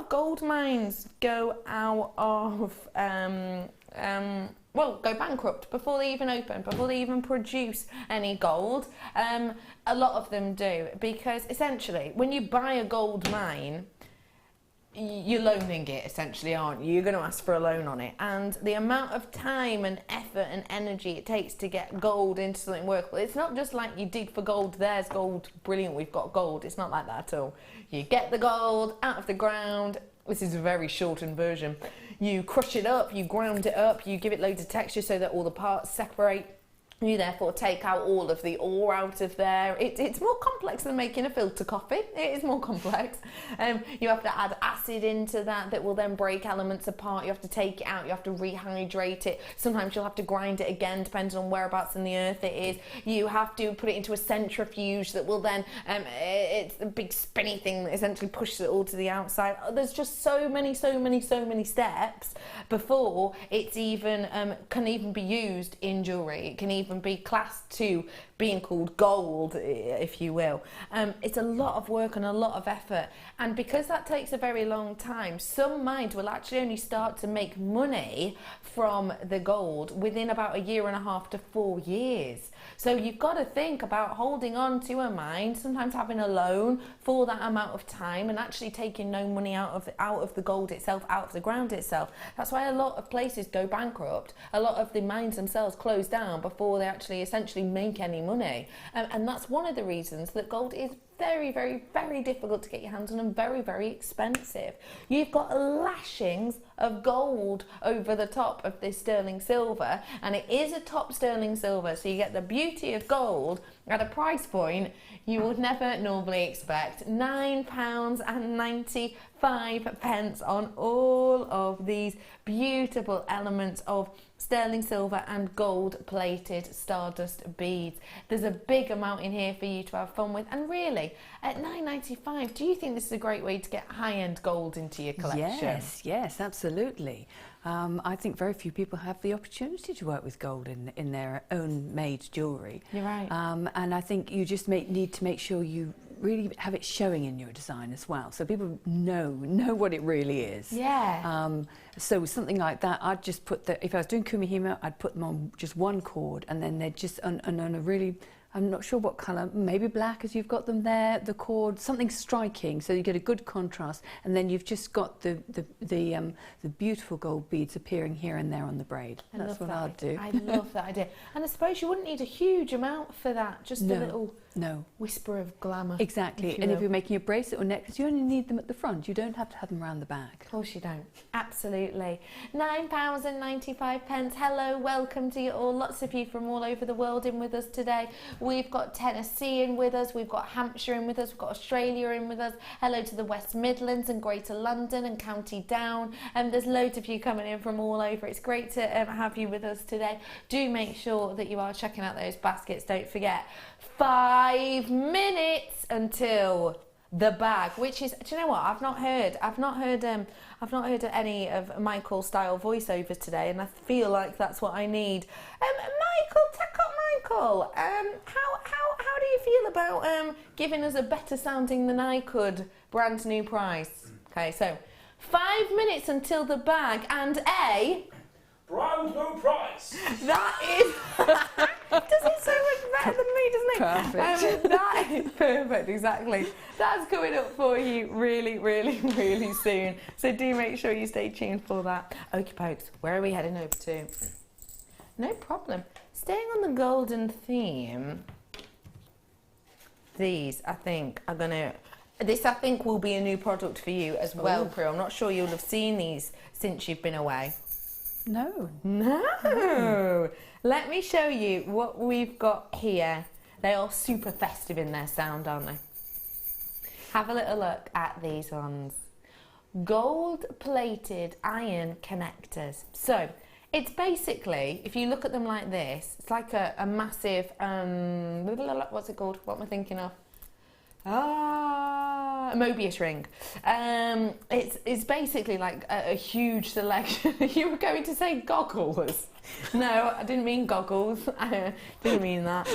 gold mines go out of go bankrupt before they even open, before they even produce any gold. A lot of them do, because essentially when you buy a gold mine, you're loaning it, essentially, aren't you? You're going to ask for a loan on it, and the amount of time and effort and energy it takes to get gold into something workable, it's not just like you dig for gold, there's gold, brilliant, we've got gold. It's not like that at all. You get the gold out of the ground. This is a very shortened version. You crush it up, you ground it up, you give it loads of texture so that all the parts separate. You therefore take out all of the ore out of there. It's more complex than making a filter coffee. It is more complex. You have to add acid into that will then break elements apart. You have to take it out. You have to rehydrate it. Sometimes you'll have to grind it again, depending on whereabouts in the earth it is. You have to put it into a centrifuge that will then, it's a big spinny thing that essentially pushes it all to the outside. There's just so many steps before it's even, can even be used in jewellery. It can even be classed to being called gold, if you will. It's a lot of work and a lot of effort, and because that takes a very long time, some mines will actually only start to make money from the gold within about 1.5 to 4 years. So you've got to think about holding on to a mine, sometimes having a loan for that amount of time, and actually taking no money out of the gold itself, out of the ground itself. That's why a lot of places go bankrupt. A lot of the mines themselves close down before they actually essentially make any money. And that's one of the reasons that gold is very, very, very difficult to get your hands on and very, very expensive. You've got lashings of gold over the top of this sterling silver, and it is a top sterling silver, so you get the beauty of gold at a price point you would never normally expect. £9.95 on all of these beautiful elements of sterling silver and gold plated Stardust beads. There's a big amount in here for you to have fun with, and really at £9.95, do you think this is a great way to get high-end gold into your collection? Yes, absolutely. I think very few people have the opportunity to work with gold in their own made jewellery. You're right. And I think you just need to make sure you really have it showing in your design as well, so people know what it really is. Yeah. So something like that, I'd just put if I was doing Kumihimo, I'd put them on just one cord, and then they're just on a really I'm not sure what colour, maybe black as you've got them there, the cord, something striking, so you get a good contrast, and then you've just got the beautiful gold beads appearing here and there on the braid. That's what I'll do. I love that idea. And I suppose you wouldn't need a huge amount for that, just a little whisper of glamour. Exactly, and if you're making a bracelet or necklace, you only need them at the front, you don't have to have them around the back. Of course you don't. Absolutely. £9.95. Hello, welcome to you all. Lots of you from all over the world in with us today. We've got Tennessee in with us, we've got Hampshire in with us, we've got Australia in with us. Hello to the West Midlands and Greater London and County Down. And there's loads of you coming in from all over. It's great to have you with us today. Do make sure that you are checking out those baskets. Don't forget, 5 minutes until the bag, which is, do you know what, I've not heard any of Michael style voiceovers today, and I feel like that's what I need. Michael, how do you feel about giving us a better sounding than I could brand new price? Okay, so 5 minutes until the bag, and brand new price. That is does it so much better than me, doesn't it? Perfect. That is perfect, exactly. That's coming up for you really, really, really soon. So do make sure you stay tuned for that. Okie pokes, where are we heading over to? No problem. Staying on the golden theme, these I think are gonna. This I think will be a new product for you as well, Prue. I'm not sure you'll have seen these since you've been away. No. Let me show you what we've got here. They are super festive in their sound, aren't they? Have a little look at these ones. Gold-plated iron connectors. So, it's basically, if you look at them like this, it's like a massive, what's it called? What am I thinking of? A Mobius ring. It's basically like a huge selection. You were going to say goggles. No, I didn't mean goggles. I didn't mean that.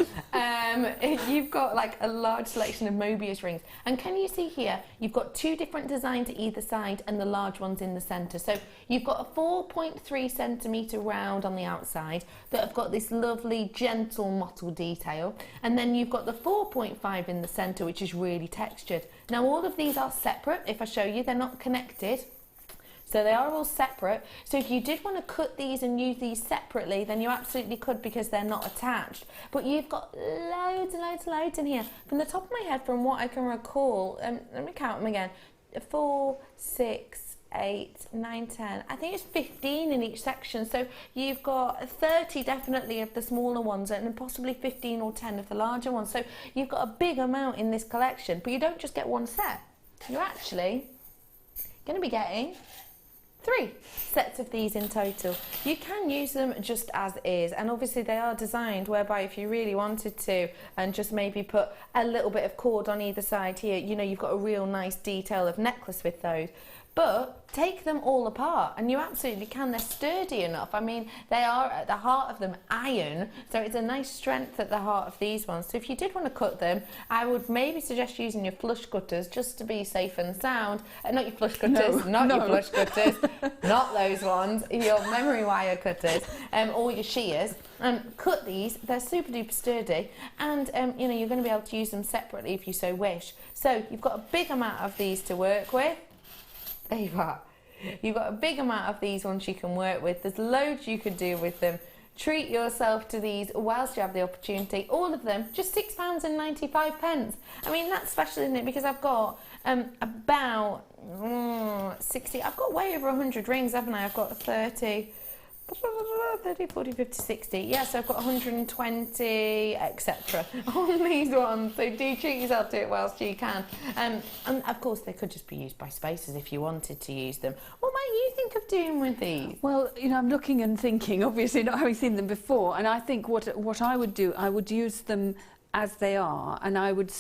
You've got like a large selection of Mobius rings. And can you see here, you've got 2 different designs to either side and the large ones in the centre. So you've got a 4.3 centimetre round on the outside that have got this lovely gentle mottled detail. And then you've got the 4.5 in the centre, which is really textured. Now all of these are separate. If I show you, they're not connected. So they are all separate. So if you did want to cut these and use these separately, then you absolutely could because they're not attached. But you've got loads and loads and loads in here. From the top of my head, from what I can recall, let me count them again. 4, 6, 8, 9, 10. I think it's 15 in each section. So you've got 30 definitely of the smaller ones and possibly 15 or 10 of the larger ones. So you've got a big amount in this collection. But you don't just get one set. You're actually going to be getting 3 sets of these in total. You can use them just as is, and obviously they are designed whereby if you really wanted to and just maybe put a little bit of cord on either side here, you know, you've got a real nice detail of necklace with those. But take them all apart and you absolutely can. They're sturdy enough. I mean, they are at the heart of them iron, so it's a nice strength at the heart of these ones. So if you did want to cut them, I would maybe suggest using your flush cutters just to be safe and sound. Not your flush cutters, your flush cutters, not those ones, your memory wire cutters, or your shears. Cut these, they're super duper sturdy, and you know, you're going to be able to use them separately if you so wish. So you've got a big amount of these to work with. There you are. You've got a big amount of these ones you can work with. There's loads you could do with them. Treat yourself to these whilst you have the opportunity. All of them, just £6.95. I mean, that's special, isn't it? Because I've got about 60, I've got way over 100 rings, haven't I? I've got 30, 40, 50, 60. Yeah, so I've got 120, etc. on these ones. So do treat yourself to it whilst you can. And of course, they could just be used by spacers if you wanted to use them. What might you think of doing with these? Well, you know, I'm looking and thinking, obviously not having seen them before, and I think what I would do, I would use them as they are, and I would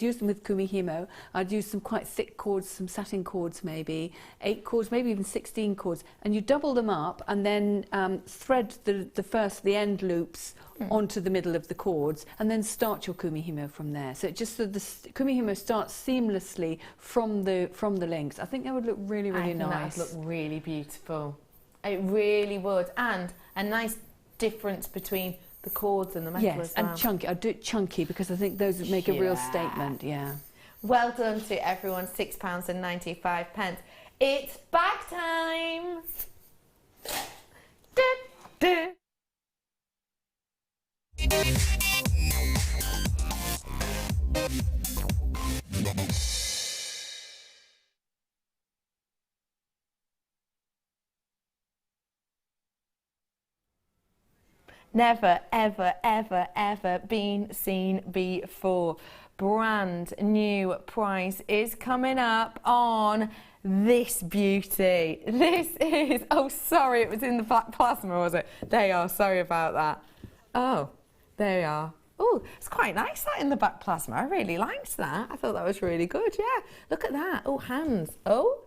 use them with Kumihimo. I'd use some quite thick cords, some satin cords maybe, 8 cords, maybe even 16 cords, and you double them up and then thread the end loops onto the middle of the cords, and then start your Kumihimo from there. So it just so the Kumihimo starts seamlessly from the links. I think that would look really, really nice. That would look really beautiful. It really would, and a nice difference between the cords and the metal Yes, as well. and chunky. I do it chunky because I think those would make a real statement, yeah. Well done to everyone, £6.95. It's bag time! Du, du. Never, ever, ever, ever been seen before. Brand new price is coming up on this beauty. This is, oh sorry, it was in the black plasma, was it? There you are, sorry about that. Oh, there you are. Oh, it's quite nice that in the back plasma. I really liked that. I thought that was really good, yeah. Look at that. Oh, hands. Oh.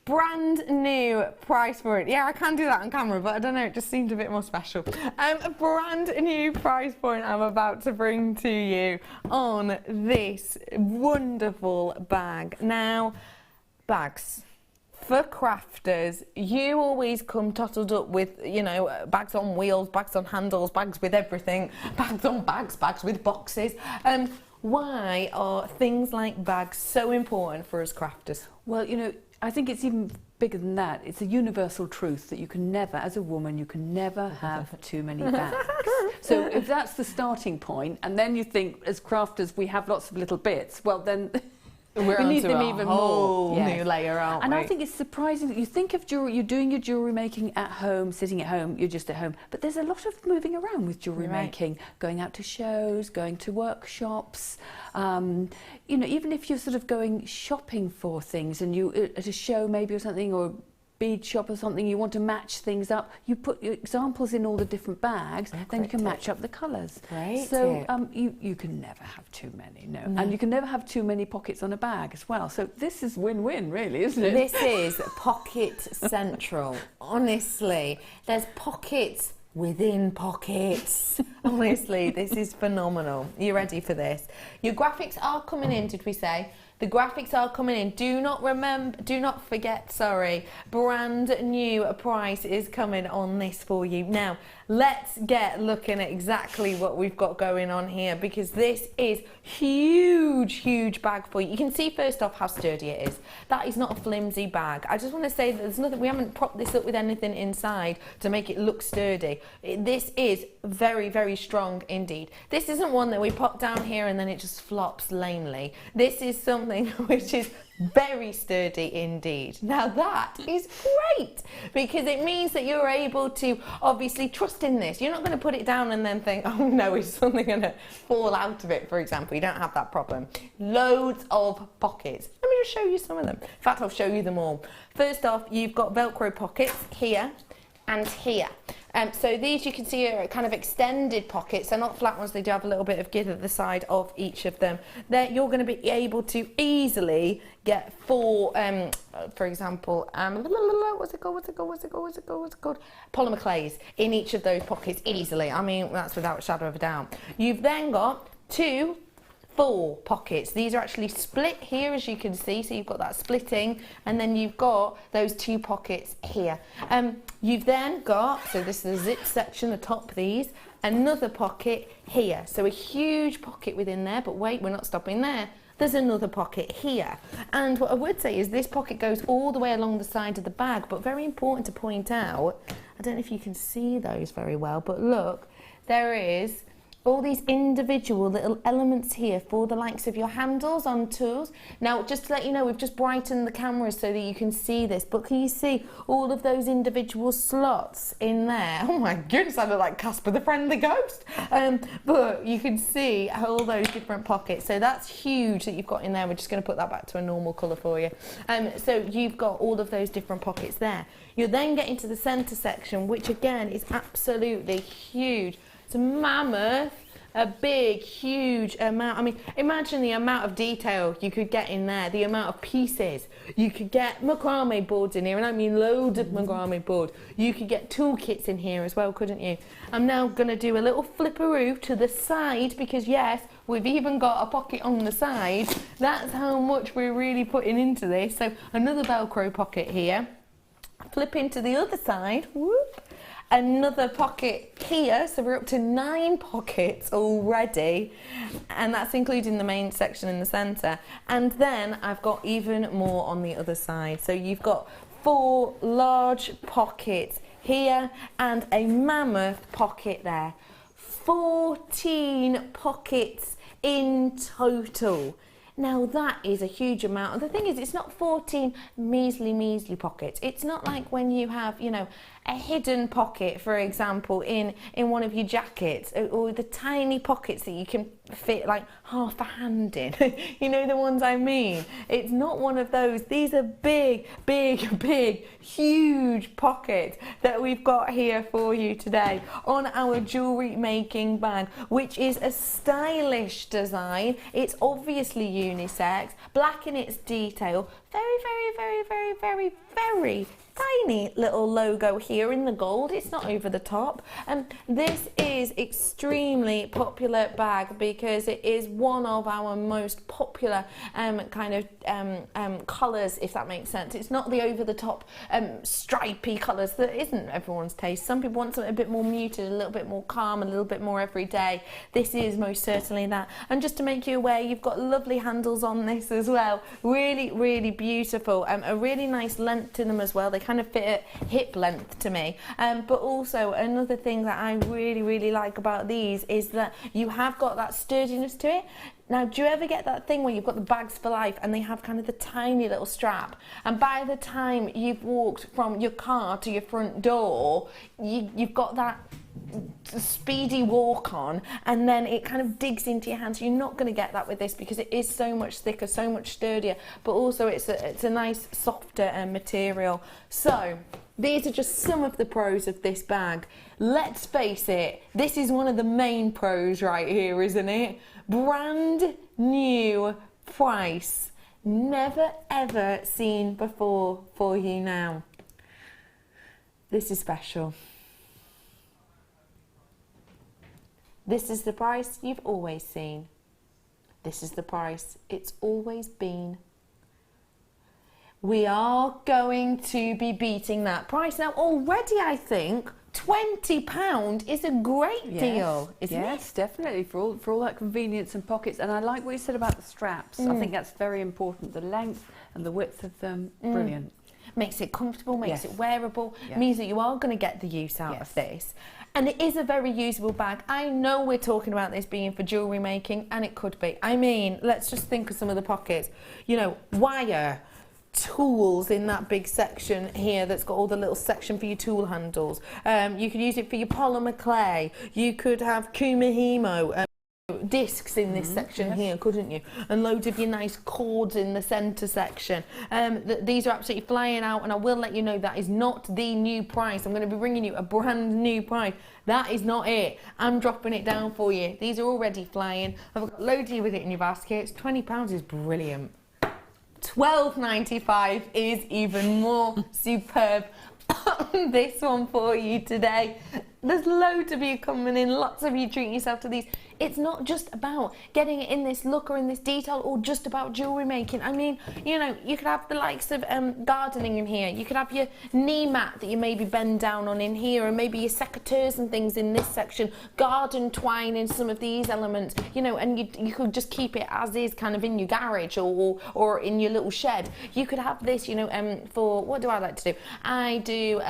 Brand new price point. Yeah, I can do that on camera, but I don't know, it just seemed a bit more special. A brand new price point I'm about to bring to you on this wonderful bag. Now, bags. For crafters, you always come tottled up with, you know, bags on wheels, bags on handles, bags with everything, bags on bags, bags with boxes. Why are things like bags so important for us crafters? Well, you know, I think it's even bigger than that. It's a universal truth that you can never, as a woman, you can never have too many bags. So if that's the starting point, and then you think, as crafters, we have lots of little bits, well then we need them even more. New layer, aren't we? And I think it's surprising that you think of jewellery, you're doing your jewellery making at home, sitting at home, you're just at home. But there's a lot of moving around with jewellery making, going out to shows, going to workshops. You know, even if you're sort of going shopping for things and you at a show maybe or something, or bead shop or something, you want to match things up, you put your examples in all the different bags, then you can match up the colours. So you can never have too many, no. And you can never have too many pockets on a bag as well. So this is win-win really, isn't it? This is pocket central. Honestly, there's pockets within pockets. Honestly, this is phenomenal. You ready for this? Your graphics are coming in, did we say? The graphics are coming in. Do not forget, sorry, brand new price is coming on this for you. Now, let's get looking at exactly what we've got going on here, because this is huge bag for you. You can see first off how sturdy it is. That is not a flimsy bag. I just want to say that there's nothing, we haven't propped this up with anything inside to make it look sturdy. This is very strong indeed. This isn't one that we pop down here and then it just flops lamely. This is something which is very sturdy indeed. Now that is great, because it means that you're able to obviously trust in this. You're not going to put it down and then think, oh no, is something going to fall out of it, for example. You don't have that problem. Loads of pockets. Let me just show you some of them. In fact, I'll show you them all. First off, you've got Velcro pockets here and here. So these you can see are kind of extended pockets. They're not flat ones, they do have a little bit of give at the side of each of them. There you're going to be able to easily get 4, for example, what's it called? Polymer clays in each of those pockets easily. I mean, that's without a shadow of a doubt. You've then got 2, 4 pockets. These are actually split here, as you can see, so you've got that splitting, and then you've got those 2 pockets here. You've then got, so this is the zip section atop these, another pocket here, so a huge pocket within there. But wait, we're not stopping there. There's another pocket here, and what I would say is this pocket goes all the way along the side of the bag. But very important to point out, I don't know if you can see those very well, but look, there is all these individual little elements here for the likes of your handles on tools. Now, just to let you know, we've just brightened the camera so that you can see this, but can you see all of those individual slots in there? Oh my goodness, I look like Casper the Friendly Ghost. But you can see all those different pockets. So that's huge that you've got in there. We're just going to put that back to a normal colour for you. So you've got all of those different pockets there. You're then getting to the centre section, which again is absolutely huge. It's a mammoth, a big, huge amount. I mean, imagine the amount of detail you could get in there, the amount of pieces. You could get macrame boards in here, and I mean loads of macrame board. You could get toolkits in here as well, couldn't you? I'm now going to do a little flipperoo to the side, because yes, we've even got a pocket on the side. That's how much we're really putting into this. So another Velcro pocket here. Flip into the other side, whoop. another pocket here, so we're up to 9 pockets already, and that's including the main section in the centre. And then I've got even more on the other side. So you've got 4 large pockets here and a mammoth pocket there. 14 pockets in total. Now that is a huge amount. And the thing is, it's not 14 measly pockets. It's not like when you have, you know, a hidden pocket, for example, in one of your jackets, or the tiny pockets that you can fit like half a hand in. You know the ones I mean? It's not one of those. These are big, huge pockets that we've got here for you today on our jewellery making bag, which is a stylish design. It's obviously unisex, black in its detail, very tiny little logo here in the gold. It's not over the top. This is extremely popular bag because it is one of our most popular colours, if that makes sense. It's not the over the top stripy colours that isn't everyone's taste. Some people want something a bit more muted, a little bit more calm, a little bit more everyday. This is most certainly that. And just to make you aware, you've got lovely handles on this as well. Really beautiful. A really nice length to them as well. They kind of fit at hip length to me. But also another thing that I really like about these is that you have got that sturdiness to it. Now, do you ever get that thing where you've got the bags for life and they have kind of the tiny little strap, and by the time you've walked from your car to your front door, you've got that speedy walk on, and then it kind of digs into your hands. You're not going to get that with this because it is so much thicker, so much sturdier, but also it's a nice softer material. So these are just some of the pros of this bag. Let's face it, this is one of the main pros right here, isn't it? Brand new price, never ever seen before for you now. This is special. This is the price you've always seen. This is the price it's always been. We are going to be beating that price. Now already I think £20 is a great deal, isn't it? Yes, definitely, for all that convenience and pockets. And I like what you said about the straps. I think that's very important. The length and the width of them, brilliant. Makes it comfortable, makes it wearable, means that you are going to get the use out of this. And it is a very usable bag. I know we're talking about this being for jewellery making, and it could be. I mean, let's just think of some of the pockets. You know, wire, tools in that big section here that's got all the little section for your tool handles. You could use it for your polymer clay. You could have Kumihimo discs in this section here, couldn't you? And loads of your nice cords in the centre section. These are absolutely flying out, and I will let you know that is not the new price. I'm going to be bringing you a brand new price. That is not it. I'm dropping it down for you. These are already flying. I've got loads with it in your baskets. £20 is brilliant. £12.95 is even more superb. This one for you today. There's loads of you coming in, lots of you treating yourself to these. It's not just about getting it in this look or in this detail or just about jewellery making. I mean, you know, you could have the likes of gardening in here. You could have your knee mat that you maybe bend down on in here, and maybe your secateurs and things in this section, garden twine in some of these elements, you know, and you could just keep it as is kind of in your garage or in your little shed. You could have this, you know, for, what do I like to do? I do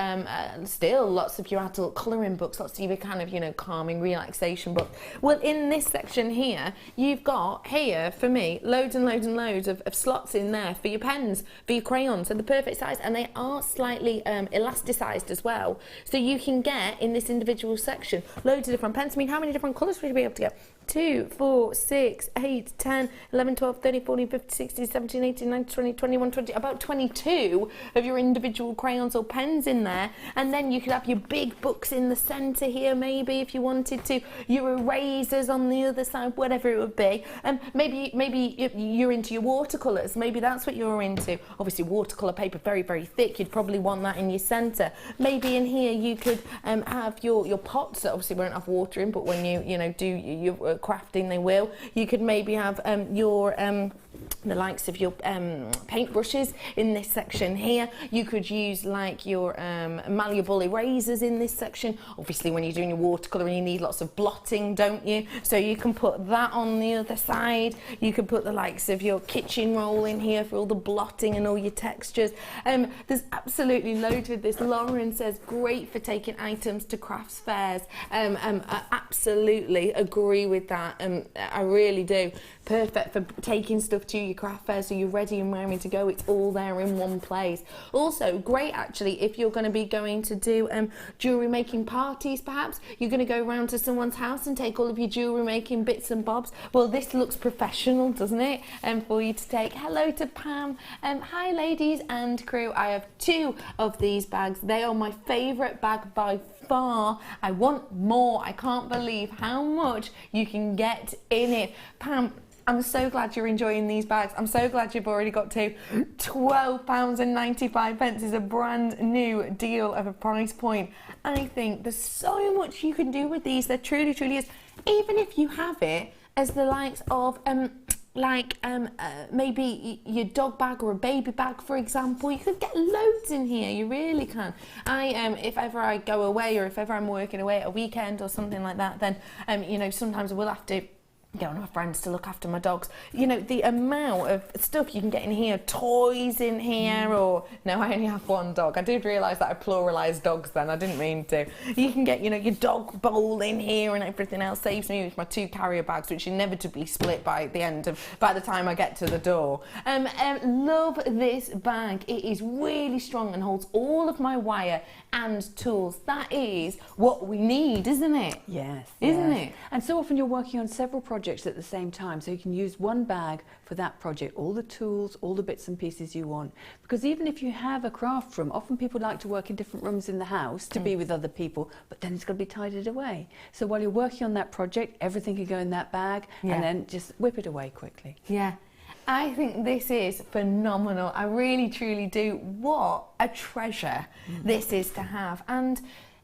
still lots of your adult colouring books, lots of your kind of, you know, calming relaxation books. Well, in this section here, you've got here, for me, loads and loads of slots in there for your pens, for your crayons, and the perfect size, and they are slightly elasticized as well. So you can get, in this individual section, loads of different pens. I mean, how many different colours would you be able to get? 2, 4, 6, 8, 10, 11, 12, 13, 14, 15, 16, 17, 18, 19, 20, 21, 20, about 22 of your individual crayons or pens in there. And then you could have your big books in the centre here, maybe, if you wanted to, your erasers on the other side, whatever it would be. And maybe you're into your watercolours, maybe that's what you're into. Obviously watercolour paper, very, very thick, you'd probably want that in your centre. Maybe in here you could have your pots that obviously won't have water in, but when you know, do your crafting they will. You could maybe have your the likes of your paint brushes in this section here. You could use like your malleable erasers in this section. Obviously when you're doing your watercolour you need lots of blotting, don't you? So you can put that on the other side. You can put the likes of your kitchen roll in here for all the blotting and all your textures. There's absolutely loads with this. Lauren says great for taking items to crafts fairs. I absolutely agree with that. I really do. Perfect for taking stuff to your craft fair so you're ready and raring to go. It's all there in one place. Also great actually if you're going to be going to do jewellery making parties perhaps. You're going to go round to someone's house and take all of your jewellery making bits and bobs. Well, this looks professional, doesn't it? For you to take. Hello to Pam. Hi ladies and crew. I have 2 of these bags. They are my favourite bag by far. I want more. I can't believe how much you can get in it. Pam, I'm so glad you're enjoying these bags. I'm so glad you've already got to. £12.95 is a brand new deal of a price point. I think there's so much you can do with these. There truly, truly is. Even if you have it as the likes of maybe your dog bag or a baby bag, for example, you could get loads in here. You really can. If ever I go away or if ever I'm working away at a weekend or something like that, then you know, sometimes I will have to get one of my friends to look after my dogs. You know, the amount of stuff you can get in here, toys in here, or no, I only have 1 dog. I did realise that I pluralised dogs then, I didn't mean to. You can get, you know, your dog bowl in here and everything else. Saves me with my 2 carrier bags, which inevitably split by the time I get to the door. Love this bag. It is really strong and holds all of my wire and tools. That is what we need, isn't it? Yes. Isn't it? And so often you're working on several projects at the same time, so you can use one bag for that project, all the tools, all the bits and pieces you want. Because even if you have a craft room, often people like to work in different rooms in the house to be with other people, but then it's got to be tidied away. So while you're working on that project, everything can go in that bag and then just whip it away quickly. Yeah. I think this is phenomenal. I really, truly do. What a treasure this is to have. And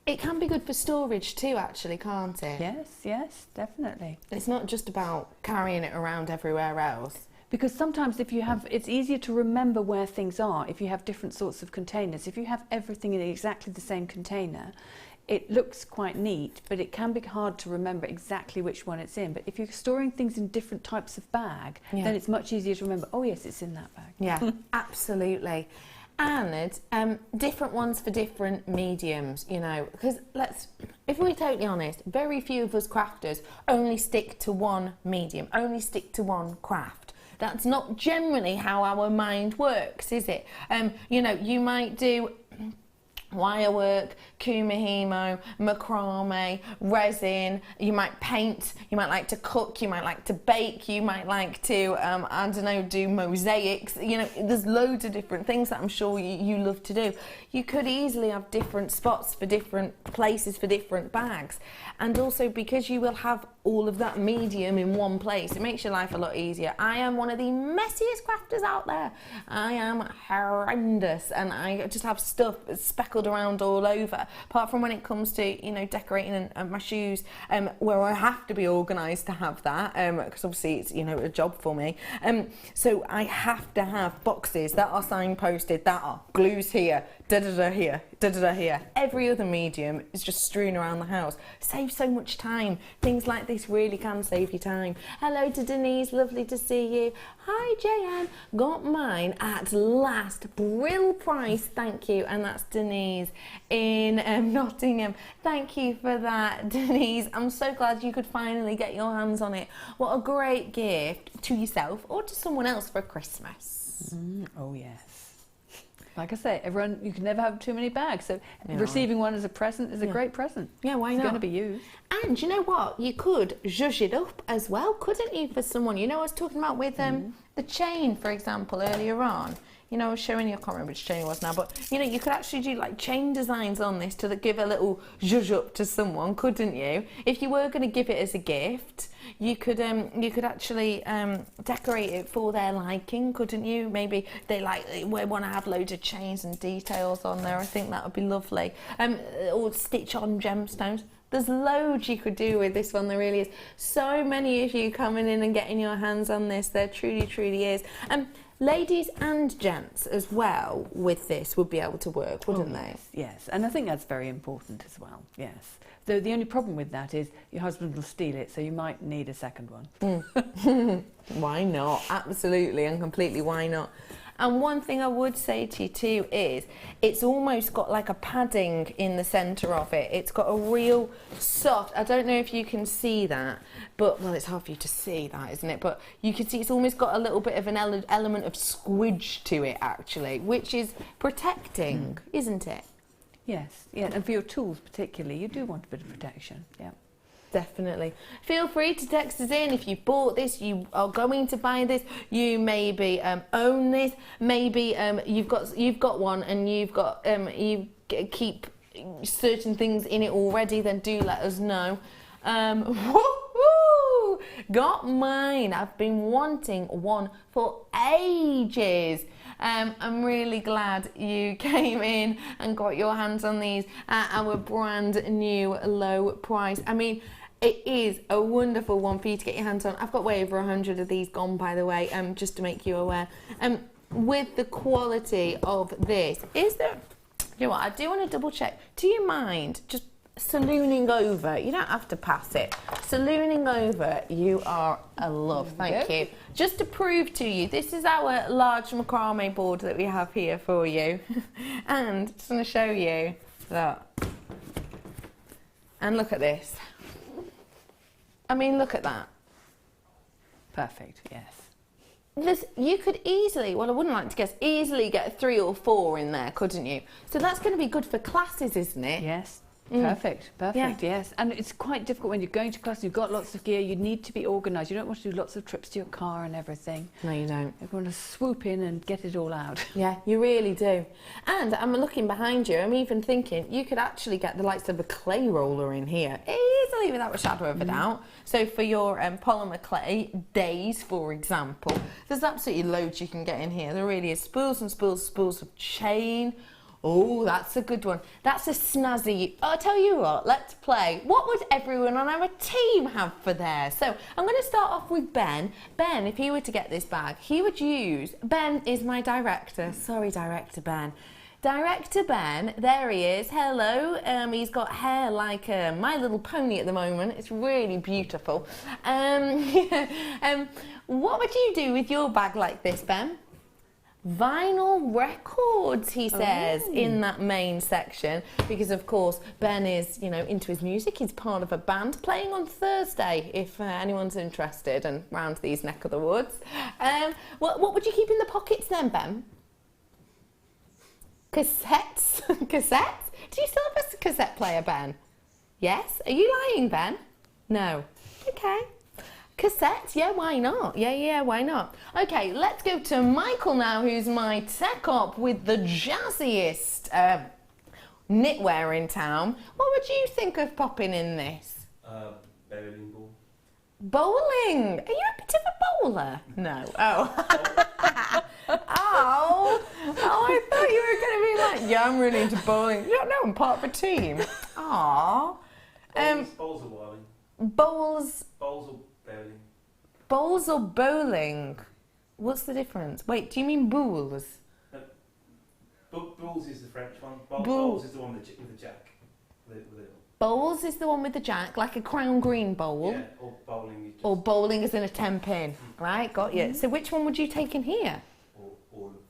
it can be good for storage too, actually, can't it? Yes, yes, definitely. It's not just about carrying it around everywhere else. Because sometimes if you have, it's easier to remember where things are if you have different sorts of containers. If you have everything in exactly the same container, it looks quite neat, but it can be hard to remember exactly which one it's in. But if you're storing things in different types of bag, then it's much easier to remember, oh yes, it's in that bag. Yeah, absolutely. And different ones for different mediums, you know, because if we're totally honest, very few of us crafters only stick to one medium, only stick to one craft. That's not generally how our mind works, is it? You know, you might do wire work, Kumihimo, macrame, resin, you might paint, you might like to cook, you might like to bake, you might like to, I don't know, do mosaics. You know, there's loads of different things that I'm sure you love to do. You could easily have different spots for different places for different bags. And also because you will have all of that medium in one place, it makes your life a lot easier. I am one of the messiest crafters out there. I am horrendous and I just have stuff speckled around all over, apart from when it comes to, you know, decorating and my shoes, where I have to be organised to have that, because obviously it's, you know, a job for me. So I have to have boxes that are signposted, that are glues here, da-da-da here, da-da-da here. Every other medium is just strewn around the house. Saves so much time. Things like this really can save you time. Hello to Denise, lovely to see you. Hi JM, got mine at last. Brill price, thank you. And that's Denise in Nottingham. Thank you for that, Denise. I'm so glad you could finally get your hands on it. What a great gift to yourself or to someone else for Christmas. Oh yes. Like I say, everyone, you can never have too many bags, so receiving one as a present is a great present. Yeah, why not? It's going to be used. And you know what? You could zhuzh it up as well, couldn't you, for someone? You know, I was talking about with the chain, for example, earlier on. You know, I was showing you, I can't remember which chain it was now, but, you know, you could actually do, like, chain designs on this to give a little zhuzh up to someone, couldn't you? If you were going to give it as a gift, you could actually decorate it for their liking, couldn't you? Maybe they want to have loads of chains and details on there. I think that would be lovely. Or stitch on gemstones. There's loads you could do with this one, there really is. So many of you coming in and getting your hands on this, there truly, truly is. Ladies and gents as well with this would be able to work, wouldn't they? Yes, and I think that's very important as well, yes. Though the only problem with that is your husband will steal it, so you might need a second one. Why not? Absolutely and completely, why not? And one thing I would say to you too is it's almost got like a padding in the centre of it. It's got a real soft, I don't know if you can see that, but, well, it's hard for you to see that, isn't it? But you can see it's almost got a little bit of an element of squidge to it, actually, which is protecting, isn't it? Yes, yeah, and for your tools particularly, you do want a bit of protection, yeah. Definitely. Feel free to text us in if you bought this, you are going to buy this, you maybe own this, maybe you've got one and you've got you keep certain things in it already, then do let us know. Woo-hoo! Got mine. I've been wanting one for ages. I'm really glad you came in and got your hands on these at our brand new low price. I mean, it is a wonderful one for you to get your hands on. I've got way over 100 of these gone, by the way, just to make you aware. With the quality of this, is there, you know what, I do want to double check. Do you mind just salooning over? You don't have to pass it. Salooning over, you are a love. Thank you. Just to prove to you, this is our large macrame board that we have here for you. And just want to show you that. And look at this. I mean, look at that. Perfect, yes. You could easily, well, I wouldn't like to guess, easily get 3 or 4 in there, couldn't you? So that's going to be good for classes, isn't it? Yes. Perfect, yes. And it's quite difficult when you're going to class and you've got lots of gear, you need to be organised. You don't want to do lots of trips to your car and everything. No, you don't. You want to swoop in and get it all out. Yeah, you really do. And I'm looking behind you, I'm even thinking you could actually get the likes of a clay roller in here, easily without a shadow of a doubt. So for your polymer clay days, for example, there's absolutely loads you can get in here. There really is spools and spools of chain. Oh, that's a good one. That's a snazzy. Oh, I'll tell you what, let's play. What would everyone on our team have for theirs? So I'm going to start off with Ben. Ben, if he were to get this bag, he would use, Ben is my director. Sorry, Director Ben. Director Ben, there he is. Hello. He's got hair like My Little Pony at the moment. It's really beautiful. What would you do with your bag like this, Ben? Vinyl records, he says, in that main section, because of course Ben is, you know, into his music. He's part of a band playing on Thursday, if anyone's interested, and round these neck of the woods. What would you keep in the pockets then, Ben? Cassettes? Cassettes? Do you still have a cassette player, Ben? Yes? Are you lying, Ben? No. Okay. Cassettes? Yeah, why not? Yeah, why not? Okay, let's go to Michael now, who's my tech op with the jazziest knitwear in town. What would you think of popping in this? Bowling ball. Bowling? Are you a bit of a bowler? No. Oh. Oh, I thought you were going to be like, yeah, I'm really into bowling. No, I'm part of a team. Aww. Bowls or bowling? Bowls. Bowls or bowling? Bowls or bowling? What's the difference? Wait, do you mean bowls? Bowls is the French one. Bowls is the one with the jack. Bowls is the one with the jack, like a crown green bowl. Yeah, or bowling. Or bowling is in a 10-pin. Right, got you. So which one would you take in here?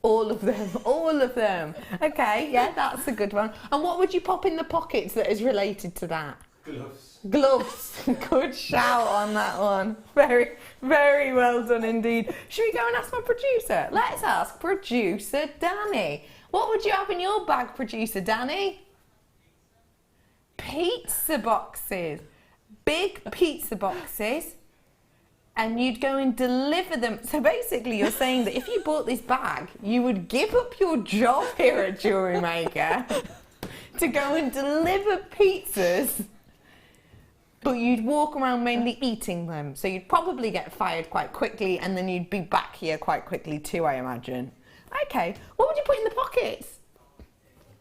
All of them. All of them. Okay, yeah, that's a good one. And what would you pop in the pockets that is related to that? Gloves. Gloves. Good shout on that one. Very, very well done indeed. Should we go and ask my producer? Let's ask producer Danny. What would you have in your bag, producer Danny? Pizza boxes. Big pizza boxes. And you'd go and deliver them. So basically you're saying that if you bought this bag, you would give up your job here at Jewellery Maker to go and deliver pizzas, but you'd walk around mainly eating them. So you'd probably get fired quite quickly and then you'd be back here quite quickly too, I imagine. Okay, what would you put in the pockets?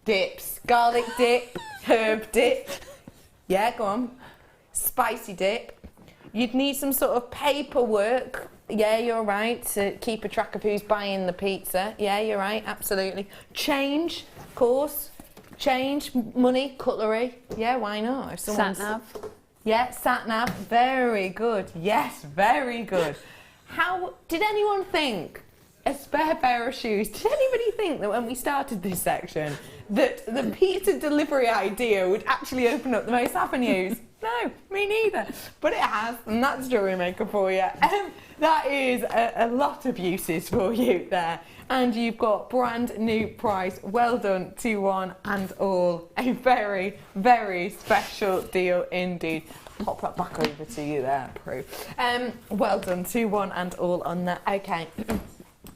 Dips, garlic dip, herb dip. Yeah, go on. Spicy dip. You'd need some sort of paperwork. Yeah, you're right, to keep a track of who's buying the pizza. Yeah, you're right, absolutely. Change, of course. Change, money, cutlery. Yeah, why not? If someone's... Sat-nav. Yeah, sat-nav. Very good. Yes, very good. How did anyone think a spare pair of shoes? Did anybody think that when we started this section that the pizza delivery idea would actually open up the most avenues? No, me neither. But it has, and that's Jewellery Maker for you. That is a lot of uses for you there. And you've got brand new price. Well done to one and all. A very, very special deal indeed. Pop that back over to you there, Prue. Well done to one and all on that. Okay.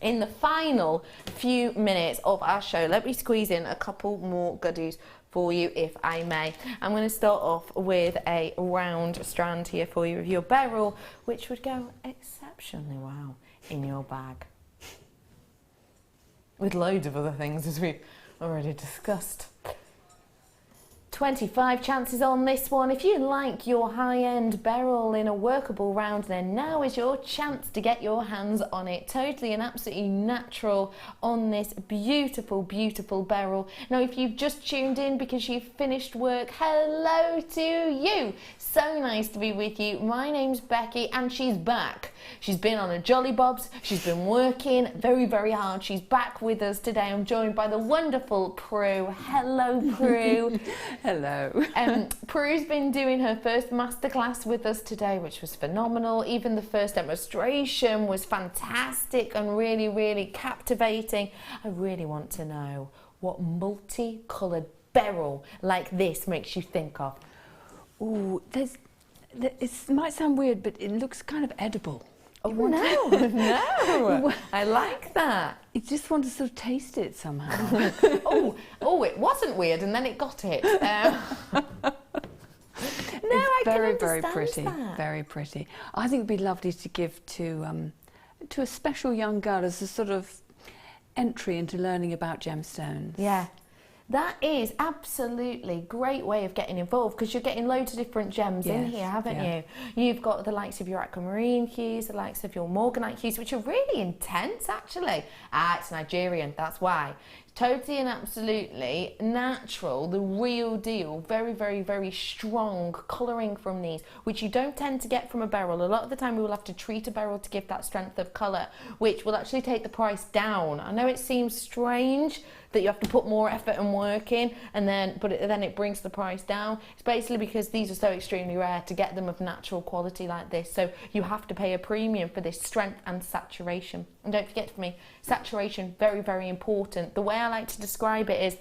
In the final few minutes of our show, let me squeeze in a couple more goodies for you, if I may. I'm going to start off with a round strand here for you of your beryl, which would go exceptionally well in your bag. With loads of other things, as we've already discussed. 25 chances on this one. If you like your high-end beryl in a workable round, then now is your chance to get your hands on it. Totally and absolutely natural on this beautiful, beautiful beryl. Now, if you've just tuned in because you've finished work, hello to you. So nice to be with you. My name's Becky and she's back. She's been on a jolly bobs. She's been working very, very hard. She's back with us today. I'm joined by the wonderful Prue. Hello, Prue. Hello. Prue's been doing her first masterclass with us today, which was phenomenal. Even the first demonstration was fantastic and really, really captivating. I really want to know what multicolored beryl like this makes you think of. Ooh, it might sound weird, but it looks kind of edible. Oh, no, no. I like that. You just want to sort of taste it somehow. oh, it wasn't weird and then it got it. No, I very, can very understand pretty. that. Very pretty. I think it'd be lovely to give to a special young girl as a sort of entry into learning about gemstones. Yeah. That is absolutely great way of getting involved because you're getting loads of different gems in here, haven't you? You've got the likes of your aquamarine hues, the likes of your morganite hues, which are really intense actually. It's Nigerian, that's why. Totally and absolutely natural, the real deal, very, very, very strong colouring from these, which you don't tend to get from a beryl. A lot of the time we will have to treat a beryl to give that strength of colour, which will actually take the price down. I know it seems strange that you have to put more effort and work in, and then it brings the price down. It's basically because these are so extremely rare to get them of natural quality like this, so you have to pay a premium for this strength and saturation. And don't forget, for me, saturation, very, very important. The way I like to describe it is,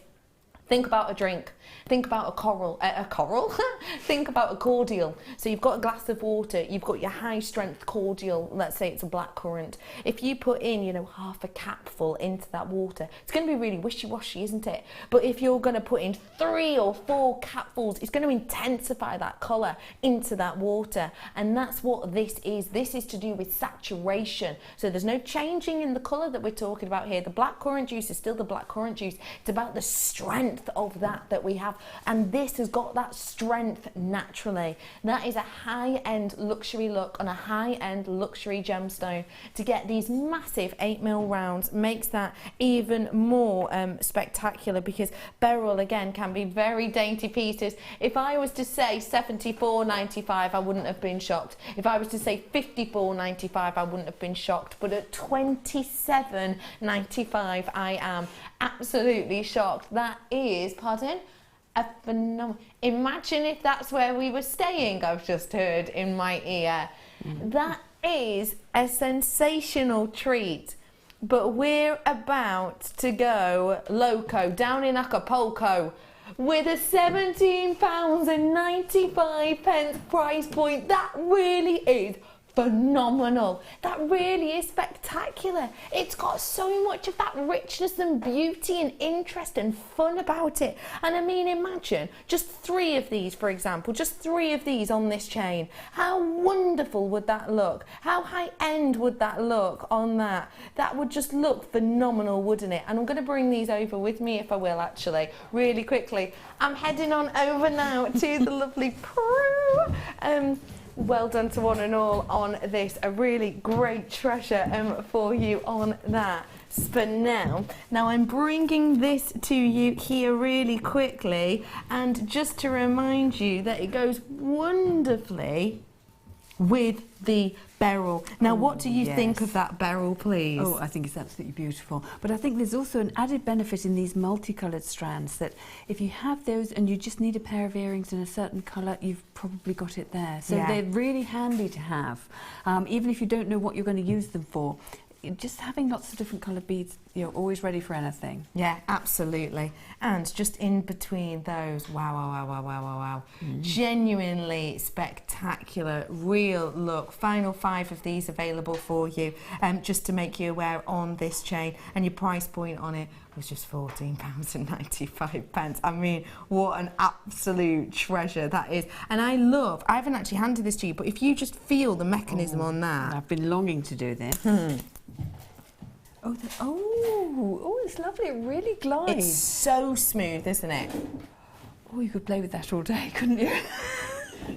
think about a drink, think about a coral, think about a cordial. So you've got a glass of water, you've got your high strength cordial, let's say it's a blackcurrant. If you put in, half a capful into that water, it's going to be really wishy-washy, isn't it? But if you're going to put in 3 or 4 capfuls, it's going to intensify that colour into that water. And that's what this is. This is to do with saturation. So there's no changing in the colour that we're talking about here. The blackcurrant juice is still the blackcurrant juice. It's about the strength of that we have, and this has got that strength naturally. That is a high-end luxury look on a high-end luxury gemstone. To get these massive 8mm rounds makes that even more spectacular, because beryl again can be very dainty pieces. If I was to say $74.95, I wouldn't have been shocked. If I was to say $54.95, I wouldn't have been shocked. But at $27.95, I am absolutely shocked. That is, pardon, a phenomenal. Imagine if that's where we were staying, I've just heard in my ear. That is a sensational treat. But we're about to go loco down in Acapulco with a £17.95 price point. That really is phenomenal. That really is spectacular. It's got so much of that richness and beauty and interest and fun about it. And I mean, imagine just 3 of these, for example, just 3 of these on this chain. How wonderful would that look? How high end would that look on that? That would just look phenomenal, wouldn't it? And I'm going to bring these over with me, if I will, actually, really quickly. I'm heading on over now to the lovely Prue. Well done to one and all on this. A really great treasure for you on that. For now I'm bringing this to you here really quickly, and just to remind you that it goes wonderfully with the beryl. Now, what do you think of that beryl, please? Oh, I think it's absolutely beautiful. But I think there's also an added benefit in these multicolored strands, that if you have those and you just need a pair of earrings in a certain colour, you've probably got it there. So they're really handy to have, even if you don't know what you're going to use them for. Just having lots of different coloured beads, you're always ready for anything. Yeah, absolutely. And just in between those, wow. Genuinely spectacular, real look. Final 5 of these available for you, just to make you aware on this chain. And your price point on it was just £14.95. I mean, what an absolute treasure that is. And I haven't actually handed this to you, but if you just feel the mechanism on that. I've been longing to do this. Oh, it's lovely. It really glides. It's so smooth, isn't it? Oh, you could play with that all day, couldn't you?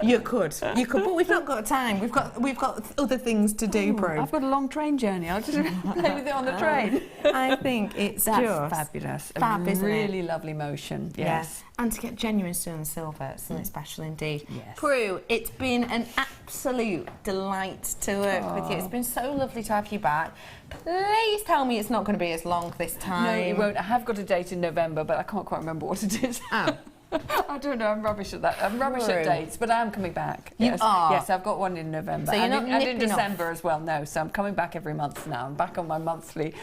You could, but we've not got time. We've got other things to do, Prue. I've got a long train journey. I'll just play with it on the train. I think it's just fabulous. Fab, isn't it? Really lovely motion. Yes. And to get genuine sterling silver, it's something special indeed. Yes. Prue, it's been an absolute delight to work with you. It's been so lovely to have you back. Please tell me it's not going to be as long this time. No, it won't. I have got a date in November, but I can't quite remember what it is. Oh. I don't know, I'm rubbish at that. I'm rubbish at dates, but I am coming back. You Yes. are? Yes, I've got one in November. So you're not and in nipping December as well, no. So I'm coming back every month now. I'm back on my monthly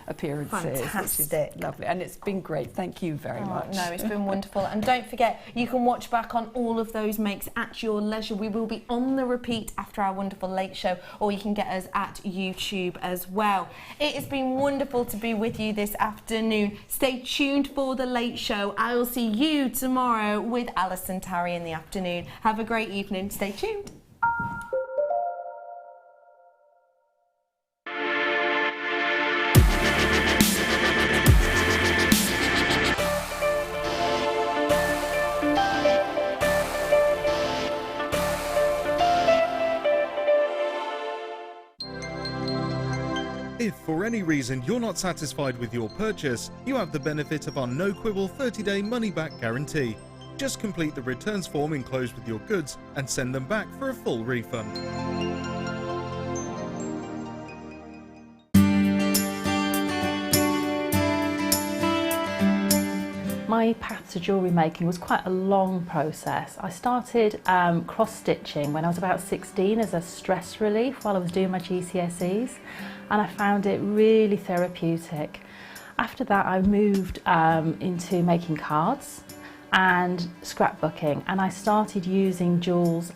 appearances. Fantastic. Which is lovely. And it's been great. Thank you very much. No, it's been wonderful. And don't forget, you can watch back on all of those makes at your leisure. We will be on the repeat after our wonderful late show, or you can get us at YouTube as well. It has been wonderful to be with you this afternoon. Stay tuned for the late show. I will see you tomorrow with Alison Tarry in the afternoon. Have a great evening. Stay tuned. If for any reason you're not satisfied with your purchase, you have the benefit of our no-quibble 30-day money-back guarantee. Just complete the returns form enclosed with your goods and send them back for a full refund. My path to jewellery making was quite a long process. I started cross-stitching when I was about 16 as a stress relief while I was doing my GCSEs, and I found it really therapeutic. After that I moved into making cards and scrapbooking, and I started using jewels